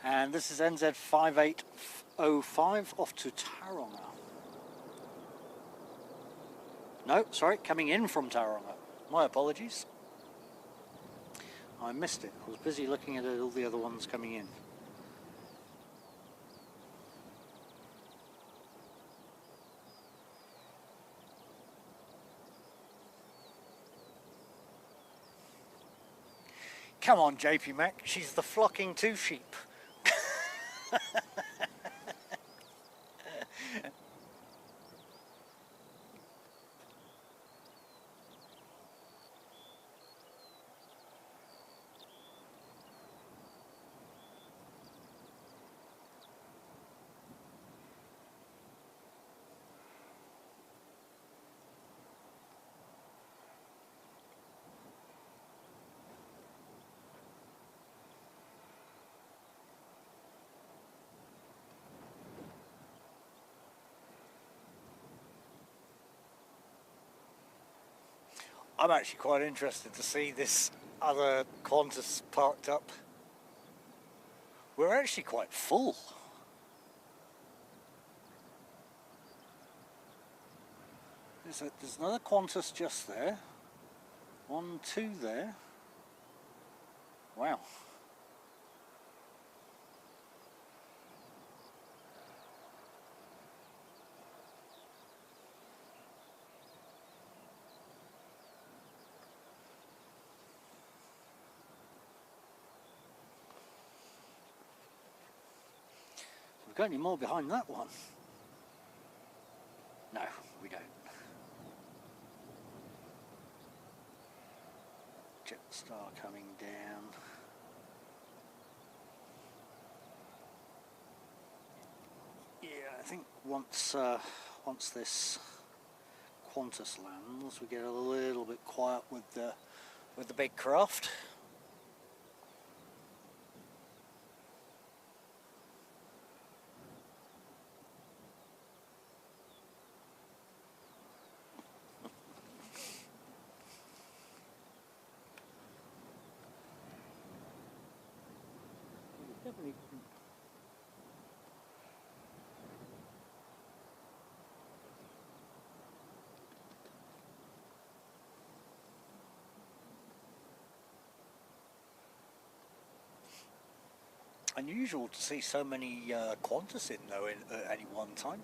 And this is NZ 5805 off to Taronga. No, sorry, coming in from Taronga. My apologies. I missed it. I was busy looking at all the other ones coming in. Come on, JP Mac, she's the flocking two sheep. I'm actually quite interested to see this other Qantas parked up. We're actually quite full. There's another Qantas just there. 1, 2 there. Wow. We've got any more behind that one? No, we don't. Jetstar coming down. Yeah, I think once this Qantas lands, we get a little bit quiet with the big craft. Definitely. Unusual to see so many Qantas in though at any one time.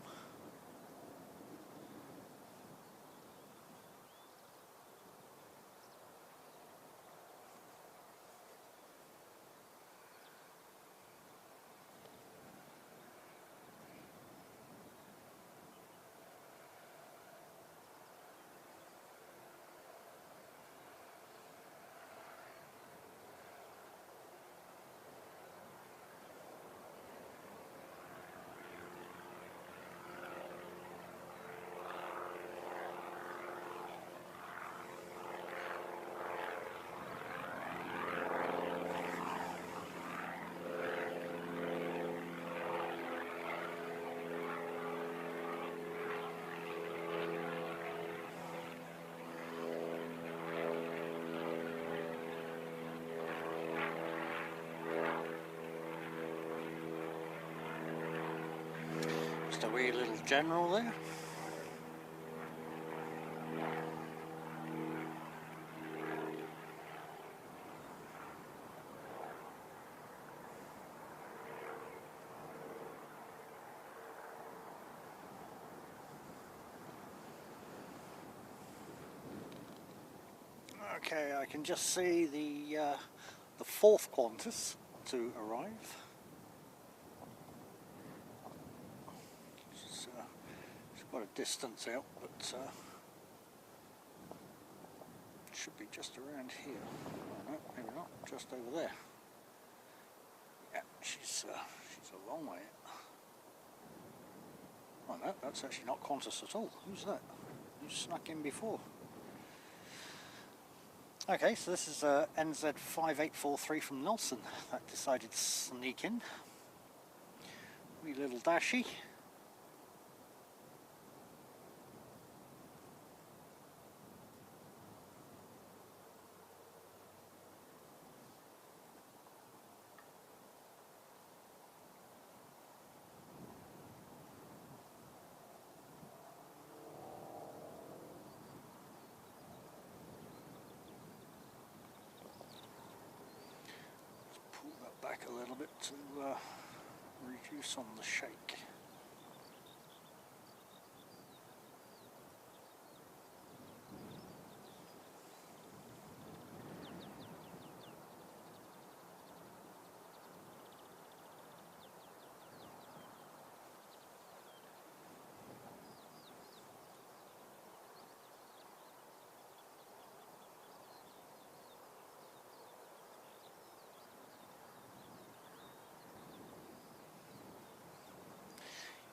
Just a wee little general there. Okay, I can just see the fourth Qantas to arrive. It's quite a distance out, but should be just around here. Oh, no, maybe not. Just over there. Yeah, she's a long way out. Oh no, that's actually not Qantas at all. Who's that? Who snuck in before? Okay, so this is NZ5843 from Nelson that decided to sneak in. Wee little dashy. Back a little bit to reduce on the shake.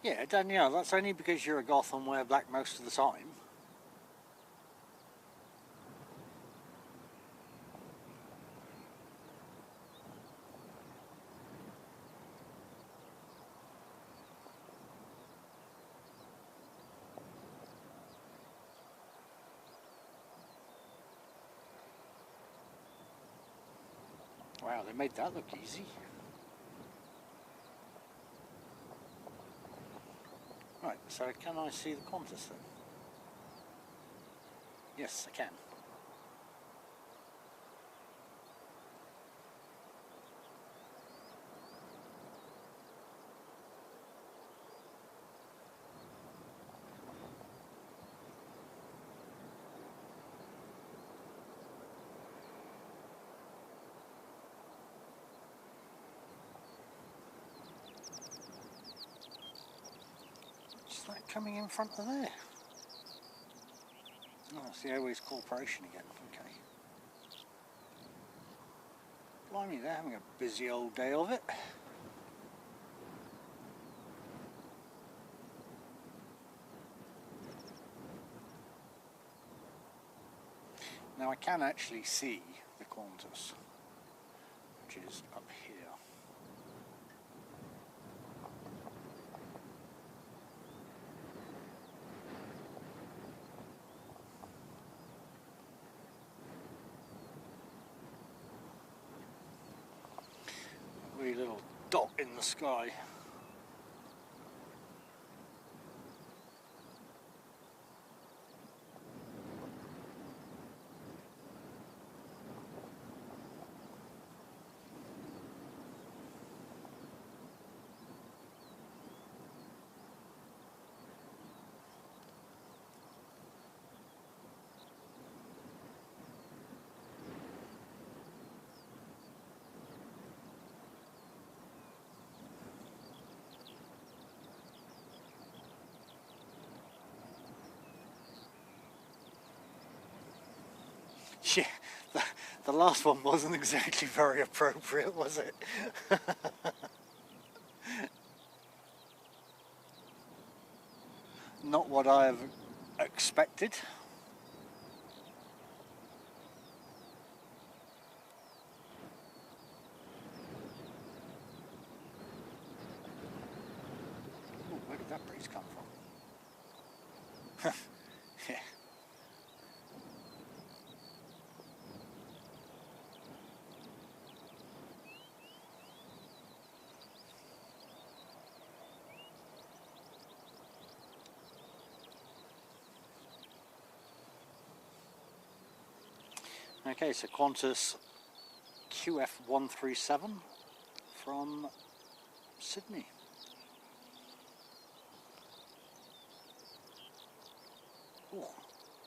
Yeah, Danielle, that's only because you're a goth and wear black most of the time. Wow, they made that look easy. Right, so can I see the Qantas then? Yes, I can. What's that coming in front of there? Oh, it's the Airways Corporation again, okay. Blimey, they're having a busy old day of it. Now I can actually see the Qantas, which is up here. Wee little dot in the sky. Yeah, the last one wasn't exactly very appropriate, was it? Not what I have expected. Ooh, where did that breeze come from? Yeah. Okay, so Qantas QF137 from Sydney. Oh,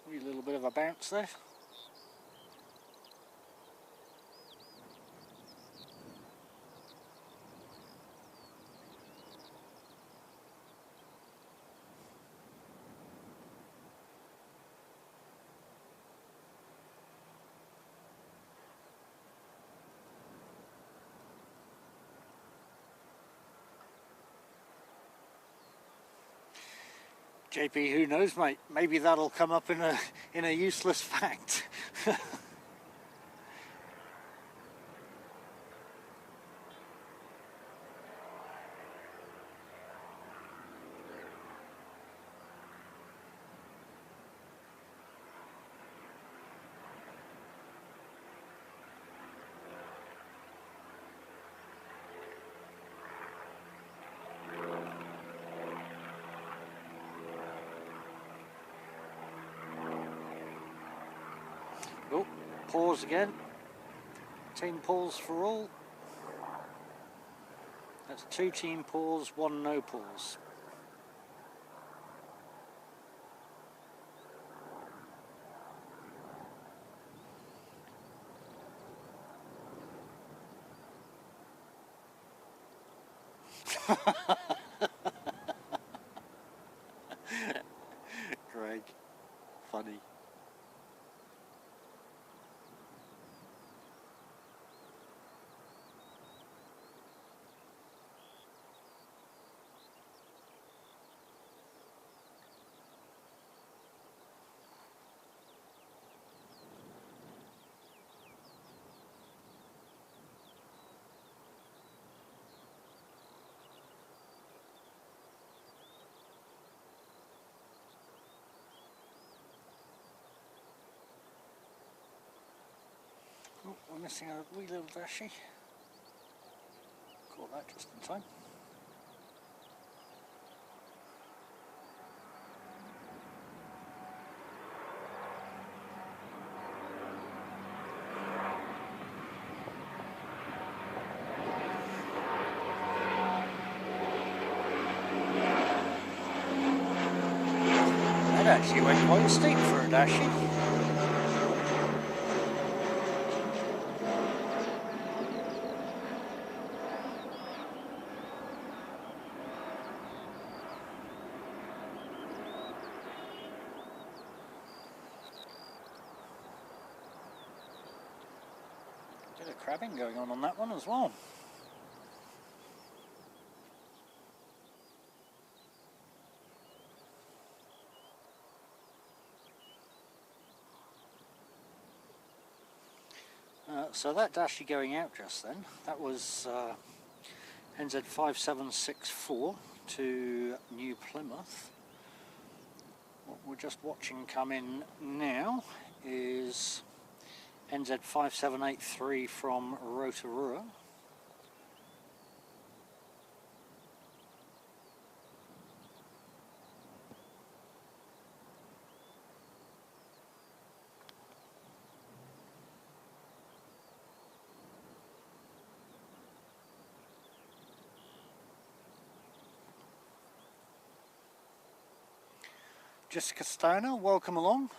a little bit of a bounce there. JP, who knows, mate? Maybe that'll come up in a useless fact. Oh, pause again. Team pause for all. That's 2 team pause, 1 no pause. Greg, funny. we're missing a wee little dashie. Caught that just in time. That actually went quite steep for a dashie. Bit of crabbing going on that one as well. So that dashie going out just then, that was NZ 5764 to New Plymouth. What we're just watching come in now is NZ 5783 from Aotearoa. Jessica Stoner, welcome along.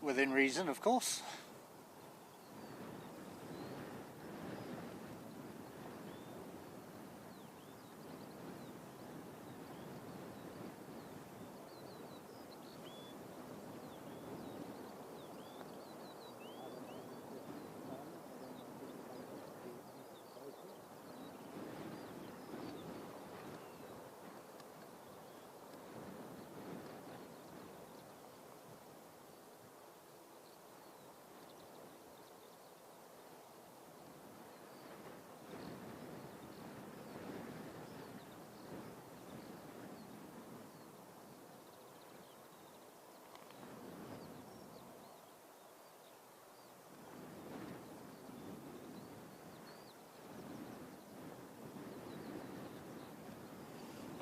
Within reason, of course.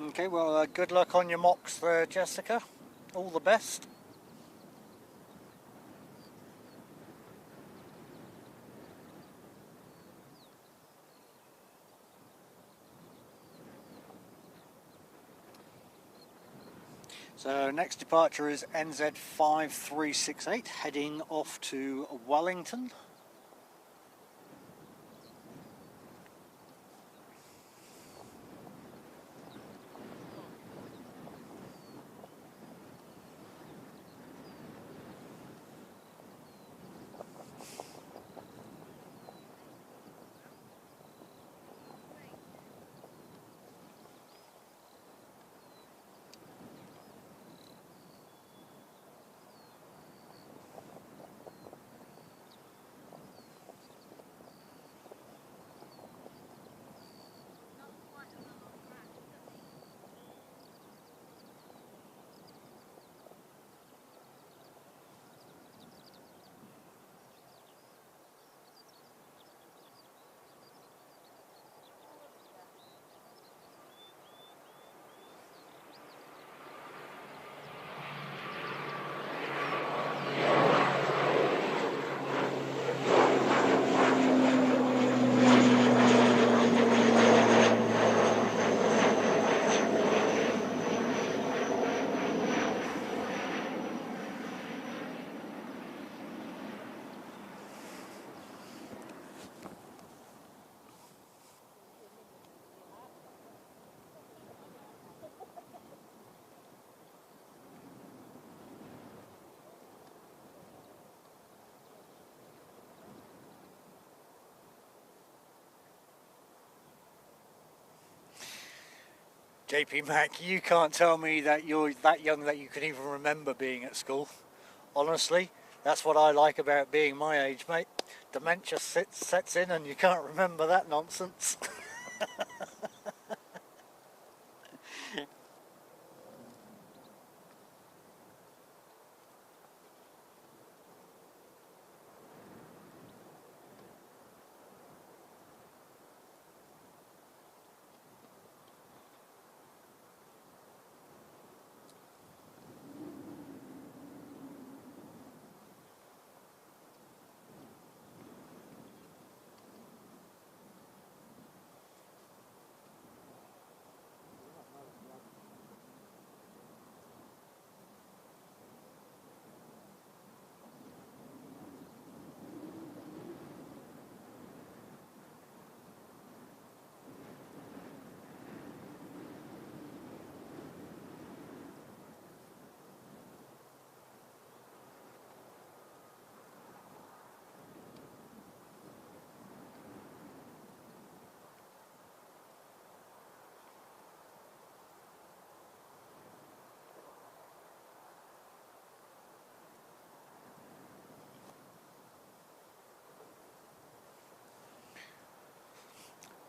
Okay, well, good luck on your mocks there, Jessica. All the best. So next departure is NZ 5368, heading off to Wellington. JP Mac, you can't tell me that you're that young that you can even remember being at school. Honestly, that's what I like about being my age, mate. Dementia sets in and you can't remember that nonsense.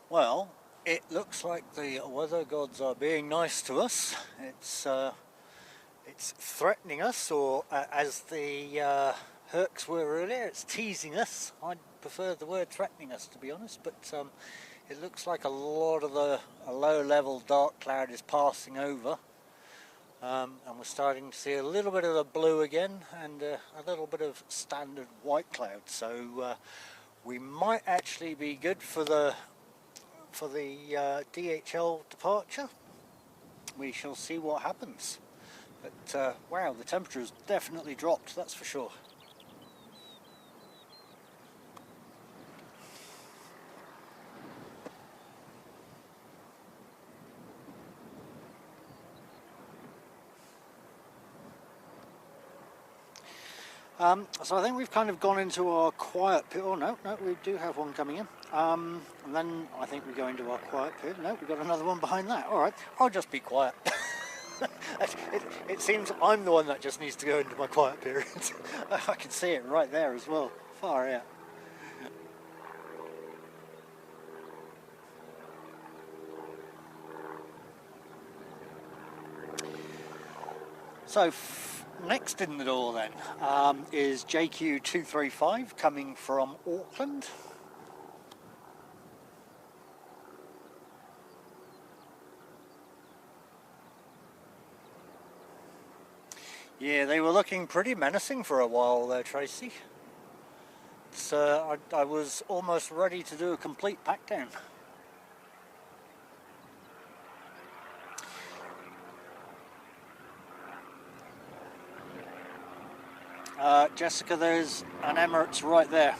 Well, it looks like the weather gods are being nice to us. It's threatening us, or as the Hercs were earlier, it's teasing us. I'd prefer the word threatening us, to be honest, but it looks like a lot of a low-level dark cloud is passing over, and we're starting to see a little bit of the blue again, and a little bit of standard white cloud. So we might actually be good for the DHL departure. We shall see what happens. But wow, the temperature has definitely dropped, that's for sure. So I think we've kind of gone into our quiet period. Oh no, we do have one coming in. And then I think we go into our quiet period. No, we've got another one behind that. All right, I'll just be quiet. It seems I'm the one that just needs to go into my quiet period. I can see it right there as well. Far out. So next in the door then is JQ235 coming from Auckland. Yeah, they were looking pretty menacing for a while there, Tracy. So I was almost ready to do a complete pack down. Jessica, there's an Emirates right there.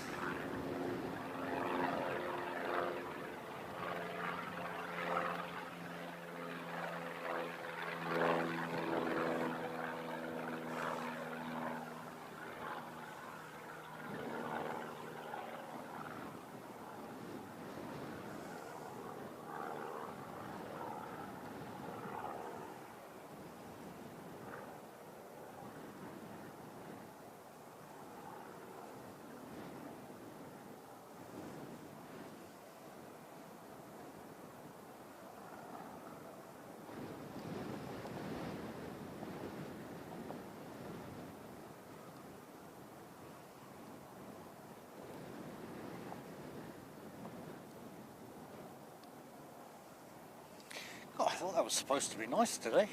Oh, I thought that was supposed to be nice today.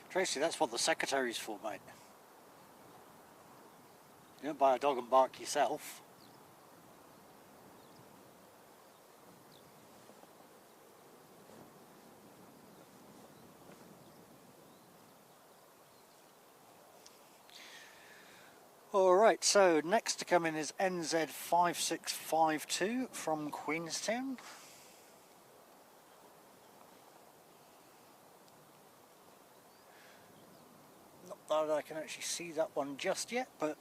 Tracy, that's what the secretary's for, mate. You don't buy a dog and bark yourself. Alright, so next to come in is NZ5652 from Queenstown. Not that I can actually see that one just yet, but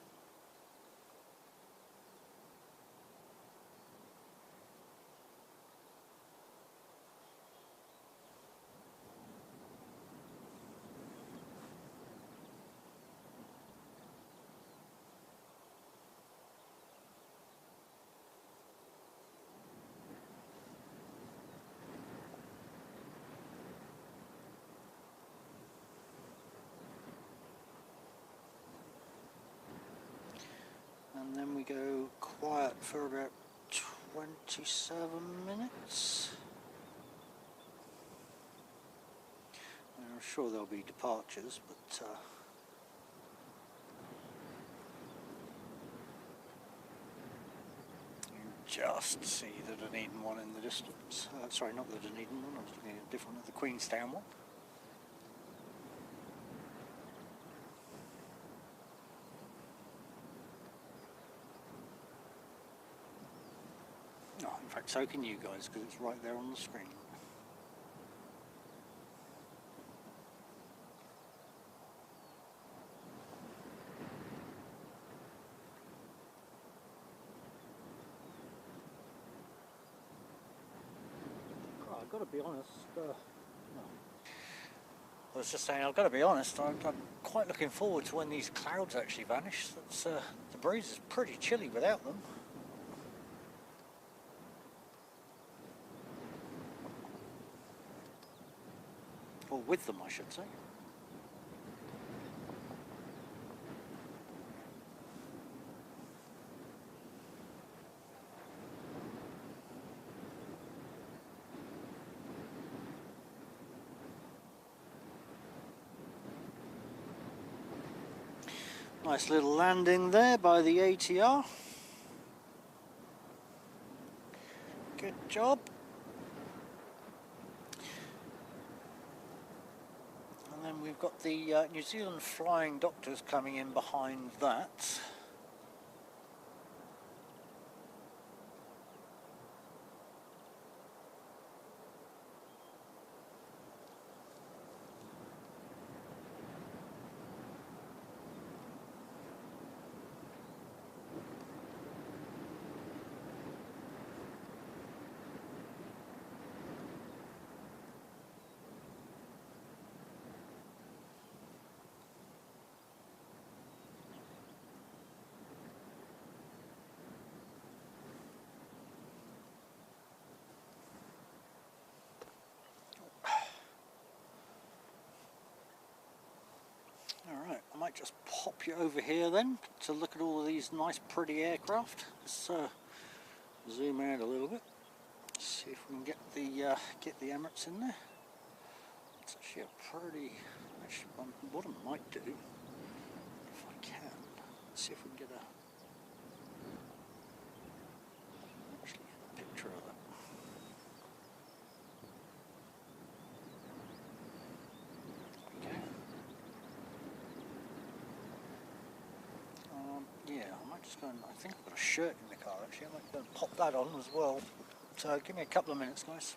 and then we go quiet for about 27 minutes. I'm sure there'll be departures, but you just see the Dunedin one in the distance. Sorry, not the Dunedin one, I was looking at a different one, the Queenstown one. Oh, in fact, so can you guys, because it's right there on the screen. I've got to be honest, no. I was just saying, I've got to be honest, I'm quite looking forward to when these clouds actually vanish. That's, the breeze is pretty chilly without them. Or with them, I should say. Nice little landing there by the ATR. Good job. And then we've got the New Zealand Flying Doctors coming in behind that. Alright, I might just pop you over here then to look at all of these nice pretty aircraft. Let's zoom out a little bit. See if we can get the Emirates in there. It's actually a pretty, what I might do, if I can, let's see if we can get a picture of that. Yeah, I might just go and, I think I've got a shirt in the car actually, I might go and pop that on as well. So give me a couple of minutes, guys.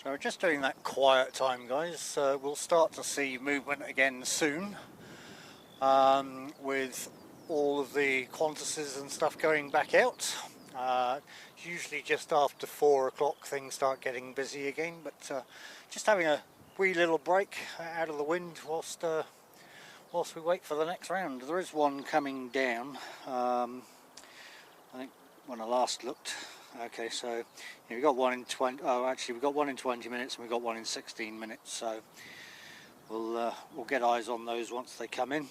So we're just doing that quiet time, guys. We'll start to see movement again soon, with all of the Qantases and stuff going back out. Usually just after 4 o'clock things start getting busy again, but just having a wee little break out of the wind whilst we wait for the next round. There is one coming down, I think when I last looked. Okay, so yeah, we've got one in 20, oh actually we've got one in 20 minutes and we've got one in 16 minutes, so we'll get eyes on those once they come in.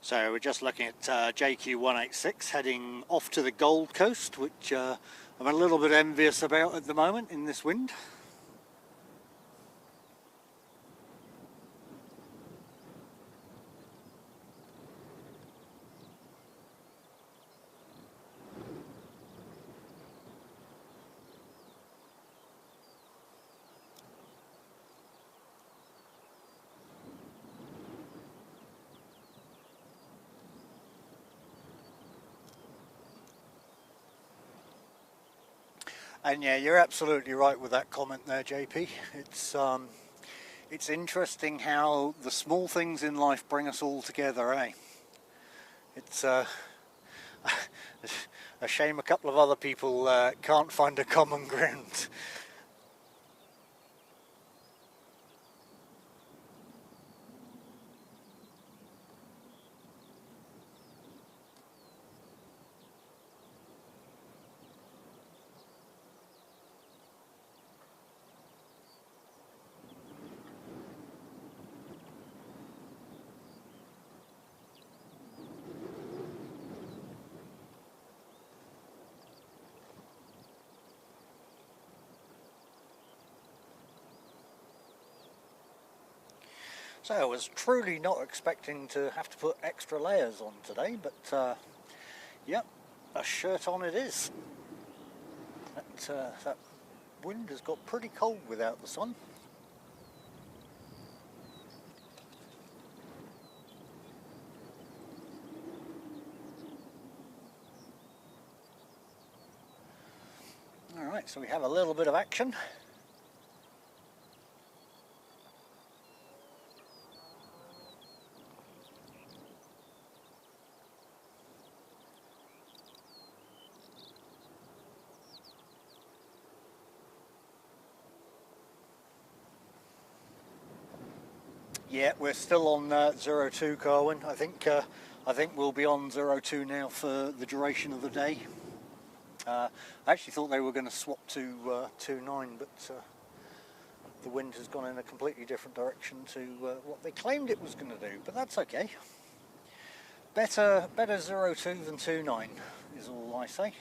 So we're just looking at JQ186 heading off to the Gold Coast, which I'm a little bit envious about at the moment in this wind. And yeah, you're absolutely right with that comment there, JP. It's interesting how the small things in life bring us all together, eh? It's a shame a couple of other people can't find a common ground. So I was truly not expecting to have to put extra layers on today, but yep, a shirt on it is. That wind has got pretty cold without the sun. Right, so we have a little bit of action. Yeah, we're still on 02, Carwin. I think we'll be on 02 now for the duration of the day. I actually thought they were going to swap to 29, but the wind has gone in a completely different direction to what they claimed it was going to do. But that's okay. Better 02 than 29 is all I say.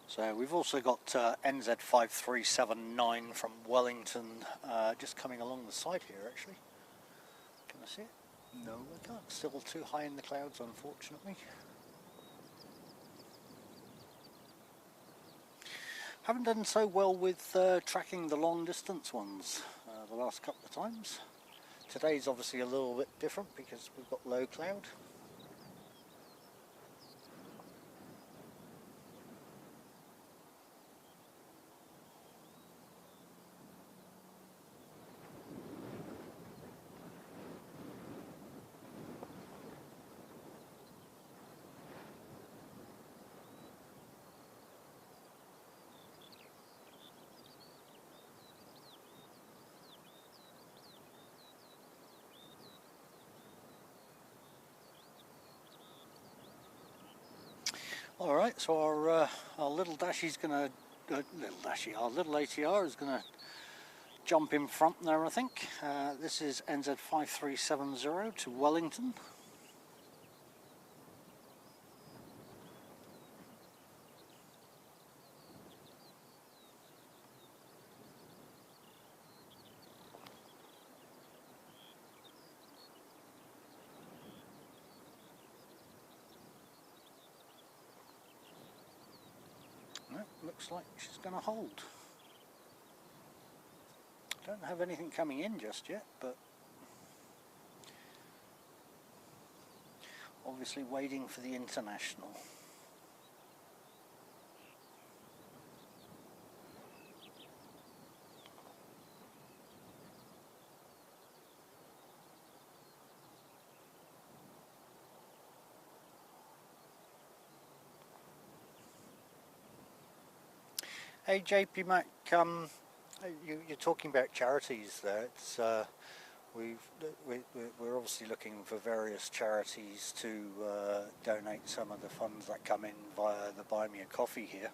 So we've also got NZ5379 from Wellington just coming along the side here actually. Can I see it? No, I can't. Still too high in the clouds, unfortunately. Haven't done so well with tracking the long distance ones the last couple of times. Today's obviously a little bit different because we've got low cloud. Alright, so our little Dashie's gonna, our little ATR is gonna jump in front there, I think. This is NZ5370 to Wellington. Looks like she's going to hold. Don't have anything coming in just yet, but obviously waiting for the international. Hey JP Mac, you're talking about charities there. It's we're obviously looking for various charities to donate some of the funds that come in via the Buy Me a Coffee here.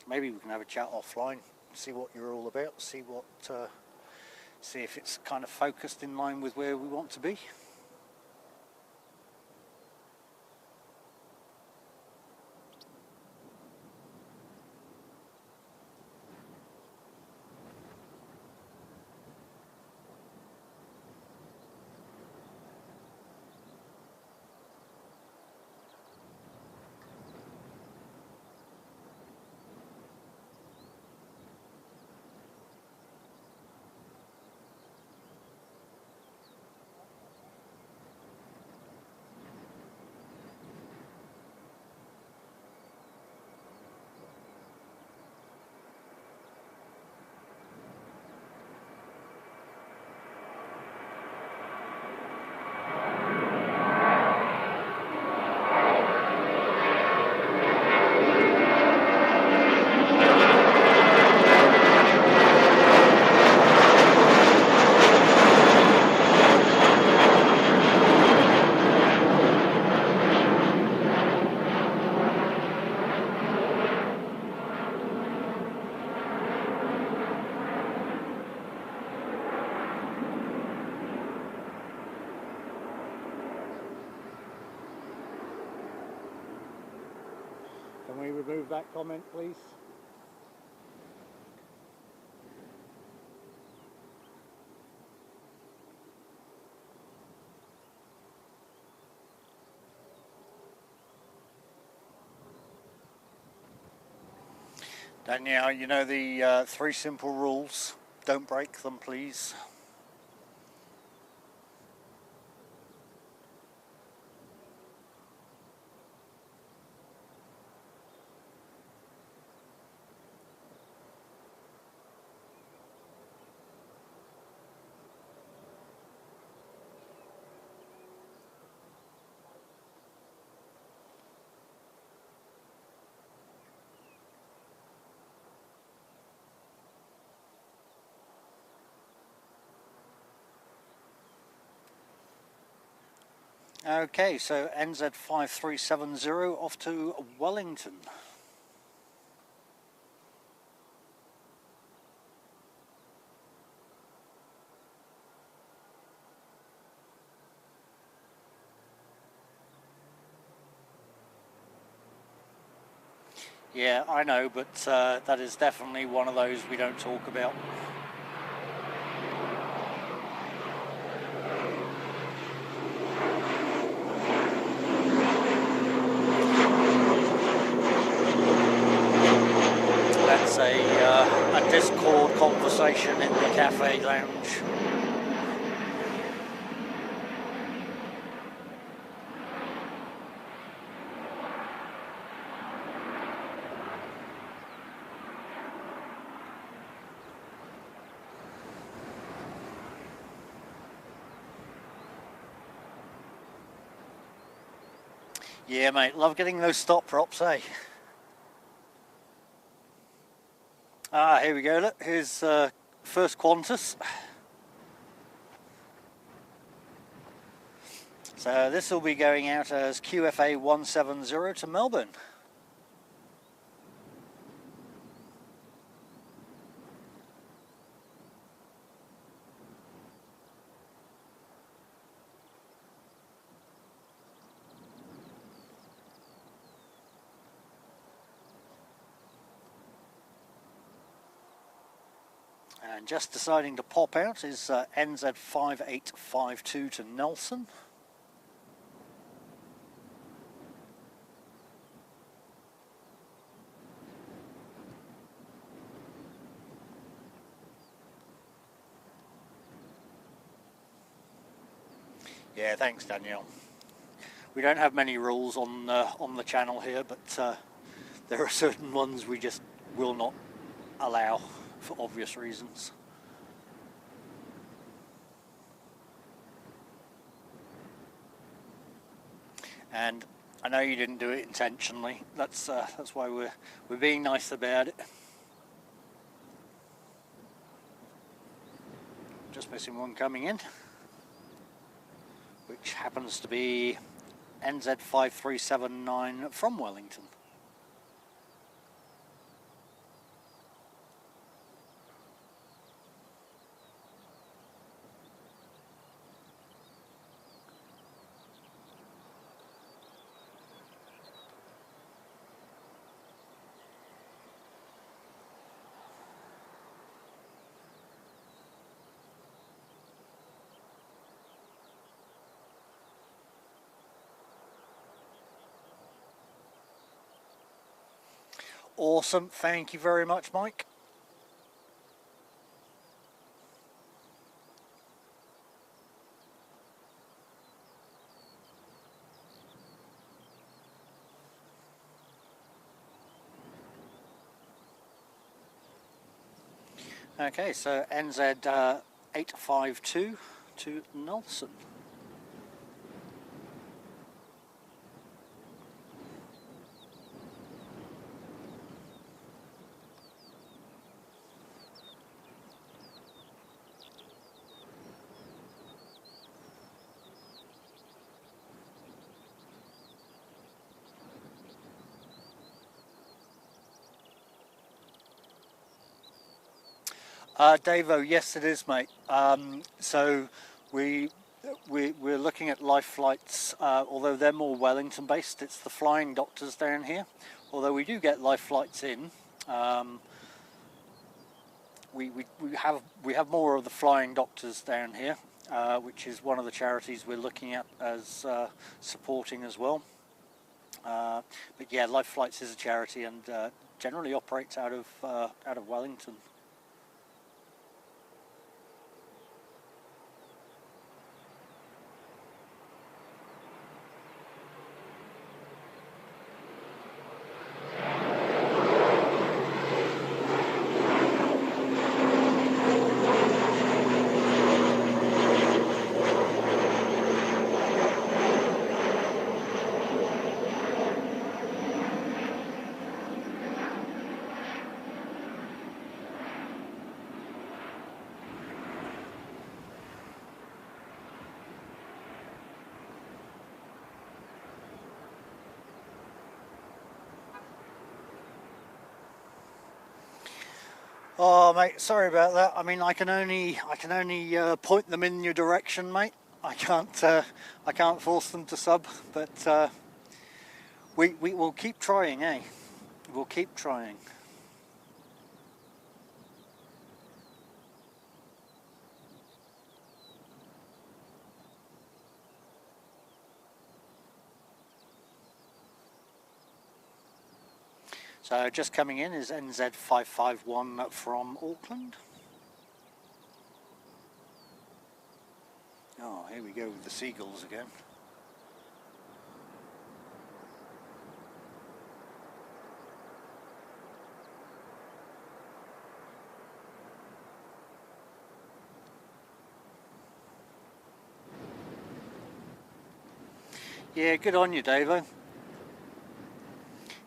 Maybe we can have a chat offline, see what you're all about, see if it's kind of focused in line with where we want to be. Can we remove that comment, please? Danielle, you know the 3 simple rules. Don't break them, please. Okay, so NZ5370 off to Wellington. Yeah, I know, but that is definitely one of those we don't talk about. That's a Discord conversation in the cafe lounge. Yeah, mate, love getting those stop props, eh? Ah, here we go, look, here's first Qantas. So this will be going out as QFA 170 to Melbourne. And just deciding to pop out is NZ5852 to Nelson. Yeah, thanks, Danielle. We don't have many rules on the channel here, but there are certain ones we just will not allow for obvious reasons. And I know you didn't do it intentionally. That's why we're being nice about it. Just missing one coming in, which happens to be NZ5379 from Wellington. Awesome, thank you very much, Mike. Okay, so NZ 852 to Nelson. Davo, yes it is, mate. So we're looking at life flights, although they're more Wellington based. It's the flying doctors down here, although we do get life flights in. We have more of the flying doctors down here, which is one of the charities we're looking at as supporting as well. But yeah, life flights is a charity, and generally operates out of Wellington. Oh, mate, sorry about that. I mean, I can only point them in your direction, mate. I can't force them to sub, but we will keep trying, eh? We'll keep trying. So just coming in is NZ551 from Auckland. Oh, here we go with the seagulls again. Yeah, good on you, Davo.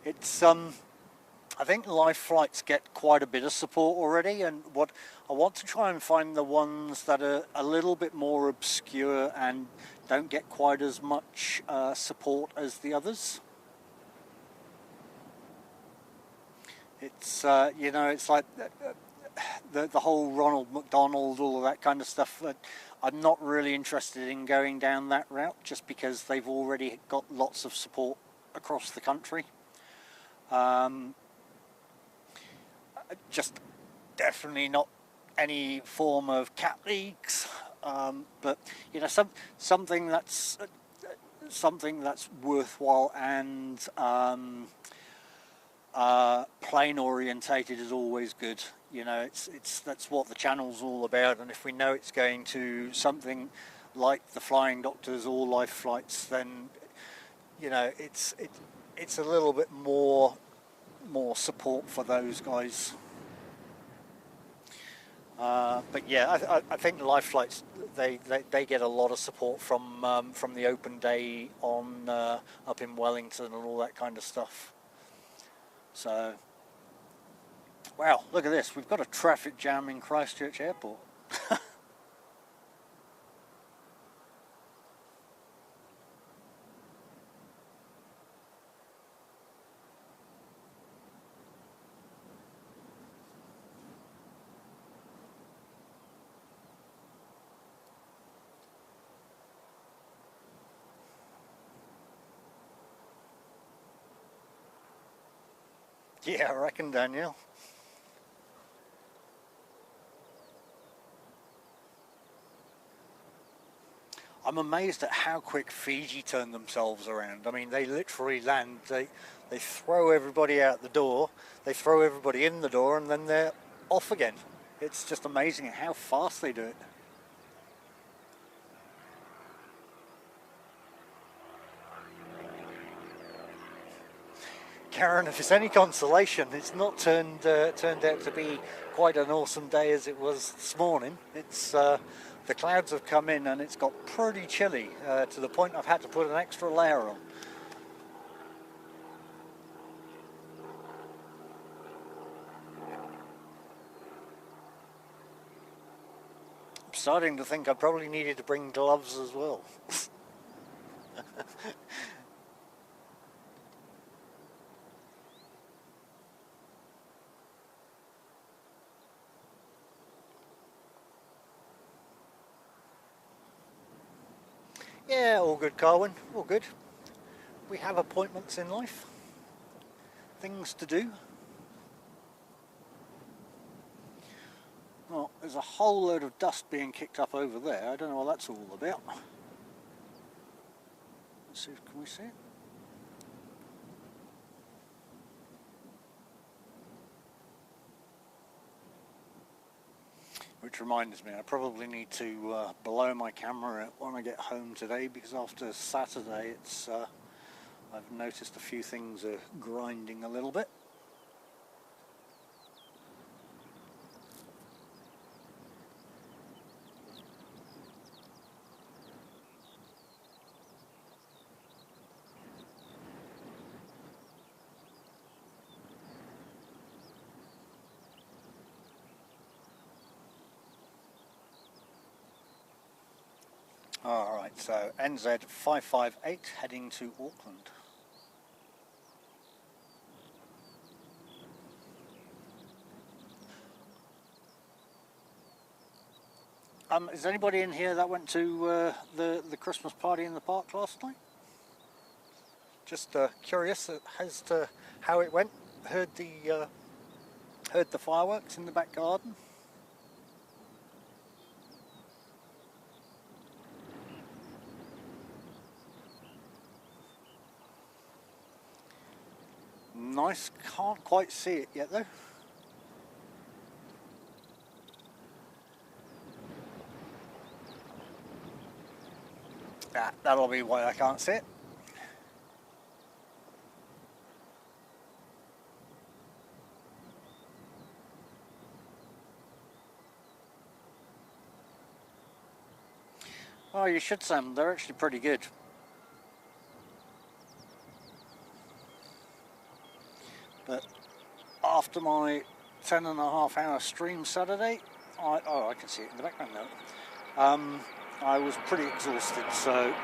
It's I think live flights get quite a bit of support already, and what I want to try and find the ones that are a little bit more obscure and don't get quite as much support as the others. It's you know, it's like the whole Ronald McDonald, all of that kind of stuff. I'm not really interested in going down that route just because they've already got lots of support across the country. Just definitely not any form of cat leagues, but you know, something that's worthwhile and plane orientated is always good. You know, that's what the channel's all about, and if we know it's going to something like the Flying Doctors or Life Flights, then you know it's a little bit more support for those guys. But yeah, I think Life Flights they get a lot of support from the open day on up in Wellington and all that kind of stuff. So, wow, look at this. We've got a traffic jam in Christchurch Airport. Yeah, I reckon, Daniel. I'm amazed at how quick Fiji turn themselves around. I mean, they literally land, they throw everybody out the door, they throw everybody in the door, and then they're off again. It's just amazing how fast they do it. Karen, if it's any consolation, it's not turned out to be quite an awesome day as it was this morning. It's the clouds have come in and it's got pretty chilly to the point I've had to put an extra layer on. I'm starting to think I probably needed to bring gloves as well. Yeah, all good, Carwin, all good. We have appointments in life, things to do. Well, there's a whole load of dust being kicked up over there. I don't know what that's all about. Let's see, can we see it? Which reminds me, I probably need to blow my camera when I get home today, because after Saturday it's I've noticed a few things are grinding a little bit. Alright, so NZ 558 heading to Auckland. Is anybody in here that went to the Christmas party in the park last night? Just curious as to how it went. Heard the fireworks in the back garden. Nice, can't quite see it yet though. That'll be why I can't see it. Oh, you should see them, they're actually pretty good. But after my 10.5-hour stream Saturday, I can see it in the background now. I was pretty exhausted, so it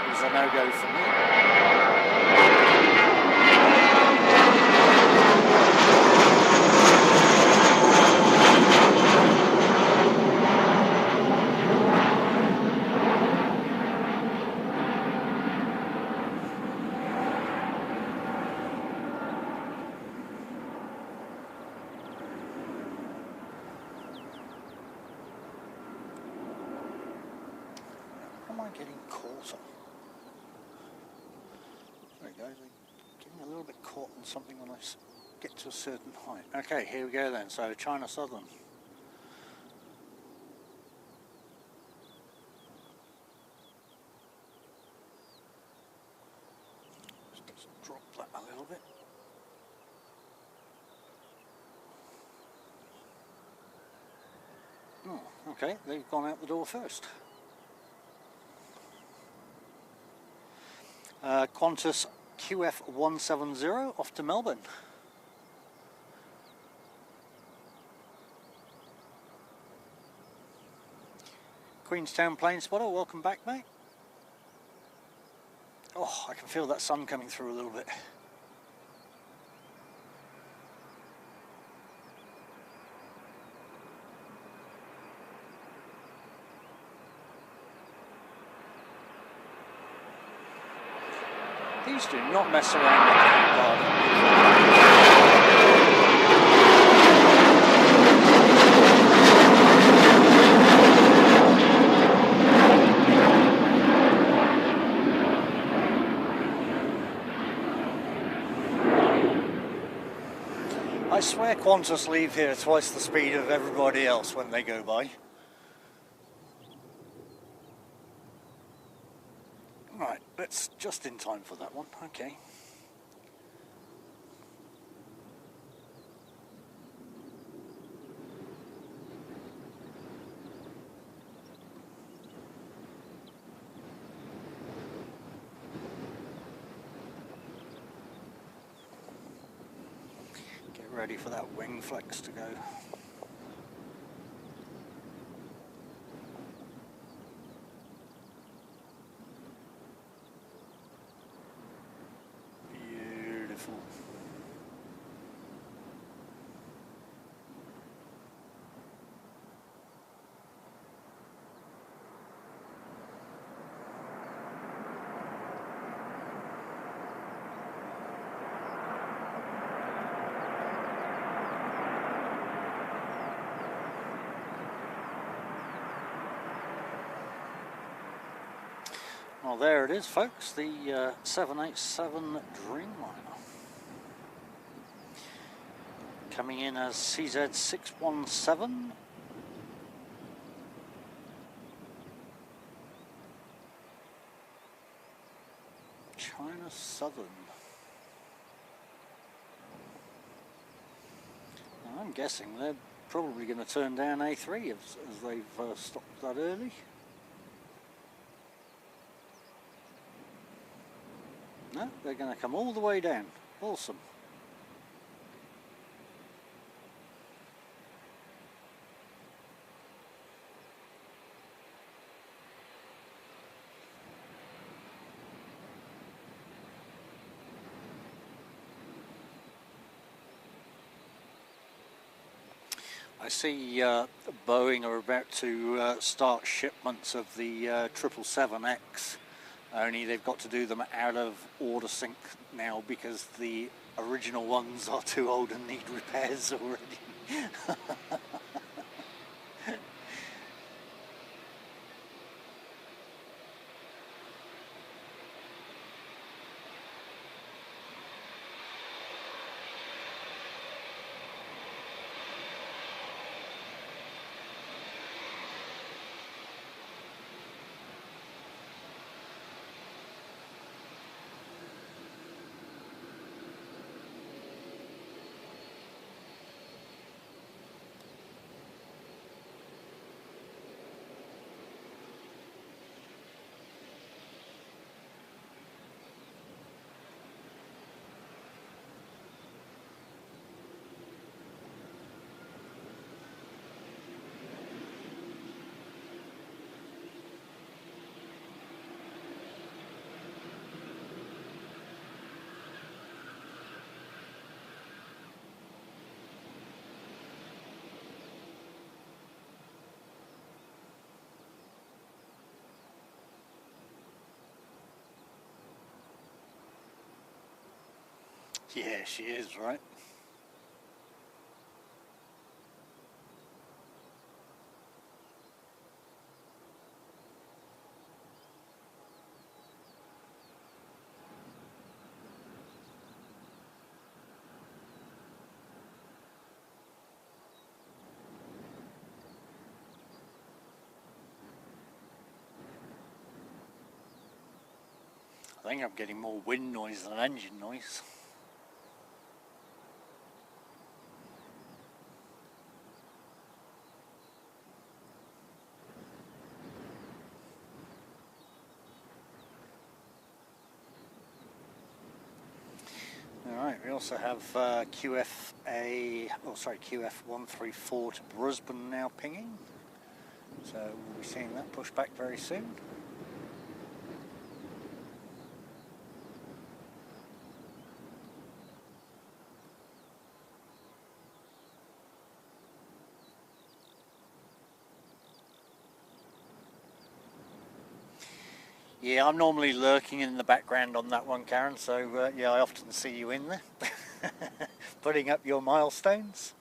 was a no-go for me. Getting caught on. There we go, getting a little bit caught on something when I get to a certain height. Okay, here we go then, so China Southern. Just drop that a little bit. Oh, okay, they've gone out the door first. Qantas QF170 off to Melbourne. Queenstown plane spotter, welcome back, mate. Oh, I can feel that sun coming through a little bit. These do not mess around with the garden. I swear Qantas leave here twice the speed of everybody else when they go by. Right, that's just in time for that one, okay. Get ready for that wing flex to go. Well, there it is, folks, the 787 Dreamliner. coming in as CZ617. China Southern. Now, I'm guessing they're probably going to turn down A3 as they've stopped that early. No, they're going to come all the way down. Awesome. I see Boeing are about to start shipments of the 777X, only they've got to do them out of order sync now because the original ones are too old and need repairs already. Yeah, she is, right? I think I'm getting more wind noise than engine noise. Alright, we also have QF134 to Brisbane now pinging, so we'll be seeing that push back very soon. Yeah, I'm normally lurking in the background on that one, Karen, so yeah, I often see you in there, putting up your milestones.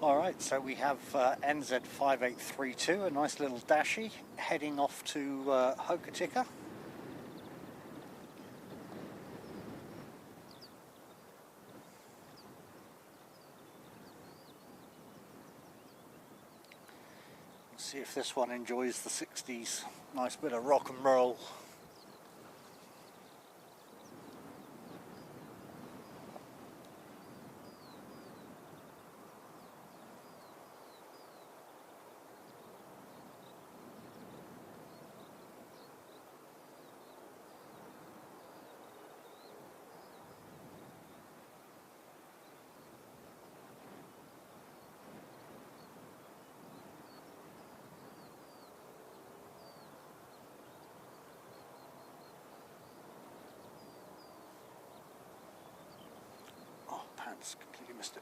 Alright, so we have NZ5832, a nice little dashie, heading off to Hokitika. Let's see if this one enjoys the 60s. Nice bit of rock and roll. missed it.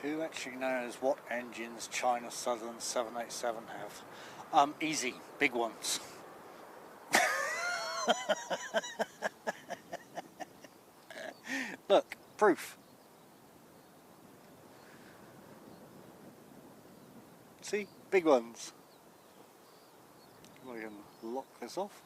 Who actually knows what engines China Southern 787 have? Easy, big ones. Look, proof. See, big ones. We can lock this off.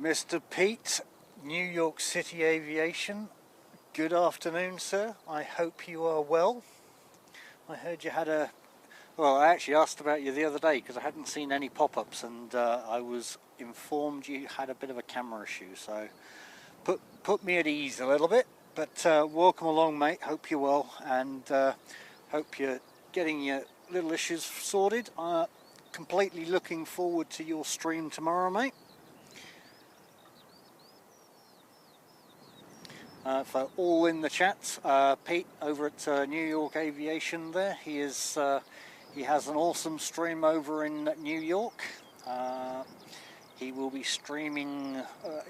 Mr. Pete, New York City Aviation, good afternoon, sir. I hope you are well. I heard you had a... Well, I actually asked about you the other day because I hadn't seen any pop-ups, and I was informed you had a bit of a camera issue, so put me at ease a little bit. But welcome along, mate. Hope you're well, and hope you're getting your little issues sorted. Completely looking forward to your stream tomorrow, mate. For all in the chat, Pete over at New York Aviation there, he has an awesome stream over in New York. He will be streaming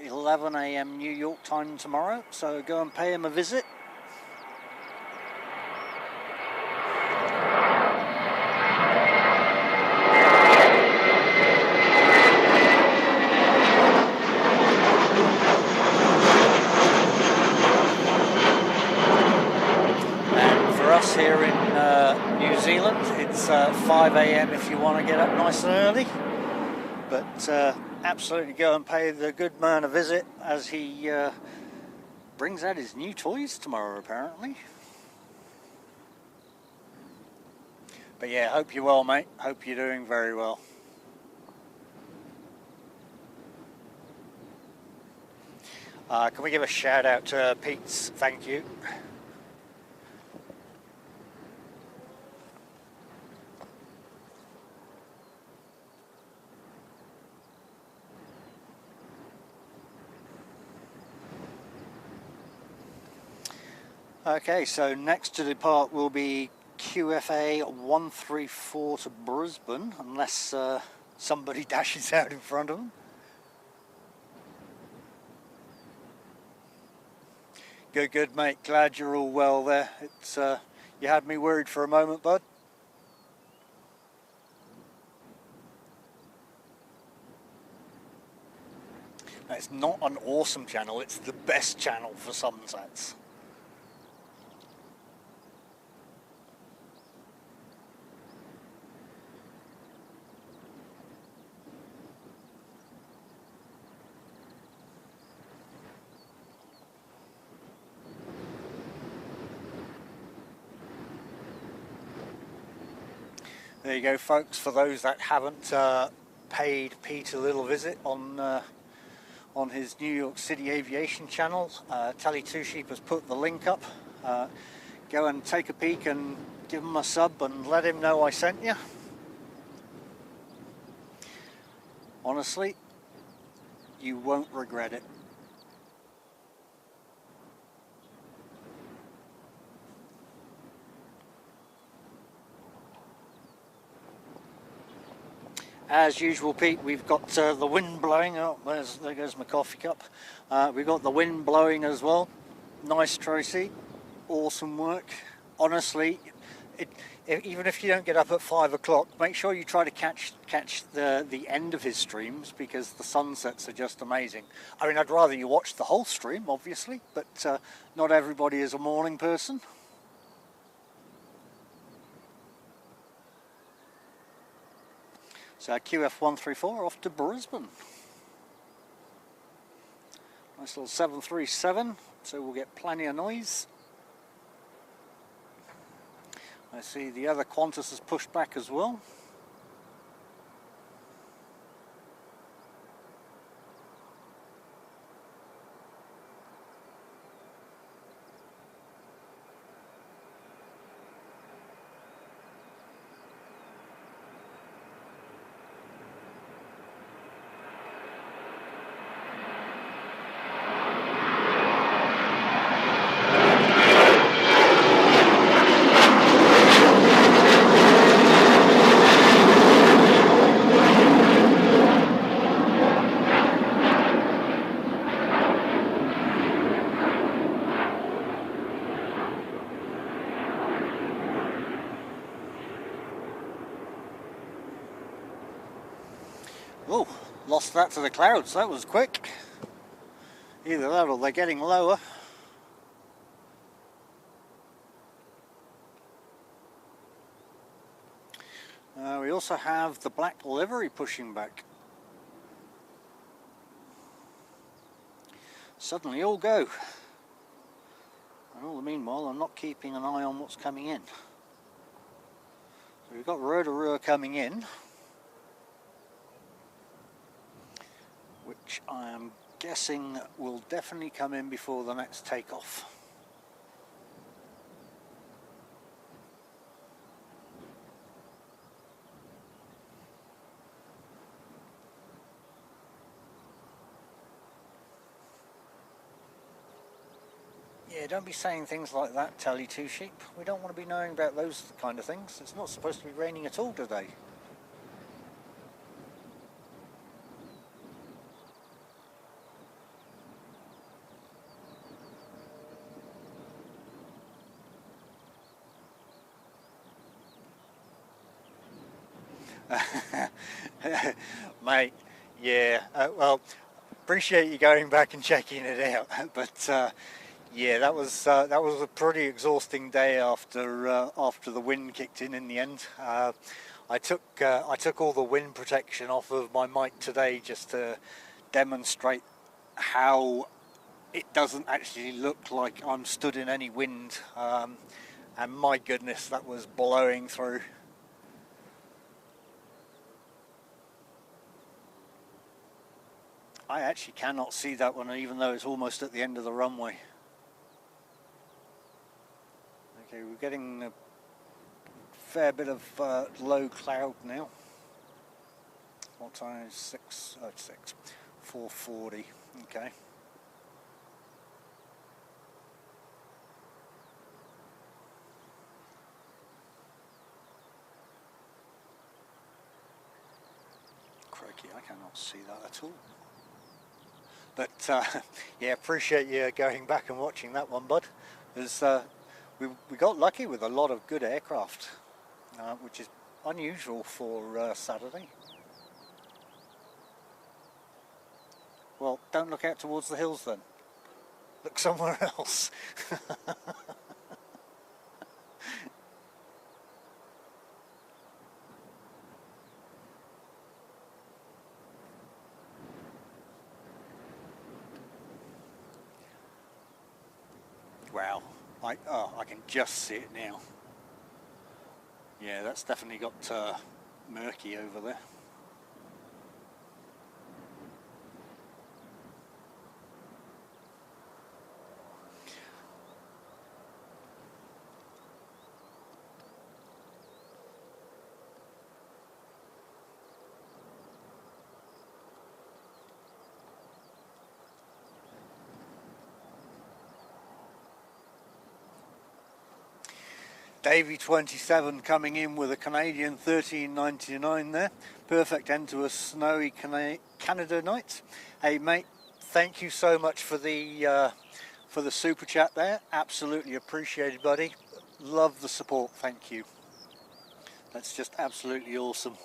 11 AM New York time tomorrow, so go and pay him a visit. Here in New Zealand, it's 5 AM if you want to get up nice and early, but absolutely go and pay the good man a visit as he brings out his new toys tomorrow apparently. But yeah, hope you're well, mate. Hope you're doing very well. Can we give a shout out to Pete's thank you? Okay, so next to depart will be QFA 134 to Brisbane, unless somebody dashes out in front of them. Good, mate. Glad you're all well there. It's you had me worried for a moment, bud. No, it's not an awesome channel. It's the best channel for sunsets. There you go, folks. For those that haven't paid Pete a little visit on his New York City Aviation channel, Tally Two Sheep has put the link up. Go and take a peek and give him a sub and let him know I sent you. Honestly, you won't regret it. As usual, Pete, we've got the wind blowing. Oh, there goes my coffee cup. We've got the wind blowing as well. Nice, Tracy. Awesome work. Honestly, even if you don't get up at 5 o'clock, make sure you try to catch the end of his streams, because the sunsets are just amazing. I mean, I'd rather you watch the whole stream, obviously, but not everybody is a morning person. So QF134 off to Brisbane. Nice little 737, so we'll get plenty of noise. I see the other Qantas has pushed back as well. Oh, lost that to the clouds. That was quick. Either that or they're getting lower. We also have the black livery pushing back. Suddenly all go. And all the meanwhile, I'm not keeping an eye on what's coming in. So we've got Rotorua coming in, which I am guessing will definitely come in before the next takeoff. Yeah, don't be saying things like that, Tally Two Sheep. We don't want to be knowing about those kind of things. It's not supposed to be raining at all today. Mate, yeah, well, appreciate you going back and checking it out, but yeah, that was a pretty exhausting day after the wind kicked in the end. I took all the wind protection off of my mic today just to demonstrate how it doesn't actually look like I'm stood in any wind, and my goodness, that was blowing through. I actually cannot see that one, even though it's almost at the end of the runway. Okay, we're getting a fair bit of low cloud now. What time is 6? Oh, it's 6. 4:40. Okay. Crikey, I cannot see that at all. But yeah, appreciate you going back and watching that one, bud. We got lucky with a lot of good aircraft, which is unusual for Saturday. Well, don't look out towards the hills then. Look somewhere else. Wow, I can just see it now. Yeah, that's definitely got murky over there. Davey 27 coming in with a Canadian 13.99 there. Perfect end to a snowy Canada night. Hey mate, thank you so much for the super chat there. Absolutely appreciated, buddy. Love the support. Thank you. That's just absolutely awesome.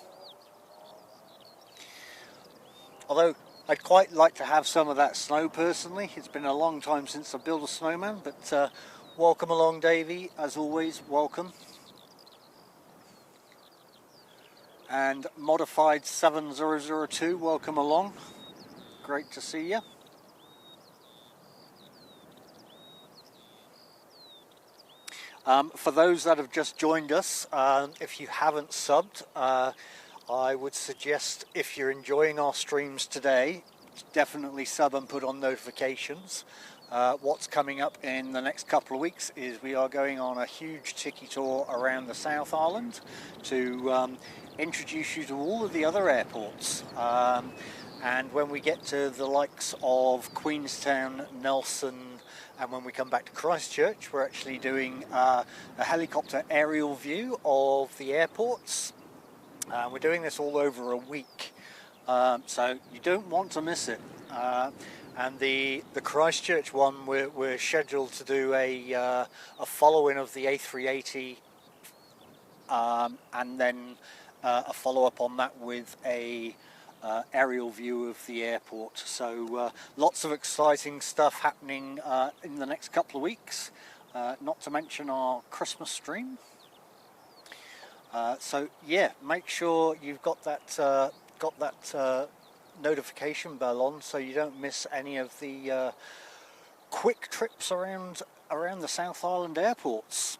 Although I'd quite like to have some of that snow personally. It's been a long time since I built a snowman, but welcome along, Davey. As always, welcome. And Modified 7002, welcome along. Great to see you. For those that have just joined us, if you haven't subbed, I would suggest, if you're enjoying our streams today, definitely sub and put on notifications. What's coming up in the next couple of weeks is we are going on a huge tiki tour around the South Island to introduce you to all of the other airports. And when we get to the likes of Queenstown, Nelson, and when we come back to Christchurch, we're actually doing a helicopter aerial view of the airports. We're doing this all over a week, so you don't want to miss it. And the Christchurch one, we're scheduled to do a follow-in of the A380, and then a follow-up on that with a aerial view of the airport. So lots of exciting stuff happening in the next couple of weeks, not to mention our Christmas stream. So yeah, make sure you've got that notification bell on so you don't miss any of the quick trips around the South Island airports.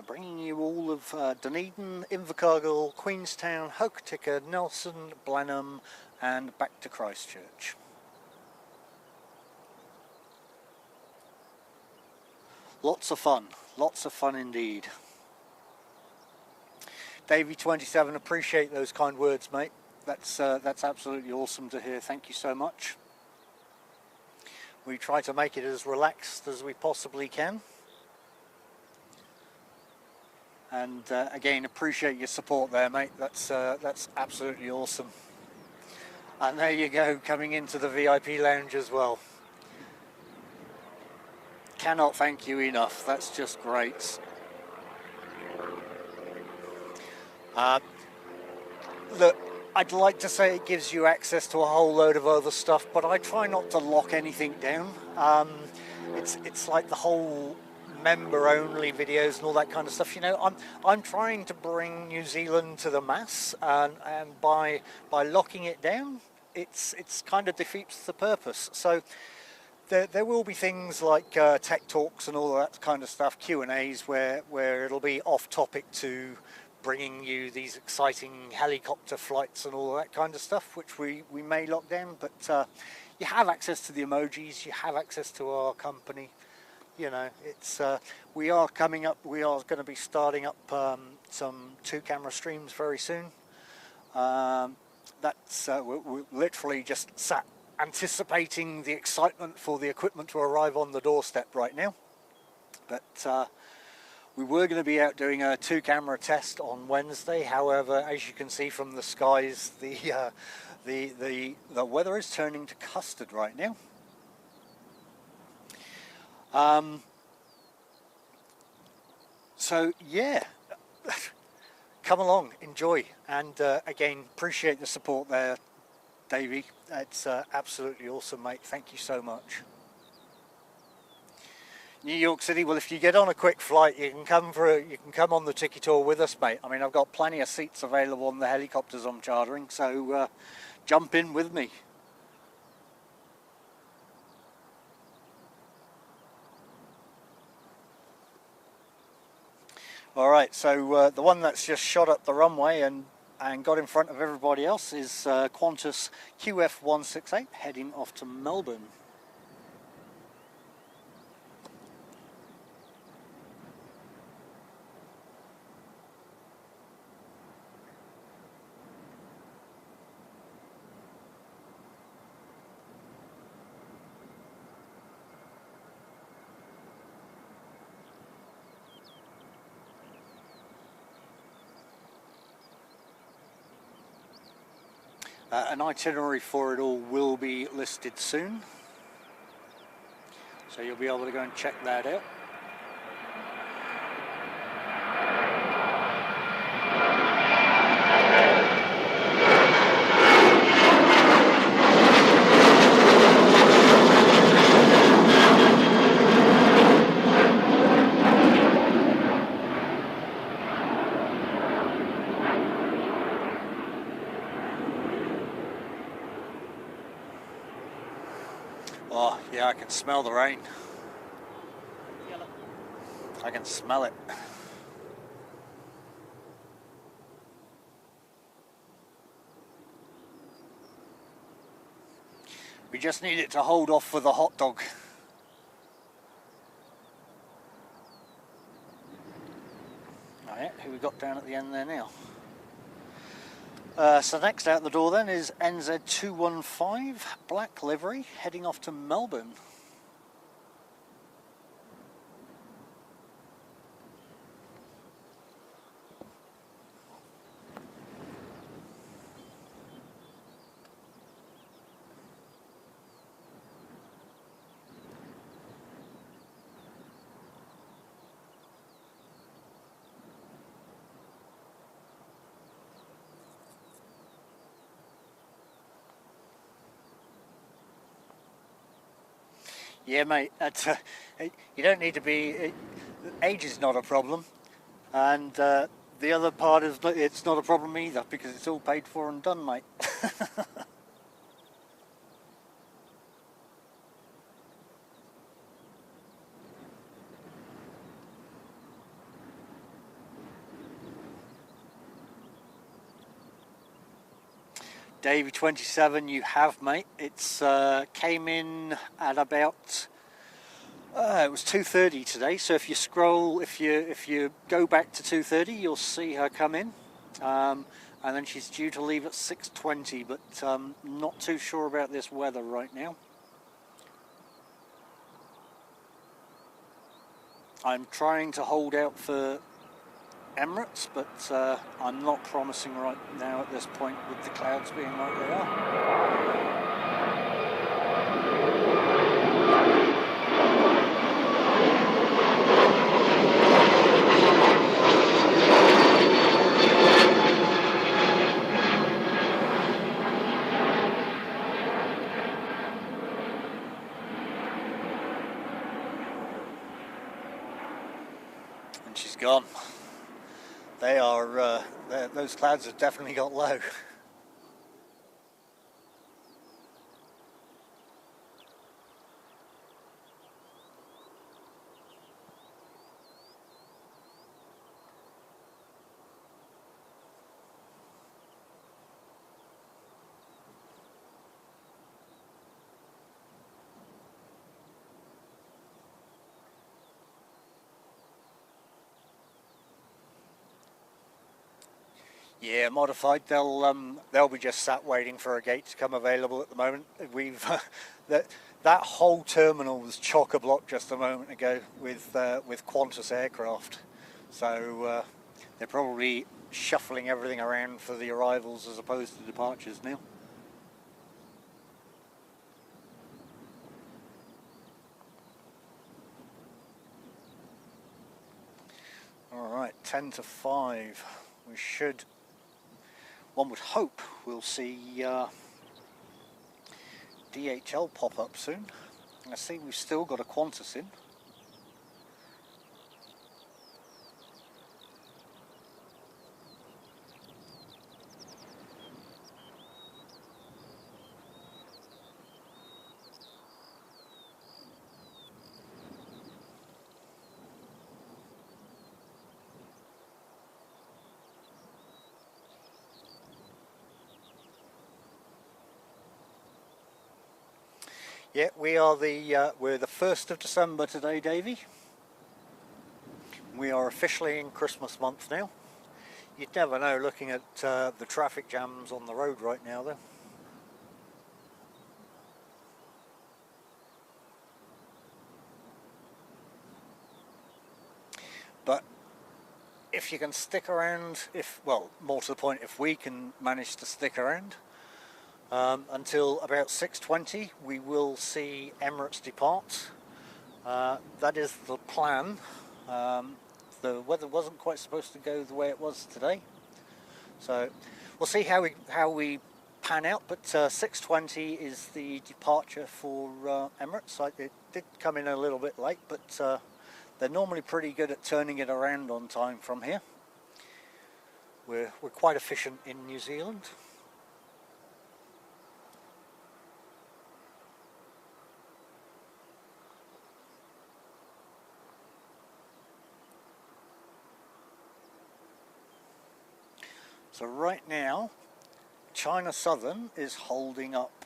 Bringing you all of Dunedin, Invercargill, Queenstown, Aotearoa, Nelson, Blenheim and back to Christchurch. Lots of fun indeed. Davey 27, appreciate those kind words, mate. That's absolutely awesome to hear. Thank you so much. We try to make it as relaxed as we possibly can. And again, appreciate your support there, mate. That's absolutely awesome. And there you go, coming into the VIP lounge as well. Cannot thank you enough. That's just great. Look, I'd like to say it gives you access to a whole load of other stuff, but I try not to lock anything down. It's like the whole member-only videos and all that kind of stuff. You know, I'm trying to bring New Zealand to the mass, and by locking it down, it's kind of defeats the purpose. So there will be things like tech talks and all that kind of stuff, Q&As, where it'll be off topic to bringing you these exciting helicopter flights and all that kind of stuff, which we may lock down, but you have access to the emojis, you have access to our company. You know, it's we are going to be starting up some 2-camera streams very soon. We're literally just sat anticipating the excitement for the equipment to arrive on the doorstep right now. But we were going to be out doing a 2-camera test on Wednesday. However, as you can see from the skies, the weather is turning to custard right now. So yeah, come along, enjoy, and again, appreciate the support there, Davey. It's absolutely awesome, mate. Thank you so much. New York City. Well, if you get on a quick flight, you can come on the tiki tour with us, mate. I mean, I've got plenty of seats available on the helicopters I'm chartering, so jump in with me. All right, so the one that's just shot up the runway and got in front of everybody else is Qantas QF168 heading off to Melbourne. An itinerary for it all will be listed soon, so you'll be able to go and check that out. Oh yeah, I can smell the rain. Yellow. I can smell it. We just need it to hold off for the hot dog. Oh yeah, who we got down at the end there now? So next out the door then is NZ215, black livery, heading off to Melbourne. Yeah, mate, that's, you don't need to be, age is not a problem, and the other part is, it's not a problem either, because it's all paid for and done, mate. Davey 27, you have, mate. It's came in at about it was 2:30 today. So if you scroll, if you go back to 2:30, you'll see her come in, and then she's due to leave at 6:20. But not too sure about this weather right now. I'm trying to hold out for Emirates, but I'm not promising right now at this point with the clouds being like they are. And she's gone. They are, those clouds have definitely got low. Yeah, modified. They'll be just sat waiting for a gate to come available at the moment. We've that whole terminal was chock-a-block just a moment ago with Qantas aircraft, so they're probably shuffling everything around for the arrivals as opposed to departures now. All right, 10 to 5. We should. One would hope we'll see DHL pop up soon. I see we've still got a Qantas in. Yeah, we're the 1st of December today, Davey. We are officially in Christmas month now. You'd never know looking at the traffic jams on the road right now though. But if you can stick around, well, more to the point, if we can manage to stick around, Until about 6:20 we will see Emirates depart. That is the plan. The weather wasn't quite supposed to go the way it was today, so we'll see how we pan out. But 6:20 is the departure for Emirates. It did come in a little bit late, but they're normally pretty good at turning it around on time from here. We're quite efficient in New Zealand. So right now, China Southern is holding up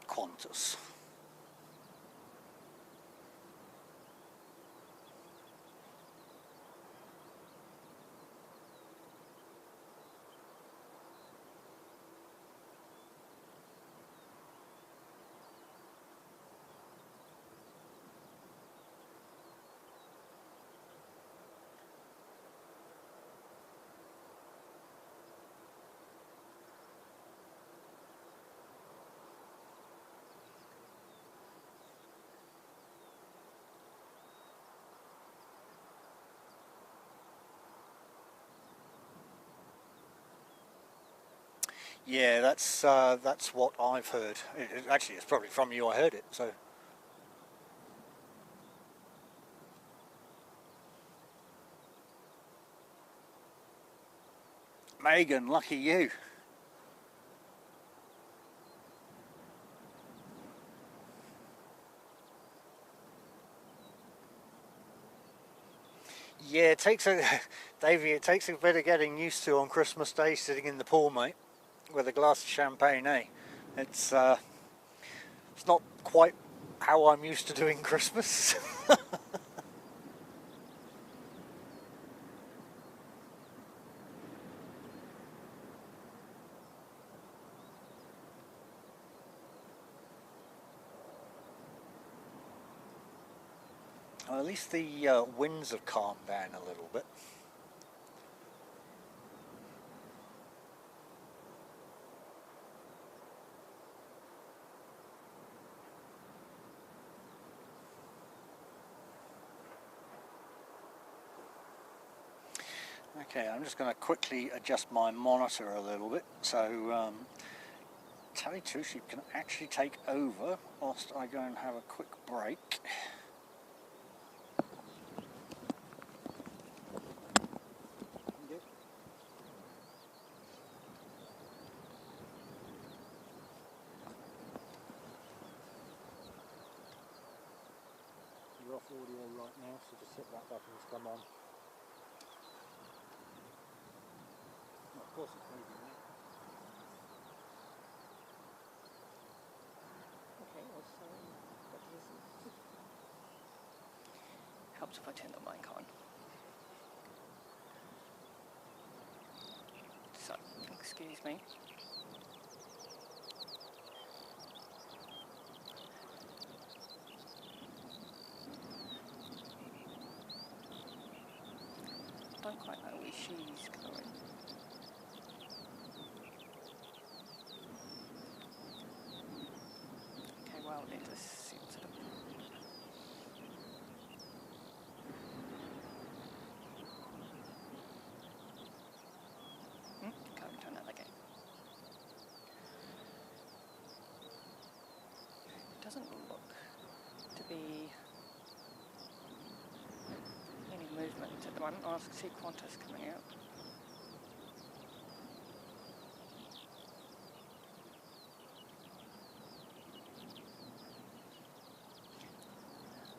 Qantas. Yeah, that's what I've heard. Actually, it's probably from you I heard it. So, Megan, lucky you. Yeah, it takes Davey. It takes a bit of getting used to on Christmas Day, sitting in the pool, mate, with a glass of champagne, eh? It's not quite how I'm used to doing Christmas. Well, at least the winds have calmed down a little bit. Okay, I'm just going to quickly adjust my monitor a little bit, so tell you the truth, you can actually take over whilst I go and have a quick break. You're off audio right now, so just hit that button to come on. Of course it's moving now. Okay, well, so what is this? Helps if I turn the mic on. So, excuse me. Don't quite know where she's going. Okay, well, it is sensitive. Going to another game. It doesn't look to be any movement at the moment. I see Qantas coming out.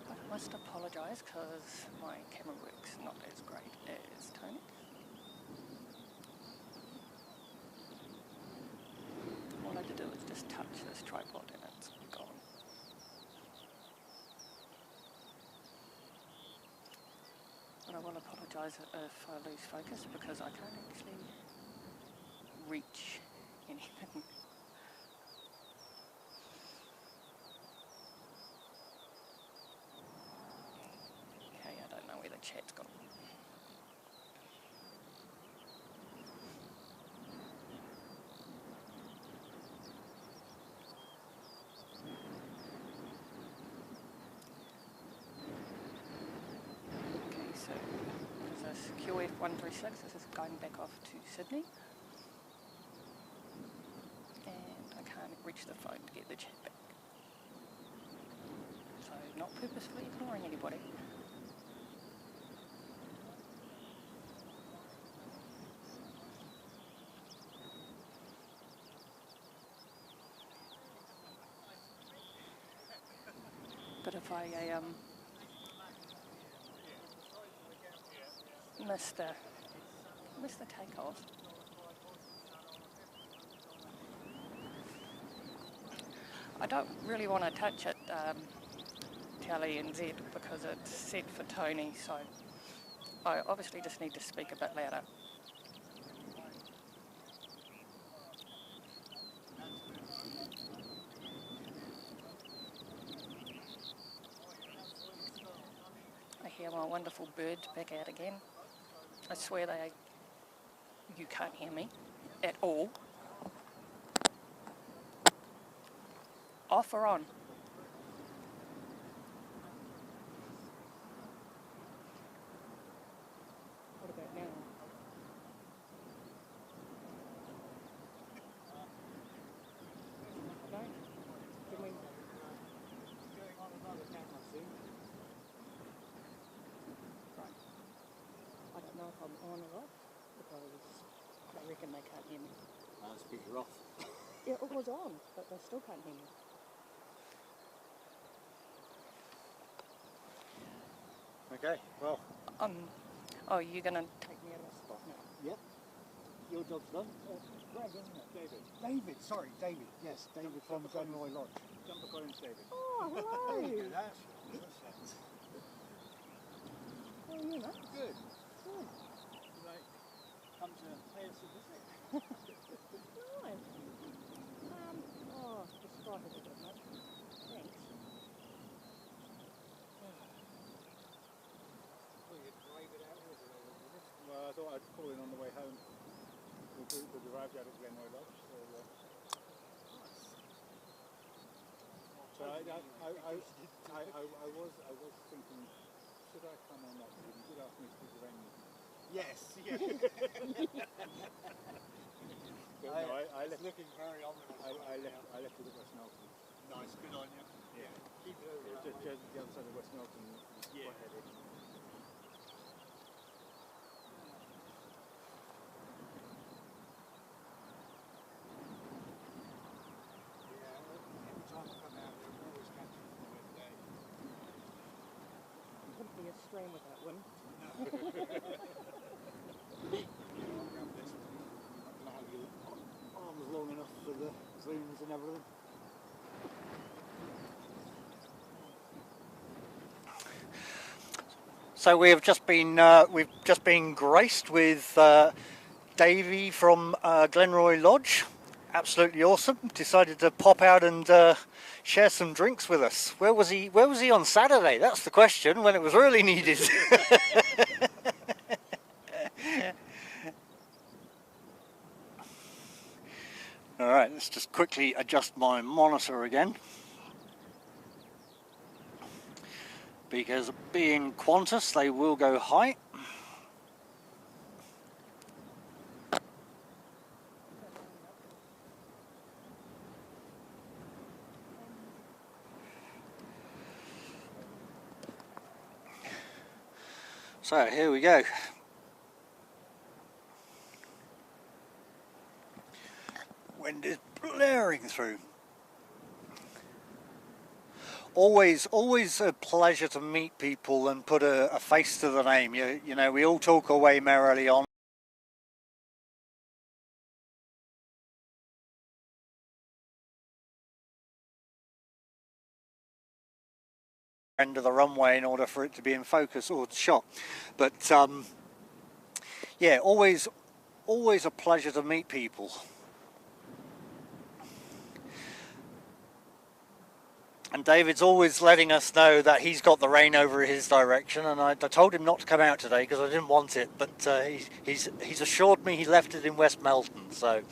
But I must apologise because my camera work's not as great as Tony. All I had to do was just touch this tripod and it's gone. But I will apologise if I lose focus because I can't actually reach anything. Okay, I don't know where the chat's gone. QF136, this is going back off to Sydney. And I can't reach the phone to get the chat back. So not purposefully ignoring anybody. But if I miss the takeoff, I don't really want to touch it, Telly and Z, because it's set for Tony, so I obviously just need to speak a bit louder. I hear my wonderful birds back out again. I swear you can't hear me at all. Off or on? What about now? No? Give me... Going on another camera soon. Right. I don't know if I'm on or off, because I reckon they can't hear me. Speaker off. Yeah, it was on, but they still can't hear me. Okay, well. Oh, you're going to take me out of the spot now? Yep. Your job's done. Greg, isn't it? David. David, sorry, David. Yes, David from Glenroy Lodge. Jump the coins, David. Oh, hello. Good. How are you, mate? Good. Good. Like, come to pay us a visit. Nice. Oh, the spot is a bit much. Thanks. Well, I thought I'd call in on the way home. We've arrived out at Glenroy Lodge, so so I was thinking, should I come or not? You did ask me to arrange me. Yes. But no, I left. Looking very ominous. I left it at West Melton. Nice, good on you. Yeah. Keep it over. Just the other side of West Melton is quite heavy. Couldn't be a stream with that one. Arms long enough for the zooms and everything. So we've just been graced with Davey from Glenroy Lodge. Absolutely awesome. Decided to pop out and share some drinks with us. Where was he on Saturday? That's the question, when it was really needed. All right, let's just quickly adjust my monitor again. Because being Qantas, they will go high. So here we go. Wind is blaring through. Always a pleasure to meet people and put a face to the name. You know, we all talk away merrily on. End of the runway in order for it to be in focus or shot, but yeah, always a pleasure to meet people. And David's always letting us know that he's got the rain over his direction, and I told him not to come out today because I didn't want it, but he's assured me he left it in West Melton, so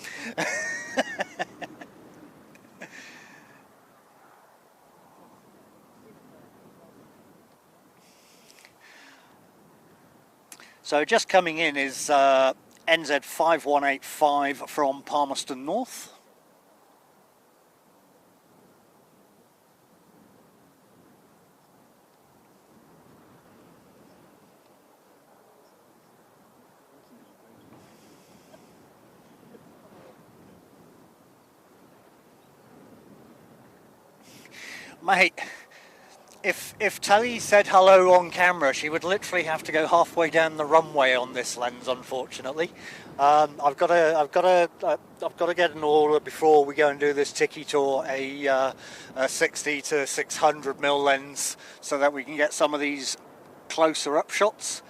So just coming in is NZ5185 from Palmerston North. Mate, if Tully said hello on camera, she would literally have to go halfway down the runway on this lens. Unfortunately, I've got to get an order before we go and do this tiki tour, a 60 to 600 mm lens, so that we can get some of these closer up shots.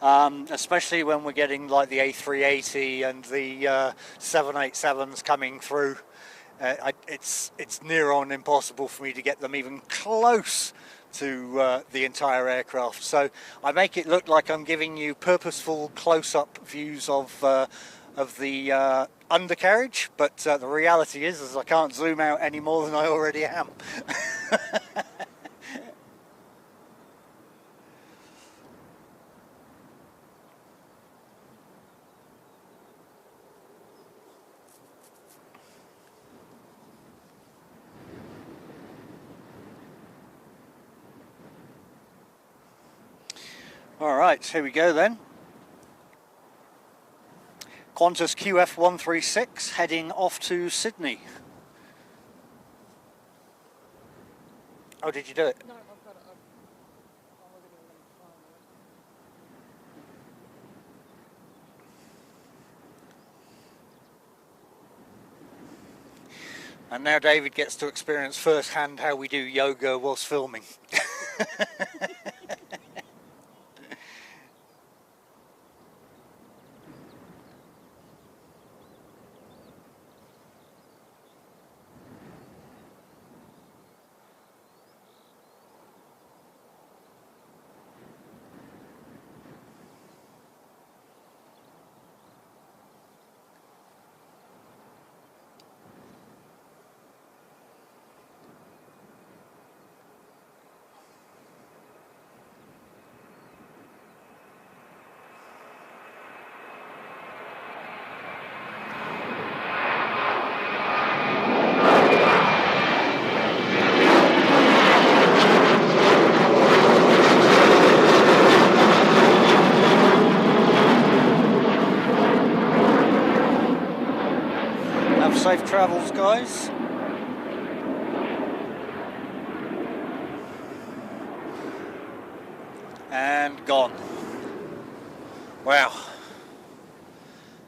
Especially when we're getting like the A380 and the 787s coming through. It's near on impossible for me to get them even close to the entire aircraft. So I make it look like I'm giving you purposeful close-up views of the undercarriage, but the reality is I can't zoom out any more than I already am. Alright, here we go then. Qantas QF136 heading off to Sydney. Oh, did you do it? No, I've got it. I'm looking at it. And now David gets to experience firsthand how we do yoga whilst filming. Safe travels, guys. And gone. Wow.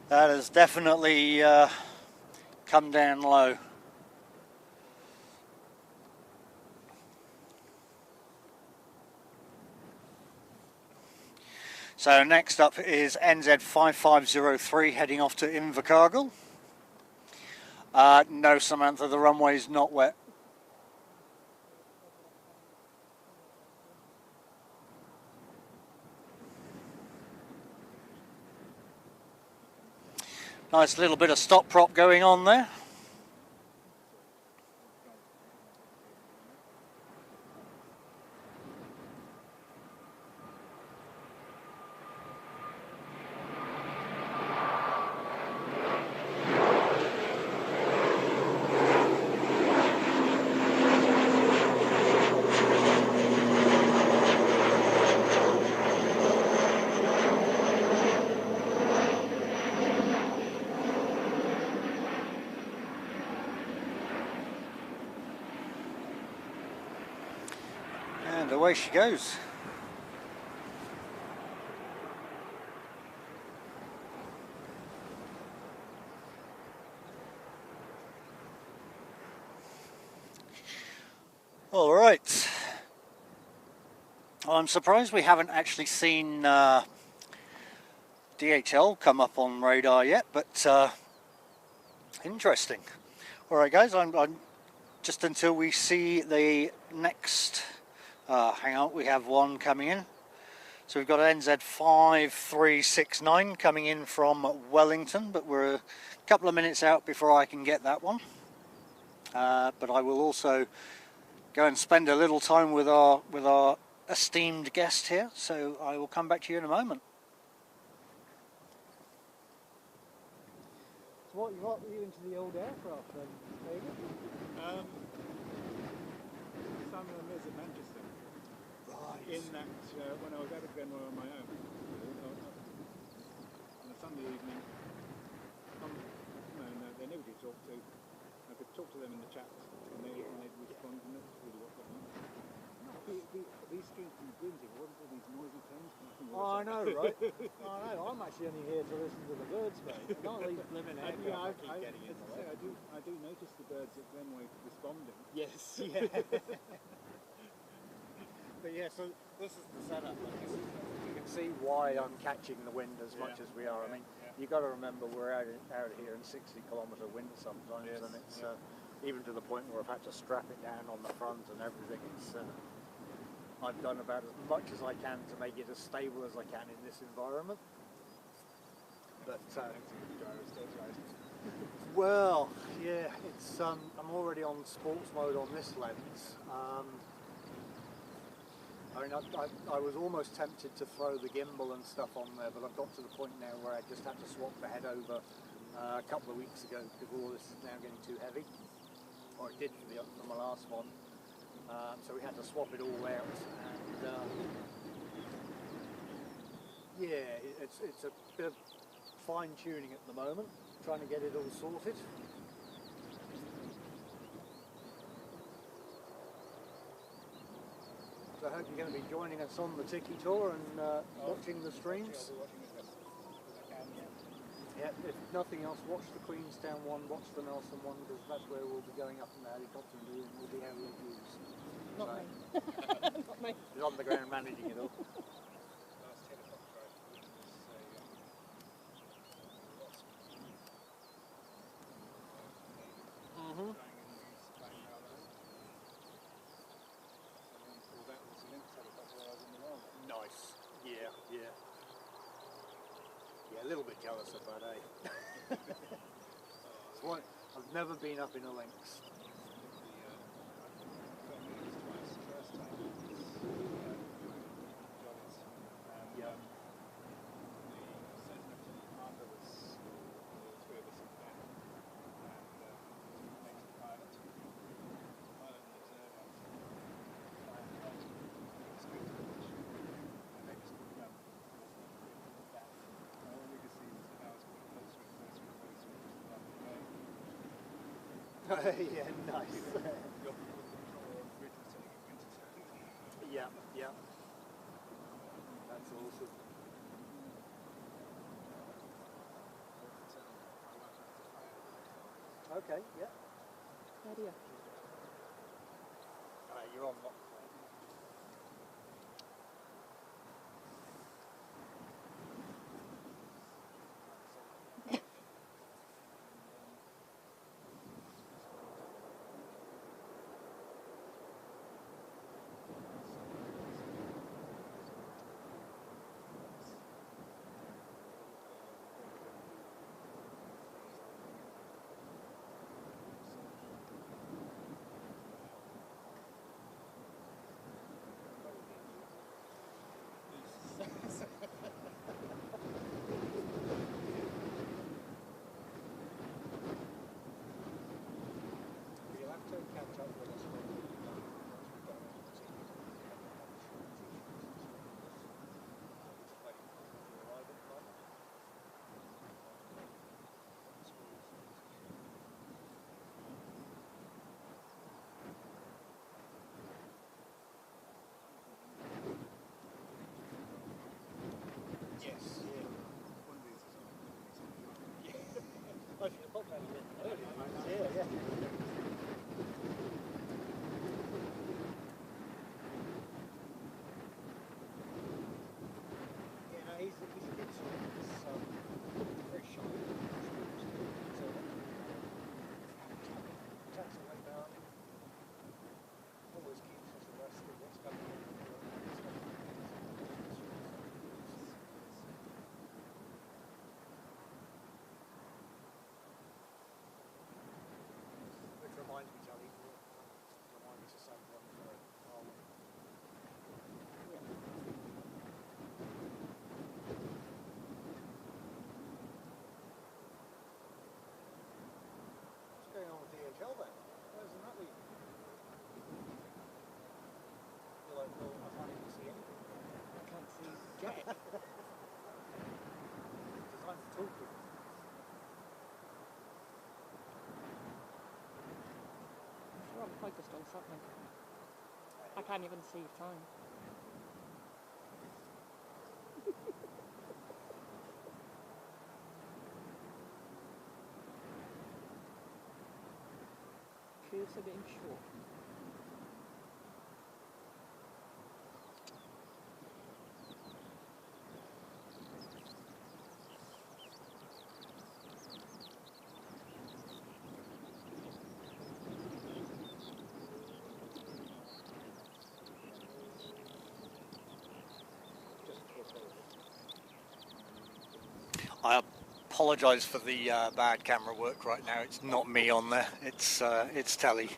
That has definitely come down low. So next up is NZ5503 heading off to Invercargill. No, Samantha, the runway's not wet. Nice little bit of stop prop going on there. And away she goes. All right. I'm surprised we haven't actually seen DHL come up on radar yet, but interesting. All right, guys, I'm just until we see the next. Hang on, we have one coming in. So we've got NZ5369 coming in from Wellington, but we're a couple of minutes out before I can get that one. But I will also go and spend a little time with our esteemed guest here, so I will come back to you in a moment. what were you into the old aircraft then, David? Some of them is at Manchester. Right. In that, when I was at Glenroy on my own, on a Sunday evening, they nobody to talk to. I could talk to them in the chat, and they'd respond, and that's really what got me. These streams from Guernsey, it wasn't all these noisy planes passing all the I time. know, right? I know. I'm actually only here to listen to the birds, mate. Not these blimmin' aircraft I keep getting in the way. I do notice the birds at Glenroy responding. Yes, yeah. But yeah, so this is the setup. You can see why I'm catching the wind as much as we are. I mean, you got to remember we're out here in 60-kilometre wind sometimes, and it's even to the point where I've had to strap it down on the front and everything. It's I've done about as much as I can to make it as stable as I can in this environment. But well, yeah, it's I'm already on sports mode on this lens. I mean, I was almost tempted to throw the gimbal and stuff on there, but I've got to the point now where I just had to swap the head over a couple of weeks ago because all this is now getting too heavy, or it did for my last one. So we had to swap it all out, and yeah, it's a bit of fine tuning at the moment, trying to get it all sorted. So I hope you're going to be joining us on the Tiki Tour and watching the streams. Yeah, if nothing else, watch the Queenstown one, watch the Nelson one, because that's where we'll be going up in the helicopter and doing all the aerial views. Not me. Not me. He's on the ground managing it all. Nice. Yeah, yeah. Yeah, a little bit jealous of that, eh? It's one, I've never been up in a Lynx. Yeah. Yeah, nice. Yeah, yeah. That's awesome. Okay, yeah. How do you? You're on. You'll have to catch up with us when we've got our ticket. Yes, yeah. One of these is on. Yeah. I should have popped that a bit earlier. Yeah, yeah. Yeah, no, he's a good sort. He's very shy. So, chats away about him. Always keeps us abreast of what's going on. focused on something. I can't even see your phone. Curves are being short. I apologise for the bad camera work right now. It's not me on there. It's Telly.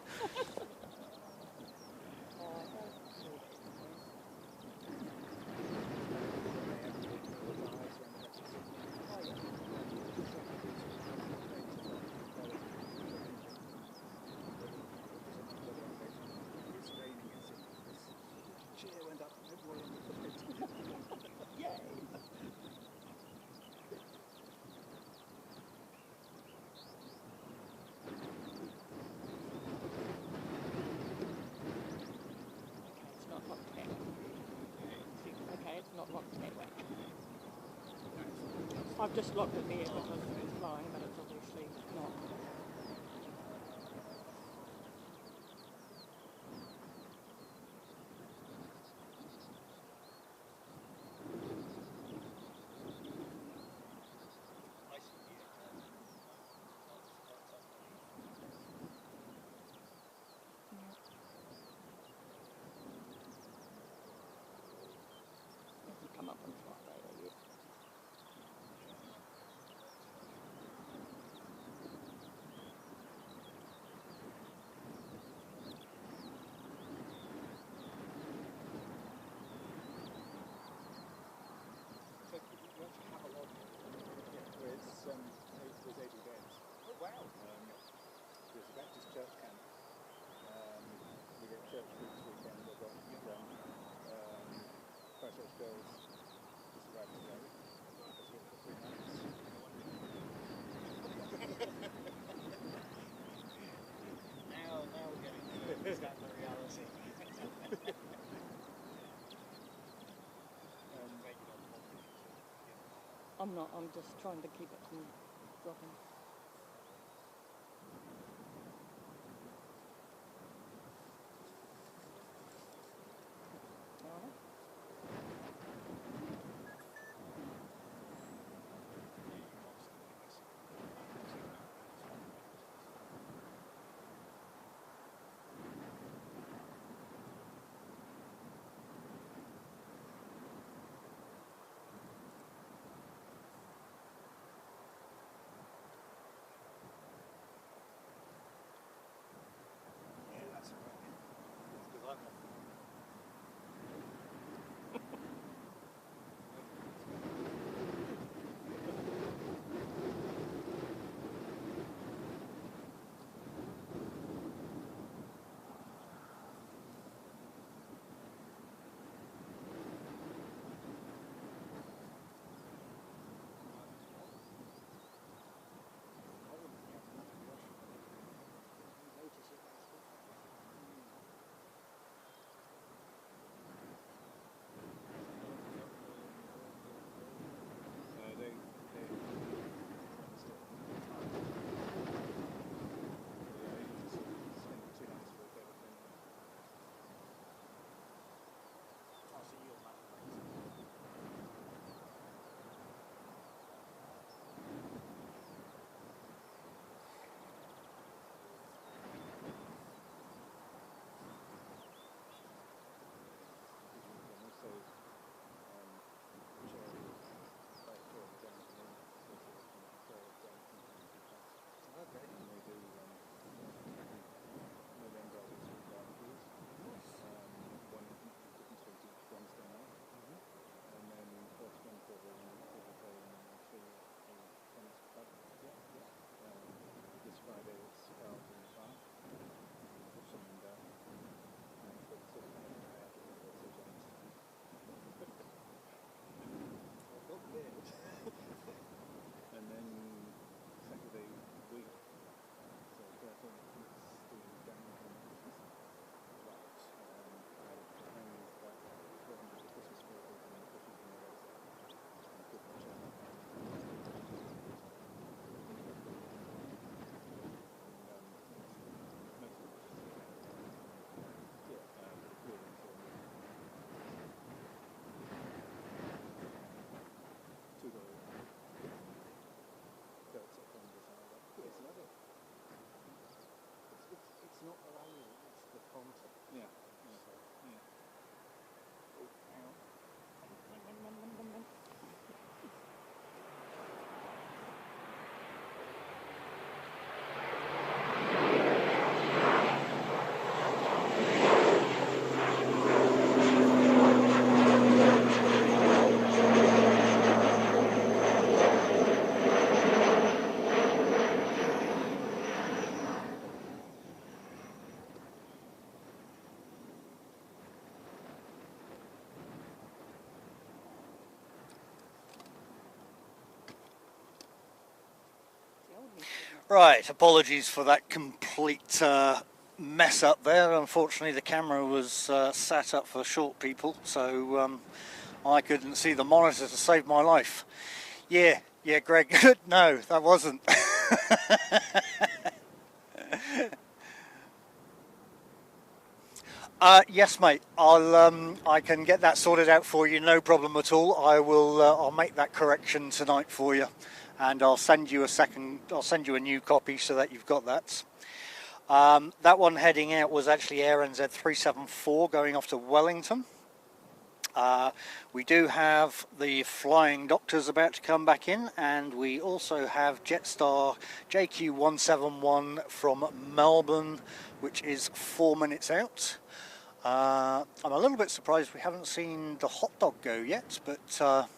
I've just looked at there because it's flying, but it's obviously not. Hasn't come up on flight radar yet. There's 80 beds. Oh wow! There's a Baptist church camp. We get church group this weekend. We've got Christchurch girls just arrived today. Just here for 3 months. Now we're getting to the reality. I'm not, I'm just trying to keep it from dropping. Alright. not the value, it's the concept. Yeah. Yeah. Right, apologies for that complete mess up there. Unfortunately, the camera was sat up for short people, so I couldn't see the monitor to save my life. Yeah, Greg, no, that wasn't. Yes, mate. I can get that sorted out for you, no problem at all. I'll make that correction tonight for you, and I'll send you a new copy so that you've got that. That one heading out was actually AirNZ 374 going off to Wellington. We do have the Flying Doctors about to come back in, and we also have Jetstar JQ171 from Melbourne, which is 4 minutes out. I'm a little bit surprised we haven't seen the hot dog go yet, but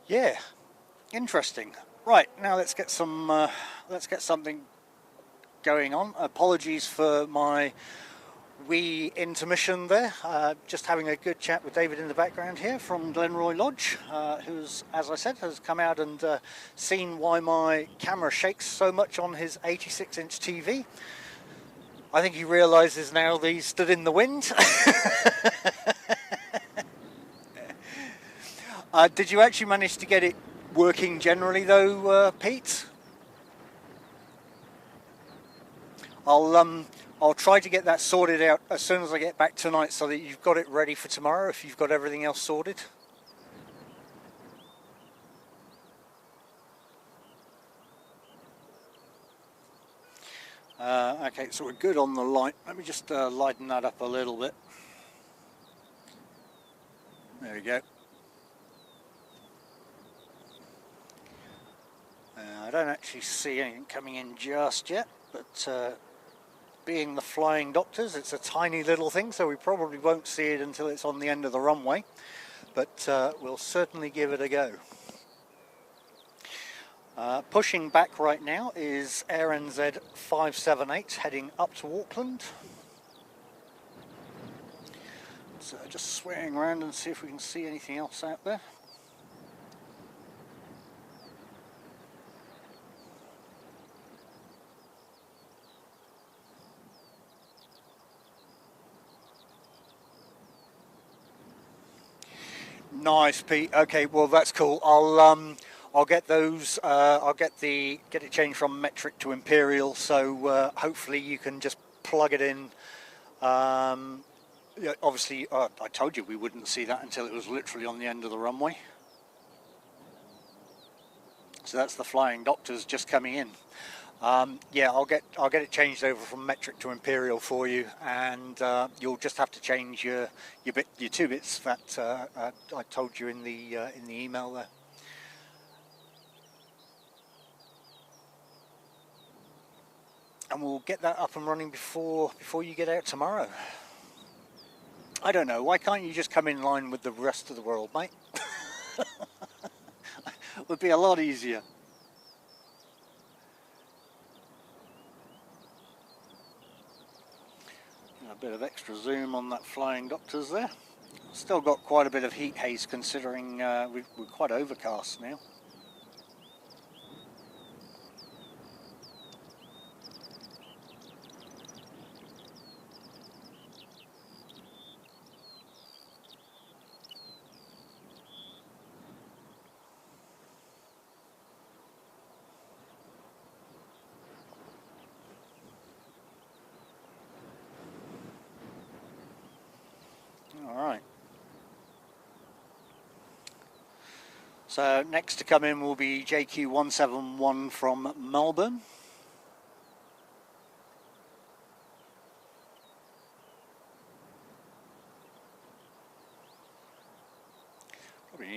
yeah, interesting. Right, now let's get something going on. Apologies for my wee intermission there. Just having a good chat with David in the background here from Glenroy Lodge, who's, as I said, has come out and seen why my camera shakes so much on his 86-inch TV. I think he realises now that he's stood in the wind. Did you actually manage to get it working generally though, Pete? I'll try to get that sorted out as soon as I get back tonight so that you've got it ready for tomorrow if you've got everything else sorted. Okay, so we're good on the light. Let me just lighten that up a little bit. There we go. I don't actually see anything coming in just yet, but being the Flying Doctors, it's a tiny little thing, so we probably won't see it until it's on the end of the runway, but we'll certainly give it a go. Pushing back right now is AirNZ 578 heading up to Auckland. So just swaying around and see if we can see anything else out there. Nice, Pete. Okay, well that's cool. I'll get those. I'll get it changed from metric to imperial. So hopefully you can just plug it in. Yeah, obviously, I told you we wouldn't see that until it was literally on the end of the runway. So that's the Flying Doctors just coming in. Yeah, I'll get it changed over from metric to imperial for you, and you'll just have to change your 2 bits that I told you in the email there. And we'll get that up and running before you get out tomorrow. I don't know, why can't you just come in line with the rest of the world, mate? It would be a lot easier. A bit of extra zoom on that Flying Doctors there. Still got quite a bit of heat haze considering we're quite overcast now. Alright. So next to come in will be JQ171 from Melbourne.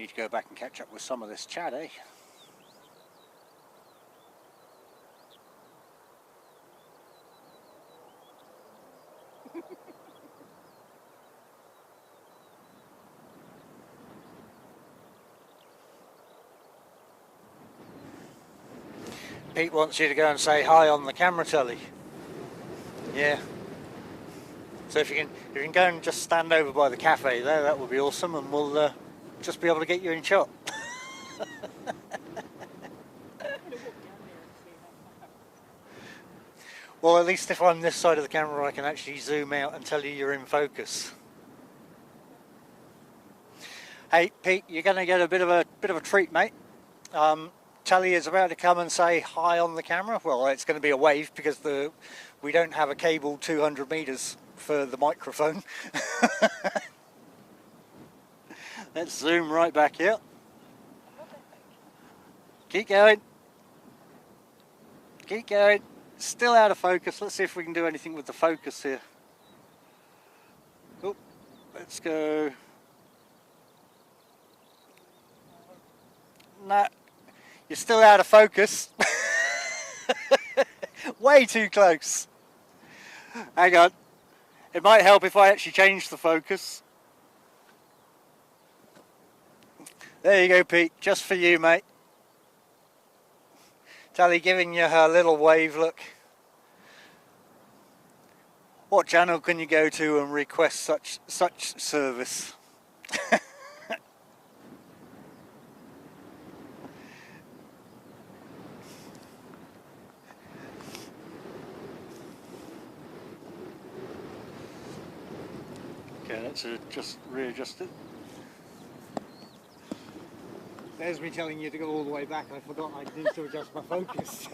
to go back and catch up with some of this chat, eh? Pete wants you to go and say hi on the camera telly. Yeah. So if you can go and just stand over by the cafe there, that would be awesome, and we'll just be able to get you in shot. Well, at least if I'm this side of the camera, I can actually zoom out and tell you you're in focus. Hey, Pete, you're going to get a bit of a treat, mate. Tully is about to come and say hi on the camera. Well, it's going to be a wave because we don't have a cable 200 meters for the microphone. Let's zoom right back here. Keep going. Keep going. Still out of focus. Let's see if we can do anything with the focus here. Oh, let's go. Nah, you're still out of focus. Way too close. Hang on. It might help if I actually change the focus. There you go, Pete. Just for you, mate. Tally giving you her little wave look. What channel can you go to and request such service? Okay, let's just readjust it. There's me telling you to go all the way back. I forgot I need to adjust my focus.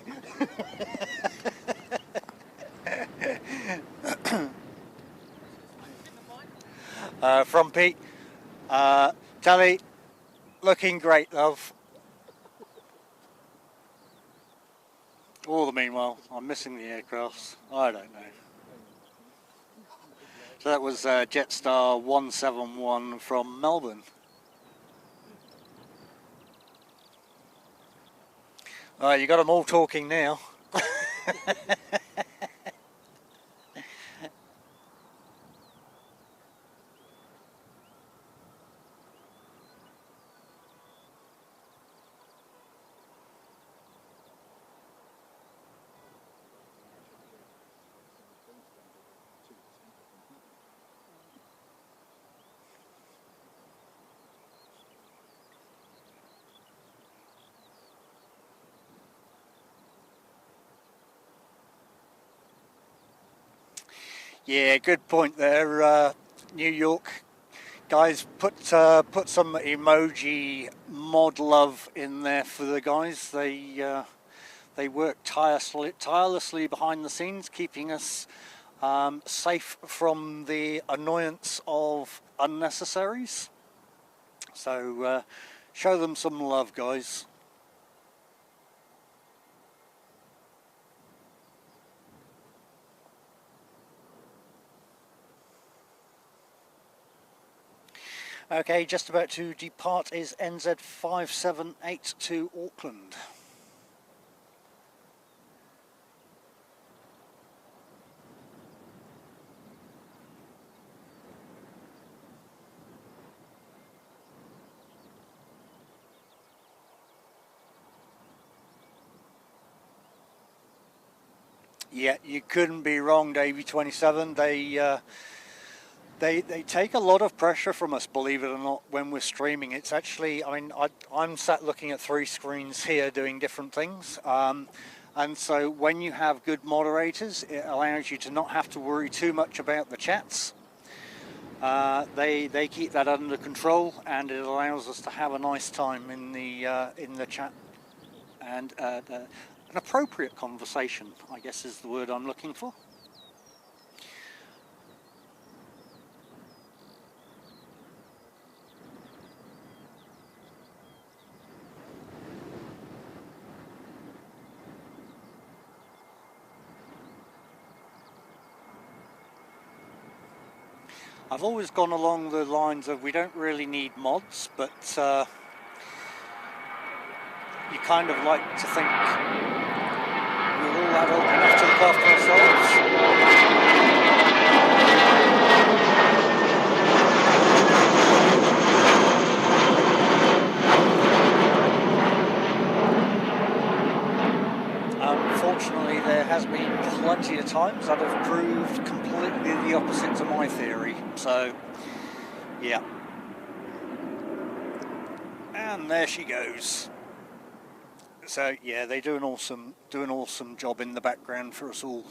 From Pete, Tally, looking great, love. All the meanwhile, I'm missing the aircrafts. I don't know. So that was Jetstar 171 from Melbourne. Alright, you got them all talking now. Yeah, good point there, New York guys. Put some emoji mod love in there for the guys. They work tirelessly behind the scenes, keeping us safe from the annoyance of unnecessaries. So show them some love, guys. Okay, just about to depart is NZ578 to Auckland. Yeah, you couldn't be wrong, Davey 27. They take a lot of pressure from us, believe it or not, when we're streaming. It's actually, I mean, I'm sat looking at 3 screens here doing different things. And so when you have good moderators, it allows you to not have to worry too much about the chats. They keep that under control, and it allows us to have a nice time in the chat, and an appropriate conversation, I guess is the word I'm looking for. I've always gone along the lines of we don't really need mods, but kind of like to think we're all adult enough to look after ourselves. Unfortunately, there has been plenty of times that have proved completely the opposite to my theory. So, yeah. And there she goes. So yeah, they do an awesome job in the background for us all.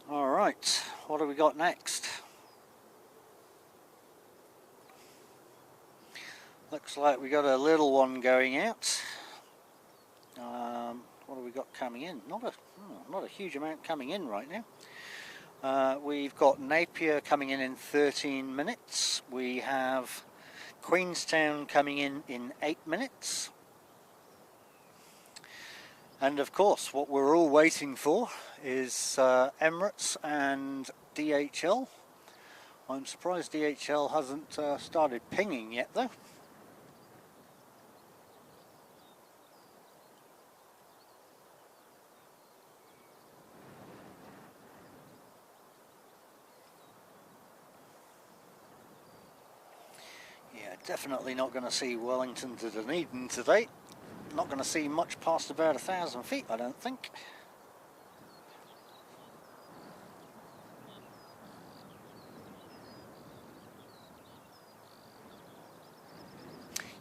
All right, what have we got next? Looks like we got a little one going out. What have we got coming in? Not a huge amount coming in right now. We've got Napier coming in 13 minutes. We have Queenstown coming in 8 minutes. And of course, what we're all waiting for is Emirates and DHL. I'm surprised DHL hasn't started pinging yet though. Definitely not going to see Wellington to Dunedin today. Not going to see much past about 1,000 feet, I don't think.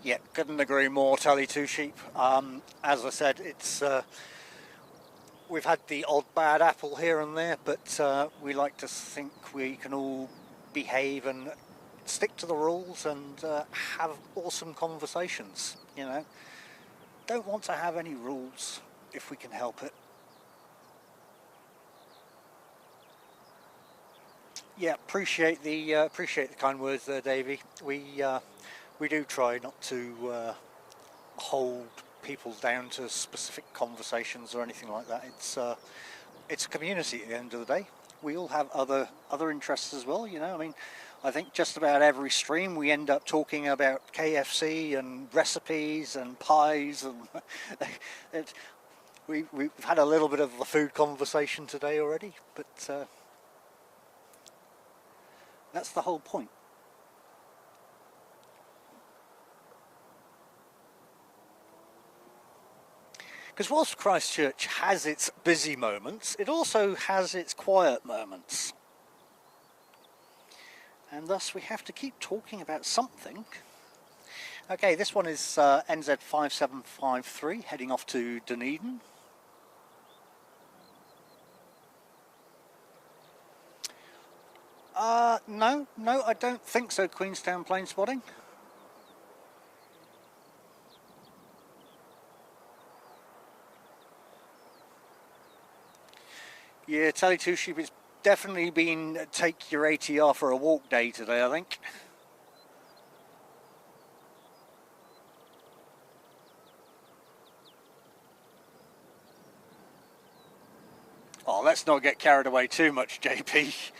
Yeah, couldn't agree more, Tally Two Sheep. As I said, it's we've had the odd bad apple here and there, but we like to think we can all behave and stick to the rules and have awesome conversations, you know. Don't want to have any rules if we can help it. Yeah, appreciate the kind words there, Davey. We do try not to hold people down to specific conversations or anything like that. It's a community at the end of the day. We all have other interests as well, you know. I mean, I think just about every stream we end up talking about KFC and recipes and pies, and we've had a little bit of a food conversation today already, but that's the whole point. Because whilst Christchurch has its busy moments, it also has its quiet moments. And thus we have to keep talking about something. Okay, this one is NZ5753 heading off to Dunedin. No, I don't think so, Queenstown plane spotting. Yeah, Tally Two Sheep, it's definitely been take your ATR for a walk day today, I think. Oh, let's not get carried away too much, JP.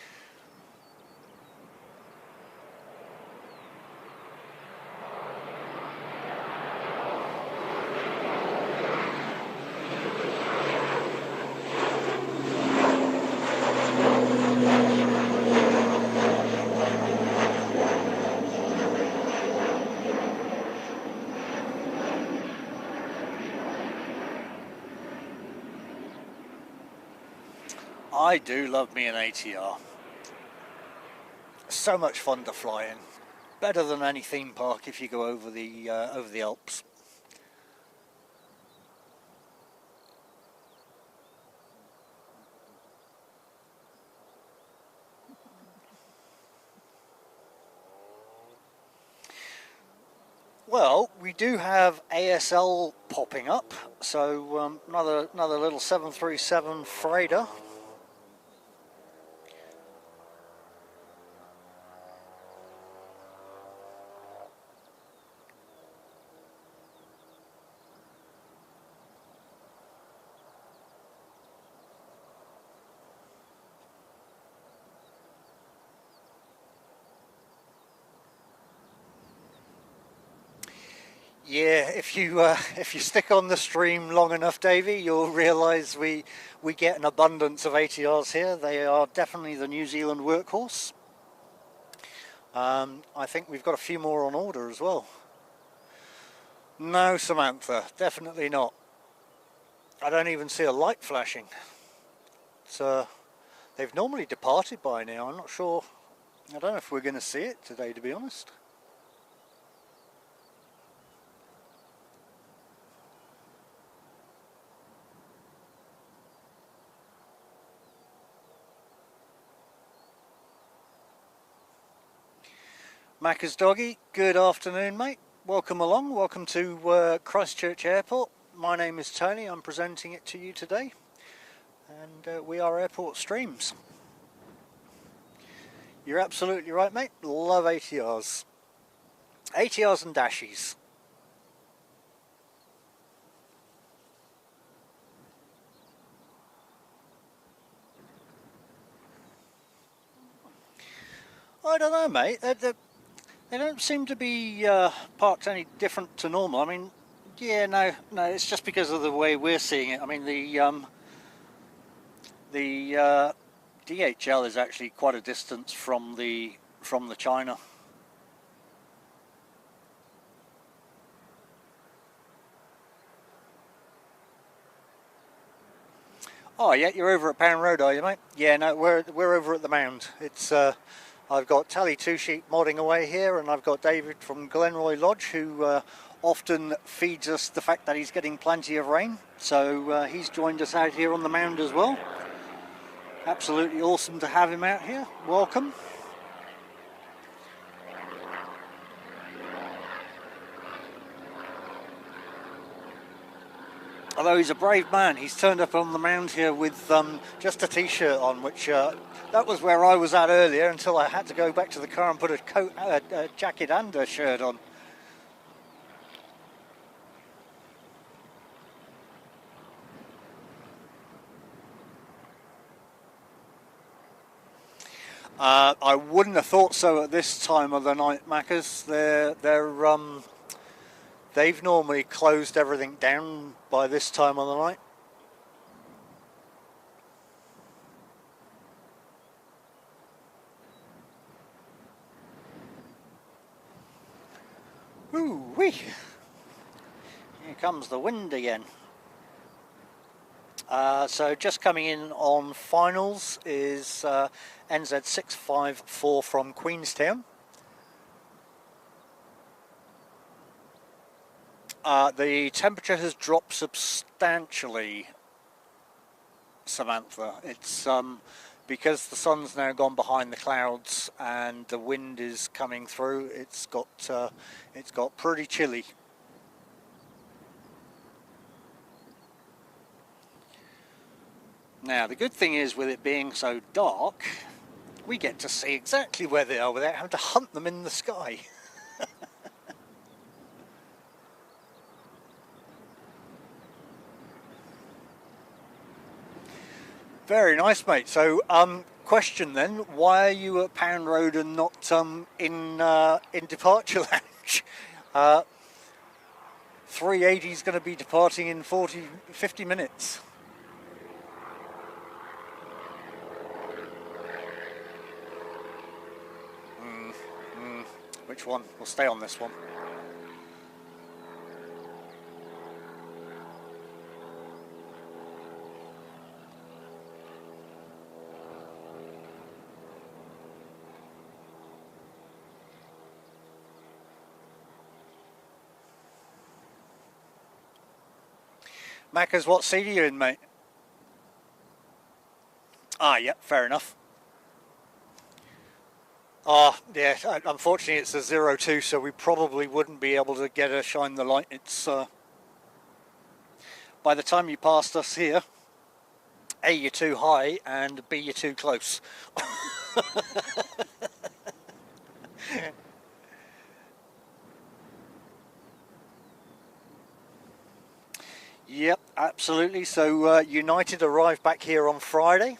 I do love me an ATR. So much fun to fly in. Better than any theme park if you go over the Alps. Well, we do have ASL popping up, so another little 737 freighter. Yeah, if you stick on the stream long enough, Davey, you'll realise we get an abundance of ATRs here. They are definitely the New Zealand workhorse. I think we've got a few more on order as well. No, Samantha, definitely not. I don't even see a light flashing. So they've normally departed by now. I'm not sure. I don't know if we're going to see it today, to be honest. Macca's Doggy, good afternoon, mate. Welcome along. Welcome to Christchurch Airport. My name is Tony. I'm presenting it to you today. And we are Airport Streams. You're absolutely right, mate. Love ATRs. ATRs and Dashies. I don't know, mate. They don't seem to be parked any different to normal. I mean, yeah, no, it's just because of the way we're seeing it. I mean, the DHL is actually quite a distance from the China. Oh yeah, you're over at Pound Road, are you, mate? Yeah, no, we're over at the Mound. It's I've got Tally Two Sheep modding away here, and I've got David from Glenroy Lodge, who often feeds us the fact that he's getting plenty of rain. So he's joined us out here on the Mound as well. Absolutely awesome to have him out here. Welcome. Although he's a brave man, he's turned up on the Mound here with just a t-shirt on, which that was where I was at earlier until I had to go back to the car and put a coat, a jacket and a shirt on. I wouldn't have thought so at this time of the night, Maccas. They've normally closed everything down by this time of the night. Ooh-wee! Here comes the wind again. So just coming in on finals is NZ654 from Queenstown. The temperature has dropped substantially, Samantha. It's because the sun's now gone behind the clouds and the wind is coming through. It's got pretty chilly. Now the good thing is, with it being so dark, we get to see exactly where they are without having to hunt them in the sky. Very nice, mate. So, question then: why are you at Pound Road and not in departure lounge? 380 is going to be departing in 50 minutes. Which one? We'll stay on this one. Macca's, what seat are you in, mate? Ah, yeah, fair enough. Ah, yeah, unfortunately it's a 02, so we probably wouldn't be able to get a shine the light. It's, by the time you passed us here, A, you're too high, and B, you're too close. Yep, absolutely. So United arrived back here on Friday.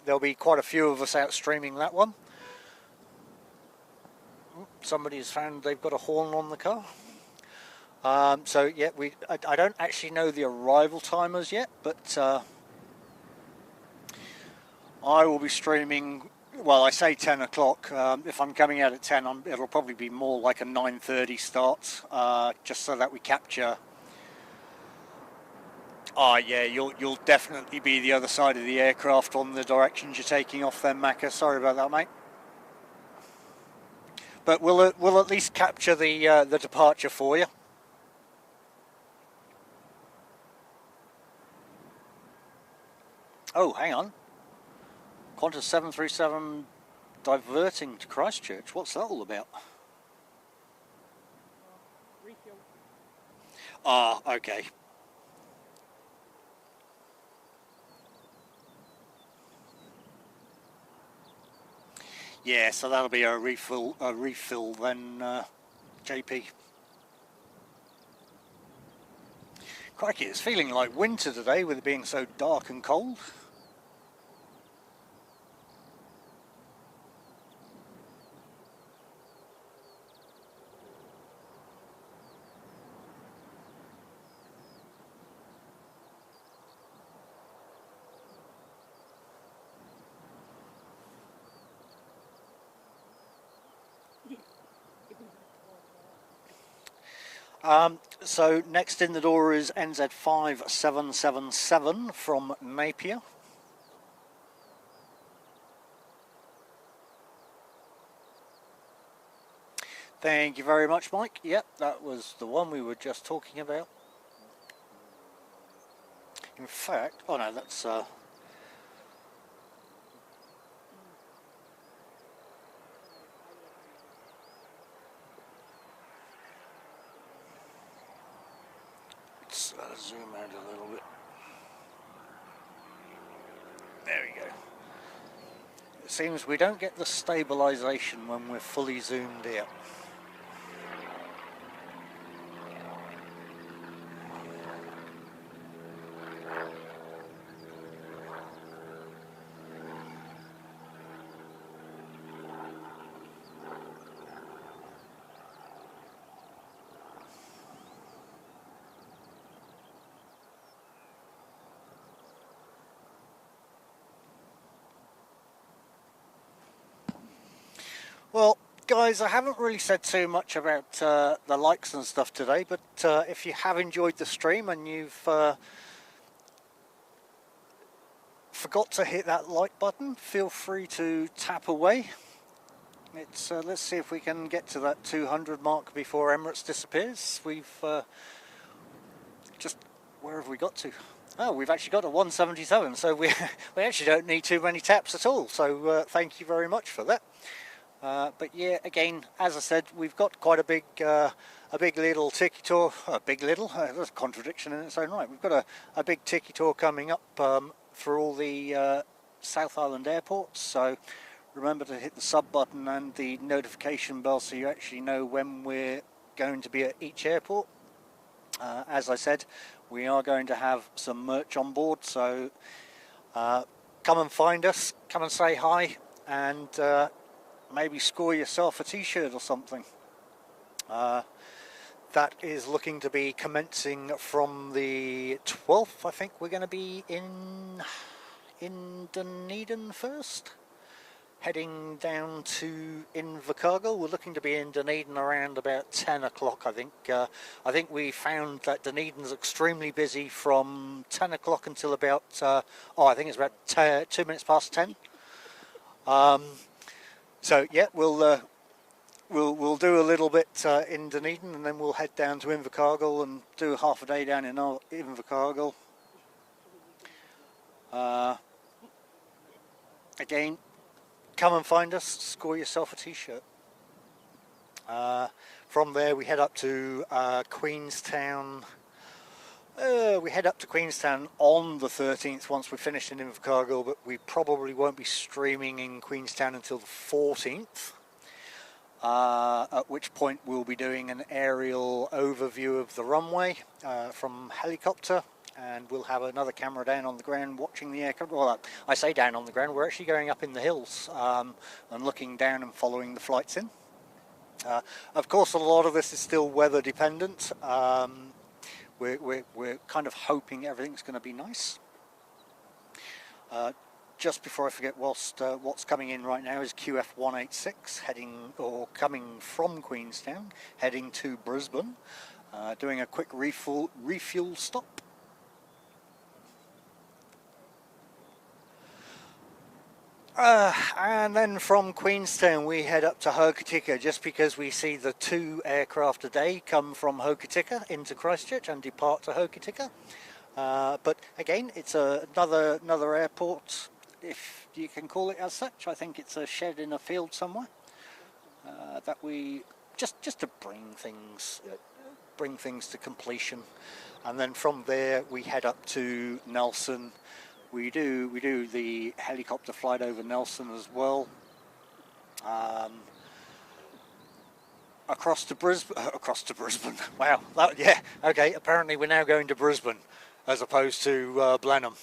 There'll be quite a few of us out streaming that one. Somebody has found they've got a horn on the car. So yeah, I don't actually know the arrival time as yet, but I will be streaming. Well, I say 10 o'clock. If I'm coming out at 10, it'll probably be more like a 9:30 start, just so that we capture. Oh yeah, you'll definitely be the other side of the aircraft on the directions you're taking off then, Macca. Sorry about that, mate. But we'll at least capture the departure for you. Oh, hang on. Qantas 737 diverting to Christchurch. What's that all about? Refuel. Ah, okay. Yeah, so that'll be a refill then, JP. Crikey, it's feeling like winter today with it being so dark and cold. So next in the door is NZ5777 from Napier. Thank you very much, Mike. Yep, that was the one we were just talking about. In fact, oh no, that's let's zoom out a little bit. There we go. It seems we don't get the stabilization when we're fully zoomed out. Well, guys, I haven't really said too much about the likes and stuff today, but if you have enjoyed the stream and you've forgot to hit that like button, feel free to tap away. It's let's see if we can get to that 200 mark before Emirates disappears. We've just, where have we got to? Oh, we've actually got a 177, so we actually don't need too many taps at all. So thank you very much for that. But yeah, again, as I said, we've got quite a big little tiki tour. That's a contradiction in its own right. We've got a big tiki tour coming up for all the South Island airports. So remember to hit the sub button and the notification bell so you actually know when we're going to be at each airport. As I said, we are going to have some merch on board. So come and find us, come and say hi, and maybe score yourself a t-shirt or something. That is looking to be commencing from the 12th. I think we're going to be in Dunedin first, heading down to Invercargill. We're looking to be in Dunedin around about 10 o'clock, I think. I think we found that Dunedin's extremely busy from 10 o'clock until about, I think it's about 2 minutes past 10. So yeah, we'll do a little bit in Dunedin, and then we'll head down to Invercargill and do half a day down in Invercargill. Again, come and find us, score yourself a t-shirt. From there we head up to Queenstown. We head up to Queenstown on the 13th once we're finished in Invercargill, but we probably won't be streaming in Queenstown until the 14th, at which point we'll be doing an aerial overview of the runway from helicopter, and we'll have another camera down on the ground watching the aircraft. Well, I say down on the ground, we're actually going up in the hills and looking down and following the flights in. Of course, a lot of this is still weather dependent. We're kind of hoping everything's going to be nice. Just before I forget, what's coming in right now is QF 186 coming from Queenstown, heading to Brisbane, doing a quick refuel stop. And then from Queenstown we head up to Hokitika, just because we see the 2 aircraft a day come from Hokitika into Christchurch and depart to Hokitika. But again, it's another airport, if you can call it as such. I think it's a shed in a field somewhere that we just to bring things to completion. And then from there we head up to Nelson. We do the helicopter flight over Nelson as well. Across to Brisbane. Wow. Yeah. Okay. Apparently we're now going to Brisbane as opposed to Blenheim.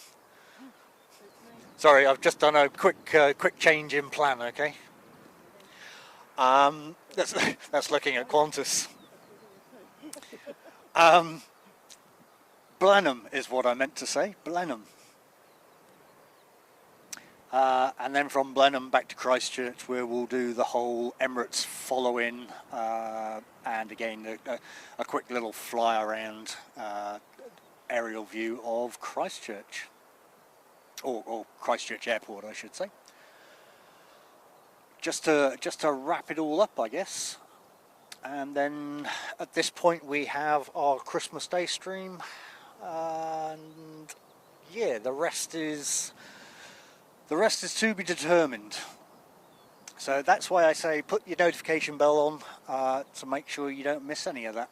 Sorry, I've just done a quick change in plan. Okay. That's looking at Qantas. Blenheim is what I meant to say. Blenheim. And then from Blenheim back to Christchurch, where we'll do the whole Emirates follow-in, and again a quick little fly around aerial view of Christchurch, or Christchurch Airport, I should say. Just to wrap it all up, I guess. And then at this point we have our Christmas Day stream, and yeah, the rest is to be determined. So that's why I say put your notification bell on to make sure you don't miss any of that.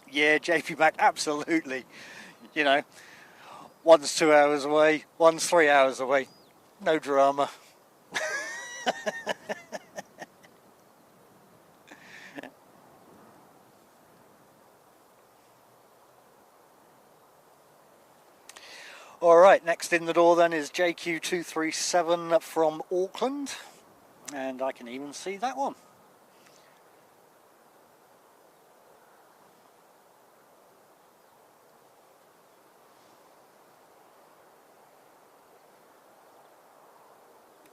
Yeah, JP back, absolutely. You know, one's 2 hours away, one's 3 hours away. No drama. Alright, next in the door then is JQ237 from Auckland, and I can even see that one.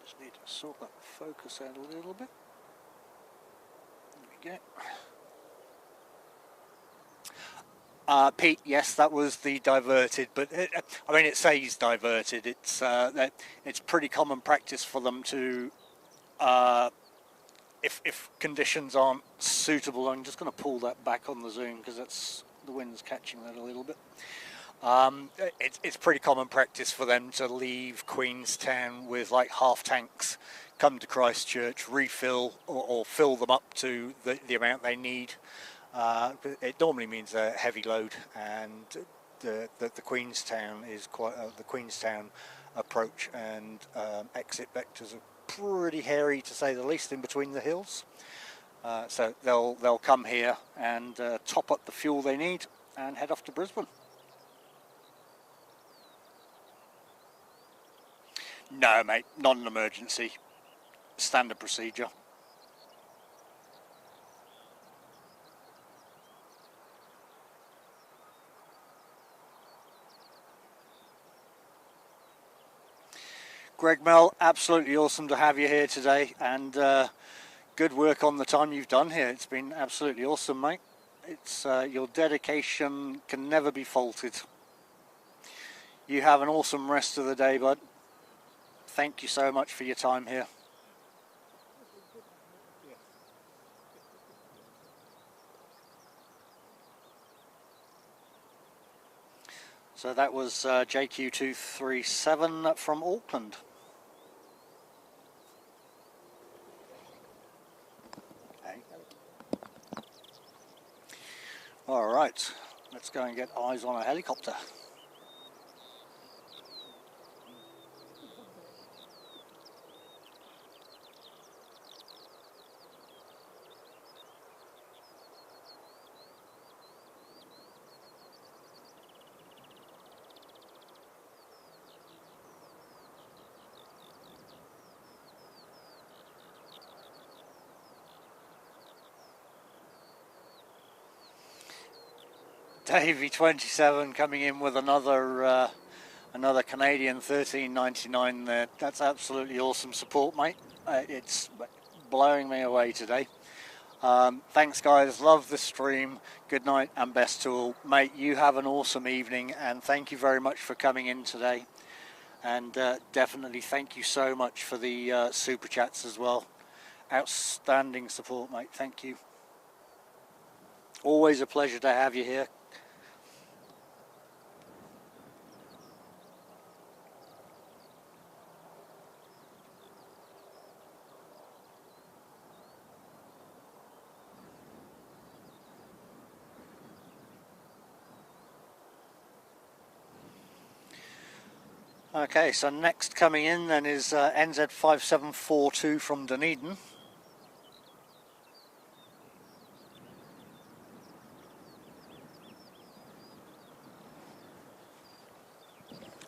Just need to sort that focus out a little bit. There we go. Pete, yes, that was the diverted, but I mean, it says diverted. It's pretty common practice for them to, if conditions aren't suitable. I'm just going to pull that back on the zoom because the wind's catching that a little bit. It's pretty common practice for them to leave Queenstown with like half tanks, come to Christchurch, refill or fill them up to the amount they need. It normally means a heavy load, and the Queenstown is quite the Queenstown approach and exit vectors are pretty hairy, to say the least, in between the hills. So they'll come here and top up the fuel they need and head off to Brisbane. No, mate, not an emergency. Standard procedure. Greg Mel, absolutely awesome to have you here today, and good work on the time you've done here. It's been absolutely awesome, mate. It's your dedication can never be faulted. You have an awesome rest of the day, bud. Thank you so much for your time here. So that was JQ237 from Auckland. Okay. All right, let's go and get eyes on a helicopter. Davey 27 coming in with another another Canadian 13.99 there. That's absolutely awesome support, mate. It's blowing me away today. Thanks guys, love the stream. Good night and best to all. Mate, you have an awesome evening, and thank you very much for coming in today. And definitely thank you so much for the super chats as well. Outstanding support, mate. Thank you. Always a pleasure to have you here. Okay, so next coming in then is NZ5742 from Dunedin.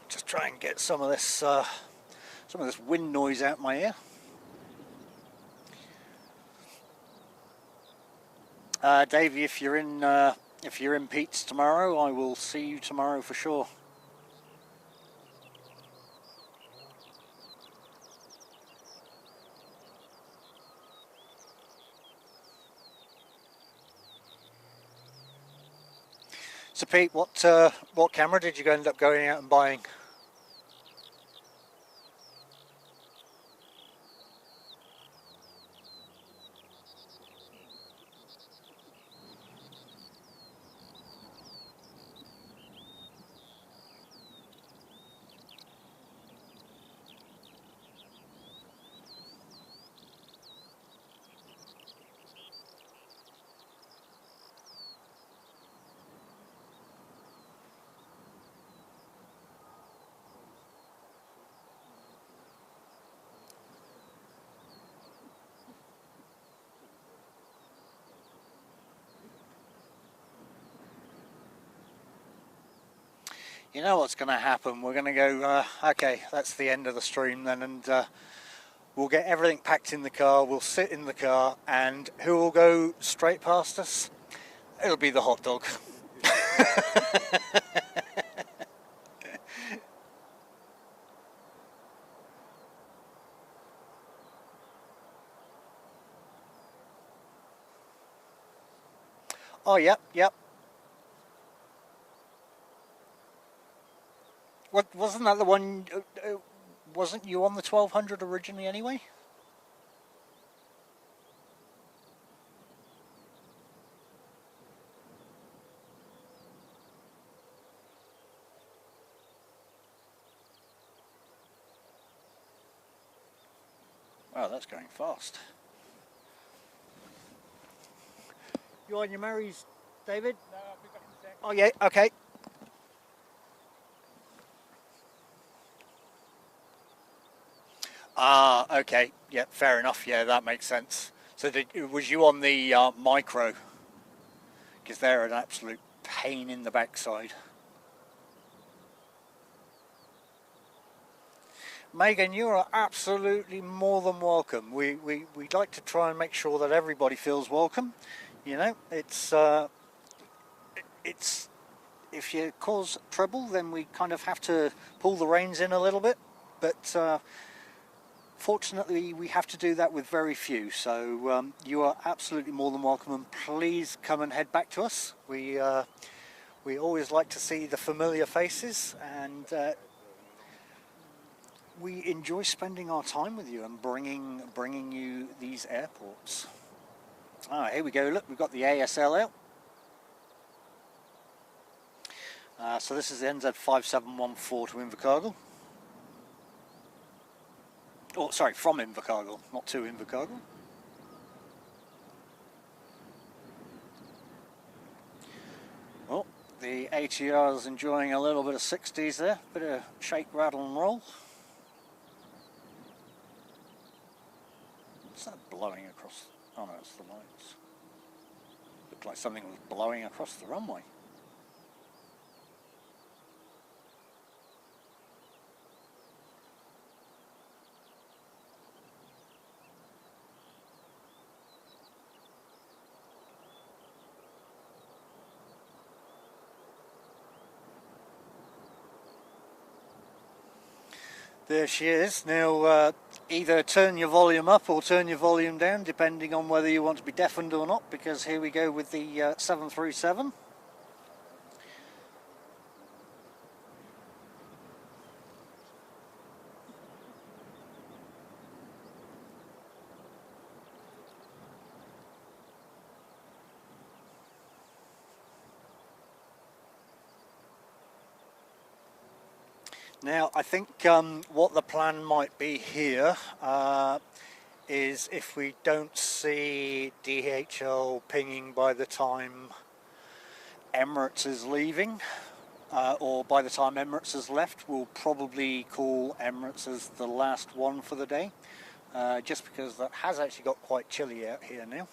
Just try and get some of this wind noise out my ear. Davey, if you're in Pete's tomorrow, I will see you tomorrow for sure. So Pete, what camera did you end up going out and buying? You know what's going to happen, we're going to go, okay, that's the end of the stream then, and we'll get everything packed in the car, we'll sit in the car, and who will go straight past us? It'll be the hot dog. Oh, yep. Wasn't that the one, wasn't you on the 1200 originally anyway? Wow, that's going fast. You on your Marys, David? No, I'll be back in a sec. Oh yeah, okay. Ah, okay. Yeah, fair enough. Yeah, that makes sense. So was you on the micro? Because they're an absolute pain in the backside. Megan, you are absolutely more than welcome. We like to try and make sure that everybody feels welcome. You know, it's if you cause trouble, then we kind of have to pull the reins in a little bit. But fortunately, we have to do that with very few. So you are absolutely more than welcome, and please come and head back to us. We always like to see the familiar faces, and we enjoy spending our time with you and bringing you these airports. Ah, here we go. Look, we've got the ASL out. So this is the NZ5714 to Invercargill. Oh, sorry, from Invercargill, not to Invercargill. Oh, the ATR is enjoying a little bit of 60s there. Bit of shake, rattle and roll. What's that blowing across? Oh no, it's the lights. Looked like something was blowing across the runway. There she is. Now either turn your volume up or turn your volume down, depending on whether you want to be deafened or not, because here we go with the 737. Now I think what the plan might be here is if we don't see DHL pinging by the time Emirates is leaving, or by the time Emirates has left, we'll probably call Emirates as the last one for the day, just because that has actually got quite chilly out here now.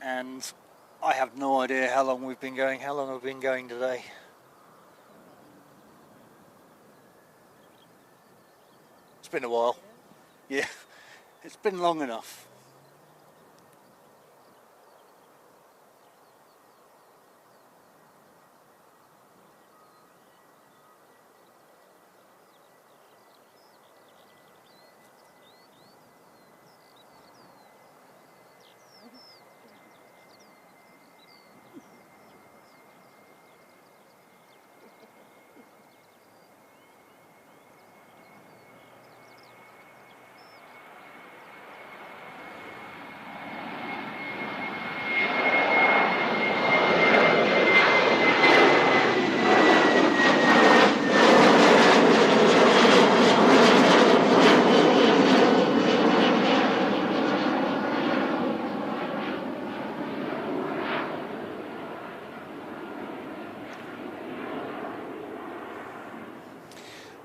And I have no idea how long we've been going. How long have we been going today? It's been a while. Yeah, it's been long enough.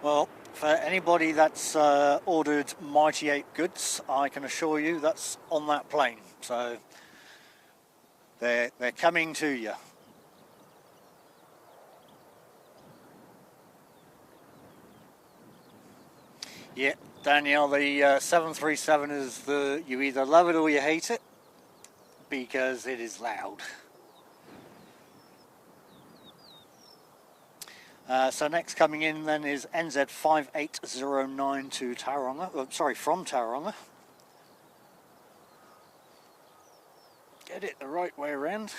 Well, for anybody that's ordered Mighty Ape goods, I can assure you that's on that plane. So they're coming to you. Yeah, Danielle, the 737 is you either love it or you hate it, because it is loud. So next coming in then is NZ5809 to Tauranga, from Tauranga. Get it the right way around.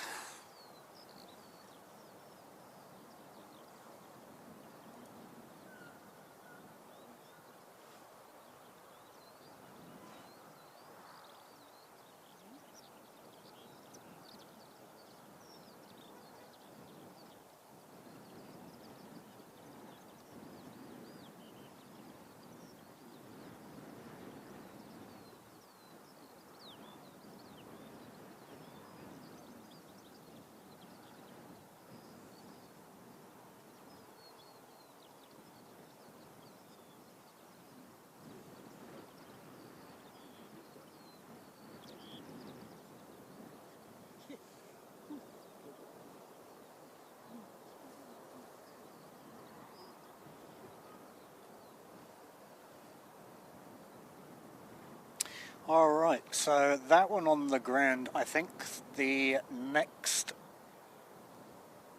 Alright, so that one on the ground. I think the next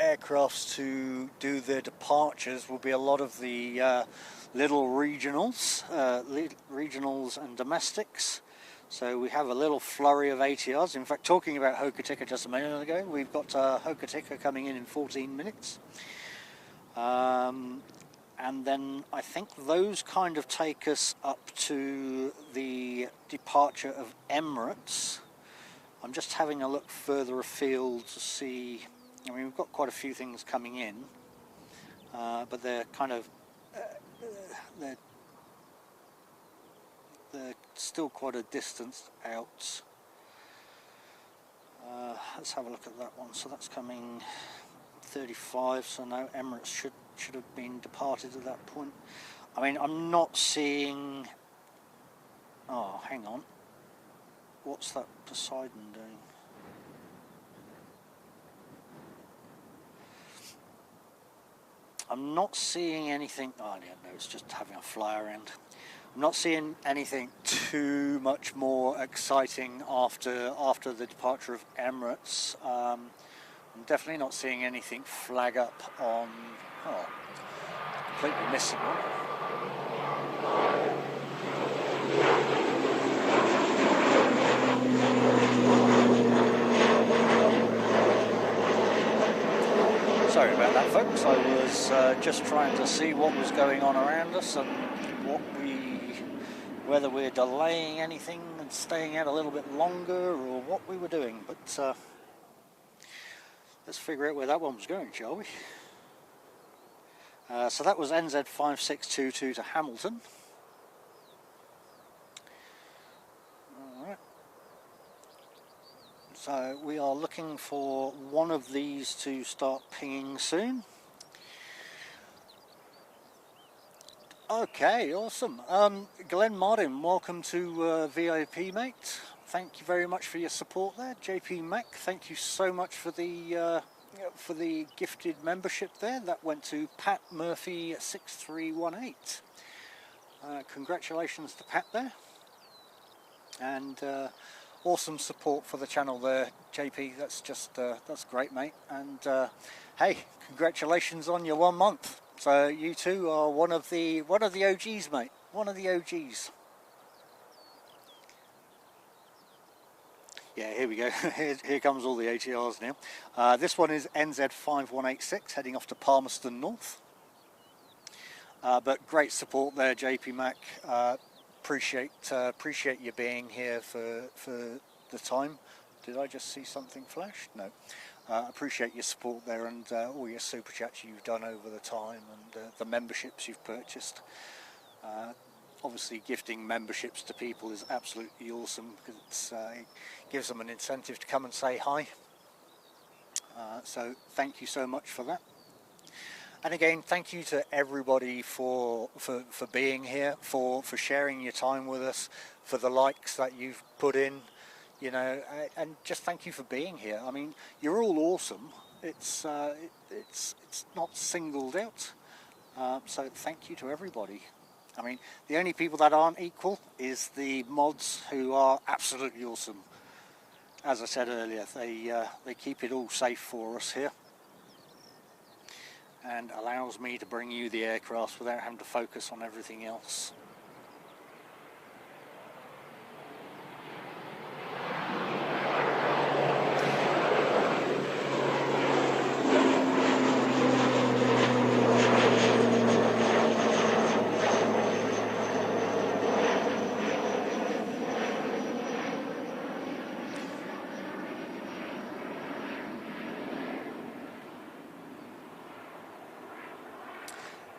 aircrafts to do their departures will be a lot of the little regionals and domestics. So we have a little flurry of ATRs. In fact, talking about Hokitika just a minute ago, we've got Hokitika coming in 14 minutes. And then I think those kind of take us up to the departure of Emirates. I'm just having a look further afield to see. I mean, we've got quite a few things coming in, but they're kind of they're still quite a distance out. Let's have a look at that one. So that's coming 35. So now Emirates should have been departed at that point. I mean, I'm not seeing. Oh, hang on. What's that Poseidon doing? I'm not seeing anything. Oh, yeah, no, it's just having a fly around. I'm not seeing anything too much more exciting after the departure of Emirates. I'm definitely not seeing anything flag up on. Oh, completely missing one. Sorry about that, folks. I was just trying to see what was going on around us and whether we're delaying anything and staying out a little bit longer or what we were doing. But let's figure out where that one was going, shall we? So that was NZ5622 to Hamilton. Alright. So we are looking for one of these to start pinging soon. Okay, awesome. Glenn Martin, welcome to VIP, mate. Thank you very much for your support there. JP Mac, thank you so much for the gifted membership there. That went to Pat Murphy 6318. Congratulations to Pat there. And awesome support for the channel there, JP. That's just that's great, mate. And hey, congratulations on your 1 month. So you two are one of the OGs, mate. One of the OGs. Yeah, here we go. Here comes all the ATRs now. This one is NZ5186 heading off to Palmerston North. But great support there, JP Mac. Appreciate you being here for the time. Did I just see something flash? No. Appreciate your support there and all your super chats you've done over the time and the memberships you've purchased. Obviously gifting memberships to people is absolutely awesome because it gives them an incentive to come and say hi. So thank you so much for that. And again, thank you to everybody for being here, for sharing your time with us, for the likes that you've put in, you know, and just thank you for being here. I mean, you're all awesome. It's not singled out. So thank you to everybody. I mean, the only people that aren't equal is the mods who are absolutely awesome. As I said earlier, they keep it all safe for us here and allows me to bring you the aircraft without having to focus on everything else.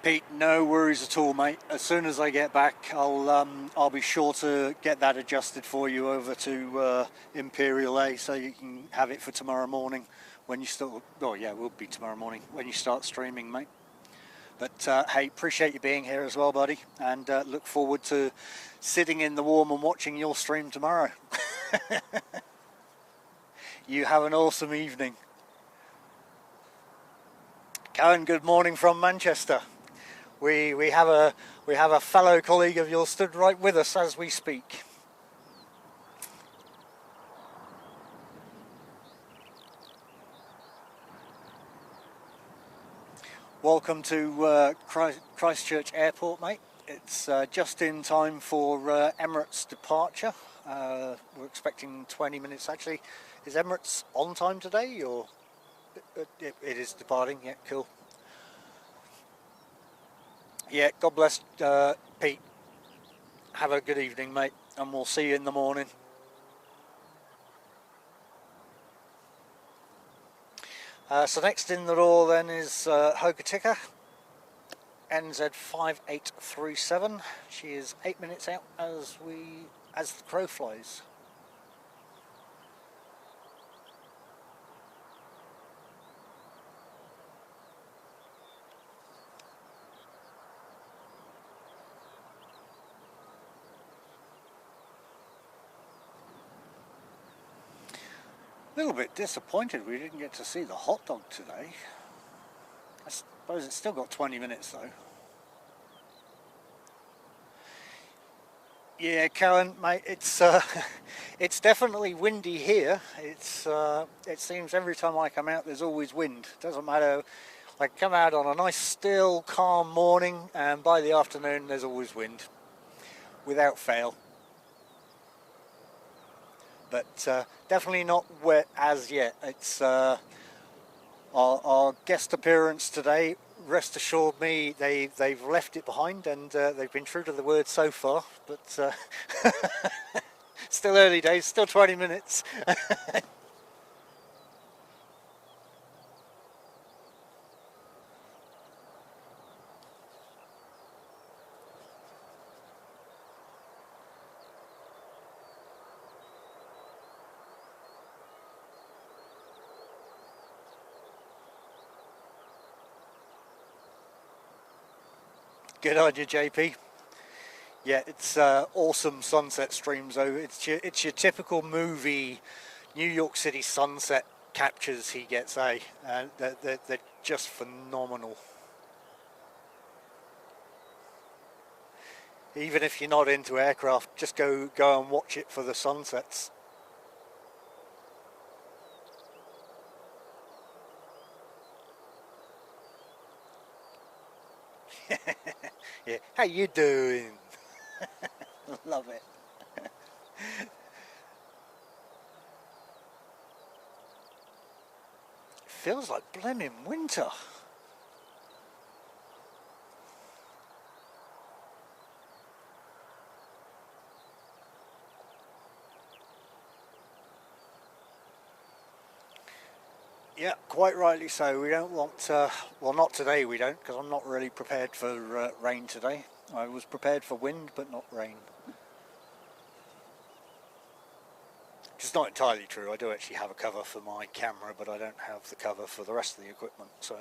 Pete, no worries at all, mate. As soon as I get back, I'll be sure to get that adjusted for you over to Imperial A, so you can have it for tomorrow morning when you start. Oh yeah, it will be tomorrow morning when you start streaming, mate. But hey, appreciate you being here as well, buddy, and look forward to sitting in the warm and watching your stream tomorrow. You have an awesome evening. Karen, good morning from Manchester. We have a fellow colleague of yours stood right with us as we speak. Welcome to Christchurch Airport, mate. It's just in time for Emirates departure. We're expecting 20 minutes actually. Is Emirates on time today, or it is departing? Yeah, cool. Yeah, God bless Pete. Have a good evening, mate, and we'll see you in the morning. So next in the door then is Hokitika, NZ5837. She is 8 minutes out as the crow flies. A little bit disappointed we didn't get to see the hot dog today. I suppose it's still got 20 minutes though. Yeah, Karen, mate, it's definitely windy here. It seems every time I come out there's always wind. Doesn't matter I come out on a nice still calm morning, and by the afternoon there's always wind without fail. But definitely not wet as yet. It's our guest appearance today, rest assured me they've left it behind, and they've been true to the word so far, but still early days, still 20 minutes. Good on you, JP. Yeah, it's awesome sunset streams though. It's your typical movie New York City sunset captures he gets, eh? They're just phenomenal. Even if you're not into aircraft, just go and watch it for the sunsets. Yeah, how you doing? Love it. Feels like blimmin' winter. Yeah, quite rightly so. We don't want, well, not today we don't, because I'm not really prepared for rain today. I was prepared for wind, but not rain. Which is not entirely true. I do actually have a cover for my camera, but I don't have the cover for the rest of the equipment, so.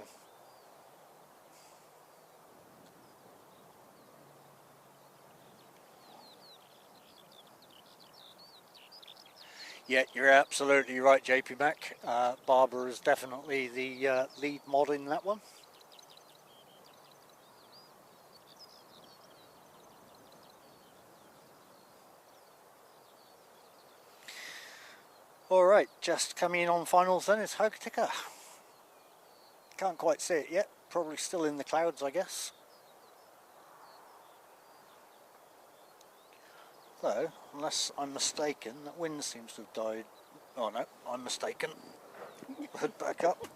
Yeah, you're absolutely right, JP Mac. Barbara is definitely the lead mod in that one. Alright, just coming in on finals then is Aotearoa. Can't quite see it yet, probably still in the clouds I guess. Though, unless I'm mistaken, that wind seems to have died. Oh no, I'm mistaken. Hood back up.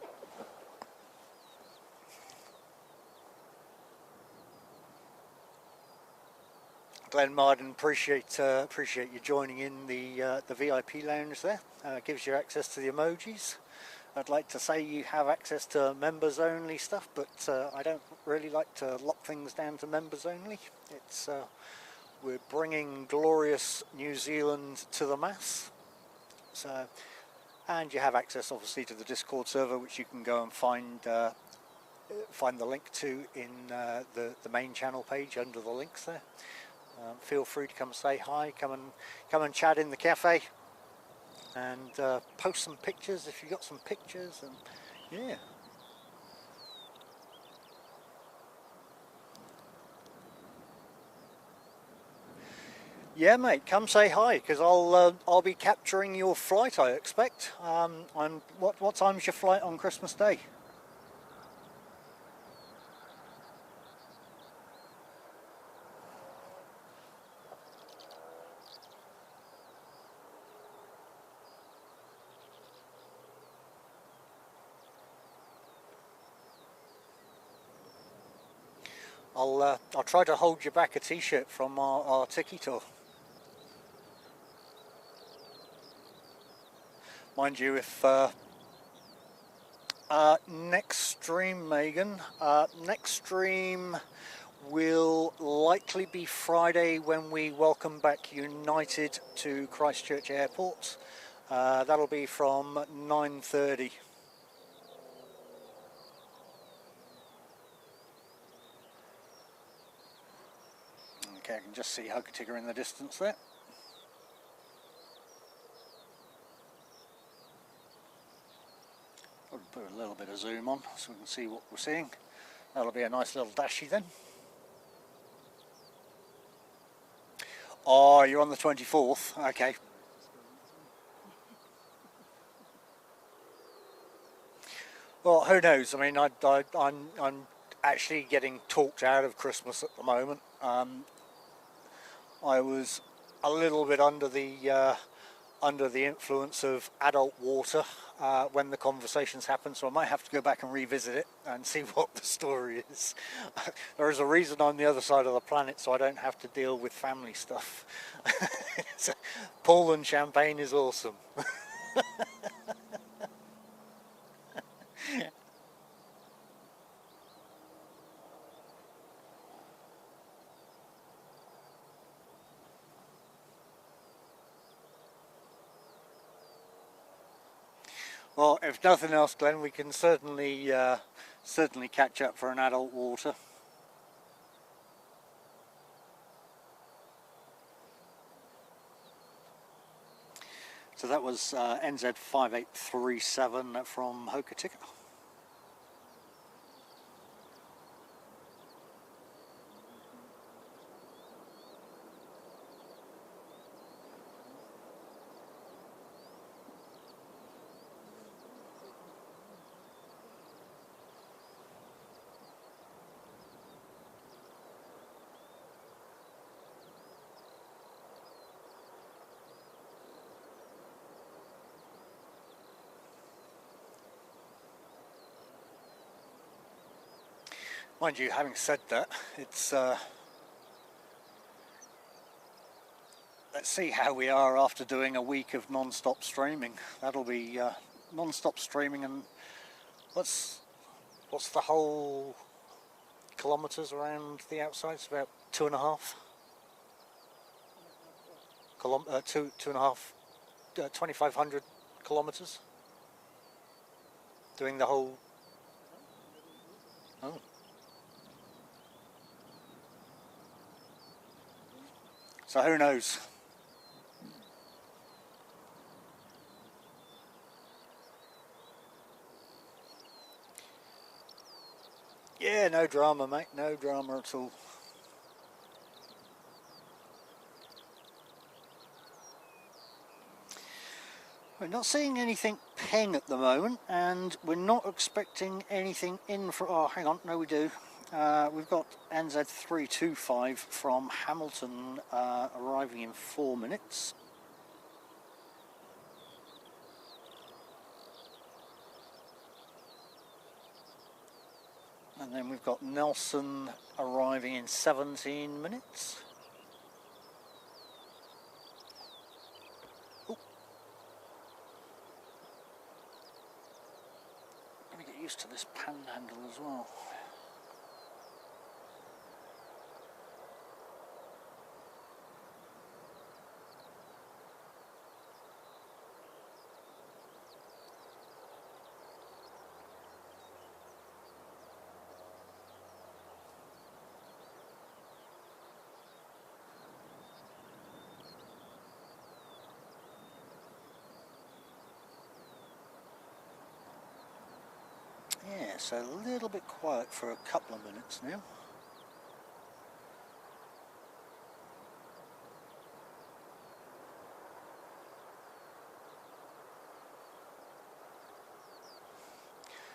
Glenn Marden, appreciate you joining in the VIP lounge there. Gives you access to the emojis. I'd like to say you have access to members only stuff, but I don't really like to lock things down to members only. It's we're bringing glorious New Zealand to the mass. So, and you have access obviously to the Discord server, which you can go and find the link to in the main channel page under the links there. Feel free to come say hi, come and chat in the cafe, and post some pictures if you've got some pictures, and yeah. Yeah, mate, come say hi, because I'll be capturing your flight, I expect. What time's your flight on Christmas Day? I'll try to hold you back a t-shirt from our tiki tour. Mind you, if next stream, Megan, next stream will likely be Friday when we welcome back United to Christchurch Airport. That'll be from 9:30. Okay, I can just see Aotearoa in the distance there. I'll put a little bit of zoom on so we can see what we're seeing. That'll be a nice little dashy then. Oh, you're on the 24th, okay. Well, who knows? I mean, I'm actually getting talked out of Christmas at the moment. I was a little bit under the influence of adult water when the conversations happened, so I might have to go back and revisit it and see what the story is. There is a reason I'm the other side of the planet, so I don't have to deal with family stuff. So, Paul and champagne is awesome. Well, if nothing else, Glenn, we can certainly catch up for an adult water. So that was NZ5837 from Aotearoa. Mind you, having said that, it's let's see how we are after doing a week of non-stop streaming. That'll be non-stop streaming, and what's the whole kilometres around the outside? It's about 2.5 2,500 kilometres. Doing the whole. Oh. So who knows? Yeah, no drama, mate. No drama at all. We're not seeing anything ping at the moment, and we're not expecting anything in for. Oh, hang on. No, we do. We've got NZ325 from Hamilton arriving in 4 minutes. And then we've got Nelson arriving in 17 minutes. Ooh. Gotta get used to this panhandle as well. Yeah, so a little bit quiet for a couple of minutes now.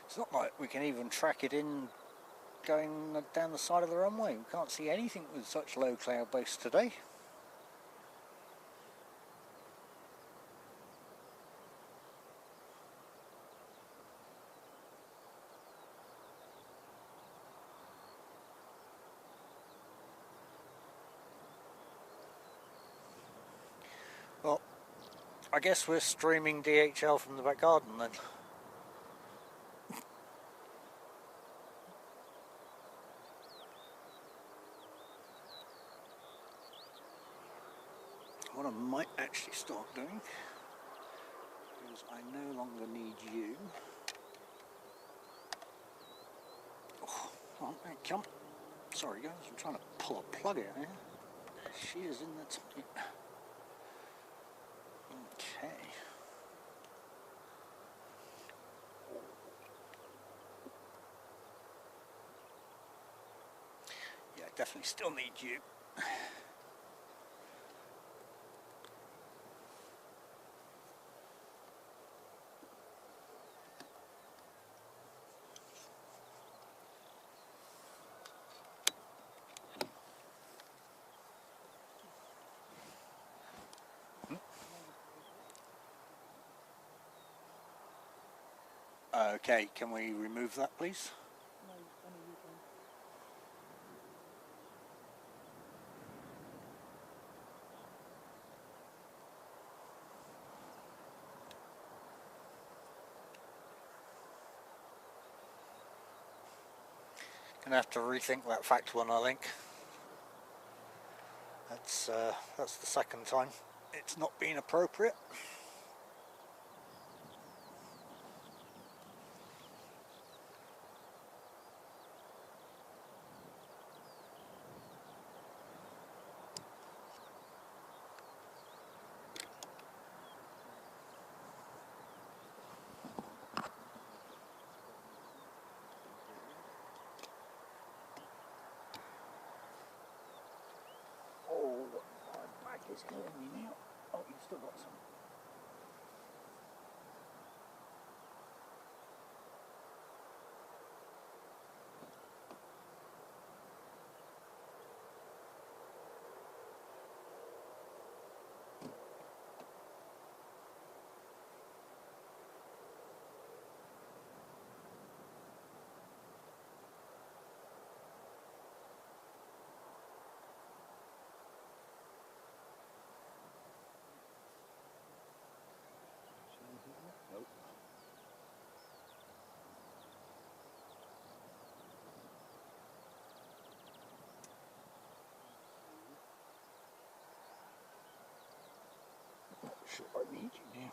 It's not like we can even track it in going down the side of the runway. We can't see anything with such low cloud base today. Well, I guess we're streaming DHL from the back garden then. What I might actually start doing is I no longer need you. Oh, come on, there you come. Sorry guys, I'm trying to pull a plug out here. She is in the tight. Okay. Yeah, I definitely still need you. Okay, can we remove that, please? No, only you can. Gonna have to rethink that fact one, I think. That's the second time it's not been appropriate. Oh, my back is killing me now. Oh, you've still got some. Nope. Sure, I need you now.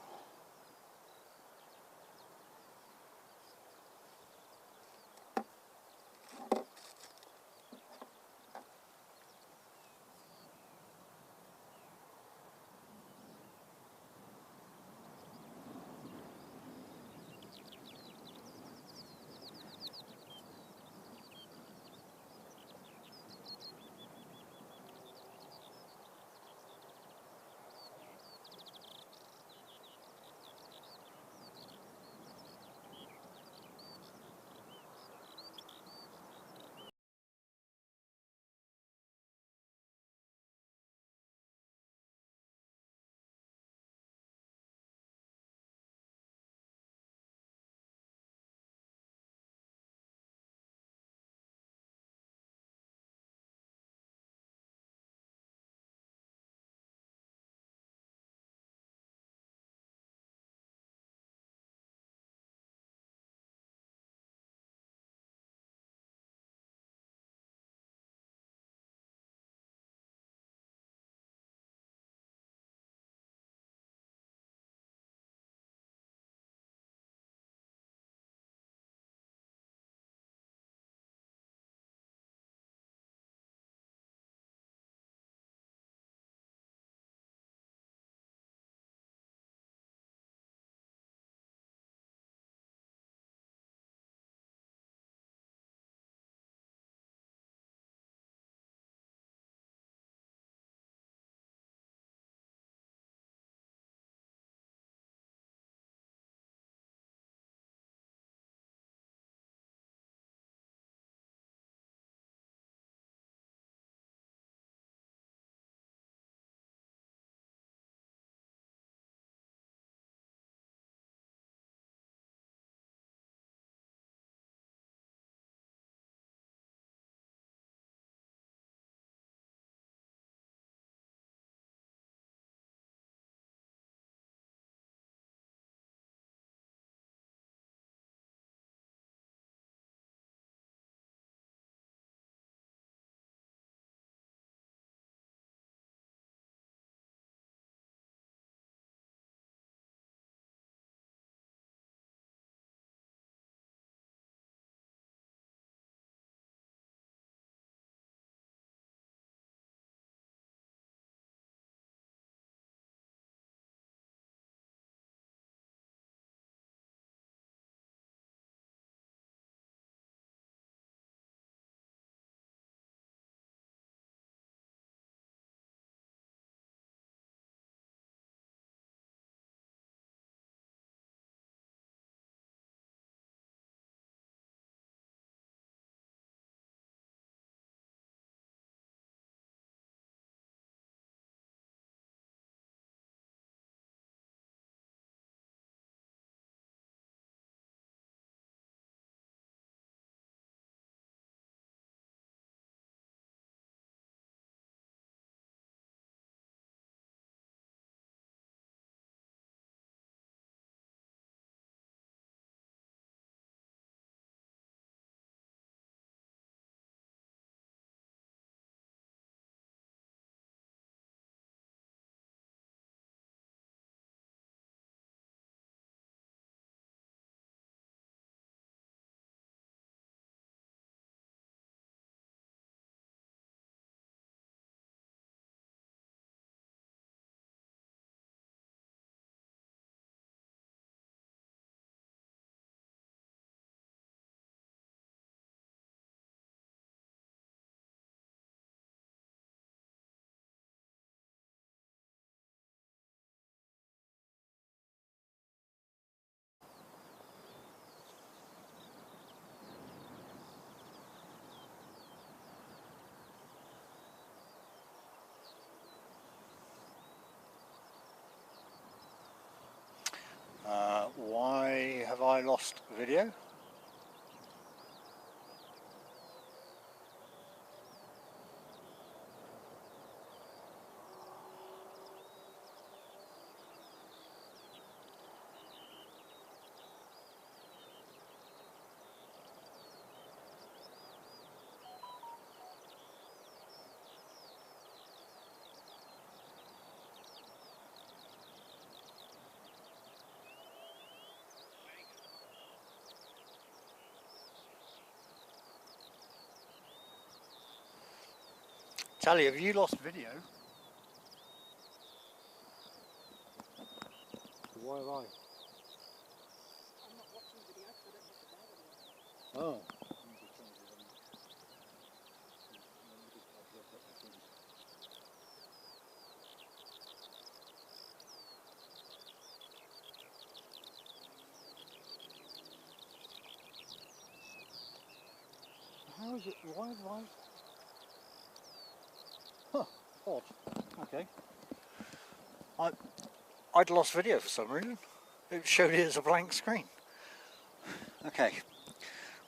lost video. Tally, have you lost video? Why have I? I'm not watching video because I don't have the data. Oh. How is it? Why have I? Huh, odd. Okay. I'd lost video for some reason. It showed it as a blank screen. Okay.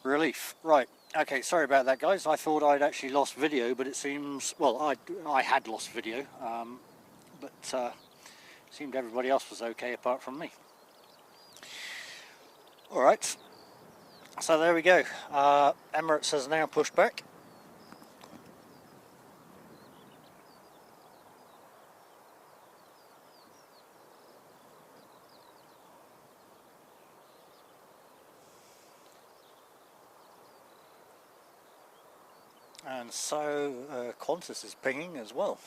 Relief. Right. Okay, sorry about that, guys. I thought I'd actually lost video, but it seems... Well, I had lost video, but it seemed everybody else was okay apart from me. Alright. So there we go. Emirates has now pushed back. And so Qantas is pinging as well.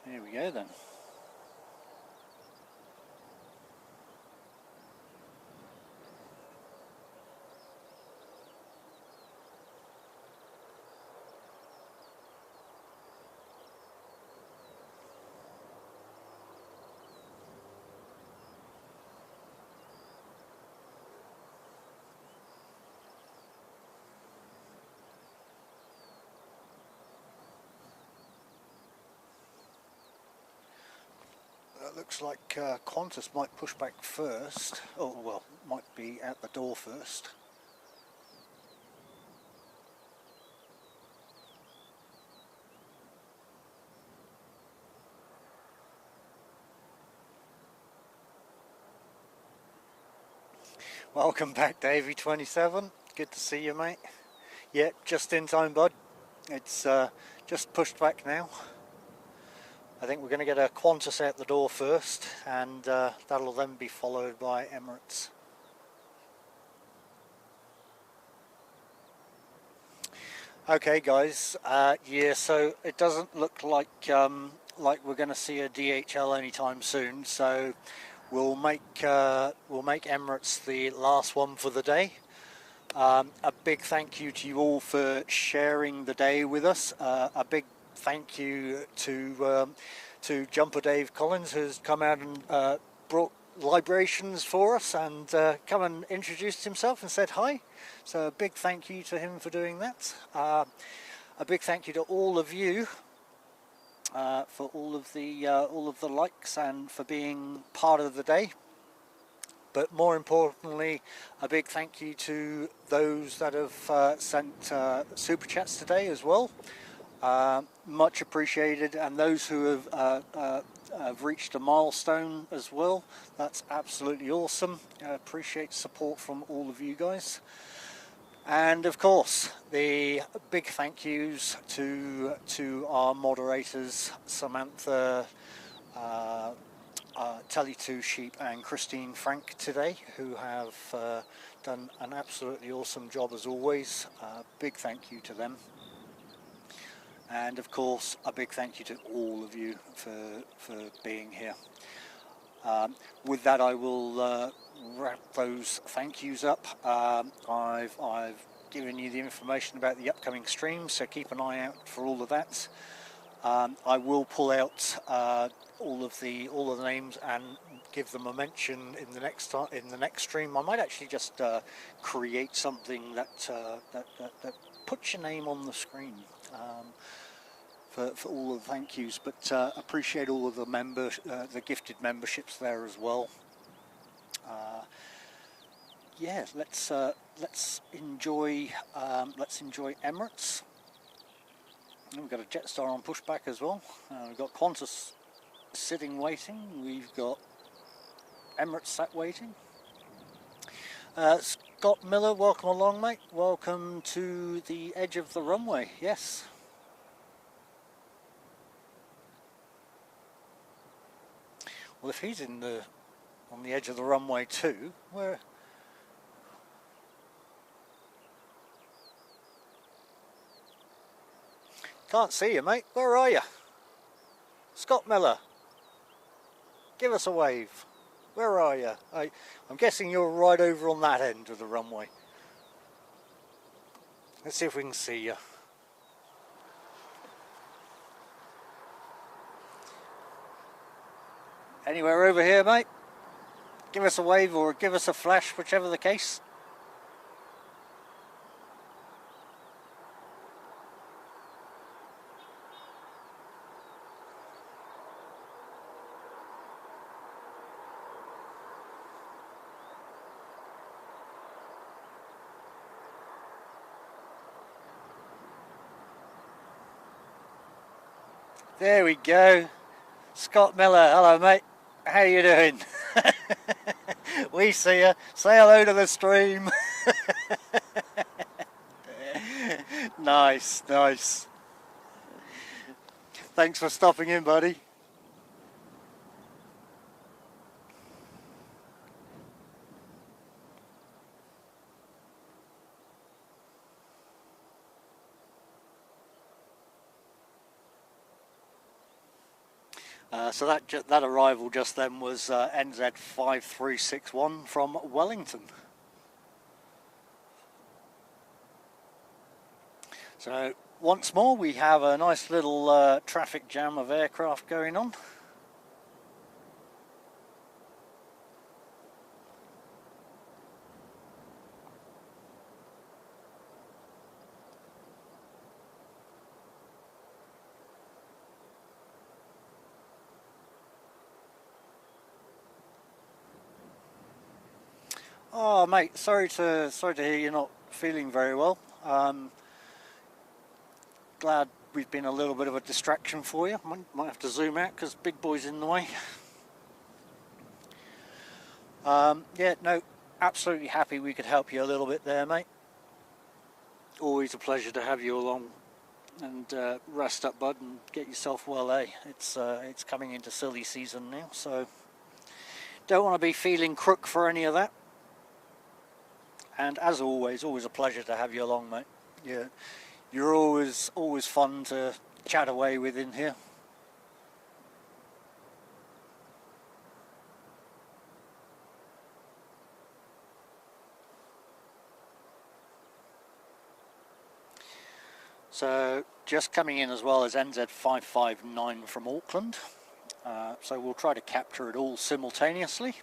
Here we go then. Looks like Qantas might push back first. Oh, well, might be at the door first. Welcome back, Davey 27. Good to see you, mate. Yeah, just in time, bud. It's just pushed back now. I think we're going to get a Qantas out the door first, and that'll then be followed by Emirates. Okay, guys. Yeah, so it doesn't look like we're going to see a DHL anytime soon. So we'll make Emirates the last one for the day. A big thank you to you all for sharing the day with us. A big thank you to Jumper Dave Collins, who's come out and brought libations for us and come and introduced himself and said hi. So a big thank you to him for doing that. A big thank you to all of you for all of the likes and for being part of the day. But more importantly, a big thank you to those that have sent super chats today as well. Much appreciated, and those who have reached a milestone as well. That's absolutely awesome. I appreciate support from all of you guys. And of course, the big thank yous to our moderators, Samantha, Telly2 Sheep and Christine Frank today, who have done an absolutely awesome job as always. Big thank you to them. And of course, a big thank you to all of you for being here. With that, I will wrap those thank yous up. I've given you the information about the upcoming streams, so keep an eye out for all of that. I will pull out all of the names and give them a mention in the next stream. I might actually just create something that puts your name on the screen for all of the thank yous, but appreciate all of the the gifted memberships there as well. Yeah, let's enjoy Emirates. And we've got a Jetstar on pushback as well. We've got Qantas sitting waiting. We've got Emirates sat waiting. Scott Miller, welcome along, mate. Welcome to the edge of the runway. Yes. Well, if he's on the edge of the runway too, where? Can't see you, mate. Where are you? Scott Miller. Give us a wave. Where are you? I'm guessing you're right over on that end of the runway. Let's see if we can see you. Anywhere over here, mate? Give us a wave or give us a flash, whichever the case. There we go. Scott Miller, hello mate. How you doing? We see you. Say hello to the stream. Nice, nice. Thanks for stopping in, buddy. So that arrival just then was NZ5361 from Wellington. So once more we have a nice little traffic jam of aircraft going on. Oh mate, sorry to hear you're not feeling very well. Glad we've been a little bit of a distraction for you. Might have to zoom out because big boy's in the way. Yeah, no, absolutely happy we could help you a little bit there, mate. Always a pleasure to have you along, and rest up, bud, and get yourself well, eh? It's coming into silly season now, so don't want to be feeling crook for any of that. And as always a pleasure to have you along, mate. Yeah, you're always fun to chat away with in here. So just coming in as well as NZ559 from Auckland. So we'll try to capture it all simultaneously.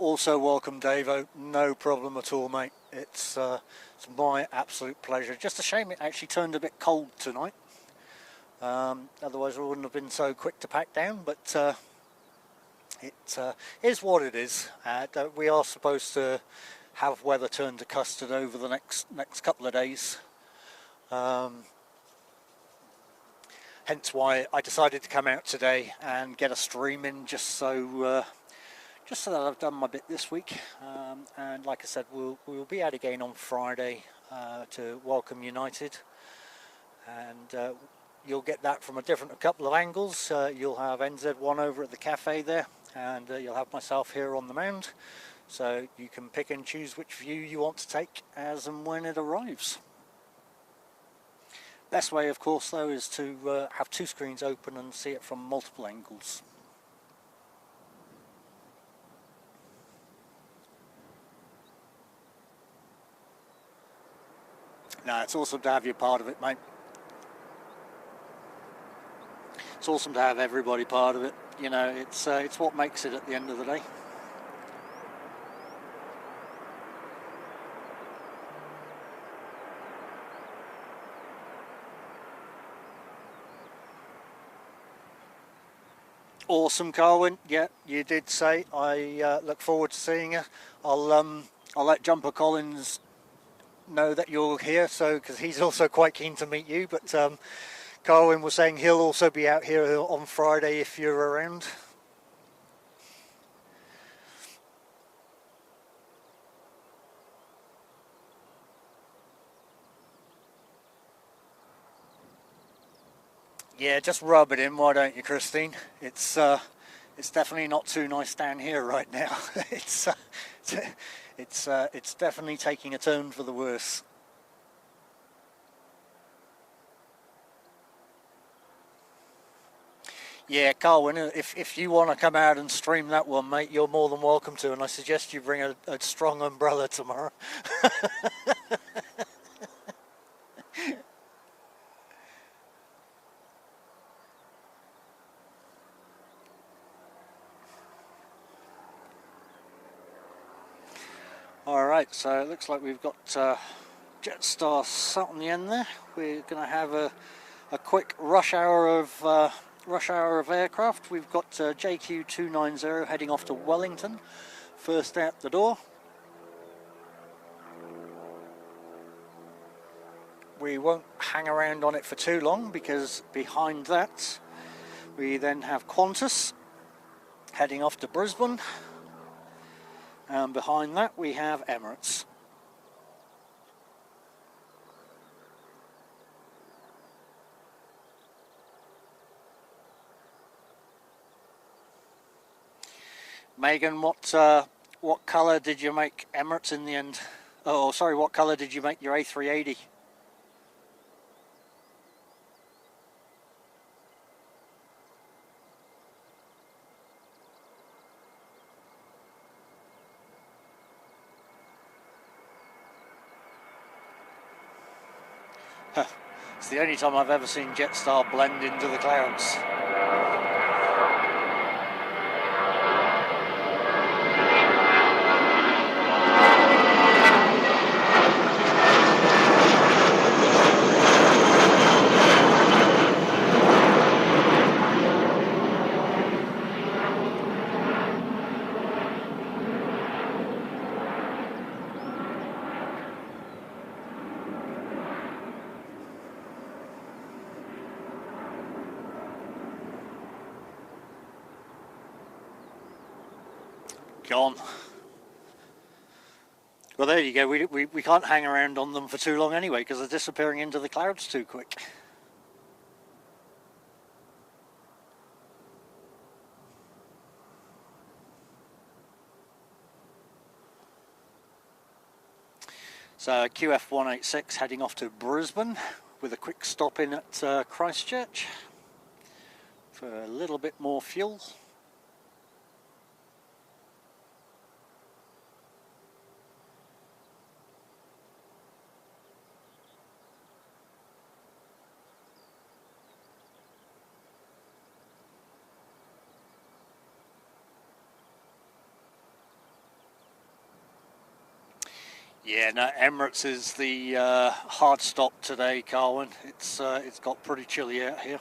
Also welcome Davo, no problem at all mate, it's my absolute pleasure. Just a shame it actually turned a bit cold tonight, otherwise I wouldn't have been so quick to pack down, but it is what it is. We are supposed to have weather turn to custard over the next couple of days, hence why I decided to come out today and get a stream in just so that I've done my bit this week, and like I said, we'll be out again on Friday to welcome United, and you'll get that from a couple of angles. You'll have NZ1 over at the cafe there, and you'll have myself here on the mound, so you can pick and choose which view you want to take as and when it arrives. Best way, of course, though, is to have two screens open and see it from multiple angles. No, it's awesome to have you part of it, mate. it's awesome to have everybody part of it. You know, it's what makes it at the end of the day. Awesome, Carwyn. Yeah, you did say. I look forward to seeing you. I'll let Jumper Collins know that you're here, so because he's also quite keen to meet you. But Carwyn was saying he'll also be out here on Friday if you're around. Yeah, just rub it in, why don't you, Christine? It's definitely not too nice down here right now. It's definitely taking a turn for the worse. Yeah, Carwyn, if you want to come out and stream that one, mate, you're more than welcome to, and I suggest you bring a strong umbrella tomorrow. Alright, so it looks like we've got Jetstar sat on the end there. We're going to have a quick rush hour of aircraft. We've got JQ290 heading off to Wellington, first out the door. We won't hang around on it for too long because behind that we then have Qantas heading off to Brisbane, and behind that we have Emirates. Megan, what colour did you make Emirates in the end? Oh, sorry, what colour did you make your A380? It's the only time I've ever seen Jetstar blend into the clouds. Gone. Well, there you go. We can't hang around on them for too long anyway because they're disappearing into the clouds too quick. So QF186 heading off to Brisbane with a quick stop in at Christchurch for a little bit more fuel. Yeah, no, Emirates is the hard stop today, Carwyn. It's got pretty chilly out here.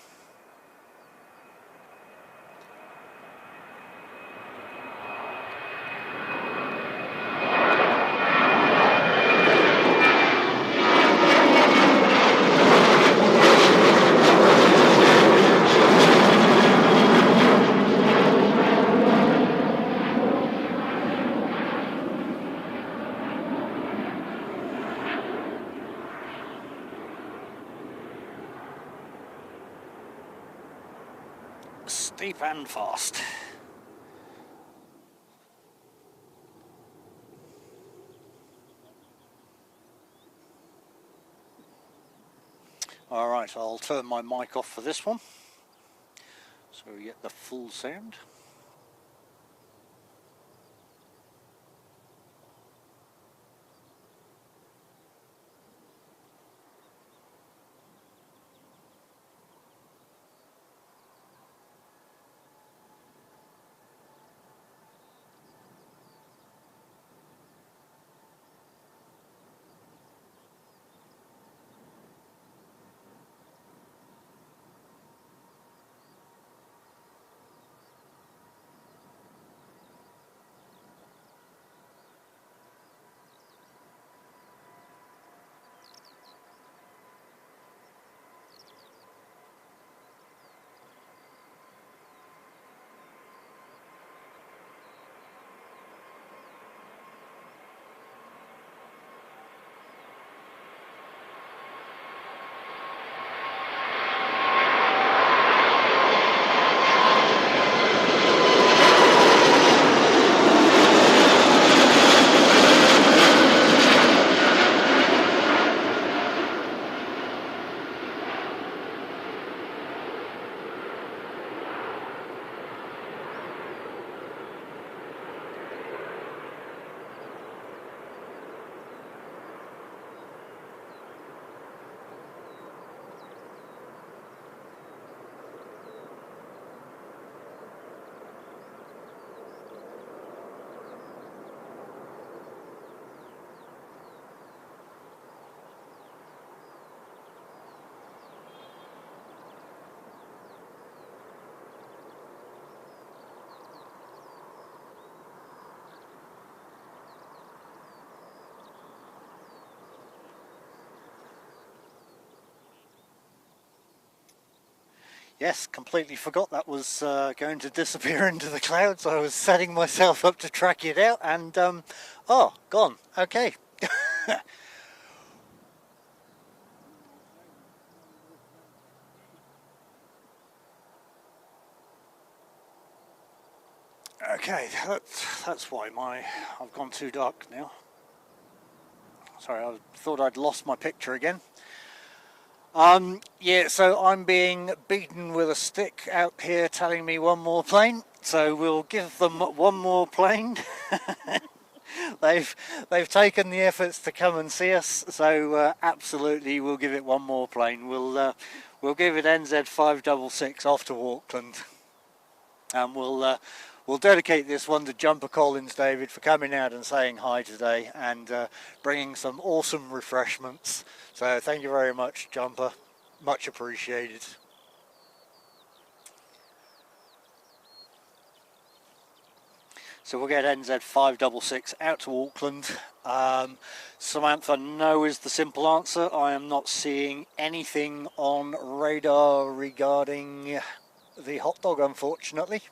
Steep and fast. Alright, I'll turn my mic off for this one so we get the full sound. Yes, completely forgot that was going to disappear into the clouds. I was setting myself up to track it out, and oh, gone. Okay. Okay, that's why I've gone too dark now. Sorry, I thought I'd lost my picture again. Yeah, so I'm being beaten with a stick out here telling me one more plane. So we'll give them one more plane. They've taken the efforts to come and see us, so absolutely we'll give it one more plane. We'll give it NZ 566 off to Auckland, and we'll dedicate this one to Jumper Collins, David, for coming out and saying hi today and bringing some awesome refreshments. So thank you very much, Jumper. Much appreciated. So we'll get NZ 566 out to Auckland. Samantha, no is the simple answer. I am not seeing anything on radar regarding the hot dog, unfortunately.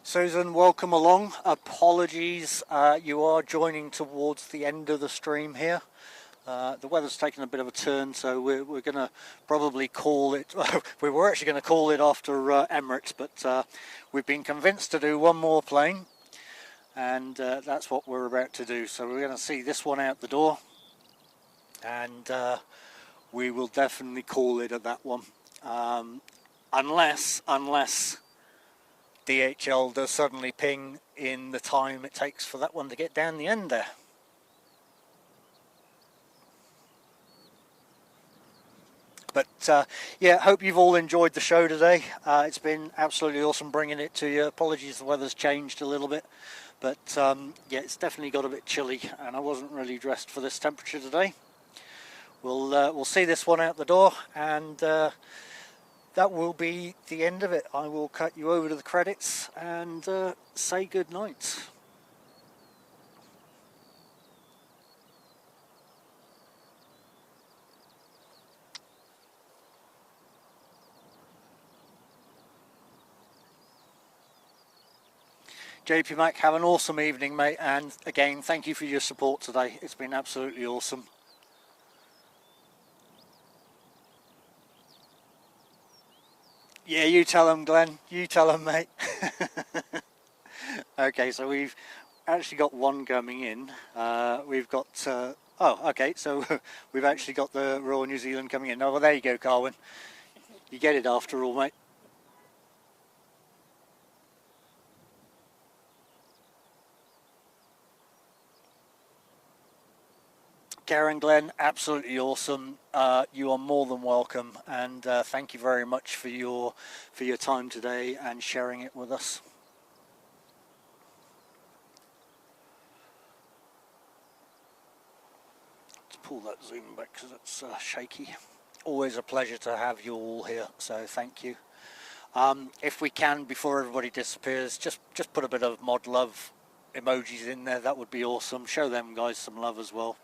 Susan, welcome along. Apologies, you are joining towards the end of the stream here. The weather's taken a bit of a turn, so we're going to probably call it. We were actually going to call it after Emirates, but we've been convinced to do one more plane, and that's what we're about to do. So we're going to see this one out the door, and we will definitely call it at that one, unless DHL does suddenly ping in the time it takes for that one to get down the end there. But yeah, hope you've all enjoyed the show today. It's been absolutely awesome bringing it to you. Apologies, the weather's changed a little bit, but yeah, it's definitely got a bit chilly, and I wasn't really dressed for this temperature today. We'll see this one out the door, and that will be the end of it. I will cut you over to the credits and say good night. JP Mac, have an awesome evening, mate, and again, thank you for your support today. It's been absolutely awesome. Yeah, you tell them, Glenn. You tell them, mate. Okay, so we've actually got one coming in. We've got... oh, okay, so we've actually got the Royal New Zealand coming in. Oh, well, there you go, Carwyn. You get it after all, mate. Karen, Glenn, absolutely awesome. You are more than welcome, and thank you very much for your time today and sharing it with us. Let's pull that zoom back because it's shaky. Always a pleasure to have you all here, so thank you. If we can, before everybody disappears, just put a bit of mod love emojis in there. That would be awesome. Show them guys some love as well.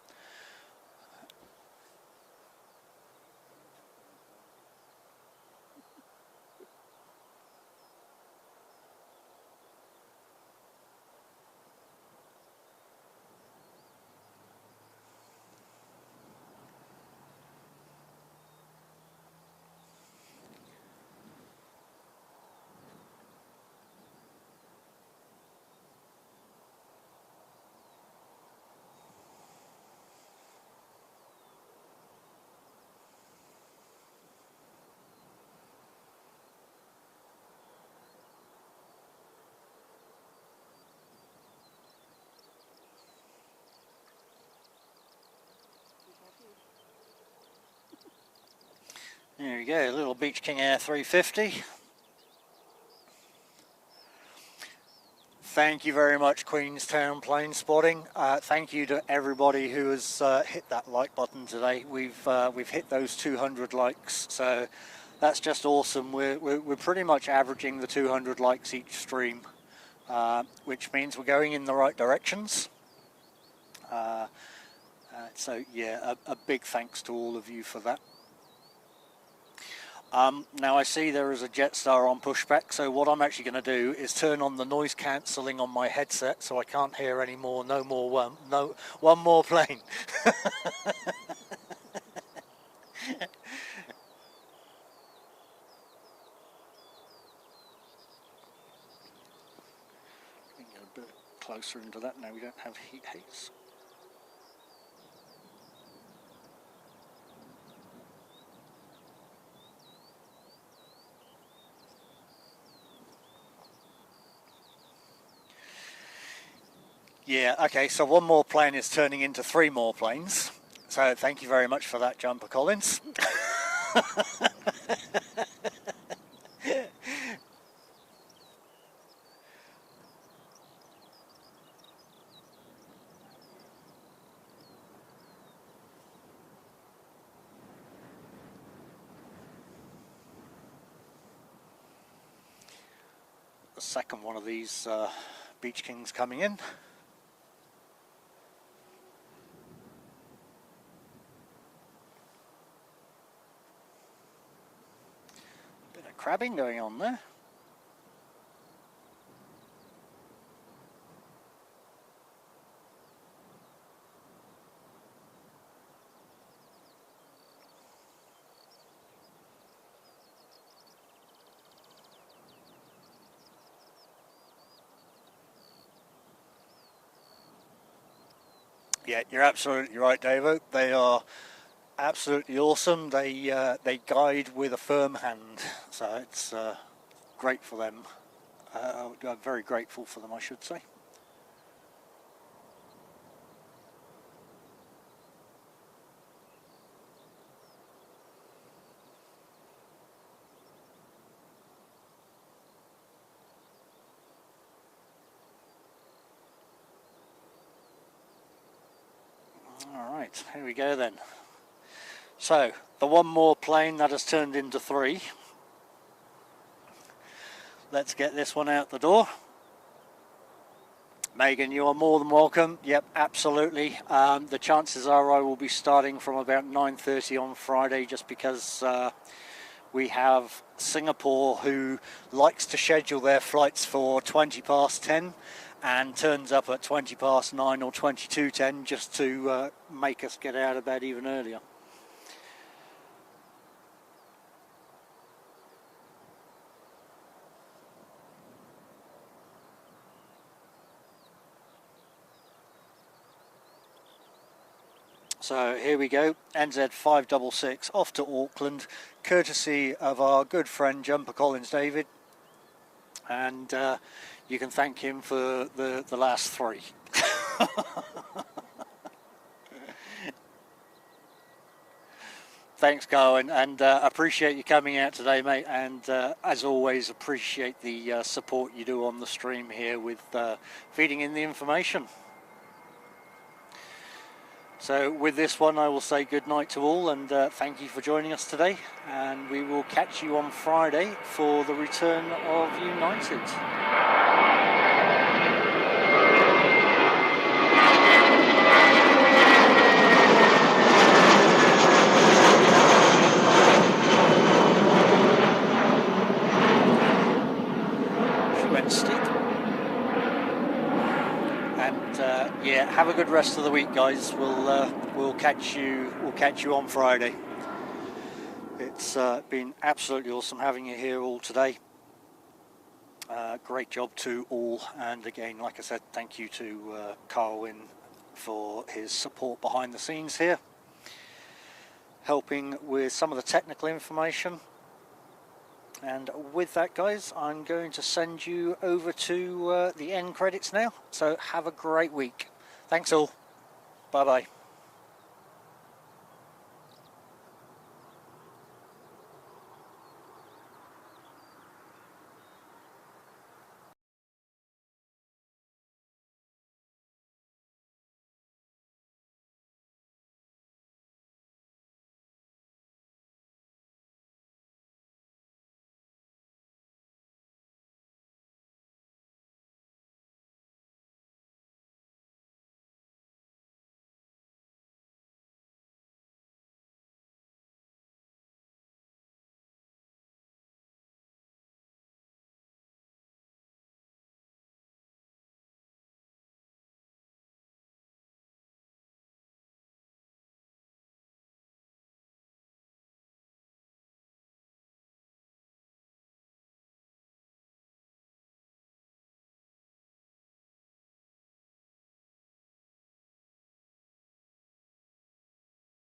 There you go, a little Beach King Air 350. Thank you very much, Queenstown Plane Spotting. Thank you to everybody who has hit that like button today. We've hit those 200 likes, so that's just awesome. We're pretty much averaging the 200 likes each stream, which means we're going in the right directions. So yeah, a big thanks to all of you for that. Now I see there is a Jetstar on pushback, so what I'm actually going to do is turn on the noise cancelling on my headset so I can't hear any more. No more one more plane. Get a bit closer into that now. We don't have heat haze. Yeah, okay, so one more plane is turning into 3 more planes. So thank you very much for that, Jumper Collins. The second one of these Beach Kings coming in. Crabbing going on there. Yeah, you're absolutely right, Davo. They are absolutely awesome. They guide with a firm hand, so it's great for them. I'm very grateful for them, I should say. All right, here we go then. So, the one more plane that has turned into 3. Let's get this one out the door. Megan, you are more than welcome. Yep, absolutely. The chances are I will be starting from about 9:30 on Friday, just because we have Singapore who likes to schedule their flights for 20 past 10 and turns up at 20 past 9 or 22:10 just to make us get out of bed even earlier. So here we go, NZ 566 off to Auckland, courtesy of our good friend Jumper Collins David, and you can thank him for the last 3. Thanks, Cohen, and appreciate you coming out today, mate, and as always appreciate the support you do on the stream here with feeding in the information. So with this one I will say good night to all, and thank you for joining us today, and we will catch you on Friday for the return of United. She went steep. Yeah, have a good rest of the week, guys. We'll catch you on Friday. It's been absolutely awesome having you here all today. Great job to all, and again, like I said, thank you to Carwin for his support behind the scenes here, helping with some of the technical information. And with that, guys, I'm going to send you over to the end credits now. So have a great week. Thanks all. Bye bye.